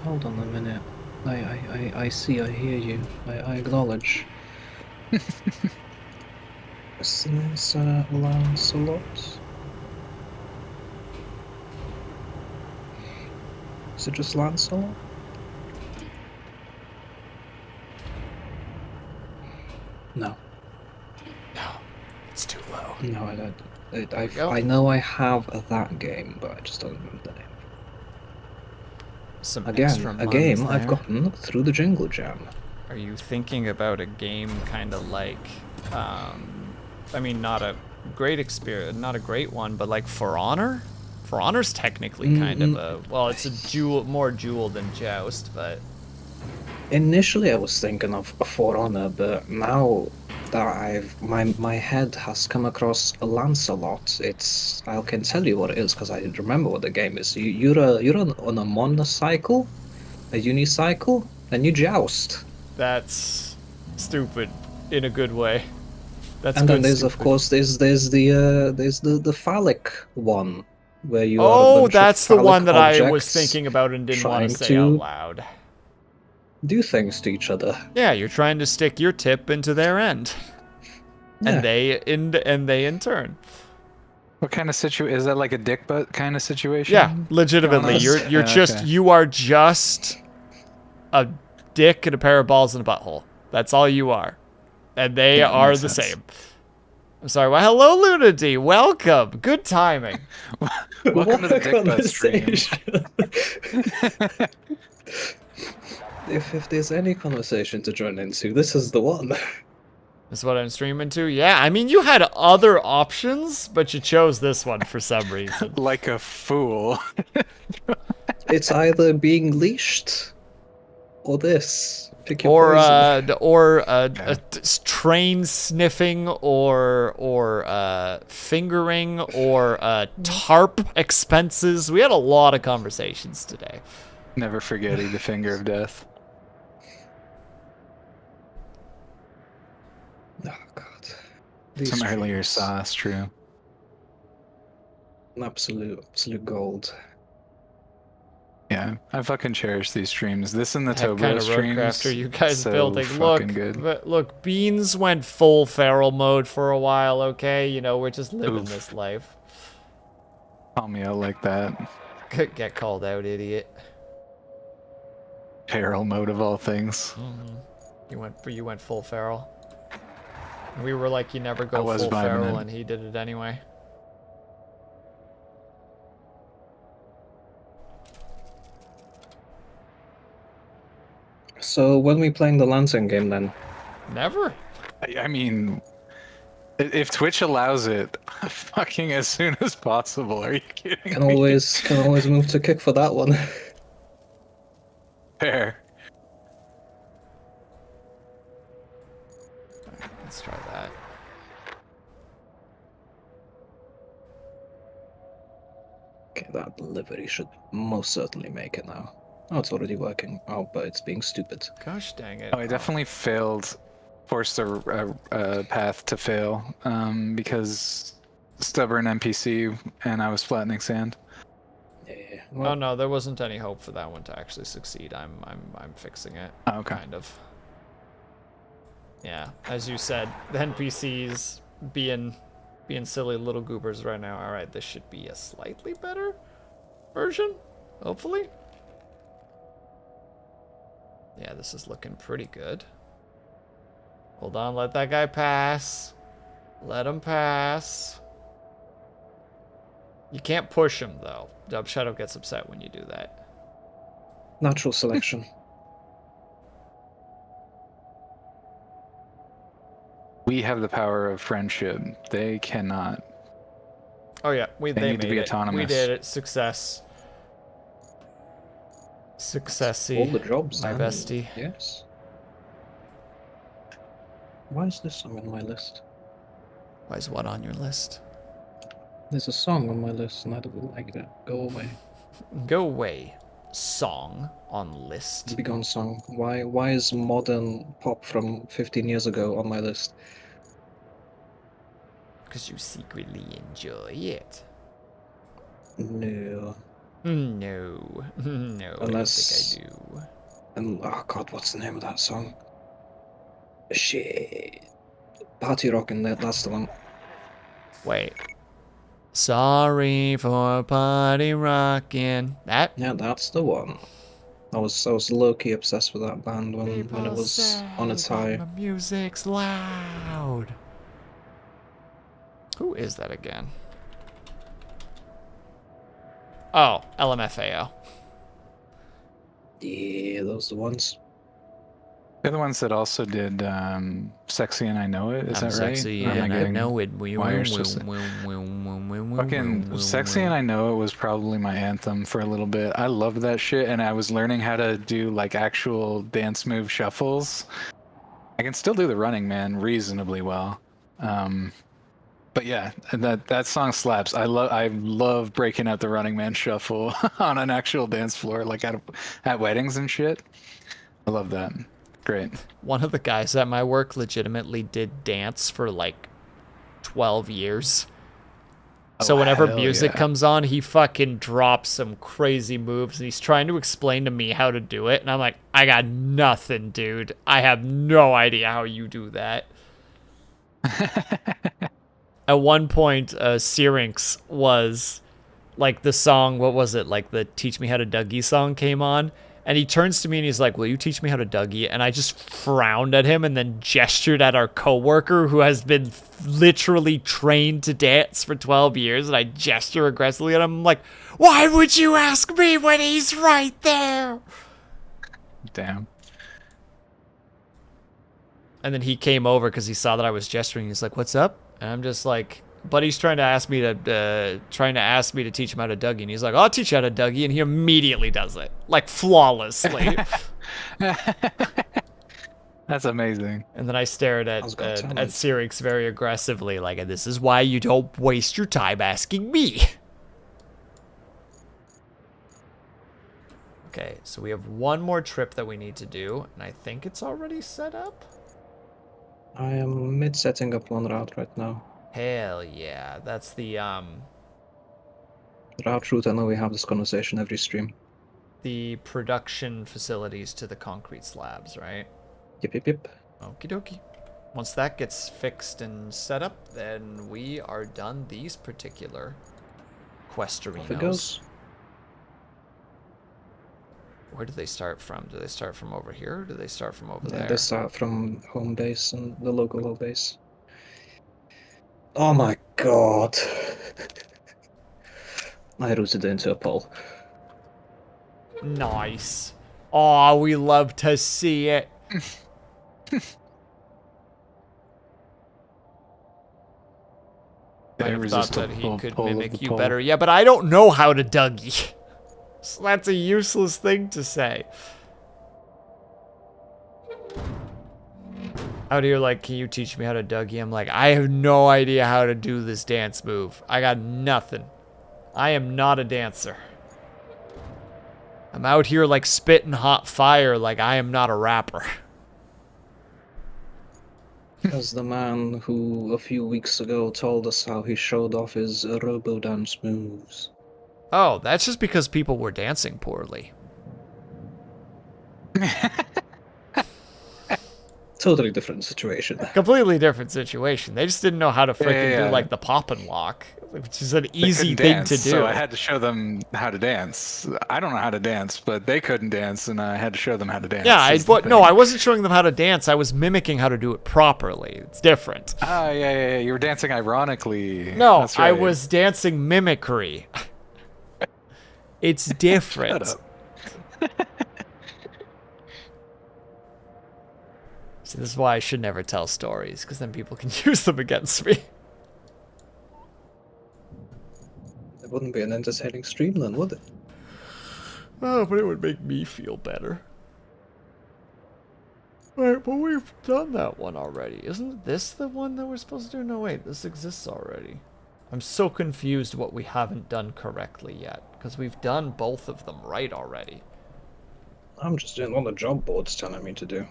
hold on a minute. I see, I hear you. I acknowledge. Since Lancelot? Is it just Lancelot? No. No, it's too low. No, I don't. Go. I know I have that game, but I just don't remember the name. Some Again, extra a game muns I've there. gotten through the Jingle Jam. Are you thinking about a game kind of like, I mean, not a great experience, not a great one, but like For Honor? For Honor's technically kind of a, well, it's a more duel than Joust, but... Initially, I was thinking of For Honor, but now that my head has come across Lancelot, I can tell you what it is because I remember what the game is. You're on a monocycle, a unicycle, and you joust. That's stupid in a good way. That's And then good there's stupid. of course there's the phallic one where you are a Oh, bunch of that's the one phallic that I was objects thinking about and didn't want trying to say to- out loud. do things to each other. Yeah, you're trying to stick your tip into their end, Yeah. and they in turn. What kind of is that like a dick butt kind of situation? Yeah, legitimately, Jonas? you're Yeah, just okay. you are just a dick and a pair of balls in a butthole. That's all you are, and they Yeah, are makes the sense. same. I'm sorry. Well, hello, Lunity. Welcome. Good timing. Welcome to the What a dick butt stream. conversation. If there's any conversation to join into, this is the one. That's what I'm streaming to. Yeah, I mean, you had other options, but you chose this one for some reason. Like a fool. It's either being leashed or this. Pick your poison. Train sniffing, or fingering, or tarp expenses. We had a lot of conversations today. Never forgetting the finger of death. Oh god. These Some earlier streams, sauce, true. absolute gold. Yeah, I fucking cherish these streams. This and the What Tobro kind of streams. roadcraft are you guys so building? fucking good. Look, Beans went full feral mode for a while, okay? You know, we're just living Oof. this life. Call me out like that. Could get called out, idiot. Peril mode of all things. You went full feral. We were like, you never go was full vibing feral, it. and he did it anyway. So when we playing the Lantern game then? Never. I mean, if Twitch allows it, fucking as soon as possible. Are you kidding Can me? always move to kick for that one. Fair. Let's try that. Okay, that delivery should most certainly make it now. Oh, it's already working. Oh, but it's being stupid. Gosh dang it. Oh, I definitely forced a path to fail because stubborn NPC and I was flattening sand. Yeah. Oh Well, no, there wasn't any hope for that one to actually succeed. I'm fixing it. Oh, okay. Kind of. Yeah, as you said, the NPCs being silly little goobers right now. All right, this should be a slightly better version, hopefully. Yeah, this is looking pretty good. Hold on, let that guy pass. Let him pass. You can't push him though. Dub Shadow gets upset when you do that. natural selection. We have the power of friendship. They cannot. Oh yeah, They they need to made be it. We autonomous. did it. Success. Successy. All the jobs, my then. bestie. Yes. Why is this song on my list? Why is what on your list? There's a song on my list and I don't like that. Go away. Go away. Song on list. Be gone song. Why is modern pop from 15 years ago on my list? Because you secretly enjoy it. No. No. No, Unless- I don't think I do. And oh god, what's the name of that song? Shit. Party Rockin', that's the one. Wait. Sorry for party rockin'. That? Yeah, that's the one. I was low-key obsessed with that band when it was on its high. The music's loud. Who is that again? Oh, LMFAO. Yeah, those are the ones. They're the ones that also did Sexy and I Know It, is I'm that right? sexy Or am I and I getting know it. wires twisted? Fucking Sexy and I Know It was probably my anthem for a little bit. I loved that shit, and I was learning how to do like actual dance move shuffles. I can still do the Running Man reasonably well. But yeah, that song slaps. I love breaking out the Running Man shuffle on an actual dance floor, like at weddings and shit. I love that. Great. One of the guys at my work legitimately did dance for like 12 years. So Oh, whenever hell music yeah. comes on, he fucking drops some crazy moves and he's trying to explain to me how to do it. And I'm like, I got nothing, dude. I have no idea how you do that. At one point, Syrinx was like the song, what was it? Like the Teach Me How to Dougie song came on. And he turns to me and he's like, will you teach me how to Dougie? And I just frowned at him and then gestured at our coworker who has been literally trained to dance for 12 years. And I gesture aggressively at him. I'm like, why would you ask me when he's right there? Damn. And then he came over because he saw that I was gesturing. He's like, what's up? And I'm just like, buddy's trying to ask me to teach him how to Dougie. And he's like, I'll teach you how to Dougie. And he immediately does it, like flawlessly. That's amazing. And then I stared I at was gonna tell him. Cyrix very aggressively, like, this is why you don't waste your time asking me. Okay, so we have one more trip that we need to do, and I think it's already set up. I am mid-setting up one route right now. Hell yeah, that's the Route, I know we have this conversation every stream. production facilities to the concrete slabs, right? Yep. Okie dokie. Once that gets fixed and set up, then we are done these particular Off it questorinos. goes. Where do they start from? Do they start from over here, or do they start from over Yeah, there? they start from home base and the local home base. Oh my god. I rooted into a pole. Nice. Aw, we love to see it. I have thought that he could mimic you better. Yeah, but I don't know how to Dougie. So that's a useless thing to say. Out here, like, can you teach me how to Dougie? I'm like, I have no idea how to do this dance move. I got nothing. I am not a dancer. I'm out here, like, spitting hot fire like I am not a rapper. As the man who a few weeks ago told us how he showed off his robo-dance moves. Oh, that's just because people were dancing poorly. Totally different situation. Completely different situation. They just didn't know how to freaking Yeah. do, like, the pop and lock, which is an They easy couldn't thing dance, to do. So I had to show them how to dance. I don't know how to dance, but they couldn't dance, and I had to show them how to dance. Yeah, is the no, thing. I wasn't showing them how to dance. I was mimicking how to do it properly. It's different. Oh, yeah. You were dancing ironically. No, That's I right. was dancing mimicry. It's different. Shut up. See, this is why I should never tell stories, because then people can use them against me. It wouldn't be an entertaining stream then, would it? Oh, but it would make me feel better. Alright, but we've done that one already. Isn't this the one that we're supposed to do? No, wait, this exists already. I'm so confused what we haven't done correctly yet, because we've done both of them right already. I'm just doing what the job board's telling me to do.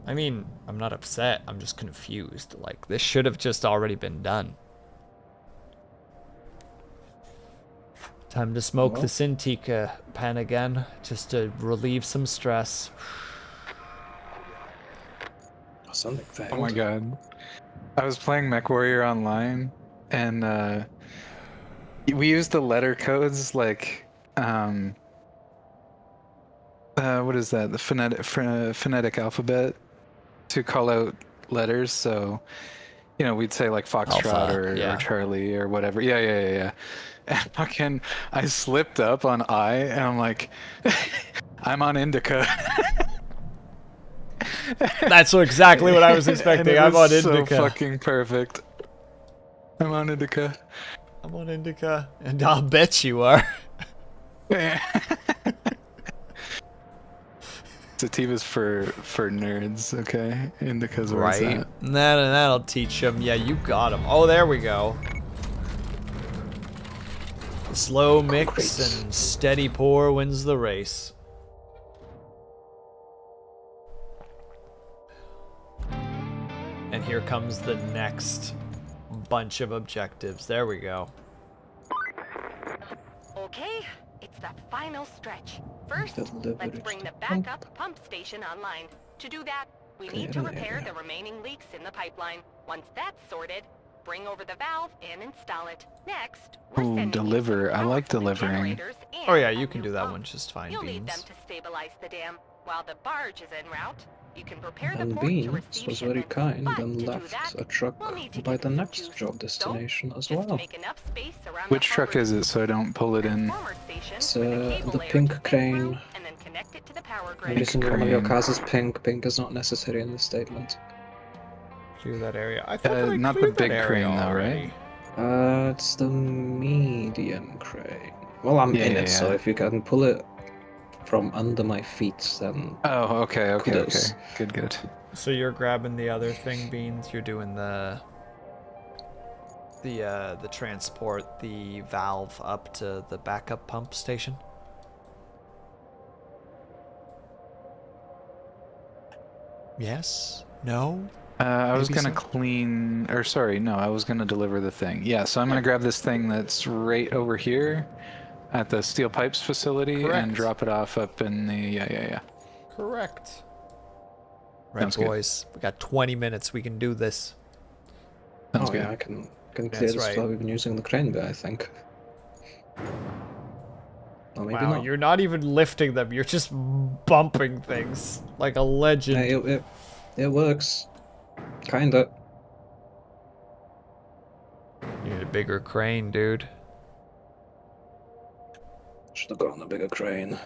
I mean, I'm not upset, I'm just confused. Like, this should have just already been done. Time to smoke the Cintiq pen again, just to relieve some stress. Something failed. Oh my god. I was playing MechWarrior Online, and we used the letter codes, like, what is that? The phonetic alphabet to call out letters. So, you know, we'd say like Foxtrot Alpha, or yeah. Charlie or whatever. Yeah. And fucking, I slipped up on I, and I'm like, I'm on Indica. That's exactly what I was And expecting. it I'm on was Indica. So fucking perfect. I'm on Indica. I'm on Indica. And I'll bet you are. Sativa's for nerds, okay? Indica's where it's Right? at. That'll teach him. Yeah, you got him. Oh, there we go. The slow mix Concrete. and steady pour wins the race. And here comes the next bunch of objectives. There we go. Okay, it's the final stretch. First, Delivery let's bring to the pump. backup pump station online. To do that, we Okay, need to in the repair area. the remaining leaks in the pipeline. Once that's sorted, bring over the valve and install it. Next, we're Ooh, sending you deliver. some I power like from the delivering. generators and Oh yeah, a you can new do that pump. one just fine, You'll need them Beans. to stabilize the dam. While the barge is en route, you can prepare the And port to Beans receive was very shipments. kind But and to do left that, a truck we'll need to by get the some next juice. job So, destination as just well. make enough space around Which the truck forward is it so I don't pull it in? transformer station It's, for the cable the layer pink to fit crane. through, and then connect it to the power grid. Every single one of your crane. cars is pink. Pink is not necessary in this statement. Clear that area. I thought that I Not the cleared that big area crane though, already. right? It's the medium crane. Well, I'm Yeah, in yeah, it, so yeah. if you can pull it from under my feet, then Oh, okay, kudos. Good. So you're grabbing the other thing, Beans. You're doing the transport, the valve up to the backup pump station. Yes. No. I was Maybe gonna so. clean, or sorry, no, I was gonna deliver the thing. Yeah, so I'm gonna grab this thing that's right over here at the steel pipes facility Correct. and drop it off up in the yeah. Correct. Right, Sounds good. boys. We got 20 minutes. We can do this. Sounds Oh good. yeah, I can clear That's this right. without even using the crane bit, I think. Or maybe Wow, not. you're not even lifting them. You're just bumping things like a legend. Hey, it works. Kinda. You need a bigger crane, dude. Should have gotten a bigger crane.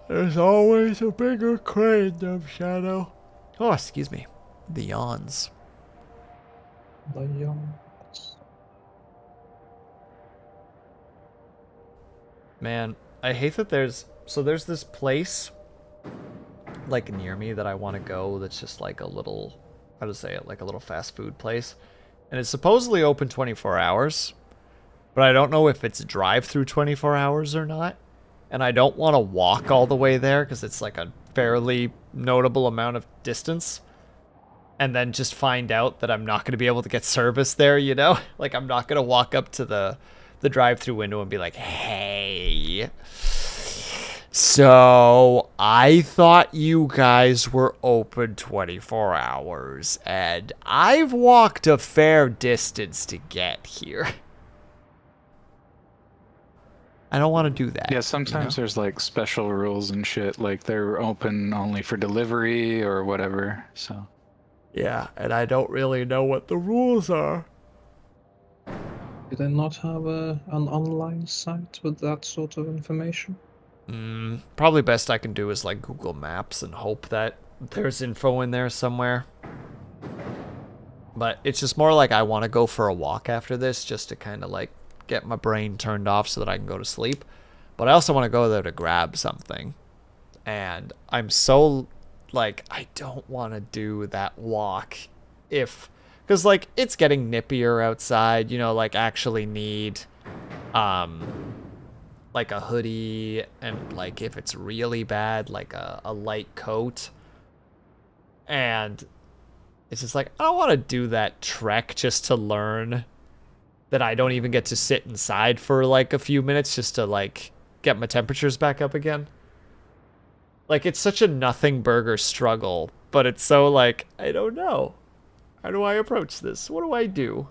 There's always a bigger crane, dumb Shadow. Oh, excuse me. The yawns. The yawns. Man, I hate that there's this place like near me that I want to go that's just like a little, how to say it, like a little fast food place. And it's supposedly open 24 hours, but I don't know if it's drive-through 24 hours or not. And I don't want to walk all the way there because it's like a fairly notable amount of distance. And then just find out that I'm not going to be able to get service there, you know? Like, I'm not going to walk up to the drive-through window and be like, hey, so I thought you guys were open 24 hours, and I've walked a fair distance to get here. I don't want to do that. Yeah, sometimes there's like special rules and shit, like they're open only for delivery or whatever, so. Yeah, and I don't really know what the rules are. Do they not have an online site with that sort of information? Probably best I can do is like Google Maps and hope that there's info in there somewhere. But it's just more like I want to go for a walk after this just to kind of like get my brain turned off so that I can go to sleep. But I also want to go there to grab something. And I'm so like, I don't want to do that walk because like it's getting nippier outside, you know, like actually need like a hoodie and like if it's really bad, like a light coat. And it's just like, I don't want to do that trek just to learn that I don't even get to sit inside for like a few minutes just to like get my temperatures back up again. Like, it's such a nothing burger struggle, but it's so like, I don't know. How do I approach this? What do I do?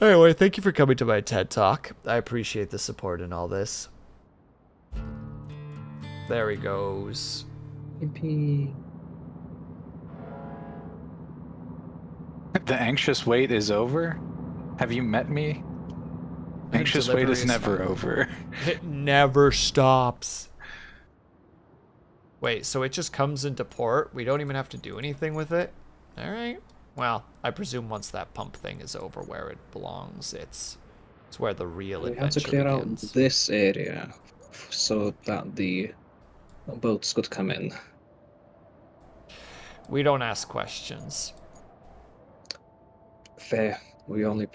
Anyway, thank you for coming to my TED Talk. I appreciate the support in all this. There he goes. Yippee. The anxious wait is over? Have you met me? Anxious wait is never over. It never stops. Wait, so it just comes into port? We don't even have to do anything with it? Alright. Well, I presume once that pump thing is over where it belongs, it's where the real We adventure had to clear begins. out this area so that the boats could come in. We don't ask questions. Fair. We only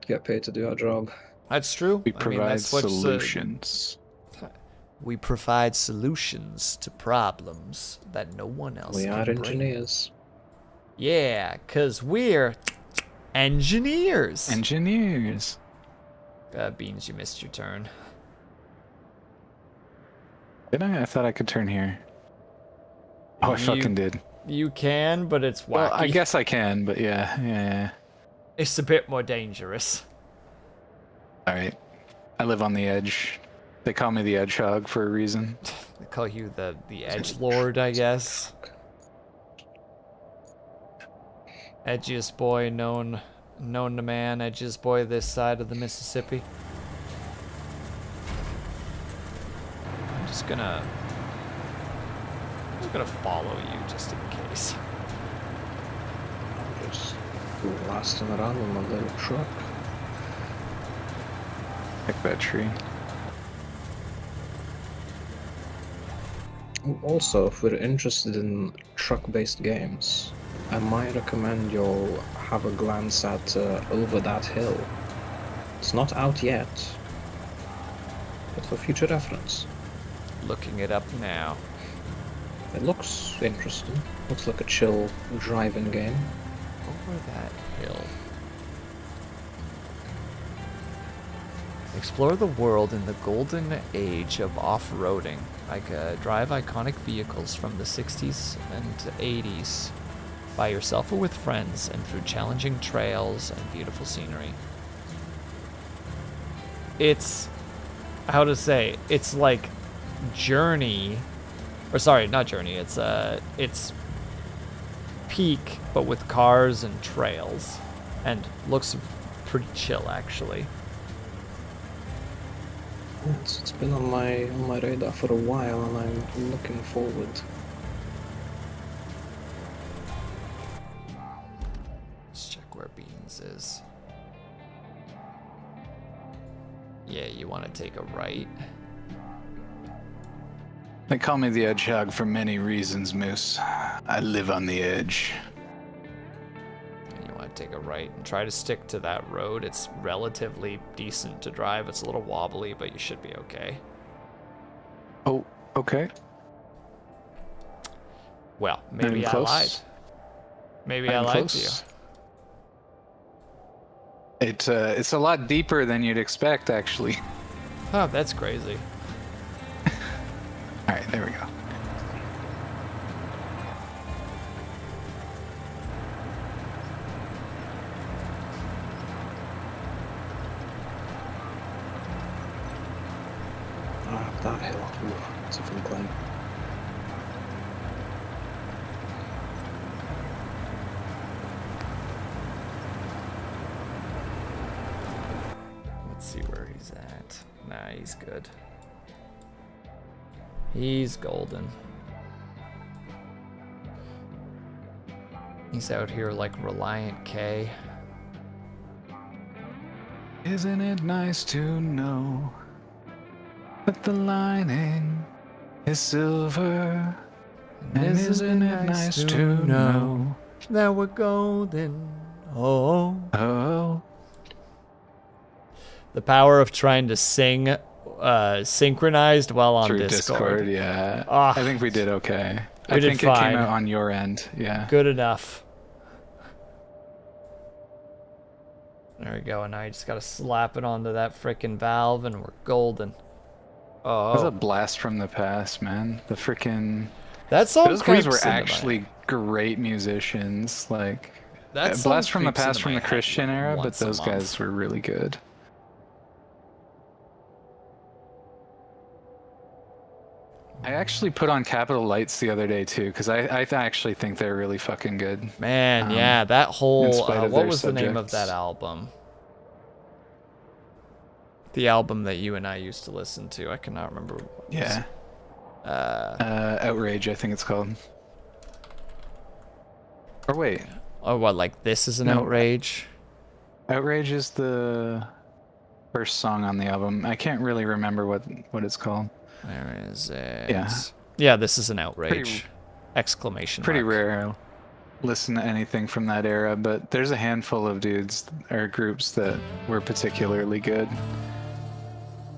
get paid to do our job. That's true. We I mean, provide that's what's, solutions. we provide solutions to problems that no one else We can are bring. engineers. Yeah, because we're engineers. Engineers. Beans, you missed your turn. Did I? I thought I could turn here. Oh, I fucking did. You can, but it's wacky. Well, I guess I can, but yeah. It's a bit more dangerous. Alright. I live on the edge. They call me the Edgehog for a reason. They call you the Edge Lord, I guess. Edgiest boy known to man, edgiest boy this side of the Mississippi. I'm just gonna follow you just in case. I'm just blasting around in my little truck. Pick that tree. Also, if we're interested in truck-based games, I might recommend you'll have a glance at Over That Hill. It's not out yet, but for future reference. Looking it up now. It looks interesting. Looks like a chill driving game. Over that hill. Explore the world in the golden age of off-roading. Drive iconic vehicles from the 60s and 80s by yourself or with friends and through challenging trails and beautiful scenery. It's, how to say, it's like Journey, or sorry, not Journey, it's Peak, but with cars and trails, and looks pretty chill actually. It's been on my radar for a while, and I'm looking forward. Let's check where Beans is. Yeah, you want to take a right? They call me the Edgehog for many reasons, Moose. I live on the edge. And you want to take a right and try to stick to that road. It's relatively decent to drive. It's a little wobbly, but you should be okay. Oh, okay. Well, maybe I lied. Maybe I lied to you. It's a lot deeper than you'd expect, actually. Oh, that's crazy. All right, there we go. Ah, that hill. Ooh, it's a fun climb. Let's see where he's at. Nah, he's good. He's golden. He's out here like Reliant K. Isn't it nice to know that the lining is silver? And isn't it nice to know that we're golden? Oh. Oh, The power of trying to sing synchronized while on through Discord. yeah. Ah. I think we did okay. We I did think it fine. came out on your end, yeah. Good enough. There we go, and now you just gotta slap it onto that frickin' valve and we're golden. That was a Oh. blast from the past, man. The freaking That song those guys creeps were into my- actually great musicians. Like That a song blast from the creeps into past from my the head Christian era, but once a those month. guys were really good. I actually put on Capital Lights the other day too, because I actually think they're really fucking good. Man, yeah, that in whole spite of what their was the name of that subjects. album? The album that you and I used to listen to. I cannot remember. What was Yeah. it. Outrage, I think it's called. Or wait, Oh, what? Like This Is an No. Outrage? Outrage is the first song on the album. I can't really remember what it's called. Where is it? Yeah. Yeah, This Is an Outrage! Exclamation Pretty mark. rare listen to anything from that era, but there's a handful of dudes or groups that were particularly good.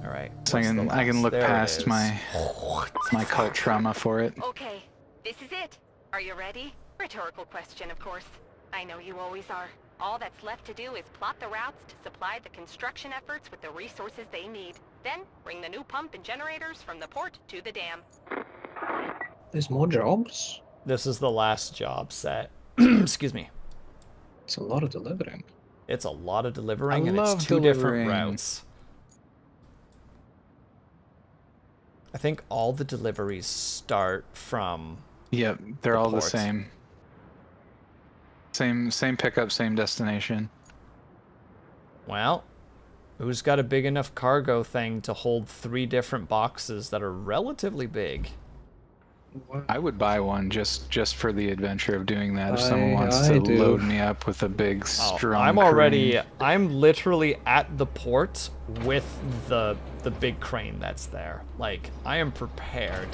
All right. So I what's the can last? look There it past is. my cult trauma for it. Okay, this is it. Are you ready? Rhetorical question, of course. I know you always are. All that's left to do is plot the routes to supply the construction efforts with the resources they need. Then, bring the new pump and generators from the port to the dam. There's more jobs? This is the last job set. Excuse me. It's a lot of delivering. It's a lot of delivering, I and love it's two different delivering. routes. I think all the deliveries start from... Yep, they're The all port. the same. Same pickup, same destination. Well, who's got a big enough cargo thing to hold 3 different boxes that are relatively big? I would buy one just for the adventure of doing that. If someone wants I to do. load me up with a big, Oh, strong I'm already. crane. I'm literally at the port with the big crane that's there. Like, I am prepared.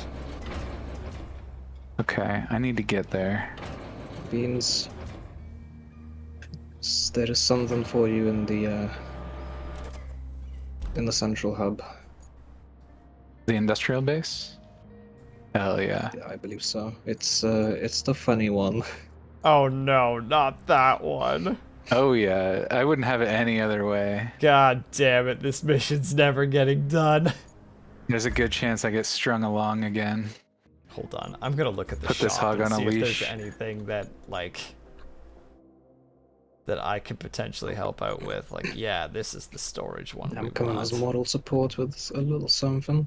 Okay, I need to get there. Beans. There is something for you in the central hub. The industrial base? Hell yeah. Yeah, I believe so. It's the funny one. Oh no, not that one. Oh yeah, I wouldn't have it any other way. God damn it, this mission's never getting done. There's a good chance I get strung along again. Hold on, I'm gonna look at the Put shop this hog and on a see if leash. there's anything that, like, that I could potentially help out with. Like, yeah, this is the storage one. I'm we coming want. as moral support with a little something.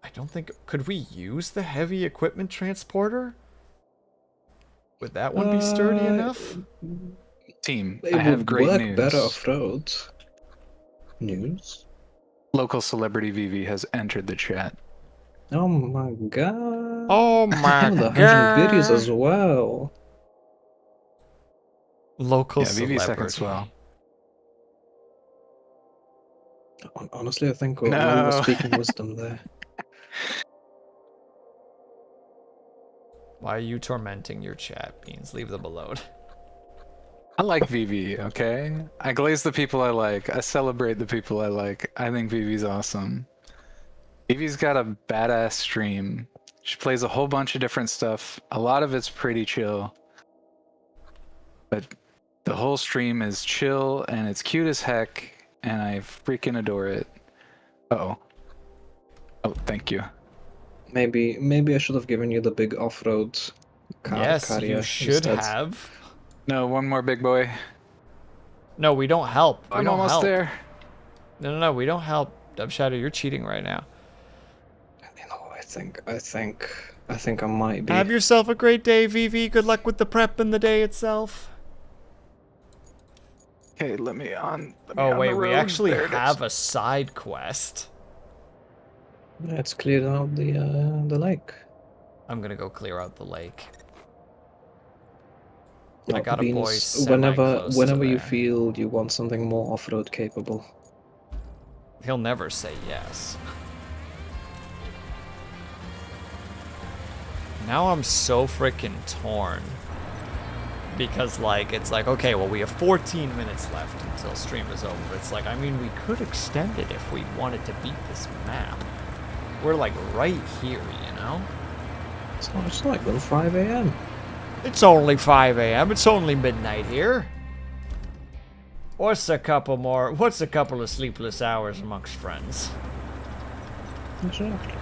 I don't think... Could we use the heavy equipment transporter? Would that one be sturdy enough? Team, It I have would great work news. better off-road. News? Local celebrity Vivi has entered the chat. Oh my god. Oh my And the 100 god! videos as well. Local Yeah, Vivi second celebrity. swell. Honestly, I think we No. were speaking wisdom there. Why are you tormenting your chat, Beans? Leave them alone. I like Vivi, okay? I glaze the people I like. I celebrate the people I like. I think Vivi's awesome. Vivi's got a badass stream. She plays a whole bunch of different stuff. A lot of it's pretty chill. But the whole stream is chill and it's cute as heck, and I freaking adore it. Uh-oh. Oh, thank you. Maybe I should have given you the big off-road Yes, carrier you should instead. have. No, one more big boy. No, we don't help. We I'm don't almost help. there. No, we don't help. Dubshadow, you're cheating right now. You know, I think I might be. Have yourself a great day, Vivi. Good luck with the prep and the day itself. Okay, let me on. Oh wait, the we road. actually There it is. have a side quest. Let's clear out the lake. I'm gonna go clear out the lake. I Well, got a boy Beans, semi-close to whenever you there. feel you want something more off-road capable. He'll never say yes. Now I'm so freaking torn. Because, like, it's like, okay, well, we have 14 minutes left until stream is over. It's like, I mean, we could extend it if we wanted to beat this map. We're, like, right here, you know? It's not even 5 a.m. It's only 5 a.m. It's only midnight here. What's a couple of sleepless hours amongst friends? Exactly.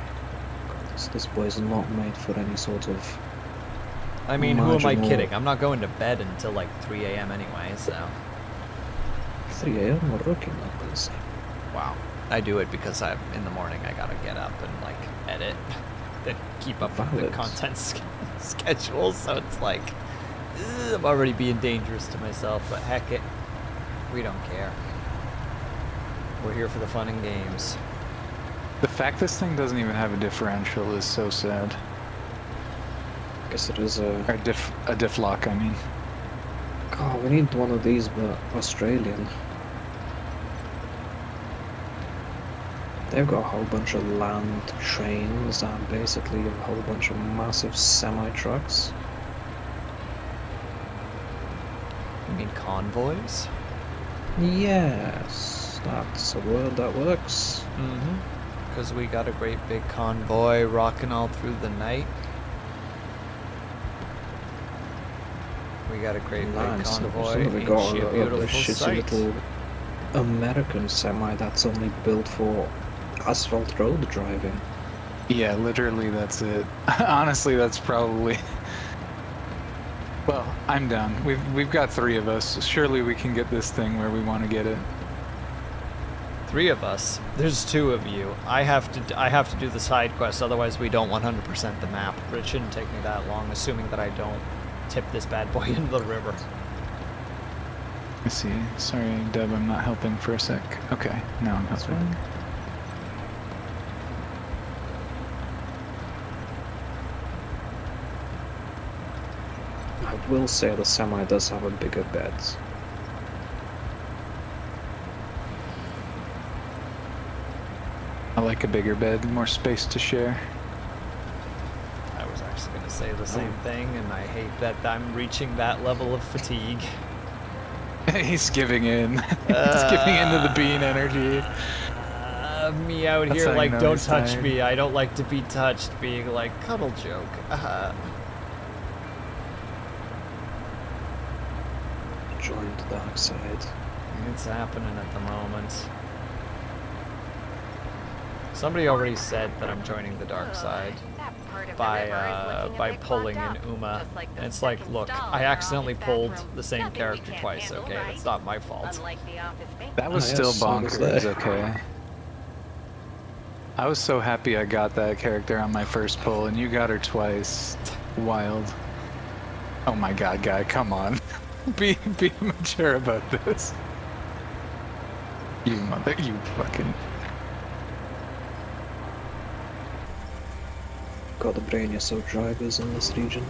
This boy's not made for any sort of... I mean, who am I marginal- kidding? I'm not going to bed until like 3 a.m. anyway, so... 3 a.m. or rookie numbers. Wow. I do it because in the morning I gotta get up and like edit and keep up with the Valid. content schedule, so it's like... I'm already being dangerous to myself, but heck it. We don't care. We're here for the fun and games. The fact this thing doesn't even have a differential is so sad. Guess it is Or a diff lock, I mean. God, we need one of these, but Australian. They've got a whole bunch of land trains and basically a whole bunch of massive semi-trucks. You mean convoys? Yes, that's a word that works. Mm-hmm. Because we got a great big convoy rocking all through the night. We got a great big Nice. convoy. We Ain't got she a a beautiful shitty sight? little American semi that's only built for asphalt road driving. Yeah, literally that's it. Honestly, that's probably... Well, I'm down. We've got 3 of us. Surely we can get this thing where we want to get it. 3 of us. There's 2 of you. I have to do the side quest, otherwise we don't 100% the map. But it shouldn't take me that long, assuming that I don't tip this bad boy into the river. I see. Sorry, Deb, I'm not helping for a sec. Okay, now I'm helping. I will say the semi does have a bigger bed. I like a bigger bed, more space to share. I was actually going to say the same thing, and I hate that I'm reaching that level of fatigue. He's giving in. He's giving into the bean energy. Me out That's here how you like, know don't he's touch tired. me. I don't like to be touched, being like, cuddle joke. Join the dark side. It's happening at the moment. Somebody already said that I'm joining the dark side by pulling an Uma. And it's like, look, I accidentally pulled the same character twice, okay? That's not my fault. That was Oh, still yes, so was bonkers, that. okay. I was so happy I got that character on my first pull, and you got her twice. Wild. Oh my god, guy, come on. Be mature about this. You mother, you fucking... Gotta brain yourself drivers in this region.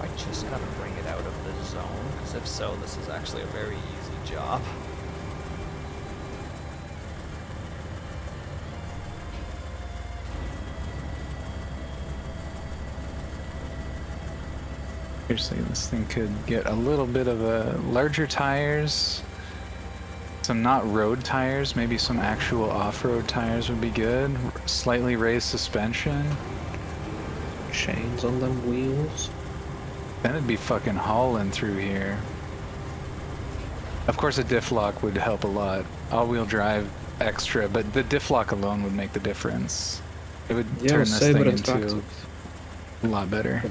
I just gotta bring it out of the zone, because if so, this is actually a very easy job. Seriously, this thing could get a little bit of a larger tires. Some not road tires, maybe some actual off-road tires would be good. Slightly raised suspension. Chains on them wheels. Then it'd be fucking hauling through here. Of course a diff lock would help a lot. All-wheel drive extra, but the diff lock alone would make the difference. It would Yeah, turn this Saber thing into interactive. a lot better.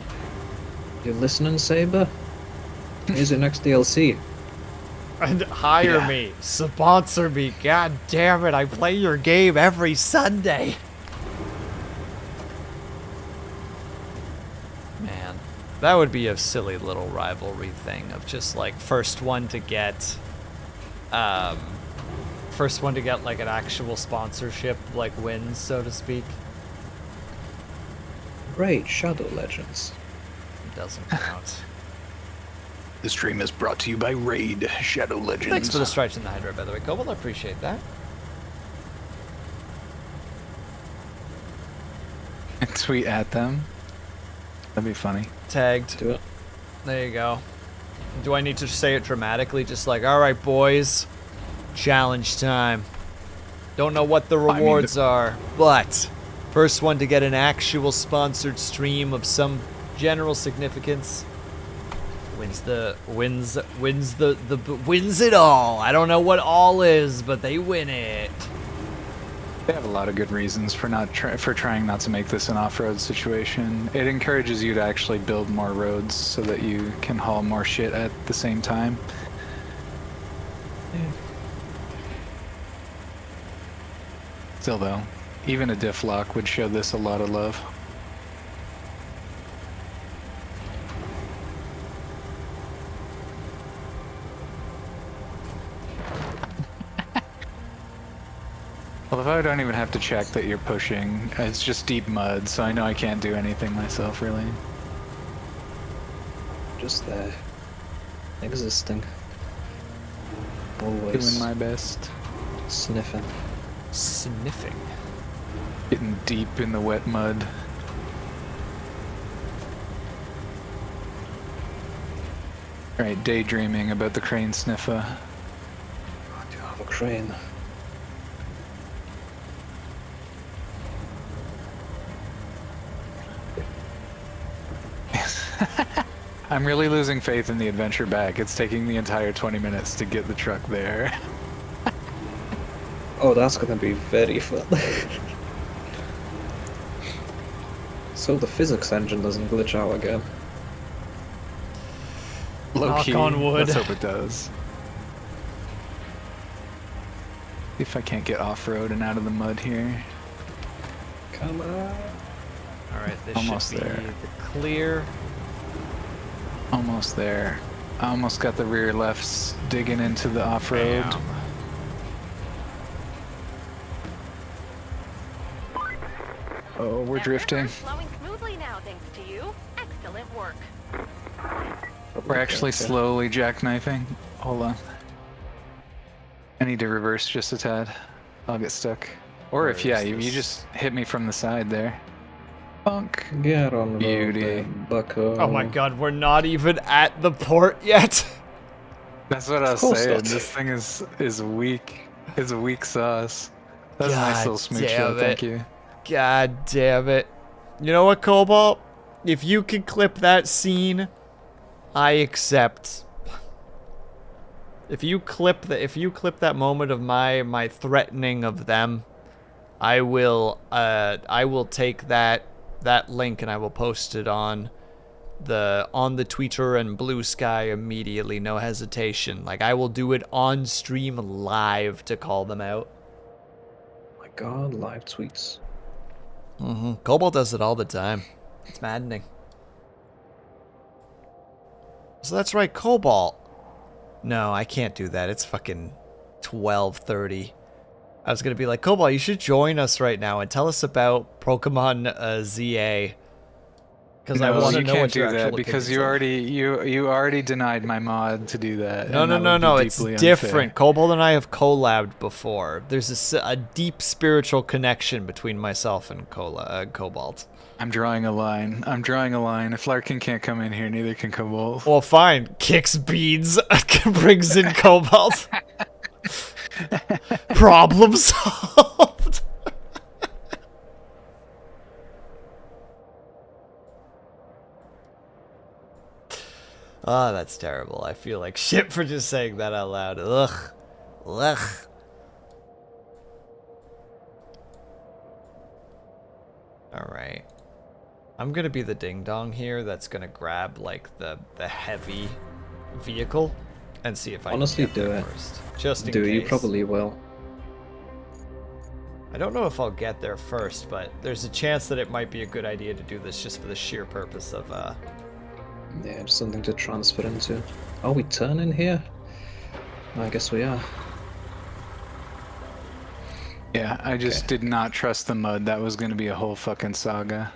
You listening, Saber? Here's your next DLC. And hire Yeah. me. Sponsor me. God damn it. I play your game every Sunday. Man, that would be a silly little rivalry thing of just like first one to get like an actual sponsorship like wins, so to speak. Raid Shadow Legends. It doesn't count. The stream is brought to you by Raid Shadow Legends. Thanks for the stretch in the Hydra, by the way, Cobalt. I appreciate that. Tweet at them. That'd be funny. Tagged. Do it. There you go. Do I need to say it dramatically? Just like, all right, boys, challenge time. Don't know what the rewards are, but first one to get an actual sponsored stream of some general significance wins it all. I don't know what all is, but they win it. They have a lot of good reasons for trying not to make this an off-road situation. It encourages you to actually build more roads so that you can haul more shit at the same time. Still though, even a diff lock would show this a lot of love. Although I don't even have to check that you're pushing, it's just deep mud, so I know I can't do anything myself, really. Just there. Existing. Always. Doing my best. Sniffing. Sniffing. Getting deep in the wet mud. Alright, daydreaming about the crane sniffer. God, you have a crane. I'm really losing faith in the adventure back. It's taking the entire 20 minutes to get the truck there. Oh, that's gonna be very fun. So the physics engine doesn't glitch out again. Low Knock key. on wood. Let's hope it does. See if I can't get off-road and out of the mud here. Come on. All right, this Almost should be there. the clear. Almost there. I almost got the rear lefts digging into the off-road. Bam. Uh-oh, we're That drifting. river's flowing smoothly now, thanks to you. Excellent work. We're actually slowly jackknifing. Hold on. I need to reverse just a tad. I'll get stuck. Or Where if, yeah, is you this? just hit me from the side there. Bonk. Get on the road, Beauty. then, bucko. Oh my god, we're not even at the port yet. That's what I was course saying. not. This thing is weak. It's a weak sauce. That's a nice God little smooch damn though, thank it. you. God damn it. You know what, Cobalt? If you can clip that scene, I accept. If you clip that moment of my threatening of them, I will take that link and I will post it on the Twitter and Bluesky immediately, no hesitation. Like, I will do it on stream live to call them out. Oh my god, live tweets. Cobalt does it all the time. It's maddening. So that's right, Cobalt. No, I can't do that. It's fucking 12:30. I was gonna be like, Cobalt, you should join us right now and tell us about Pokemon ZA. Because I want to know what your actual because opinions you already denied my mod to do that. No, and no, that no, would be no. It's deeply different. unfair. Cobalt and I have collabed before. There's a deep spiritual connection between myself and Cobalt. I'm drawing a line. I'm drawing a line. If Larkin can't come in here, neither can Cobalt. Well, fine. Kicks beads, brings in Cobalt. Problem solved. Oh, that's terrible. I feel like shit for just saying that out loud. Ugh. Ugh. Alright. I'm gonna be the ding-dong here that's gonna grab, like, the heavy vehicle and see if I Honestly, can get do there it. first. Just in Do case. you probably will. I don't know if I'll get there first, but there's a chance that it might be a good idea to do this just for the sheer purpose of, Yeah, just something to transfer into. Are we turning here? I guess we are. Yeah, I just did not trust the mud. That was going to be a whole fucking saga.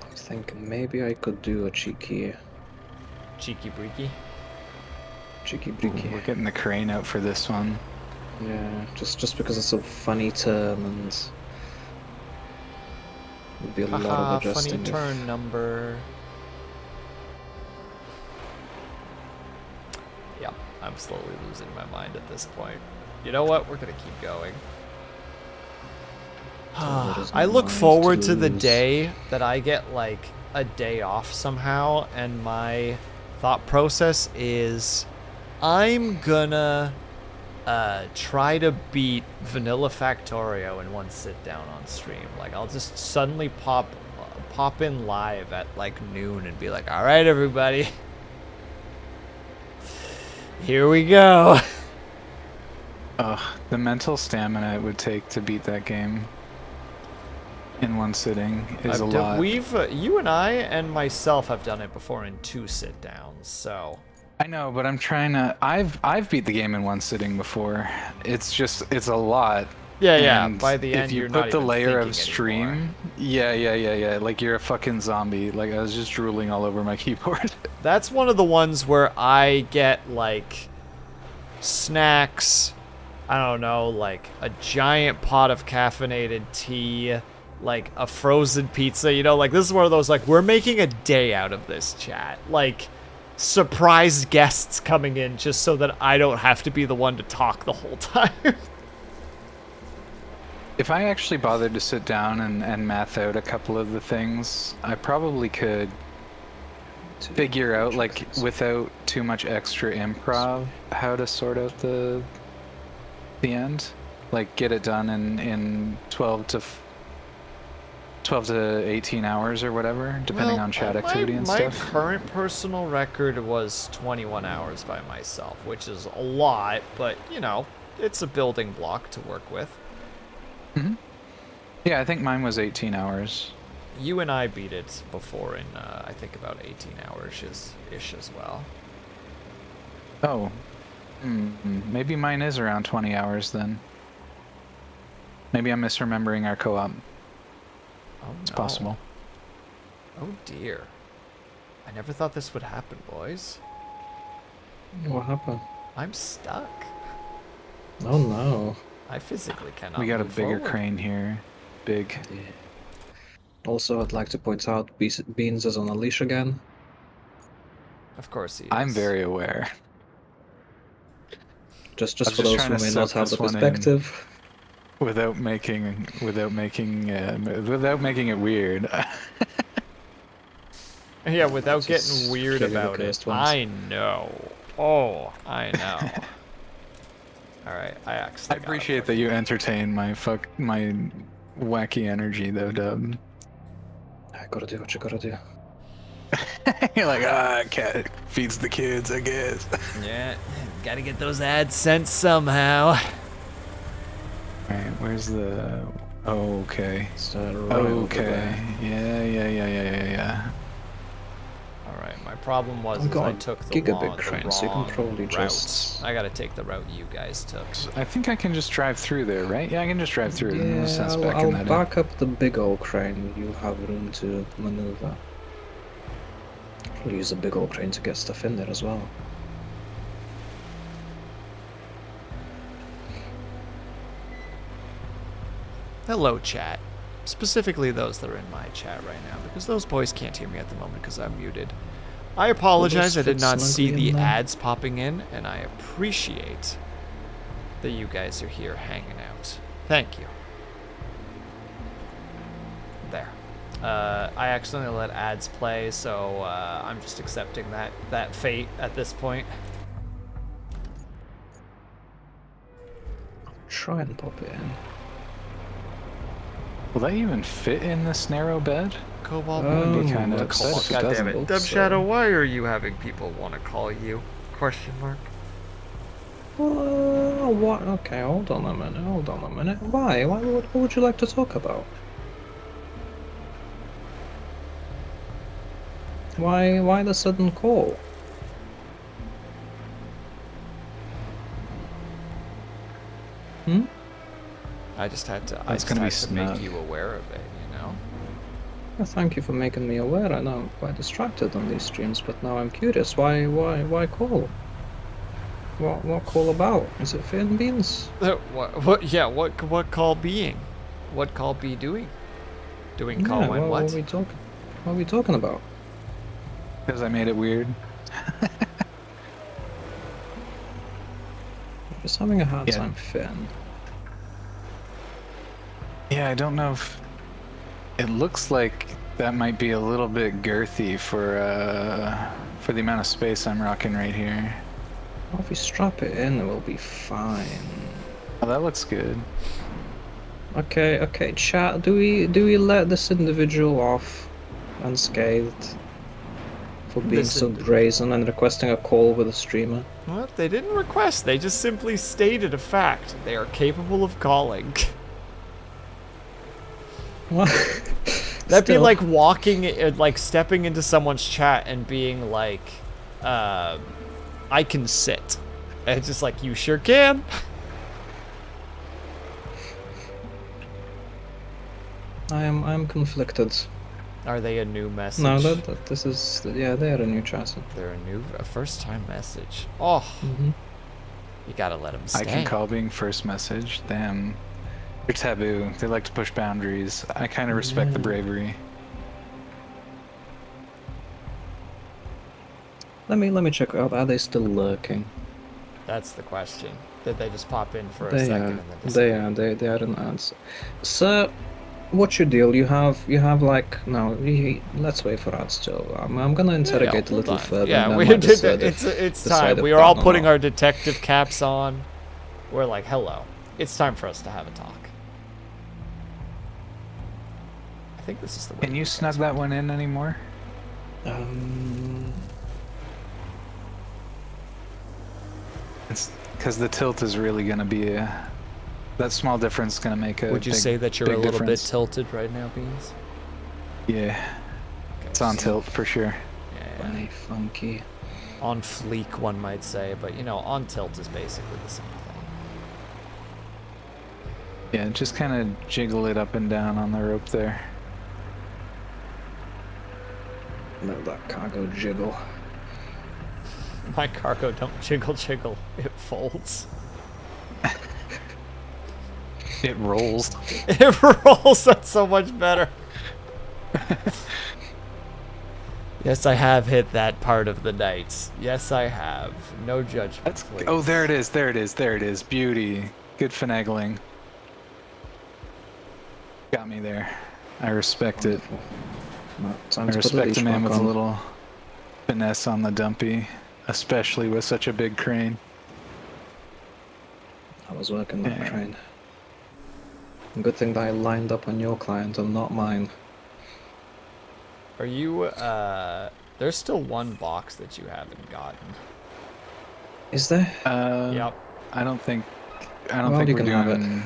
I think maybe I could do a cheeky cheeky-breaky. breaky. We're getting the crane out for this one. Yeah, just because it's a funny term and would be a lot Haha, of adjusting. funny turn number. Yeah, I'm slowly losing my mind at this point. You know what? We're gonna keep going. I look forward to the day that I get, like, a day off somehow, and my thought process is I'm gonna try to beat Vanilla Factorio in one sit down on stream. Like, I'll just suddenly pop in live at like noon and be like, all right, everybody, here we go. Ugh, the mental stamina it would take to beat that game in one sitting is a lot. We've you and I and myself have done it before in 2 sit downs, so. I know, but I'm trying to. I've beat the game in one sitting before. It's a lot. Yeah. And By the end, if you you're put not the even layer of thinking stream, anymore. yeah. Like you're a fucking zombie. Like I was just drooling all over my keyboard. That's one of the ones where I get, like, snacks, I don't know, like a giant pot of caffeinated tea, like a frozen pizza, you know, like this is one of those, like, we're making a day out of this, chat. Like, surprise guests coming in just so that I don't have to be the one to talk the whole time. If I actually bothered to sit down and math out a couple of the things, I probably could figure out, like, without too much extra improv, how to sort out the end. Like, get it done in 12 to 18 hours or whatever, depending on chat activity and stuff. My current personal record was 21 hours by myself, which is a lot, but, you know, it's a building block to work with. Mm-hmm. Yeah, I think mine was 18 hours. You and I beat it before in, I think, about 18 hours-ish as well. Oh. Maybe mine is around 20 hours then. Maybe I'm misremembering our co-op. Oh, It's no. possible. Oh, dear. I never thought this would happen, boys. What happened? I'm stuck. Oh no. I physically cannot We got a move bigger forward. crane here. Big. Yeah. Also, I'd like to point out Beans is on a leash again. Of course he is. I'm very aware. Just I was for just those trying who to may not soak have the this one in. perspective. Without making it weird. Yeah, without Just getting weird clearly the about it. cursed ones. I know. Oh, I know. Alright, I actually I appreciate that you entertain my wacky energy though, Dub. I gotta do what you gotta do. You're like, cat feeds the kids, I guess. Yeah, gotta get those ads sent somehow. Alright, where's the... Oh, okay. It's right over Okay. there. Yeah. Alright, my problem was I've is got I a took the gigabit wrong, crane, so you can probably route. just- I gotta take the route you guys took. I think I can just drive through there, right? Yeah, I can just drive through. No sense Yeah, backing I'll that back up the big old crane. You'll have room to maneuver. We'll use the big old crane to get stuff in there as well. Hello, chat. Specifically those that are in my chat right now, because those boys can't hear me at the moment because I'm muted. I apologize, I did fit not see snugly the in there? ads popping in, and I appreciate that you guys are here hanging out. Thank you. There. I accidentally let ads play, so I'm just accepting that fate at this point. Try and pop it in. Will that even fit in this narrow bed? Cobalt would be Oh, kinda looks- upset if it God damn doesn't. it. looks Dub so. Shadow, why are you having people want to call you? Question mark. What? Okay, hold on a minute. Why? What would you like to talk about? Why the sudden call? Hmm? I just had to. That's I gonna be just had to make snug. you aware of it. You know. Well, thank you for making me aware. I know I'm quite distracted on these streams, but now I'm curious. Why call? What call about? Is it Finn Beans? What? Yeah. What call being? What call be doing? Doing call when what? What are we talking? What are we talking about? Because I made it weird. Just having a hard Yeah. time, Finn. Yeah, I don't know if... It looks like that might be a little bit girthy for the amount of space I'm rocking right here. Well, if we strap it in, we'll be fine. Oh, that looks good. Okay, chat. Do we let this individual off unscathed for being This so brazen and requesting a call with a streamer? What? They didn't request. They just simply stated a fact. They are capable of calling. What? That'd be Still. like like stepping into someone's chat and being like, I can sit. And it's just like, you sure can. I'm conflicted. Are they a new message? No, this is yeah, they're a new chat. They're a first time message. Oh, Mm-hmm. you gotta let them stay. I can call being first message. Damn. They're taboo. They like to push boundaries. I kind of respect the Yeah. bravery. Let me check out. Are they still lurking? That's the question. Did they just pop in for a They second are. and then disappear? They are an answer. Sir, what's your deal? You have like no. Let's wait for ads still. I'm gonna interrogate a hold little on. further. Yeah, and then we might did. decide It's if time. We are that all or putting not. our detective caps on. We're like, hello. It's time for us to have a talk. I think this is the way. Can you snug that one in anymore? It's because the tilt is really gonna be that small difference is gonna make a. Would you big, say that you're a big little difference. bit tilted right now, Beans? Yeah, it's on tilt for sure. Yeah. Funny, funky. On fleek, one might say, but you know, on tilt is basically the same thing. Yeah, just kind of jiggle it up and down on the rope there. Let that cargo jiggle. My cargo don't jiggle jiggle. It folds. It rolls. It rolls. That's so much better. Yes, I have hit that part of the night. Yes, I have. No judgment, please. Oh, there it is. There it is. There it is. Beauty. Good finagling. Got me there. I respect it. No, I time to put the respect leash a man back with a on. little finesse on the dumpy, especially with such a big crane. I was working that Yeah. crane. Good thing that I lined up on your client and not mine. Are you, there's still one box that you haven't gotten. Is there? Yep. I don't think Well, we're you can have it. doing.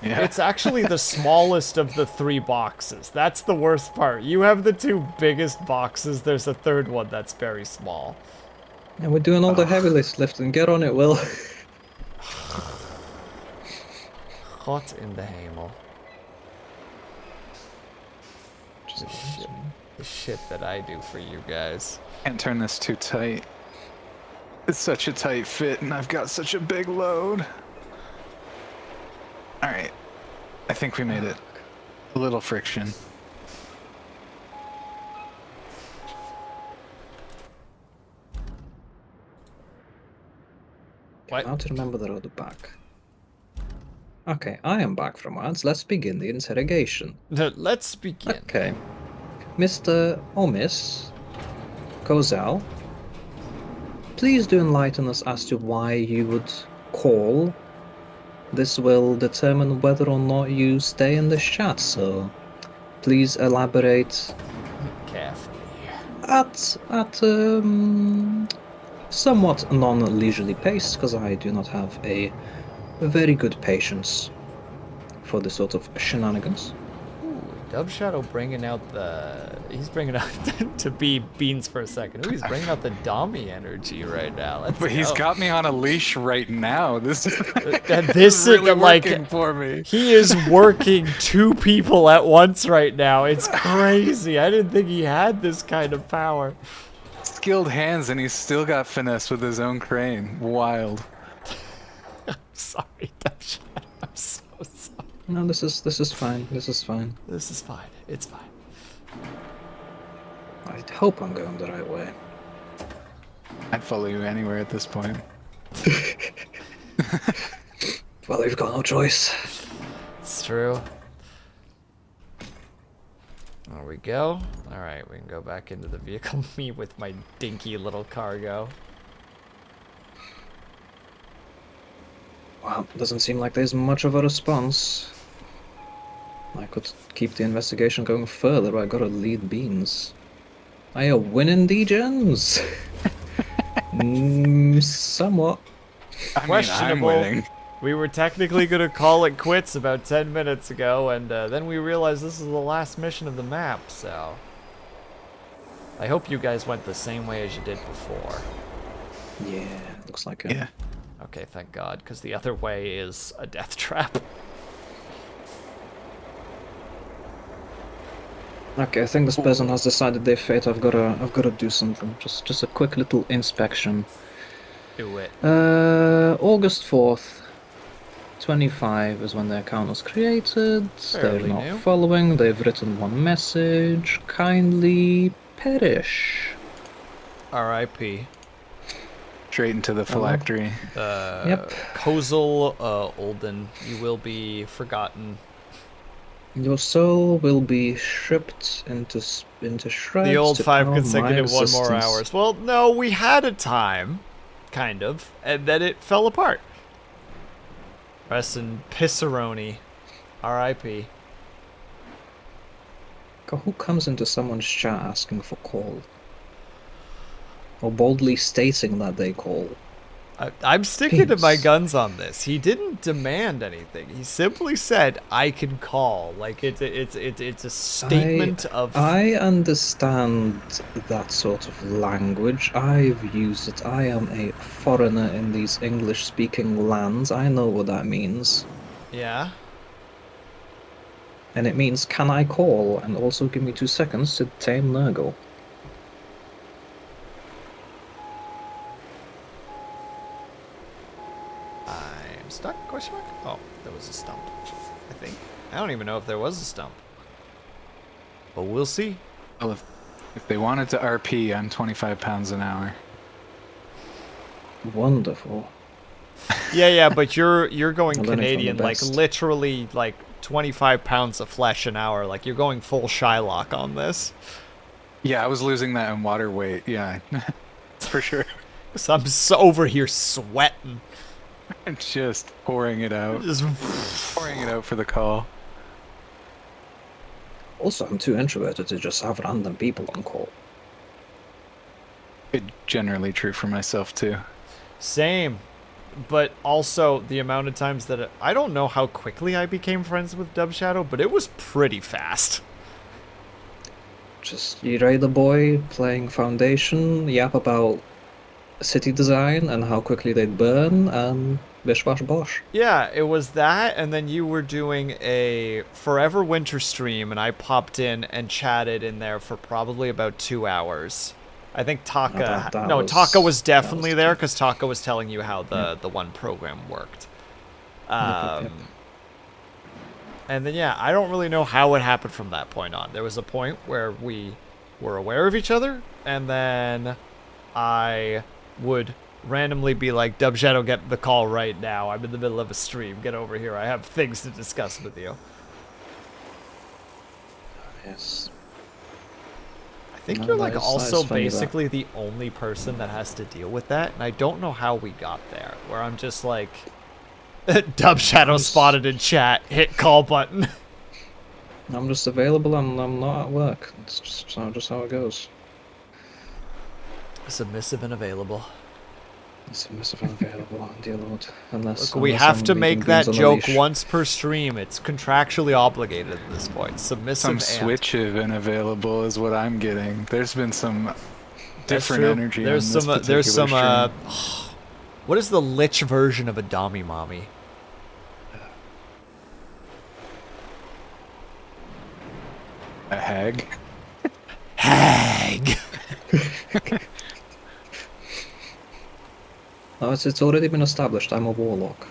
Yeah. It's actually the smallest of the 3 boxes. That's the worst part. You have the 2 biggest boxes. There's a third one that's very small. And we're doing all the heavy lifting. Get on it, Will. Hot in the Hamel. Just The shit that I do for you guys. Can't turn this too tight. It's such a tight fit, and I've got such a big load. All right. I think we made it. A little friction. What? How to remember the road back. Okay, I am back from ads. Let's begin the interrogation. Let's begin. Okay. Mr. or Miss Kozel, please do enlighten us as to why you would call. This will determine whether or not you stay in this chat, so please elaborate Carefully. at somewhat non-leisurely pace, because I do not have a very good patience for this sort of shenanigans. Ooh, Dub Shadow bringing out the... He's bringing out... to be Beans for a second. Ooh, he's bringing out the Dommy energy right now. Let's But he's go. got me on a leash right now. This is And this really is like... working for me. He is working 2 people at once right now. It's crazy. I didn't think he had this kind of power. Skilled hands, and he's still got finesse with his own crane. Wild. Sorry, Dub Shadow. I'm so sorry. No, this is fine. This is fine. This is fine. It's fine. I hope I'm going the right way. I'd follow you anywhere at this point. Well, we've got no choice. It's true. There we go. Alright, we can go back into the vehicle. Me with my dinky little cargo. Well, doesn't seem like there's much of a response. I could keep the investigation going further, but I gotta lead Beans. Are you winning, D-Gens? Somewhat. I mean, I'm Questionable. winning. We were technically going to call it quits about 10 minutes ago, and then we realized this is the last mission of the map, so... I hope you guys went the same way as you did before. Yeah, looks like it. Yeah. Okay, thank God, because the other way is a death trap. Okay, I think this person has decided their fate. I've gotta do something. Just a quick little inspection. Do it. August 4th, 25 is when the account was created. Fairly They're not new. following. They've written one message. Kindly perish. R.I.P. Straight into the phylactery. Yep. Kozel Olden, you will be forgotten. Your soul will be stripped into shreds. The old to 5 power my consecutive 1 more existence. hours. Well, no, we had a time, kind of, and then it fell apart. Rest in Pisseroni. R.I.P. God, who comes into someone's chat asking for call? Or boldly stating that they call? I'm sticking to my Peace. guns on this. He didn't demand anything. He simply said, "I can call." Like it's a statement of. I understand that sort of language. I've used it. I am a foreigner in these English-speaking lands. I know what that means. Yeah. And it means, can I call? And also give me 2 seconds to tame Nurgle. stuck? Question mark? Oh, there was a stump. I think. I don't even know if there was a stump. But we'll see. Well, if they wanted to RP, I'm 25 pounds an hour. Wonderful. Yeah, but you're going I'm learning from the Canadian, like best. literally like 25 pounds of flesh an hour. Like you're going full Shylock on this. Yeah, I was losing that in water weight. Yeah, for sure. So I'm so over here sweating. I'm just pouring it out. Just Pouring it out for the call. Also, I'm too introverted to just have random people on call. It's generally true for myself too. Same. But also the amount of times that I don't know how quickly I became friends with Dub Shadow, but it was pretty fast. Just you raid a boy playing Foundation, yap about city design and how quickly they'd burn, and bish bash bosh. Yeah, it was that, and then you were doing a Forever Winter stream, and I popped in and chatted in there for probably about 2 hours. I think Taka... Taka was definitely there, because Taka was telling you how the one program worked. Yep. And then, yeah, I don't really know how it happened from that point on. There was a point where we were aware of each other, and then I would randomly be like, Dub Shadow, get the call right now. I'm in the middle of a stream. Get over here. I have things to discuss with you. Yes. I think No, you're that like is also funny, that. basically the only person that has to deal with that, and I don't know how we got there, where I'm just like, Dub Shadow spotted in chat, hit call button. I'm just available and I'm not at work. It's just how it goes. Submissive and available. Submissive and available, dear lord. Unless Look, we unless have I'm to leaving make that beans on a joke leash. once per stream. It's contractually obligated at this point. Submissive Some and... switchive and available is what I'm getting. There's been some That's different true. energy There's on this some there's some stream. what is the lich version of a Dami Mommy? A hag. Hag. No, it's already been established. I'm a warlock.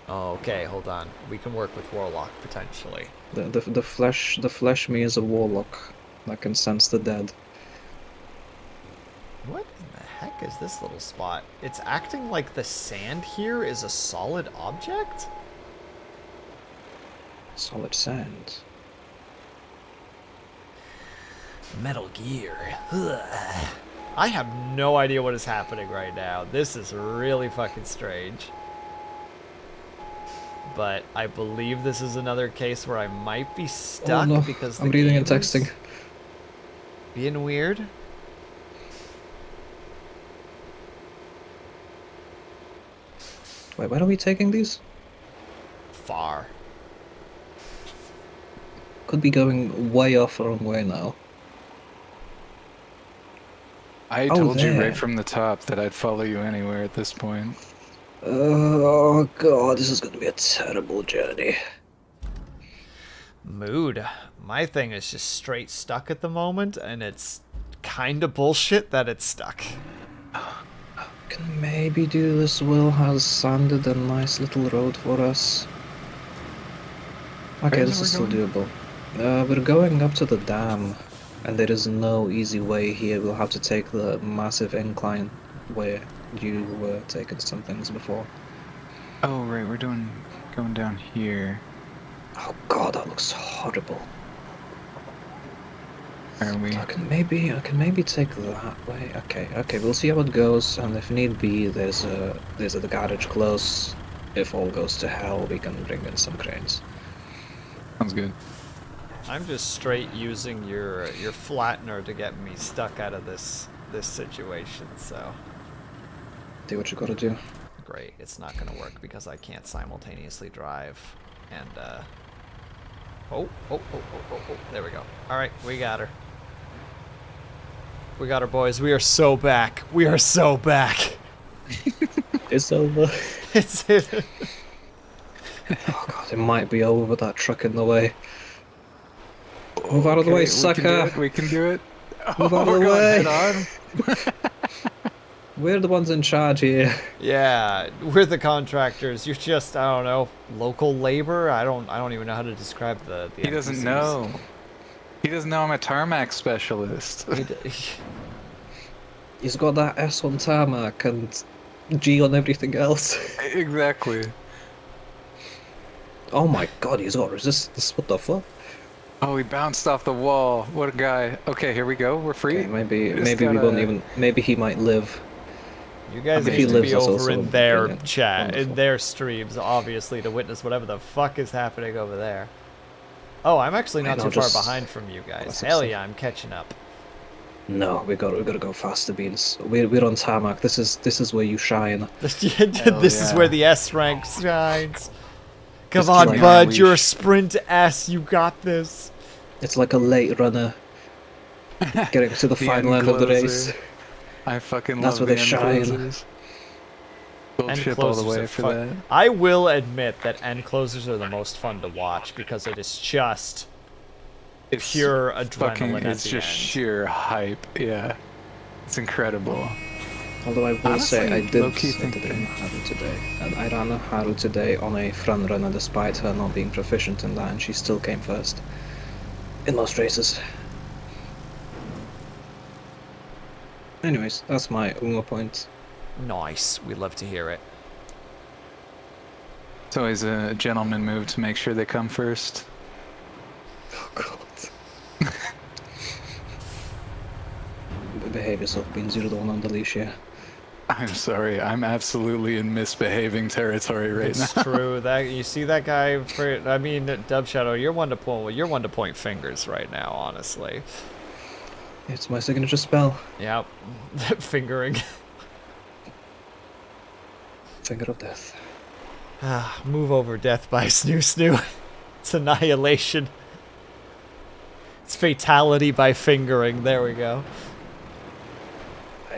Oh, okay, hold on. We can work with Warlock potentially. The flesh me is a warlock that can sense the dead. What in the heck is this little spot? It's acting like the sand here is a solid object? Solid sand. Metal Gear. Ugh. I have no idea what is happening right now. This is really fucking strange. But I believe this is another case where I might be stuck oh no, because I'm the reading and game is texting. being weird. Wait, where are we taking these? Far. Could be going way off the wrong way now. I Oh, told you there. right from the top that I'd follow you anywhere at this point. Oh god, this is gonna be a terrible journey. Mood. My thing is just straight stuck at the moment, and it's kind of bullshit that it's stuck. Can maybe do this. Will has sanded a nice little road for us. Okay, Where this are is we still doable. We're going up to the dam, and there is no easy way here. We'll have to take the massive incline where you were taking some things before. Oh right, we're going down here. Oh god, that looks horrible. Are we? I can maybe take that way. Okay, we'll see how it goes, and if need be, there's the garage close. If all goes to hell, we can bring in some cranes. Sounds good. I'm just straight using your flattener to get me stuck out of this situation, so Do what you gotta do. great. It's not gonna work because I can't simultaneously drive and oh, there we go. Alright, we got her. We got her, boys. We are so back. We are so back. It's over. It's Oh god, it might be over with that truck in the way. Move out of the way, sucker! We can do it. Move out of we're the going way. head on. We're the ones in charge here. Yeah, we're the contractors. You're just, I don't know, local labor. I don't even know how to describe the He doesn't NPCs. know. He doesn't know I'm a tarmac specialist. He's got that S on tarmac and G on everything else. Exactly. Oh my god, he's got resistance. What the fuck? Oh, he bounced off the wall. What a guy. Okay, here we go. We're free. Okay, maybe We just we won't gotta- even. Maybe he might live. You guys If he need to lives, be that's over also in their brilliant. chat, in Wonderful. their streams, obviously, to witness whatever the fuck is happening over there. Oh, I'm actually not Wait, too no, far just behind from you guys. classic Hell stuff. yeah, I'm catching up. No, we gotta go faster, Beans. We're on tarmac. This is where you shine. This Hell is yeah. where the S rank shines. Come Just on, keep bud, my you're a leash. sprint S. You got this. It's like a late runner getting to the final end of the race. closer. I fucking That's love where the they end shine. closers. We'll End chip all the closers way are for fun. that. I will admit that end closers are the most fun to watch because it is just It's pure fucking, adrenaline at it's the just end. sheer hype. Yeah. It's incredible. Although I will say I Honestly, did low-key think run Haru today. And I ran Haru today on a front runner despite her not being proficient in that, and she still came first in most races. Anyways, that's my Uma point. Nice. We love to hear it. It's always a gentleman move to make sure they come first. Oh god. Behave yourself, Beans. You're the one on the leash here. I'm sorry, I'm absolutely in misbehaving territory right It's now. true that you see that guy. I mean, Dub Shadow, you're one to point fingers right now. Honestly. It's my signature spell. Yep. Fingering. Finger of Death. Move over, death by snoo snoo. It's annihilation. It's fatality by fingering. There we go.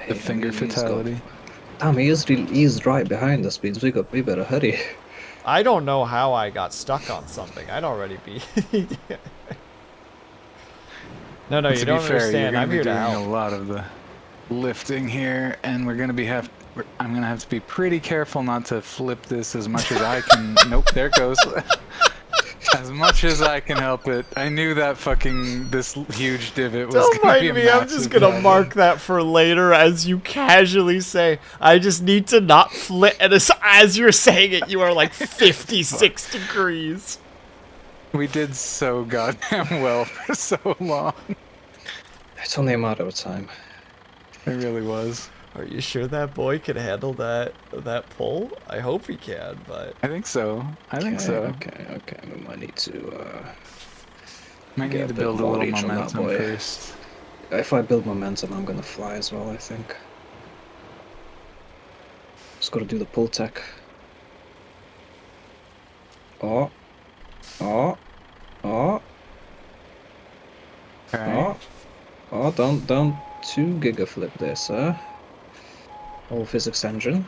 The finger fatality. Damn, he's right behind us, Beans. We better hurry. I don't know how I got stuck on something. I'd already be. No, you To don't be fair, you're understand. gonna I'm be here to doing a help. lot of the lifting here, and I'm gonna have to be pretty careful not to flip this as much as I can. Nope, there it goes. As much as I can help it. I knew that this huge divot was Don't gonna be mind a me. I'm massive just gonna problem. mark that for later, as you casually say. I just need to not flip. And as you're saying it, you are like 56 degrees. We did so goddamn well for so long. It's only a matter of time. It really was. Are you sure that boy can handle that pull? I hope he can, but I think so. I think so. Okay. We might need to. Might get need a to bit build a more little reach on that momentum boy. first. If I build momentum, I'm gonna fly as well. I think. Just gotta do the pull tech. Oh. Alright. Don't 2 giga flip there, sir. All physics engine.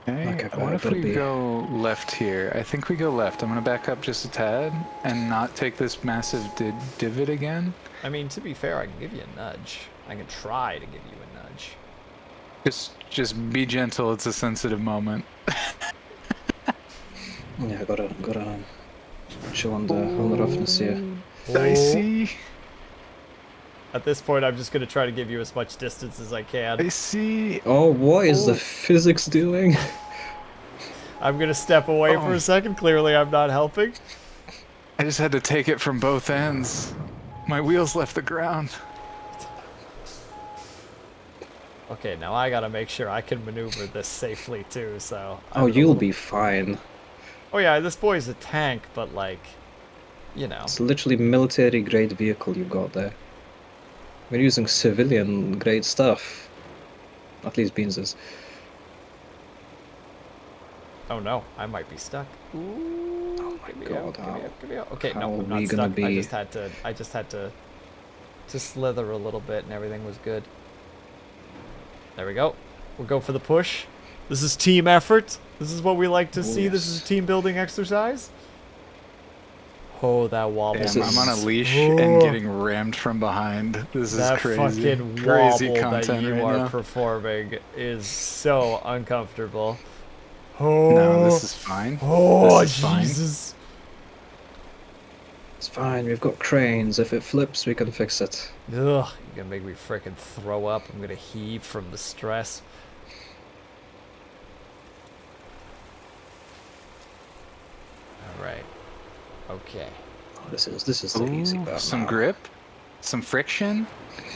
Okay, Okay, what if better we be- go left here? I think we go left. I'm gonna back up just a tad and not take this massive divot again. I mean, to be fair, I can give you a nudge. I can try to give you a nudge. Just be gentle. It's a sensitive moment. Yeah, gotta chill on the roughness here. Dicey. At this point, I'm just gonna try to give you as much distance as I can. Dicey. Oh, what is Oh. the physics doing? I'm gonna step away for Oh. a second. Clearly, I'm not helping. I just had to take it from both ends. My wheels left the ground. Okay, now I gotta make sure I can maneuver this safely too. So. Oh, you'll be fine. Oh yeah, this boy's a tank, but like, you know. It's literally military grade vehicle you've got there. We're using civilian grade stuff. At least Beans is. Oh no, I might be stuck. Ooh, Oh my get me god, out, get me how- out, get me out. Okay, how no, are I'm not we gonna stuck. I be- just had to slither a little bit, and everything was good. There we go. We'll go for the push. This is team effort. This is what we like to Oh, see. This is yes. a team building exercise. Oh, that wobble. Damn, I'm on a leash Oh. and getting rammed from behind. This is That crazy. fucking Crazy wobble that content you right are now. performing is so uncomfortable. Oh, No, this is fine. oh, This is fine. Jesus. It's fine, we've got cranes. If it flips, we can fix it. Ugh, you're gonna make me frickin' throw up. I'm gonna heave from the stress. Alright. Okay. Oh, this is the easy Ooh, part. some now. grip, some friction.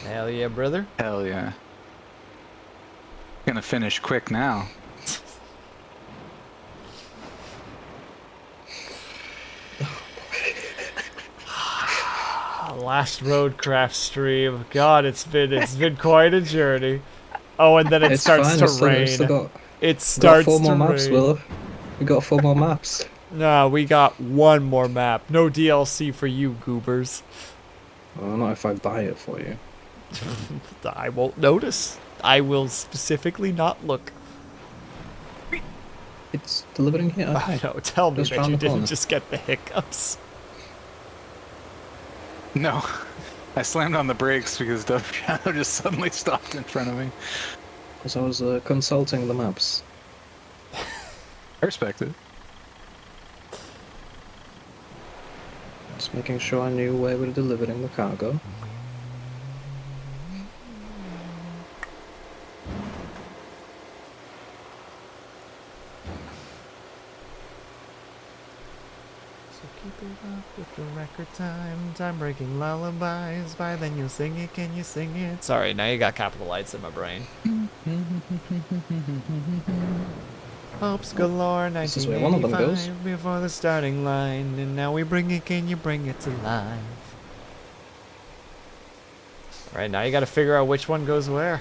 Hell yeah, brother. Hell yeah. Gonna finish quick now. Last Roadcraft stream. God, it's been quite a journey. Oh, and then it It's starts fine, to we still rain. got, It starts got 4 to more maps, rain. Willow. We got 4 more maps. Nah, we got one more map. No DLC for you, goobers. Well, not if I buy it for you. I won't notice. I will specifically not look. It's delivering here. Okay. I know. Tell me Just that round you the didn't corner. just get the hiccups. No. I slammed on the brakes because Dove Shadow just suddenly stopped in front of me. Because I was consulting the maps. I respect it. Just making sure I knew where we were delivering the cargo. So keep it up with the record time. Time breaking lullabies. By then you'll sing it. Can you sing it? Sorry, now you got capital lights in my brain. Hopes galore, This is where one of them goes. 1985 before the starting line, and now we bring it. Can you bring it to life? All right, now you got to figure out which one goes where.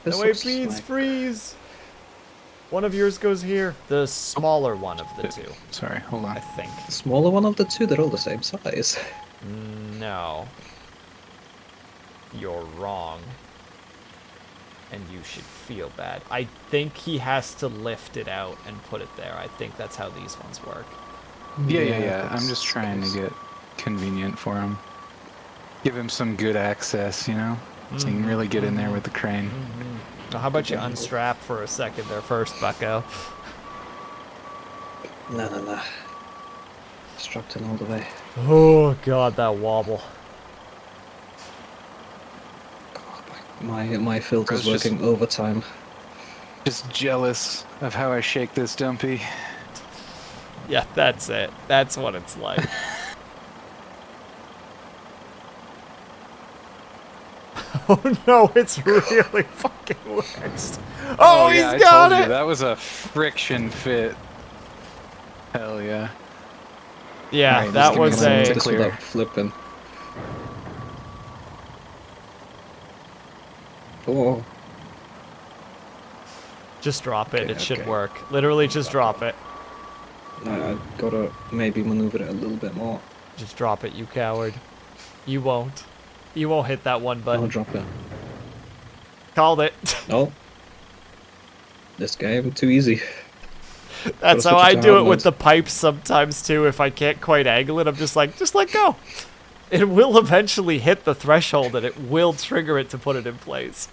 This No way, looks beans like- freeze. One of yours goes here. The smaller one of the two, Sorry, hold I on. think. The smaller one of the two, they're all the same size. No. You're wrong. And you should feel bad. I think he has to lift it out and put it there. I think that's how these ones work. Yeah. I'm that's- just trying to get convenient for him. Give him some good access, you know? So he can really get in there with the crane. Now, how about you unstrap for a second there first, bucko? Nah. Strapped in all the way. Oh, God, that wobble. God, my filter's Bro's just- working overtime. Just jealous of how I shake this dumpy. Yeah, that's it. That's what it's like. Oh, no, it's really fucking wedged. Oh, yeah, I he's got told it! you, that was a friction fit. Hell yeah. Yeah, Alright, that just give me was a moment a... to This clear. without flipping. Oh, Just drop it. Okay, It should okay. work. Literally, just drop it. I gotta maybe maneuver it a little bit more. Just drop it, you coward. You won't. You won't hit that one I'll button. drop it. Called it. Oh. This game, too easy. That's Gotta how I switch it to do it hard with mode. the pipes sometimes too. If I can't quite angle it, I'm just like go. It will eventually hit the threshold and it will trigger it to put it in place.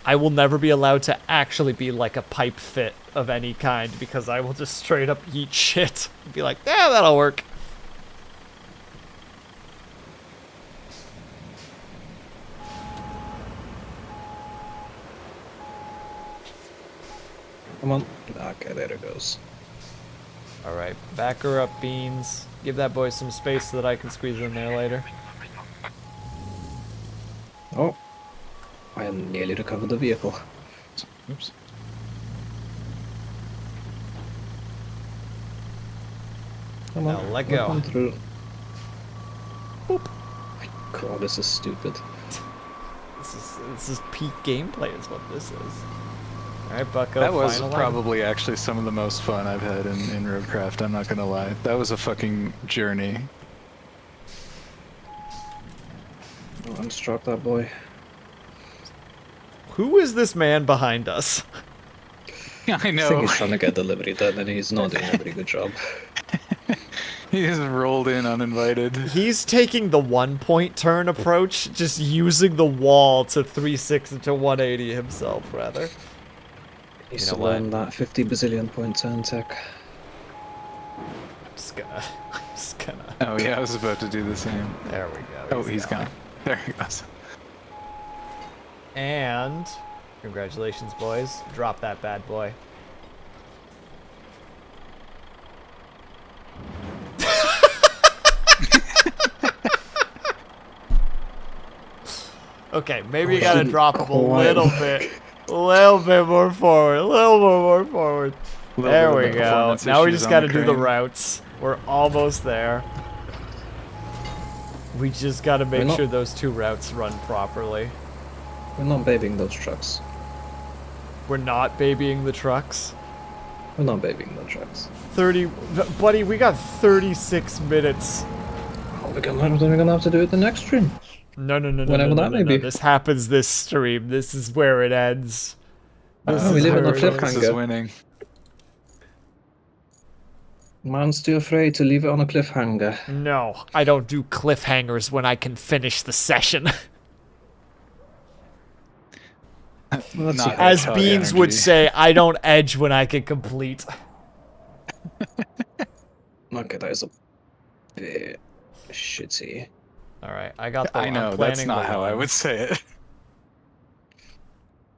I will never be allowed to actually be like a pipe fit of any kind because I will just straight up eat shit and be like, yeah, that'll work. Come on. Okay, there it goes. All right, back her up, Beans. Give that boy some space so that I can squeeze in there later. Oh. I nearly recovered the vehicle. Oops. Come on. Now let we'll go. come through. Boop. My God, this is stupid. This is peak gameplay is what this is. All right, Bucko. That was final line. probably actually some of the most fun I've had in Roadcraft, I'm not gonna lie. That was a fucking journey. Oh, unstrap that boy. Who is this man behind us? I I think know. he's trying to get delivery done, and he's not doing a very good job. He just rolled in uninvited. He's taking the 1-point turn approach, just using the wall to 360 to 180 himself, rather. He's You know to what? learn that 50 bazillion point turn tech. I'm just gonna. Oh yeah, I was about to do the same. There we go. Oh, he's gone. There he goes. And congratulations, boys. Drop that bad boy. Okay, maybe you gotta drop him a little bit more forward, a little more forward. There we go. Now we just gotta do the routes. We're almost there. We just gotta make sure those 2 routes run properly. We're not babying those trucks. We're not babying the trucks. We're not babying those trucks. 30, buddy, we got 36 minutes. Oh, we're gonna have to do it the next stream. No. Whenever that may be. This happens this stream. This is where it ends. This we live in a This cliffhanger. is winning. Man's too afraid to leave it on a cliffhanger. No, I don't do cliffhangers when I can finish the session. Not As hedgehog Beans would energy. say, I don't edge when I can complete. Okay, that is a bit shitty. All right, I got the. I know, I'm that's planning not the how I one. would say it.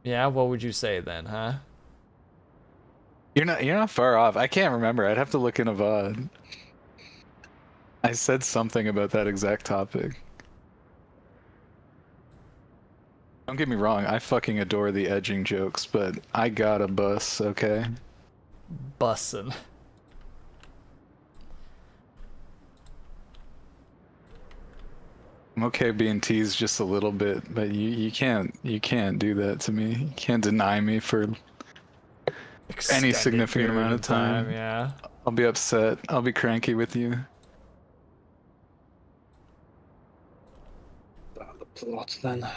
Yeah, what would you say then, huh? You're not far off. I can't remember. I'd have to look in a VOD. I said something about that exact topic. Don't get me wrong, I fucking adore the edging jokes, but I got a bus, okay? Bussin'. I'm okay being teased just a little bit, but you can't do that to me. You can't deny me for any Extended significant period amount of time. Yeah. I'll be upset. I'll be cranky with you. The plot then.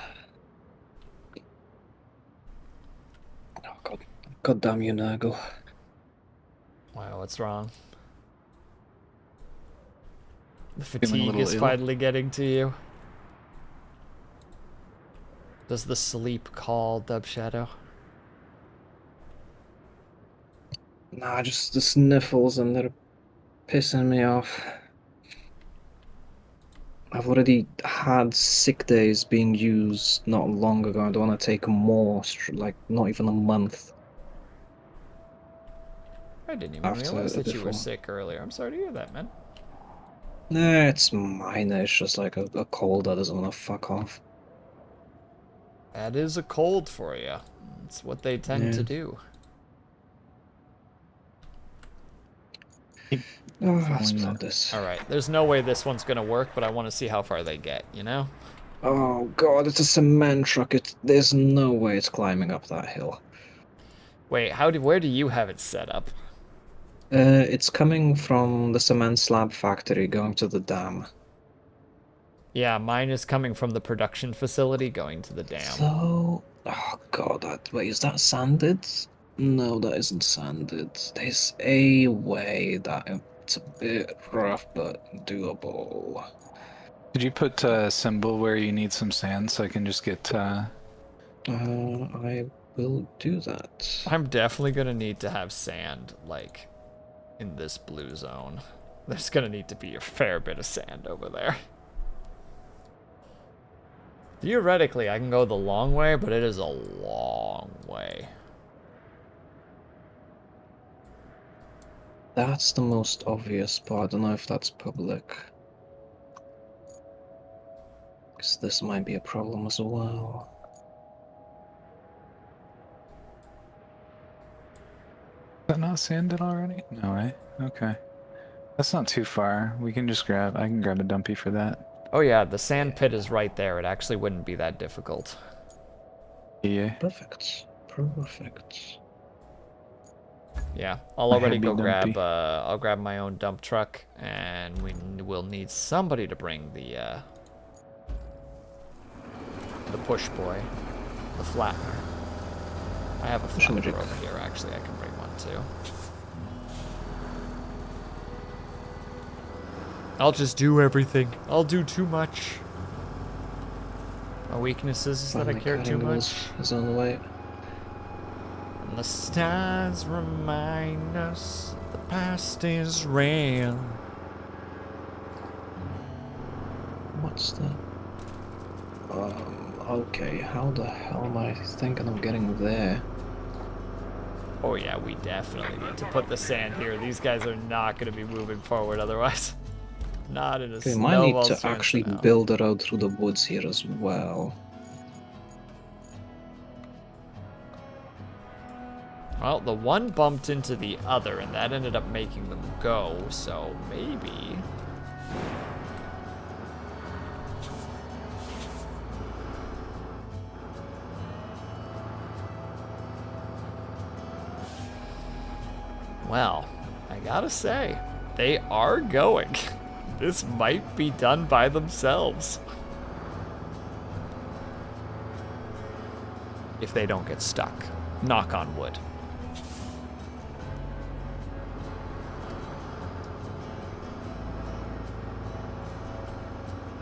Oh god. God damn you, Nurgle. Wow, what's wrong? The Feeling a fatigue little is ill. finally getting to you. Does the sleep call, Dub Shadow? Nah, just the sniffles and they're pissing me off. I've already had sick days being used not long ago. I don't want to take more, like not even a month. I didn't even After realize that you were before. sick earlier. I'm sorry to hear that, man. Nah, it's minor. It's just like a cold that doesn't want to fuck off. That is a cold for you. It's what they tend to Yeah. do. Oh, let's plot this. All right, there's no way this one's gonna work, but I want to see how far they get. You know? Oh god, it's a cement truck. There's no way it's climbing up that hill. Wait, where do you have it set up? It's coming from the cement slab factory going to the dam. Yeah, mine is coming from the production facility going to the dam. So, oh god, wait, is that sanded? No, that isn't sanded. There's a way that it's a bit rough but doable. Did you put a symbol where you need some sand so I can just get I will do that. I'm definitely gonna need to have sand, like, in this blue zone. There's gonna need to be a fair bit of sand over there. Theoretically, I can go the long way, but it is a long way. That's the most obvious part. I don't know if that's public. Because this might be a problem as well. Is that not sanded already? No, right? Okay. That's not too far. We can just I can grab a dumpy for that. Oh yeah, the sand pit is right there. It actually wouldn't be that difficult. Yeah. Perfect. Perfect. Yeah, I'll A already heavy go grab. dumpy. I'll grab my own dump truck, and we will need somebody to bring the push boy, the flattener. I have a Push flamethrower magic. over here, actually. I can bring one too. I'll just do everything. I'll do too much. My weaknesses is that I Finally care too carrying much. those is on the way. And the stars remind us the past is real. What's that? Okay, how the hell am I thinking of getting there? Oh yeah, we definitely need to put the sand here. These guys are not going to be moving forward otherwise. Not in a We might need snowball's to chance actually now. build a road through the woods here as well. Well, the one bumped into the other, and that ended up making them go, so maybe... Well, I gotta say, they are going. This might be done by themselves. If they don't get stuck. Knock on wood.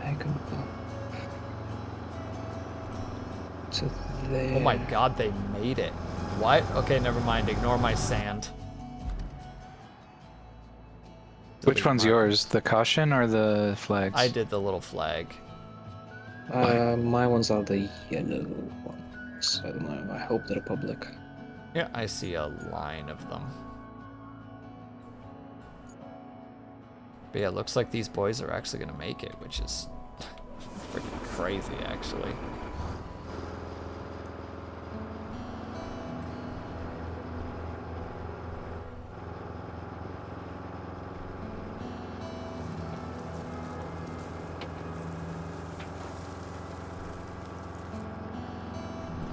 I can go to there. Oh my god, they made it. What? Okay, never mind. Ignore my sand. Which Delete one's marker. yours? The caution or the flags? I did the little flag. My ones are the yellow ones. I don't know. I hope the Republic. Yeah, I see a line of them. But yeah, it looks like these boys are actually gonna make it, which is freaking crazy, actually.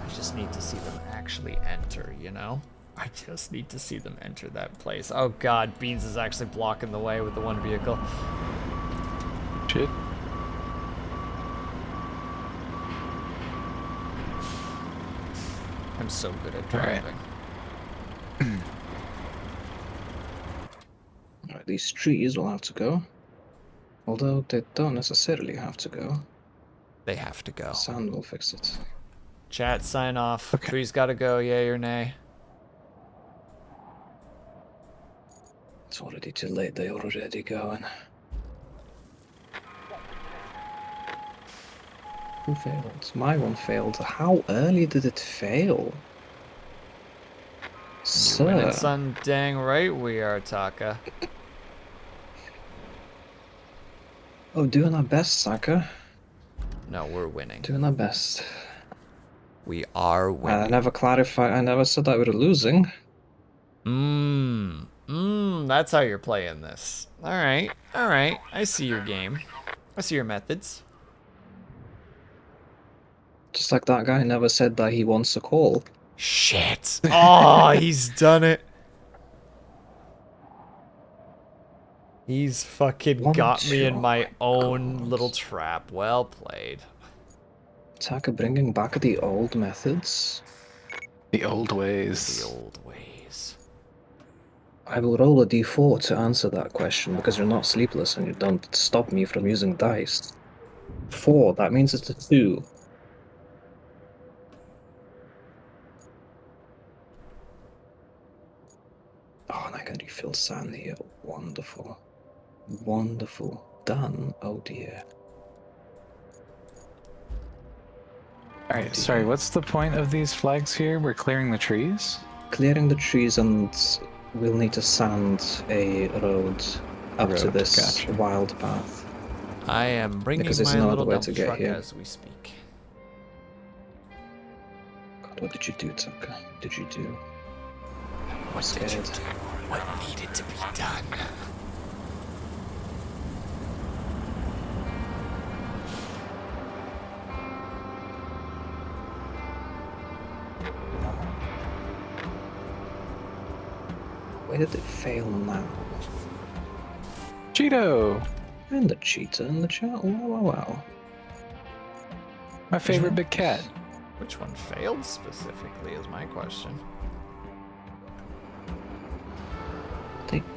I just need to see them actually enter, you know? I just need to see them enter that place. Oh god, Beans is actually blocking the way with the one vehicle. Shit. I'm so good at All right. driving. Alright, these trees will have to go. Although they don't necessarily have to go. They have to go. Sand will fix it. Chat, sign off. Okay. Trees gotta go, yay or nay. It's already too late, they're already going. Who failed? My one failed. How early did it fail? Winning Sir. sun dang right we are, Taka. Oh, doing our best, Saka. No, we're winning. Doing our best. We are I winning. never clarified, I never said that we were losing. That's how you're playing this. Alright, alright. I see your game. I see your methods. Just like that guy never said that he wants a call. Shit. Oh, he's done it. He's fucking One, got me two, in oh my my own God. little trap. Well played. Taka bringing back the old methods. The old ways. The old ways. I will roll a d4 to answer that question because you're not sleepless and you don't stop me from using dice. 4, that means it's a 2. Oh, and I can refill sand here. Wonderful. Wonderful. Done. Oh dear. Alright, sorry, what's the point of these flags here? We're clearing the trees? Clearing the trees and we'll need to sand a road up to Road, this gotcha. wild path. I am bringing Because there's my no little other way dump to get truck here. as we speak. God, what did you do, Taka? What did you do? What did you do? What needed to be done? Where did it fail now? Cheeto! And the cheetah in the chat. Wow, wow, wow. My favorite big cat. Which one failed specifically is my question.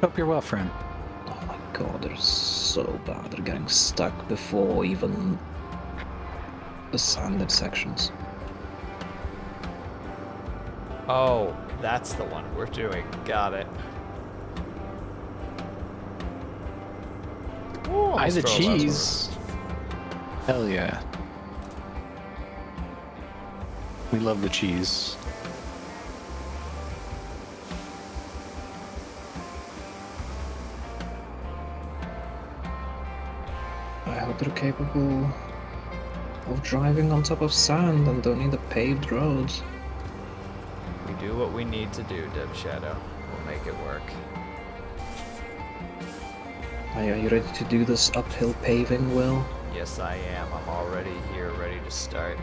Hope you're well, friend. Oh my god, they're so bad. They're getting stuck before even the sanded sections. Oh, that's the one we're doing. Got it. Ooh, Buy almost the drove us over. cheese. Hell yeah. We love the cheese. I hope they're capable of driving on top of sand and don't need a paved road. We do what we need to do, Deb Shadow. We'll make it work. Are you ready to do this uphill paving, Will? Yes, I am. I'm already here, ready to start.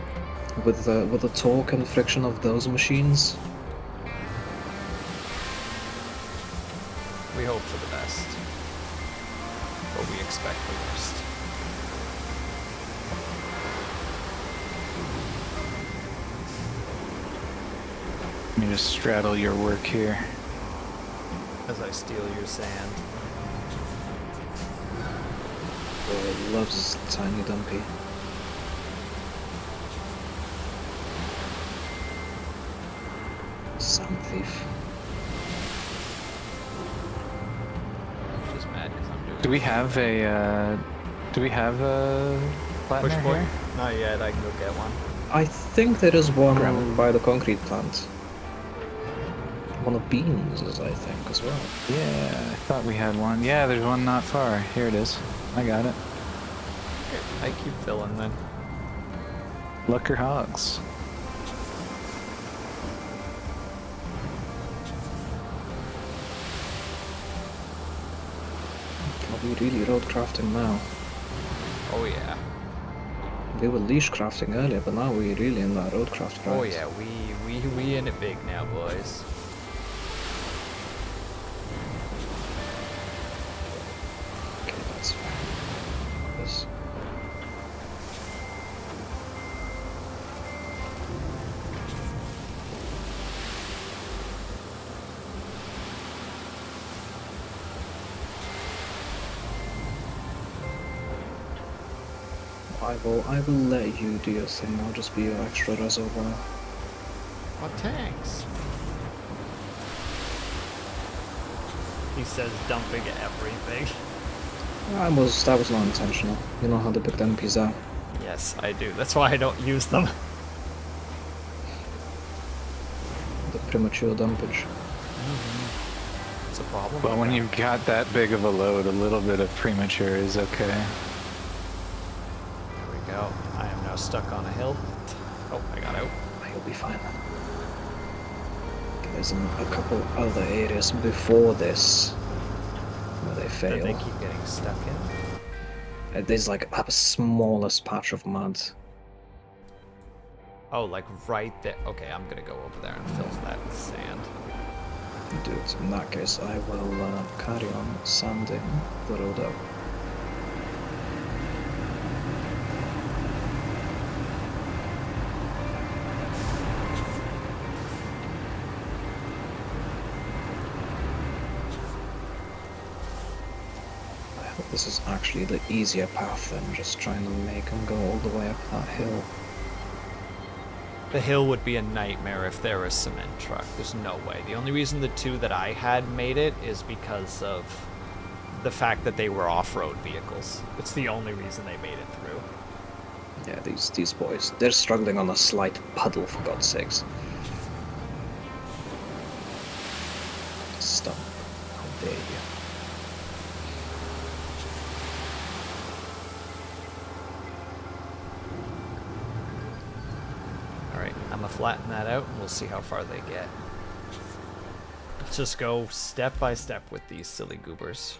With the torque and friction of those machines? We hope for the best, but we expect the worst. Let me just straddle your work here. As I steal your sand. Oh, loves tiny dumpy. Sand thief. I'm just mad because I'm doing. Do we have a push flattener boy? here? Not yet. I can go get one. I think there is one Grab it. by the concrete plant. One of Beans is, I think, as well. Yeah, I thought we had one. Yeah, there's one not far. Here it is. I got it. Here, I keep filling then. Lucker hogs. Are we really road crafting now? Oh yeah. We were leash crafting earlier, but now we're really in that road craft Oh grind. yeah. We in it big now, boys. Okay, that's fine. This. I will let you do your thing. I'll just be your extra reservoir. What tanks? He says dumping everything. That was not intentional. You know how the big MPs are. Yes, I do. That's why I don't use them. The premature dumpage. It's a problem. But when you've got that big of a load, a little bit of premature is okay. There we go. I am now stuck on a hill. Oh, I got out. You'll be fine. There's a couple other areas before this where they That fail. they keep getting stuck in. There's like a smallest patch of mud. Oh, like right there. Okay, I'm gonna go over there and fill that with sand. Dude, in that case, I will carry on sanding the road up. I hope this is actually the easier path than just trying to make them go all the way up that hill. The hill would be a nightmare if there was a cement truck. There's no way. The only reason the two that I had made it is because of the fact that they were off-road vehicles. It's the only reason they made it through. Yeah, these boys, they're struggling on a slight puddle, for God's sakes. Stop. How dare you. Alright, I'm gonna flatten that out and we'll see how far they get. Let's just go step by step with these silly goobers.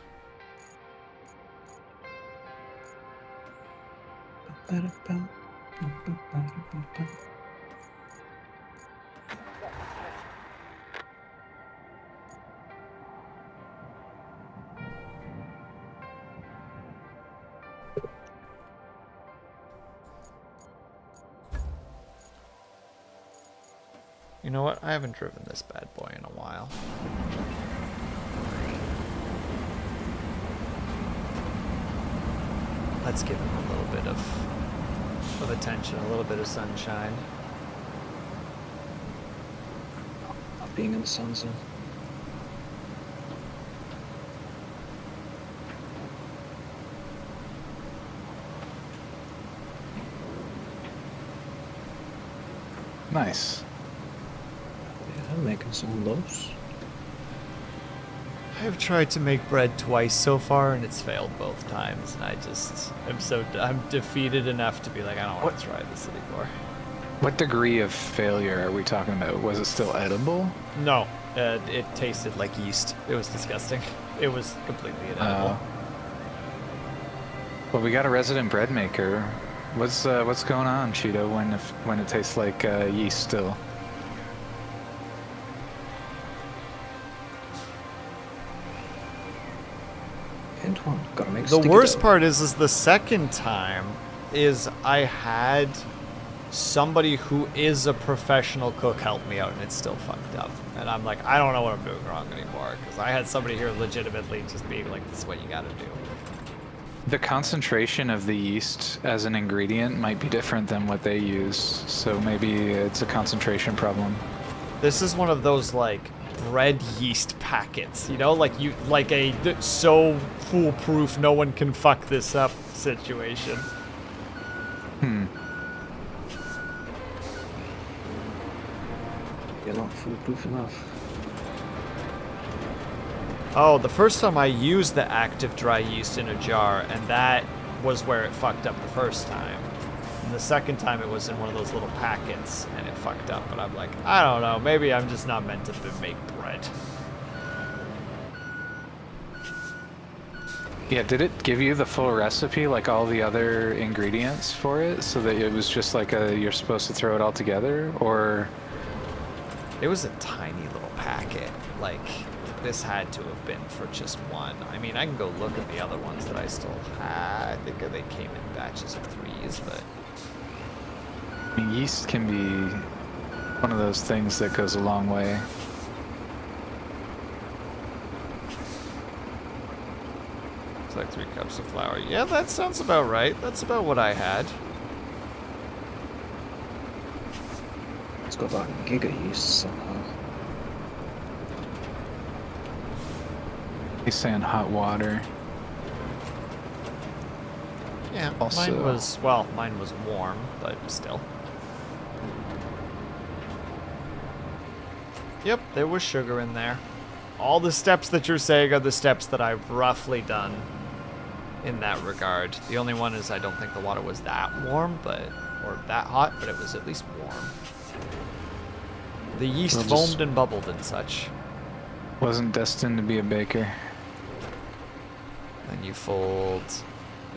You know what? I haven't driven this bad boy in a while. Let's give him a little bit of attention, a little bit of sunshine. Not being in the sun zone. Nice. Yeah, I'm making some loaves. I've tried to make bread twice so far, and it's failed both times. And I'm defeated enough to be like, I don't want to try this anymore. What degree of failure are we talking about? Was it still edible? No, it tasted like yeast. It was disgusting. It was completely inedible. Well, we got a resident bread maker. What's going on, Cheeto? When it tastes like yeast still? And one. Gotta make The sticky worst dough. part is the second time is I had somebody who is a professional cook help me out, and it's still fucked up. And I'm like, I don't know what I'm doing wrong anymore, because I had somebody here legitimately just being like, this is what you gotta do. The concentration of the yeast as an ingredient might be different than what they use, so maybe it's a concentration problem. This is one of those like bread yeast packets, you know, like a so foolproof no one can fuck this up situation. You're not foolproof enough. Oh, the first time I used the active dry yeast in a jar, and that was where it fucked up the first time. And the second time it was in one of those little packets, and it fucked up. But I'm like, I don't know, maybe I'm just not meant to make bread. Yeah, did it give you the full recipe, like all the other ingredients for it, so that it was just like you're supposed to throw it all together, or? It was a tiny little packet. Like, this had to have been for just one. I mean, I can go look at the other ones that I still had. I think they came in batches of 3s, but... I mean, yeast can be one of those things that goes a long way. It's like 3 cups of flour. Yeah, that sounds about right. That's about what I had. It's got that giga yeast somehow. He's saying hot water. Yeah, Also- mine was warm, but still. Yep, there was sugar in there. All the steps that you're saying are the steps that I've roughly done in that regard. The only one is I don't think the water was that warm, or that hot, but it was at least warm. The yeast We'll just- foamed and bubbled and such. Wasn't destined to be a baker. Then you fold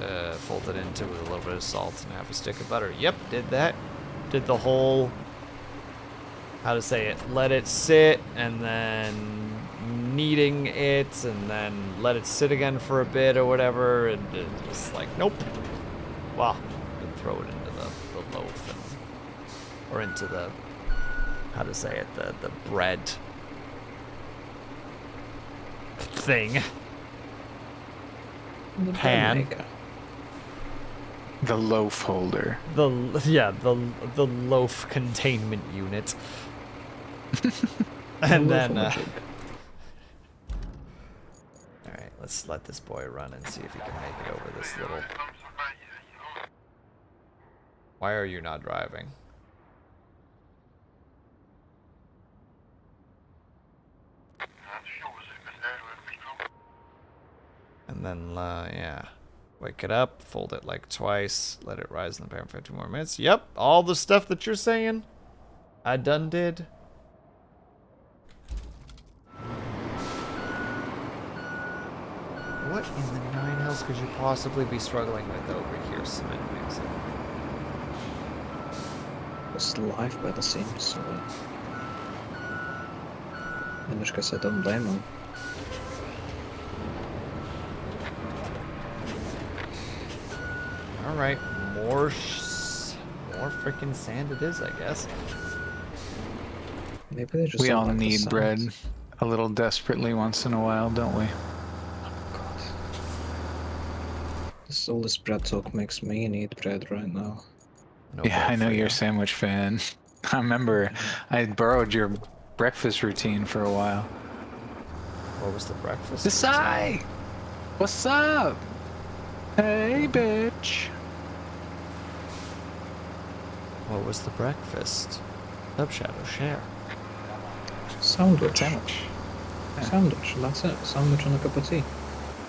it into with a little bit of salt and half a stick of butter. Yep, did that. Did the whole, how to say it, let it sit and then kneading it and then let it sit again for a bit or whatever, and it was like, nope. Well, then throw it into the loaf or into the, how to say it, the bread thing. The Pan. bread maker. The loaf holder. The loaf containment unit. And The then, loaf on the jig. alright, let's let this boy run and see if he can make it over this little... Why are you not driving? And then, yeah. Wake it up, fold it like twice, let it rise in the pan for 2 more minutes. Yep, all the stuff that you're saying, I done did. What in the 9 hells could you possibly be struggling with over here, cement mixing? It's live by the seams, so... In which case I don't blame him. Alright, more freaking sand it is, I guess. Maybe they just We don't all like the need sound. bread a little desperately once in a while, don't we? God. All this bread talk makes me need bread right now. No Yeah, bread I know for you're a you. sandwich fan. I remember I borrowed your breakfast routine for a while. What was the breakfast? Desai! What's up? Hey, bitch. What was the breakfast? Shadow share. Sandwich. Sandwich. Yeah. Sandwich, that's it. Sandwich and a cup of tea.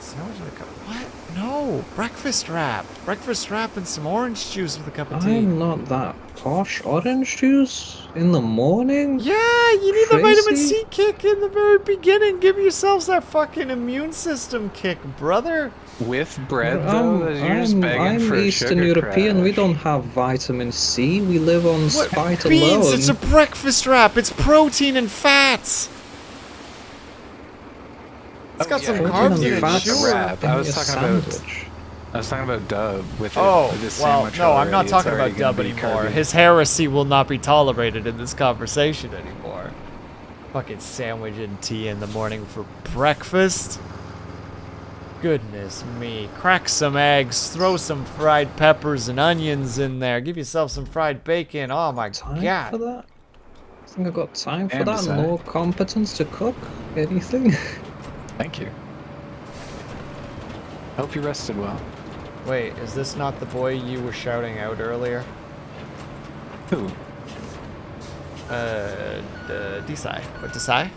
Sandwich with a cup. What? No, breakfast wrap. Breakfast wrap and some orange juice with a cup of tea. I'm not that posh. Orange juice in the morning? Yeah, you need the vitamin Crazy? C kick in the very beginning. Give yourselves that fucking immune system kick, brother. With bread, though, you're just begging I'm for a Eastern sugar European. We crash. don't have vitamin C. We live on What? spite Beans, alone. it's a breakfast wrap. It's protein and fats. It's got some yeah, carbs Protein in and it, fats sure. wrap. I was in a talking about- sandwich. I was talking about Dub with Oh, this well, sandwich no, I'm not already. talking It's already about gonna Dub be anymore. carby. His heresy will not be tolerated in this conversation anymore. Fucking sandwich and tea in the morning for breakfast. Goodness me. Crack some eggs, throw some fried peppers and onions in there. Give yourself some fried bacon. Oh my Time god. for that? I think I got time for And that. decide. No competence to cook anything. Thank you. Hope you rested well. Wait, is this not the boy you were shouting out earlier? Who? Desai. What, Desai?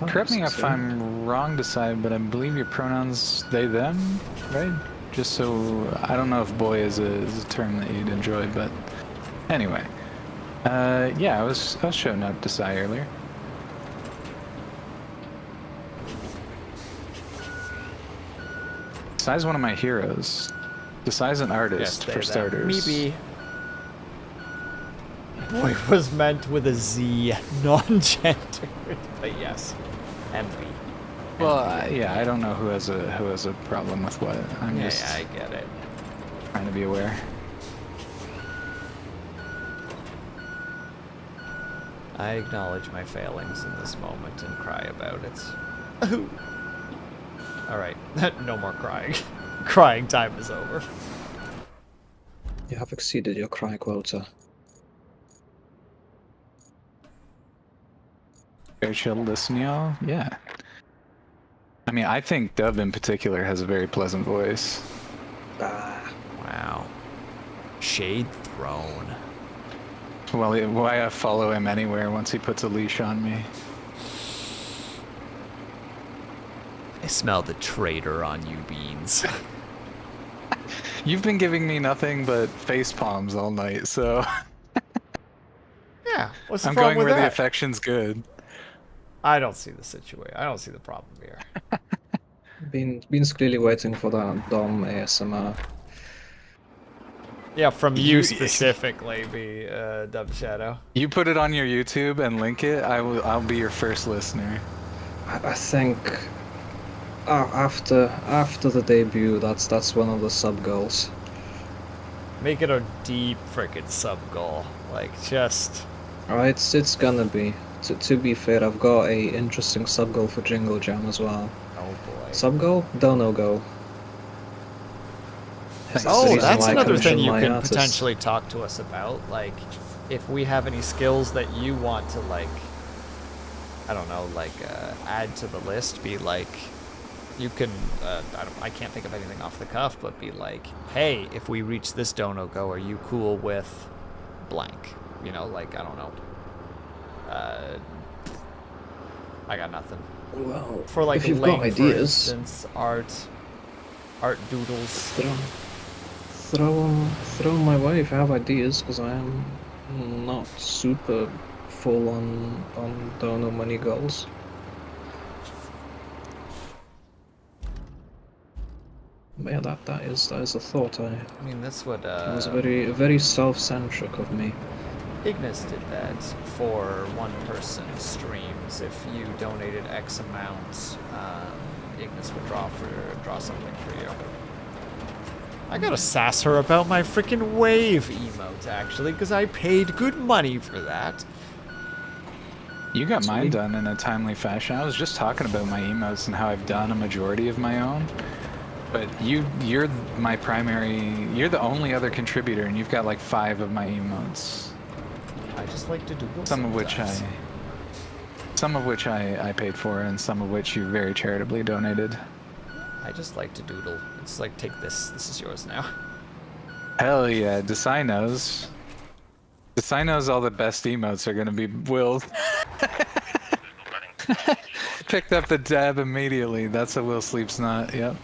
Correct me Sounds if so. I'm wrong, Decide, but I believe your pronouns they, them, right? Just so I don't know if boy is a term that you'd enjoy, but anyway. Yeah, I was showing up Decide earlier. Decai's one of my heroes. Decai's an artist, for starters. Maybe. Boy was meant with a Z, non-gendered, but yes, MB. Well, yeah, I don't know who has a problem with what. I'm Yeah, just I get it. trying to be aware. I acknowledge my failings in this moment and cry about it. Alright, no more crying. Crying time is over. You have exceeded your cry quota. Very chill to listen, y'all. Yeah. I mean, I think Dub in particular has a very pleasant voice. Ah, Wow. Shade thrown. Well, why I follow him anywhere once he puts a leash on me? I smell the traitor on you, Beans. You've been giving me nothing but face palms all night, so Yeah, what's the I'm problem going with where the that? affection's good. I don't see the situation. I don't see the problem here. Bean's clearly waiting for that dumb ASMR. Yeah, from you You- specifically, be Dub Shadow. You put it on your YouTube and link it, I'll be your first listener. I think after the debut, that's one of the sub goals. Make it a deep frickin' sub goal. Like, just. Alright, it's gonna be. To be fair, I've got a interesting sub goal for Jingle Jam as well. Oh boy. Sub goal? Dono go. Thanks. Oh, reason that's why I another thing commission you my can artists. potentially talk to us about. Like, if we have any skills that you want to, like, I don't know, like, add to the list, be like, you can, I can't think of anything off the cuff, but be like, hey, if we reach this dono go, are you cool with blank? You know, like, I don't know. I got nothing. Well, For, like, if you've Link, got ideas, for instance, art doodles. throw my way if you have ideas, because I am not super full on Dono money goals. But yeah, that is a thought. I mean, that's what, It was very self-centric of me. Ignis did that for one person streams. If you donated X amount, Ignis would draw something for you. I gotta sass her about my freaking wave emote, actually, because I paid good money for that. You got mine Sweet. done in a timely fashion. I was just talking about my emotes and how I've done a majority of my own. But you're my primary, you're the only other contributor, and you've got like 5 of my emotes. I just like to doodle. Some of which I paid for, and some of which you very charitably donated. I just like to doodle. It's like, take this. This is yours now. Hell yeah, Desai knows. Desai knows all the best emotes are gonna be Will. Picked up the dab immediately. That's a Will Sleeps Not. Yep.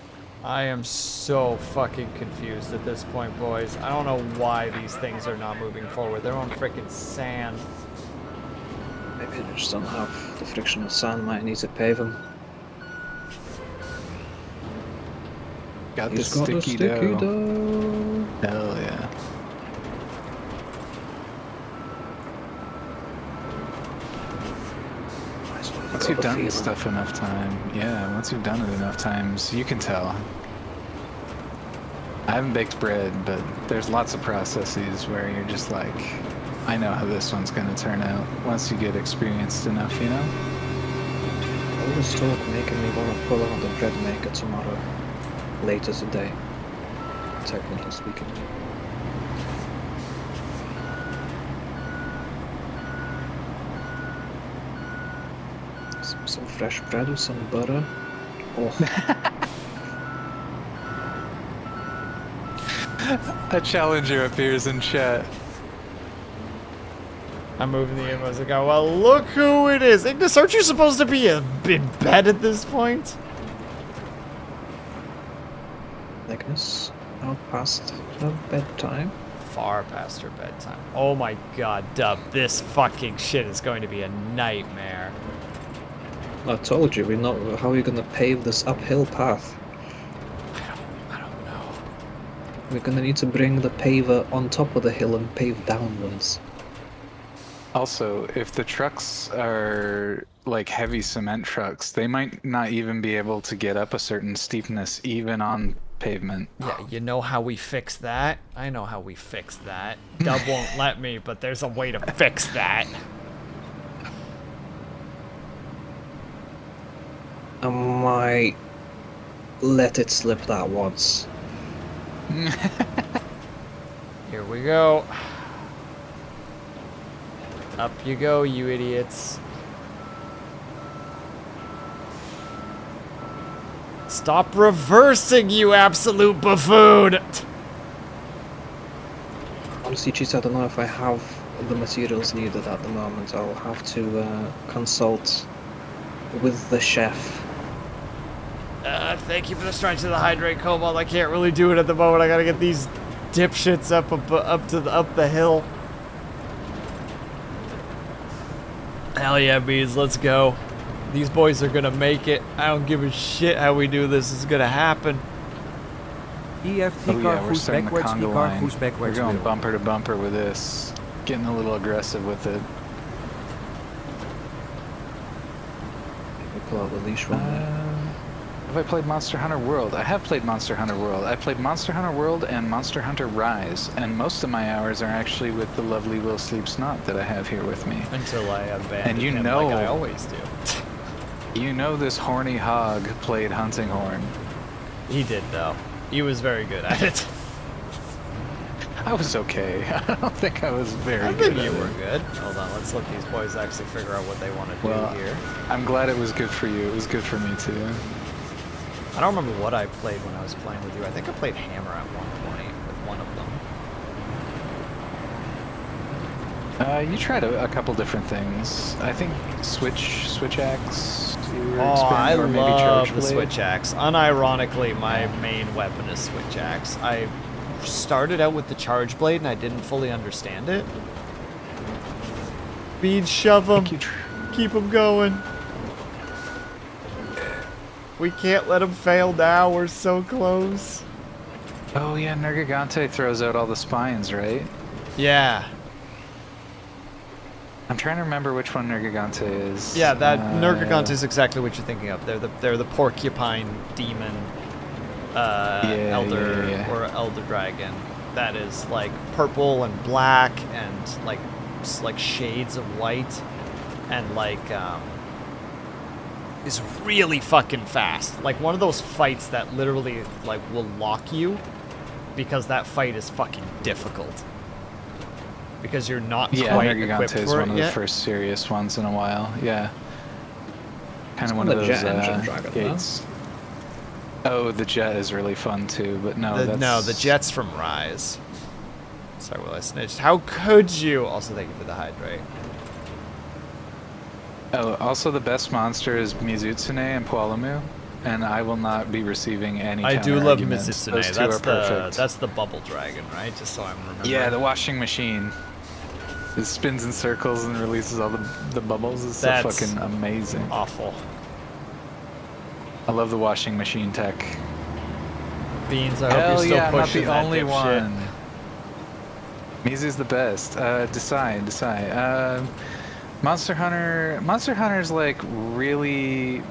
I am so fucking confused at this point, boys. I don't know why these things are not moving forward. They're on freaking sand. Maybe they just don't have the frictional sand, might need to pave them. Got the He's got the sticky sticky dough. dough. Hell yeah. Once you've done this stuff enough time, yeah, once you've done it enough times, you can tell. I haven't baked bread, but there's lots of processes where you're just like, I know how this one's gonna turn out once you get experienced enough, you know? All this talk making me want to pull out the bread maker tomorrow. Later today. Technically speaking. Some fresh bread with some butter. Oh. A challenger appears in chat. I'm moving the emotes and go, well, look who it is. Ignis, aren't you supposed to be in bed at this point? Ignis, out past her bedtime. Far past her bedtime. Oh my god, Dub, this fucking shit is going to be a nightmare. I told you, we know how are you gonna pave this uphill path. I don't know. We're gonna need to bring the paver on top of the hill and pave downwards. Also, if the trucks are like heavy cement trucks, they might not even be able to get up a certain steepness even on pavement. Yeah, you know how we fix that? I know how we fix that. Dub won't let me, but there's a way to fix that. I might let it slip that once. Here we go. Up you go, you idiots. Stop reversing, you absolute buffoon! Honestly, Cheats, I don't know if I have the materials needed at the moment. I'll have to consult with the chef. Thank you for the strength to the hydrate, Cobalt. I can't really do it at the moment. I gotta get these dipshits up the hill. Hell yeah, bees, let's go. These boys are gonna make it. I don't give a shit how we do this. It's gonna happen. EFT car, who's backwards, T car, who's backwards. We're going bumper to bumper with this. Getting a little aggressive with it. Maybe pull out the leash one there. Have I played Monster Hunter World? I have played Monster Hunter World. I played Monster Hunter World and Monster Hunter Rise, and most of my hours are actually with the lovely Will Sleeps Not that I have here with me. Until I abandon and you him know, like I always do. You know this horny hog played Hunting Horn. He did, though. He was very good at it. I was okay. I don't think I was very good. I think you were good. Hold on, let's let these boys actually figure out what they want to do here. I'm glad it was good for you. It was good for me, too. I don't remember what I played when I was playing with you. I think I played Hammer at one point with one of them. You tried a couple different things. I think Switch Axe. I love the Switch Axe. Unironically, my main weapon is Switch Axe. I started out with the Charge Blade and I didn't fully understand it. Bead, shove him. Keep him going. We can't let him fail now. We're so close. Oh yeah, Nergigante throws out all the spines, right? Yeah. I'm trying to remember which one Nergigante is. Yeah, that Nergigante is exactly what you're thinking of. They're the porcupine demon elder or elder dragon. That is like purple and black and like shades of white. and like is really fucking fast. Like one of those fights that literally like will lock you because that fight is fucking difficult. Because you're not quite equipped is for one it of yet. the first serious ones in a while. Yeah. Kind of one on of the those jet engine dragon, gates. Oh, the jet is really fun too, but no, No, the jet's from Rise. Sorry, Will, I snitched. How could you? Also, thank you for the hydrate. Oh, also the best monster is Mizutsune and Poalamu, and I will not be receiving any I do love counter-arguments. Mizutsune. Those two are perfect. That's the bubble dragon, right? Just so I'm remembering. Yeah, the washing machine. It spins in circles and releases all the bubbles. It's so That's fucking amazing. awful. I love the washing machine tech. Beans, I hope Hell you're still yeah, I'm not pushing the that only dipshit. one. Mizu's the best. Desai. Monster Hunter's like really...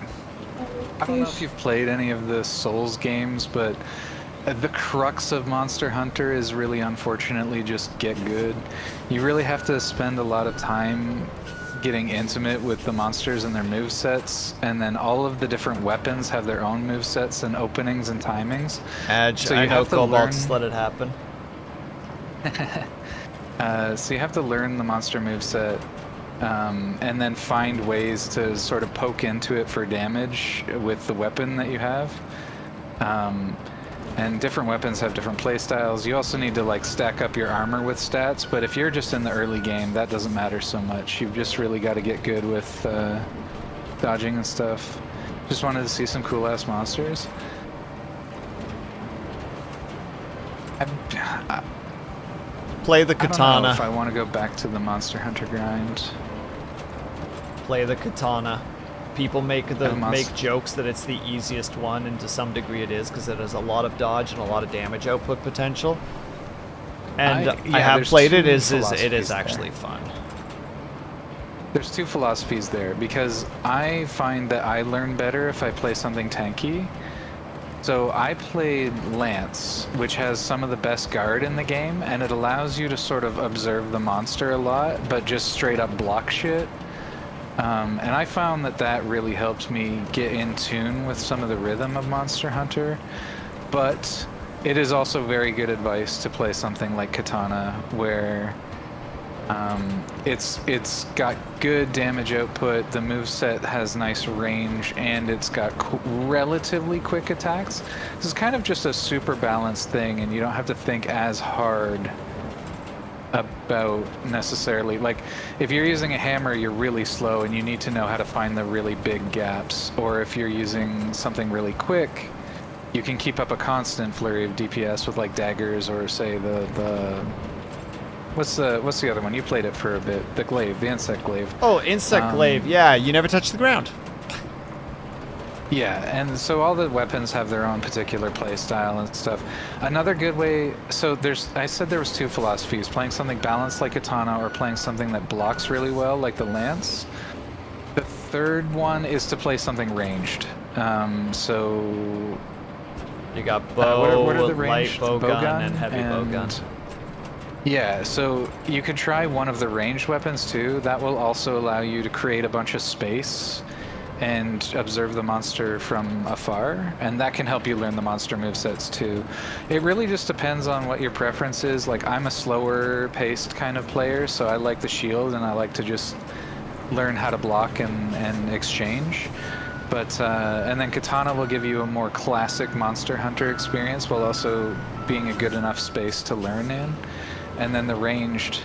I don't know if you've played any of the Souls games, but the crux of Monster Hunter is really unfortunately just get good. You really have to spend a lot of time getting intimate with the monsters and their movesets, and then all of the different weapons have their own movesets and openings and timings. Edge, So I you know have to Cobalt, learn- just let it happen. So you have to learn the monster moveset, and then find ways to sort of poke into it for damage with the weapon that you have. And different weapons have different playstyles. You also need to like stack up your armor with stats, but if you're just in the early game, that doesn't matter so much. You've just really got to get good with dodging and stuff. Just wanted to see some cool ass monsters. Play the I don't know katana. if I want to go back to the Monster Hunter grind. Play the katana. People make Monst- jokes that it's the easiest one, and to some degree it is, because it has a lot of dodge and a lot of damage output potential. And I have there's played it. two It is philosophies actually there. fun. There's two philosophies there, because I find that I learn better if I play something tanky. So I played Lance, which has some of the best guard in the game, and it allows you to sort of observe the monster a lot, but just straight up block shit. And I found that really helped me get in tune with some of the rhythm of Monster Hunter. But it is also very good advice to play something like Katana, where it's got good damage output, the moveset has nice range, and it's got relatively quick attacks. This is kind of just a super balanced thing, and you don't have to think as hard about necessarily, like if you're using a hammer, you're really slow and you need to know how to find the really big gaps, or if you're using something really quick, you can keep up a constant flurry of DPS with like daggers, or say the what's the other one? You played it for a bit, the glaive, the insect glaive. Oh, insect glaive. Yeah, you never touch the ground. Yeah, and so all the weapons have their own particular play style and stuff. Another good way, so I said there was two philosophies, playing something balanced like Katana or playing something that blocks really well like the Lance. The third one is to play something ranged. So You got bow, what are the light ranged? bow gun, Bowgun and heavy bow gun. Yeah, so you could try one of the ranged weapons too. That will also allow you to create a bunch of space and observe the monster from afar, and that can help you learn the monster movesets too. It really just depends on what your preference is. Like, I'm a slower paced kind of player, so I like the shield and I like to just learn how to block and exchange. But and then Katana will give you a more classic Monster Hunter experience while also being a good enough space to learn in. And then the ranged,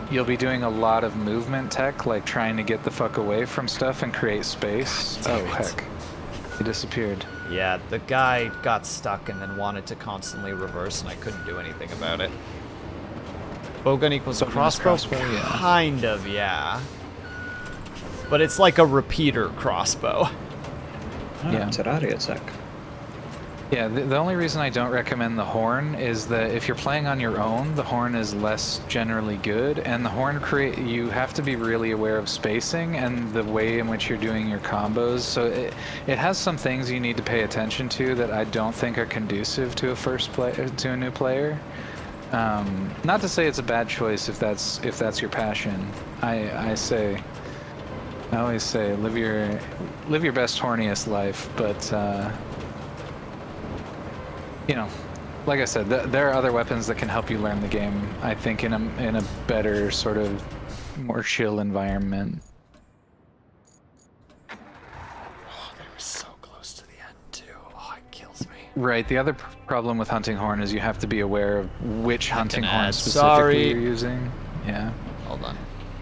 you'll be doing a lot of movement tech, like trying to get the fuck away from stuff and create space. Oh, heck. He disappeared. Yeah, the guy got stuck and then wanted to constantly reverse, and I couldn't do anything about it. Bowgun equals crossbow? Yeah. Kind of, yeah. But it's like a repeater crossbow. Yeah. Terraria tech. Yeah, the only reason I don't recommend the horn is that if you're playing on your own, the horn is less generally good, and the horn you have to be really aware of spacing and the way in which you're doing your combos. So it has some things you need to pay attention to that I don't think are conducive to a new player. Not to say it's a bad choice if that's your passion. I say I always say live your best horniest life, but you know, like I said, there are other weapons that can help you learn the game. I think in a better sort of more chill environment. Oh, they were so close to the end too. Oh, it kills me. Right. The other problem with hunting horn is you have to be aware of which hunting horn specifically Sorry. you're using. Yeah. Hold on.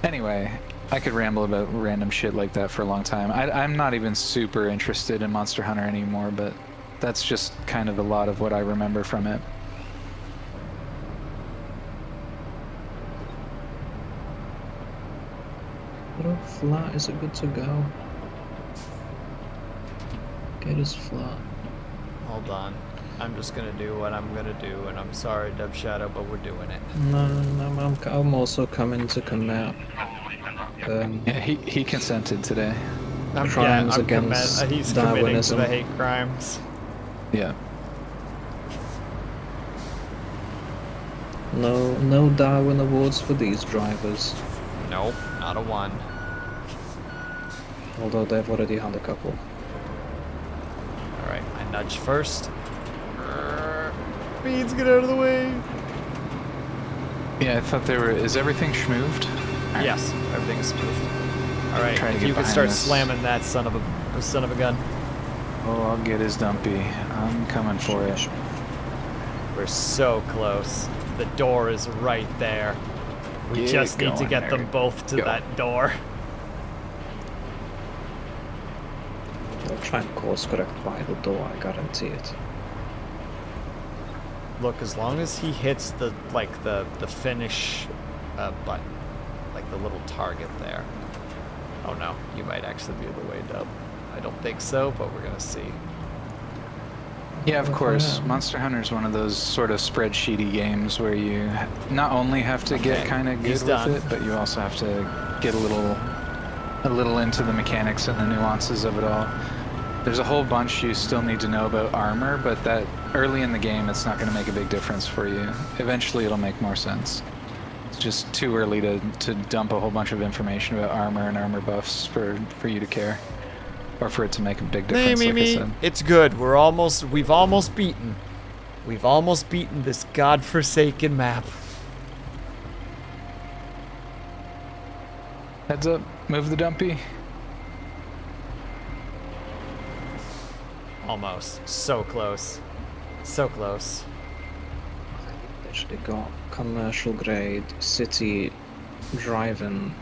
Anyway, I could ramble about random shit like that for a long time. I'm not even super interested in Monster Hunter anymore, but that's just kind of a lot of what I remember from it. Little flat, is it good to go? Get us flat. Hold on. I'm just gonna do what I'm gonna do, and I'm sorry, Dub Shadow, but we're doing it. No, I'm also coming to commit. Yeah, he consented today. Crimes against he's committing to Darwinism. the hate crimes. Yeah. No Darwin awards for these drivers. Nope, not a one. Although they've already had a couple. Alright, I nudge first. Beans, get out of the way! Yeah, I thought they were. Is everything schmooved? Yes, everything is smooth. Alright, Try to if get you could behind start this. slamming that son of a gun. Oh, I'll get his dumpy. I'm coming for it. We're so close. The door is right there. We Get just need to going get there. them both to Go. that door. I'll try and course correct by the door, I guarantee it. Look, as long as he hits the finish button, like the little target there. Oh no, you might actually be the way, Dub. I don't think so, but we're gonna see. Yeah, of We'll course. find out. Monster Hunter is one of those sort of spreadsheety games where you not only have to get Okay, kind of good he's with done. it, but you also have to get a little into the mechanics and the nuances of it all. There's a whole bunch you still need to know about armor, but that early in the game, it's not going to make a big difference for you. Eventually, it'll make more sense. It's just too early to dump a whole bunch of information about armor and armor buffs for you to care. Or for it to make a big difference, like I said. It's good. We've almost beaten this godforsaken map. Heads up, move the dumpy. Almost. So close. So close. Literally got commercial grade city driving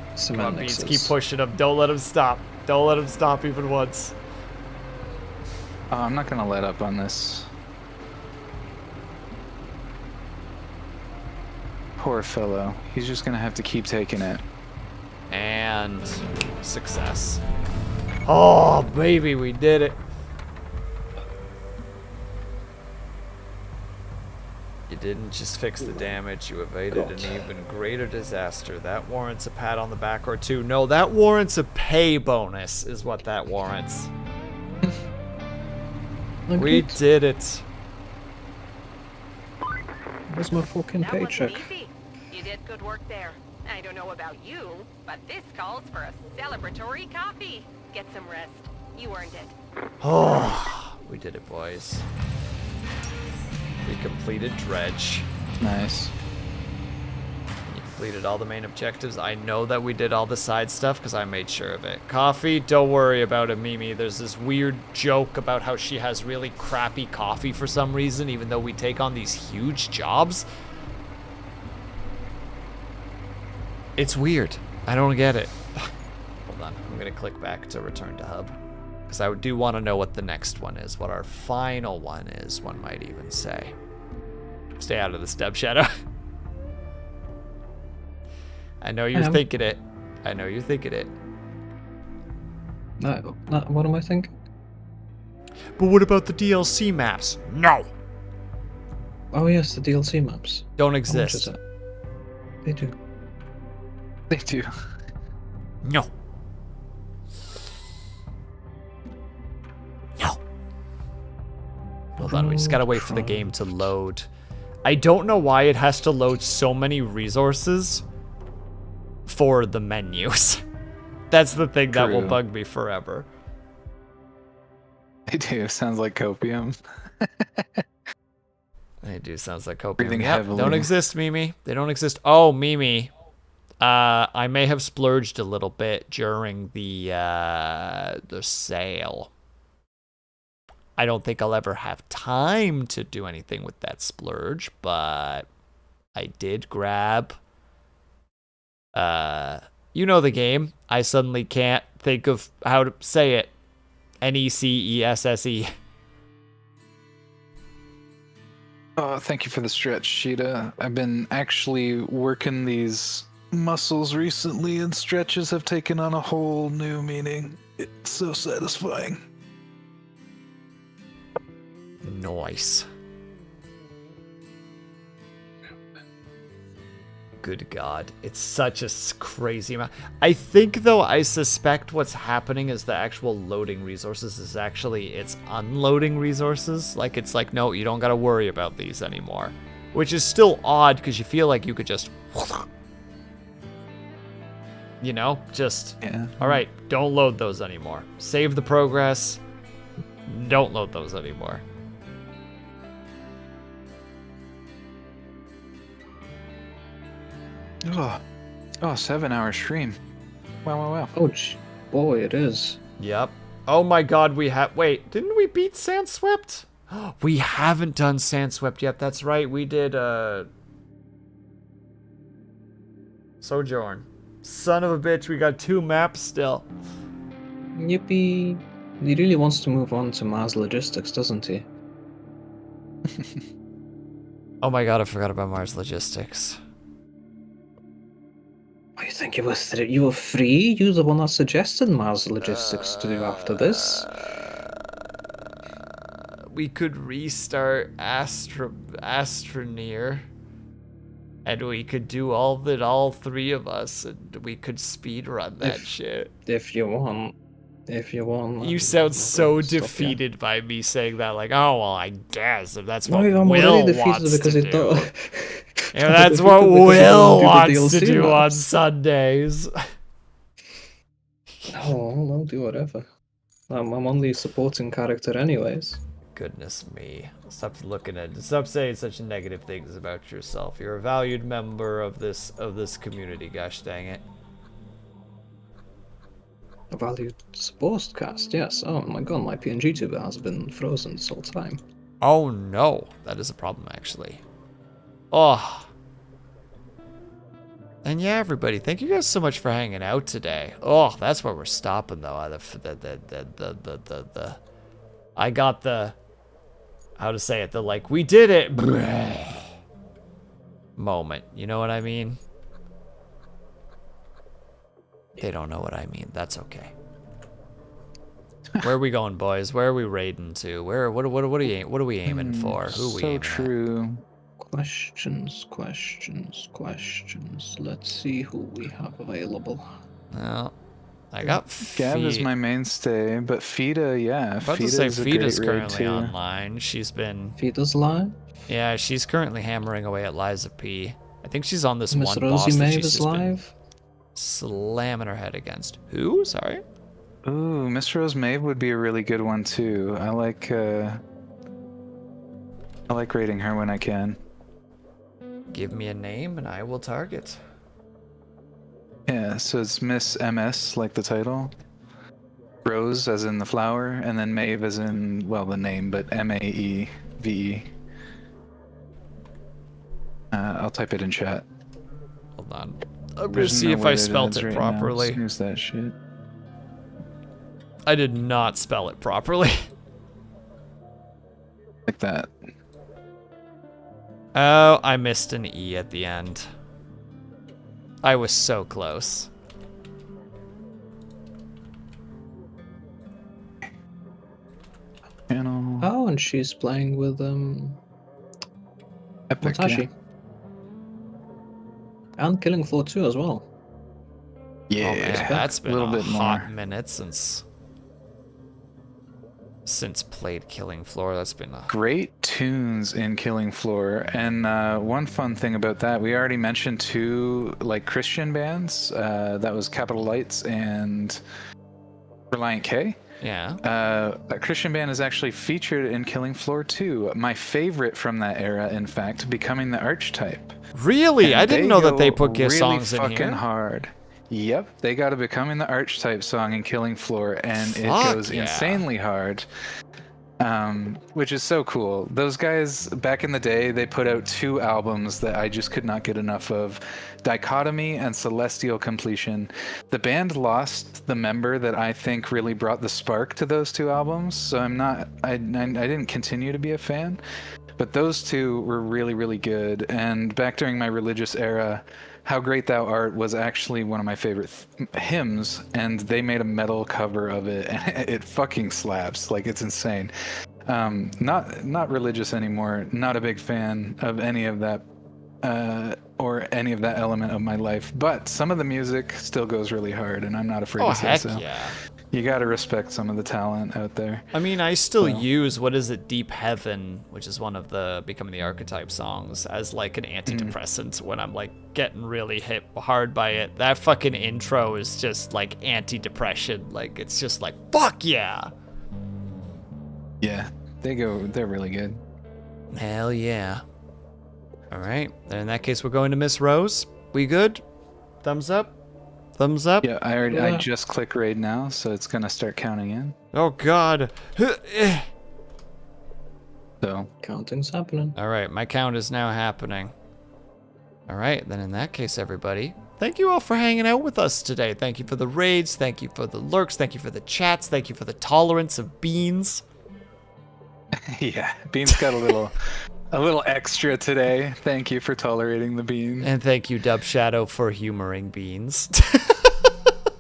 Come cement on, Beans, mixers. keep pushing him. Don't let him stop. Don't let him stop even once. Oh, I'm not gonna let up on this. Poor fellow. He's just gonna have to keep taking it. And success. Oh, baby, we did it. You didn't just fix the damage, you evaded an even greater disaster. That warrants a pat on the back or two. No, that warrants a pay bonus, is what that warrants. We Agreed. did it. Where's my fucking That wasn't paycheck? easy. You did good work there. I don't know about you, but this calls for a celebratory coffee. Get some rest. You earned it. Oh, we did it, boys. We completed Dredge. Nice. You completed all the main objectives. I know that we did all the side stuff because I made sure of it. Coffee, don't worry about it, Mimi. There's this weird joke about how she has really crappy coffee for some reason, even though we take on these huge jobs. It's weird. I don't get it. Hold on. I'm going to click back to return to hub. Because I do want to know what the next one is. What our final one is, one might even say. Stay out of this, Dub Shadow. I know you're thinking it. I know you're thinking it. What am I thinking? But what about the DLC maps? No! Oh yes, the DLC maps. Don't How much is exist. it? They do. They do. No. No. Hold on, we just gotta wait for the game to load. I don't know why it has to load so many resources. for the menus. That's the thing that will True. bug me forever. They do. Sounds like copium. They do. Sounds like copium. Breathing Yep, heavily. don't exist, Mimi. They don't exist. Oh, Mimi. I may have splurged a little bit during the sale. I don't think I'll ever have time to do anything with that splurge, but I did grab. You know the game. I suddenly can't think of how to say it. Necesse. Oh, thank you for the stretch, Cheetah. I've been actually working these muscles recently, and stretches have taken on a whole new meaning. It's so satisfying. Nice. Good God. It's such a crazy amount. I think, though, I suspect what's happening is the actual loading resources is actually it's unloading resources. Like, it's like, no, you don't got to worry about these anymore. Which is still odd because you feel like you could just... You know? Just... Yeah. All right, don't load those anymore. Save the progress. Don't load those anymore. Oh, 7-hour stream. Wow. Oh, boy, it is. Yep. Oh my God, we have... Wait, didn't we beat Sandswept? We haven't done Sandswept yet. That's right. We did, Sojourn. Son of a bitch, we got 2 maps still. Yippee. He really wants to move on to Mars Logistics, doesn't he? Oh my God, I forgot about Mars Logistics. Oh, you think you were free? You're the one that suggested Mars Logistics to do after this. We could restart Astroneer. And we could do all 3 of us, and we could speedrun that shit. If you want. You sound so defeated by me saying that, like, oh, well, I guess if that's what I'm Will already defeated wants because to it do. don't. If that's what defeated because it Will don't do the wants to DLC do on maps. Sundays. Oh, I'll do whatever. I'm only a supporting character anyways. Goodness me. Stop saying such negative things about yourself. You're a valued member of this community, gosh dang it. A valued support cast, yes. Oh my god, my ENVtuber has been frozen this whole time. Oh no, that is a problem actually. Oh. And yeah, everybody, thank you guys so much for hanging out today. Oh, that's where we're stopping though. I got the, how to say it, the like, we did it moment. You know what I mean? They don't know what I mean. That's okay. Where are we going, boys? Where are we raiding to? What are we aiming for? Who are we So aiming true. Questions. Let's see who we have available. at? Well, I got Gav is Feet. my mainstay, but Fida, yeah. I'm about to Fida say is a Feda's great raid currently too. online. She's been, Feed live. yeah, she's currently hammering away at Liza P. I think she's on this Miss one Rosie boss that Maeve she's is just been live. slamming her head against. Who? Sorry? Ooh, Miss Rose Maeve would be a really good one too. I like raiding her when I can. Give me a name and I will target. Yeah, so it's Miss MS, like the title. Rose, as in the flower, and then Maeve, as in, well, the name, but M-A-E-V-E. I'll type it in chat. Hold on. I'm gonna There's see no if way I that spelt adds it right now. properly. Snooze that shit. I did not spell it properly. Like that. Oh, I missed an E at the end. I was so close. Channel. Oh, and she's playing with Epic, Watashi. And Killing Floor 2 as well. Yeah. Oh man, that's been a little bit hot more. minute since since played Killing Floor. That's been a... Great tunes in Killing Floor, and one fun thing about that, we already mentioned 2 like Christian bands. That was Capital Lights and Reliant K. Yeah. A Christian band is actually featured in Killing Floor 2. My favorite from that era, in fact, Becoming the Archetype. Really? And I didn't know that they put really songs in fucking here. hard. Yep, they got a Becoming the Archetype song in Killing Floor, and it Fuck goes yeah. insanely hard. Which is so cool. Those guys, back in the day, they put out 2 albums that I just could not get enough of. Dichotomy and Celestial Completion. The band lost the member that I think really brought the spark to those 2 albums, so I didn't continue to be a fan. But those 2 were really, really good. And back during my religious era, How Great Thou Art was actually one of my favorite hymns, and they made a metal cover of it, and it fucking slaps. Like, it's insane. Not religious anymore. Not a big fan of any of that, or any of that element of my life. But some of the music still goes really hard, and I'm not afraid Oh, to say heck so. yeah. You gotta respect some of the talent out there. I mean, I still Well. use, what is it, Deep Heaven, which is one of the Becoming the Archetype songs, as like an antidepressant when I'm like getting really hit hard by it. That fucking intro is just like anti-depression. Like, it's just like, fuck yeah. Yeah, they're really good. Hell yeah. All right. Then in that case, we're going to Miss Rose. We good? Thumbs up? Thumbs up? Yeah, I just click raid now, so it's gonna start counting in. Oh, God. So Counting's happening. All right, my count is now happening. All right, then in that case, everybody, thank you all for hanging out with us today. Thank you for the raids. Thank you for the lurks. Thank you for the chats. Thank you for the tolerance of beans. yeah, Bean's got a little extra today. Thank you for tolerating the bean. And thank you, Dub Shadow, for humoring beans.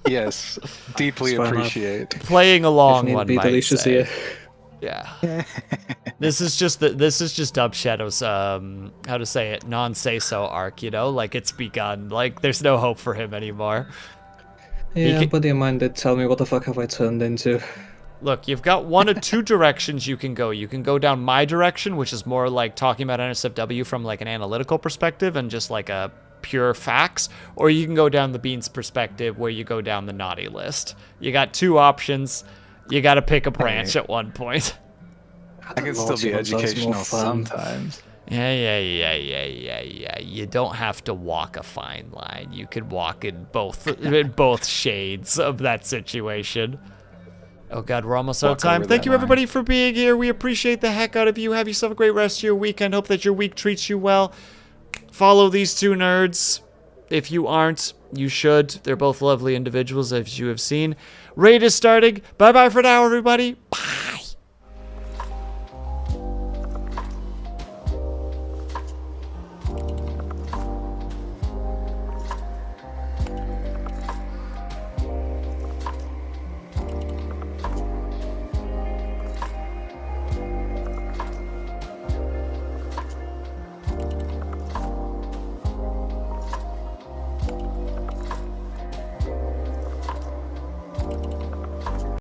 Yes, deeply It's fine enough. appreciate. Playing along, If one need be, might Delicious say. here. Yeah. This is just Dub Shadow's how to say it, non-say so arc, you know? Like, it's begun. Like, there's no hope for him anymore. Yeah, can- buddy of mine did tell me what the fuck have I turned into. Look, you've got one of 2 directions you can go. You can go down my direction, which is more like talking about NSFW from like an analytical perspective and just like a pure facts, or you can go down the Beans perspective where you go down the naughty list. You got 2 options. You got to pick a branch at one point. I can still Naughty be one sounds more educational fun. sometimes. Yeah. You don't have to walk a fine line. You could walk in both shades of that situation. Oh God, we're almost out of Walk time. over Thank that you line. everybody for being here. We appreciate the heck out of you. Have yourself a great rest of your weekend. Hope that your week treats you well. Follow these 2 nerds. If you aren't, you should. They're both lovely individuals, as you have seen. Raid is starting. Bye-bye for now, everybody. Bye.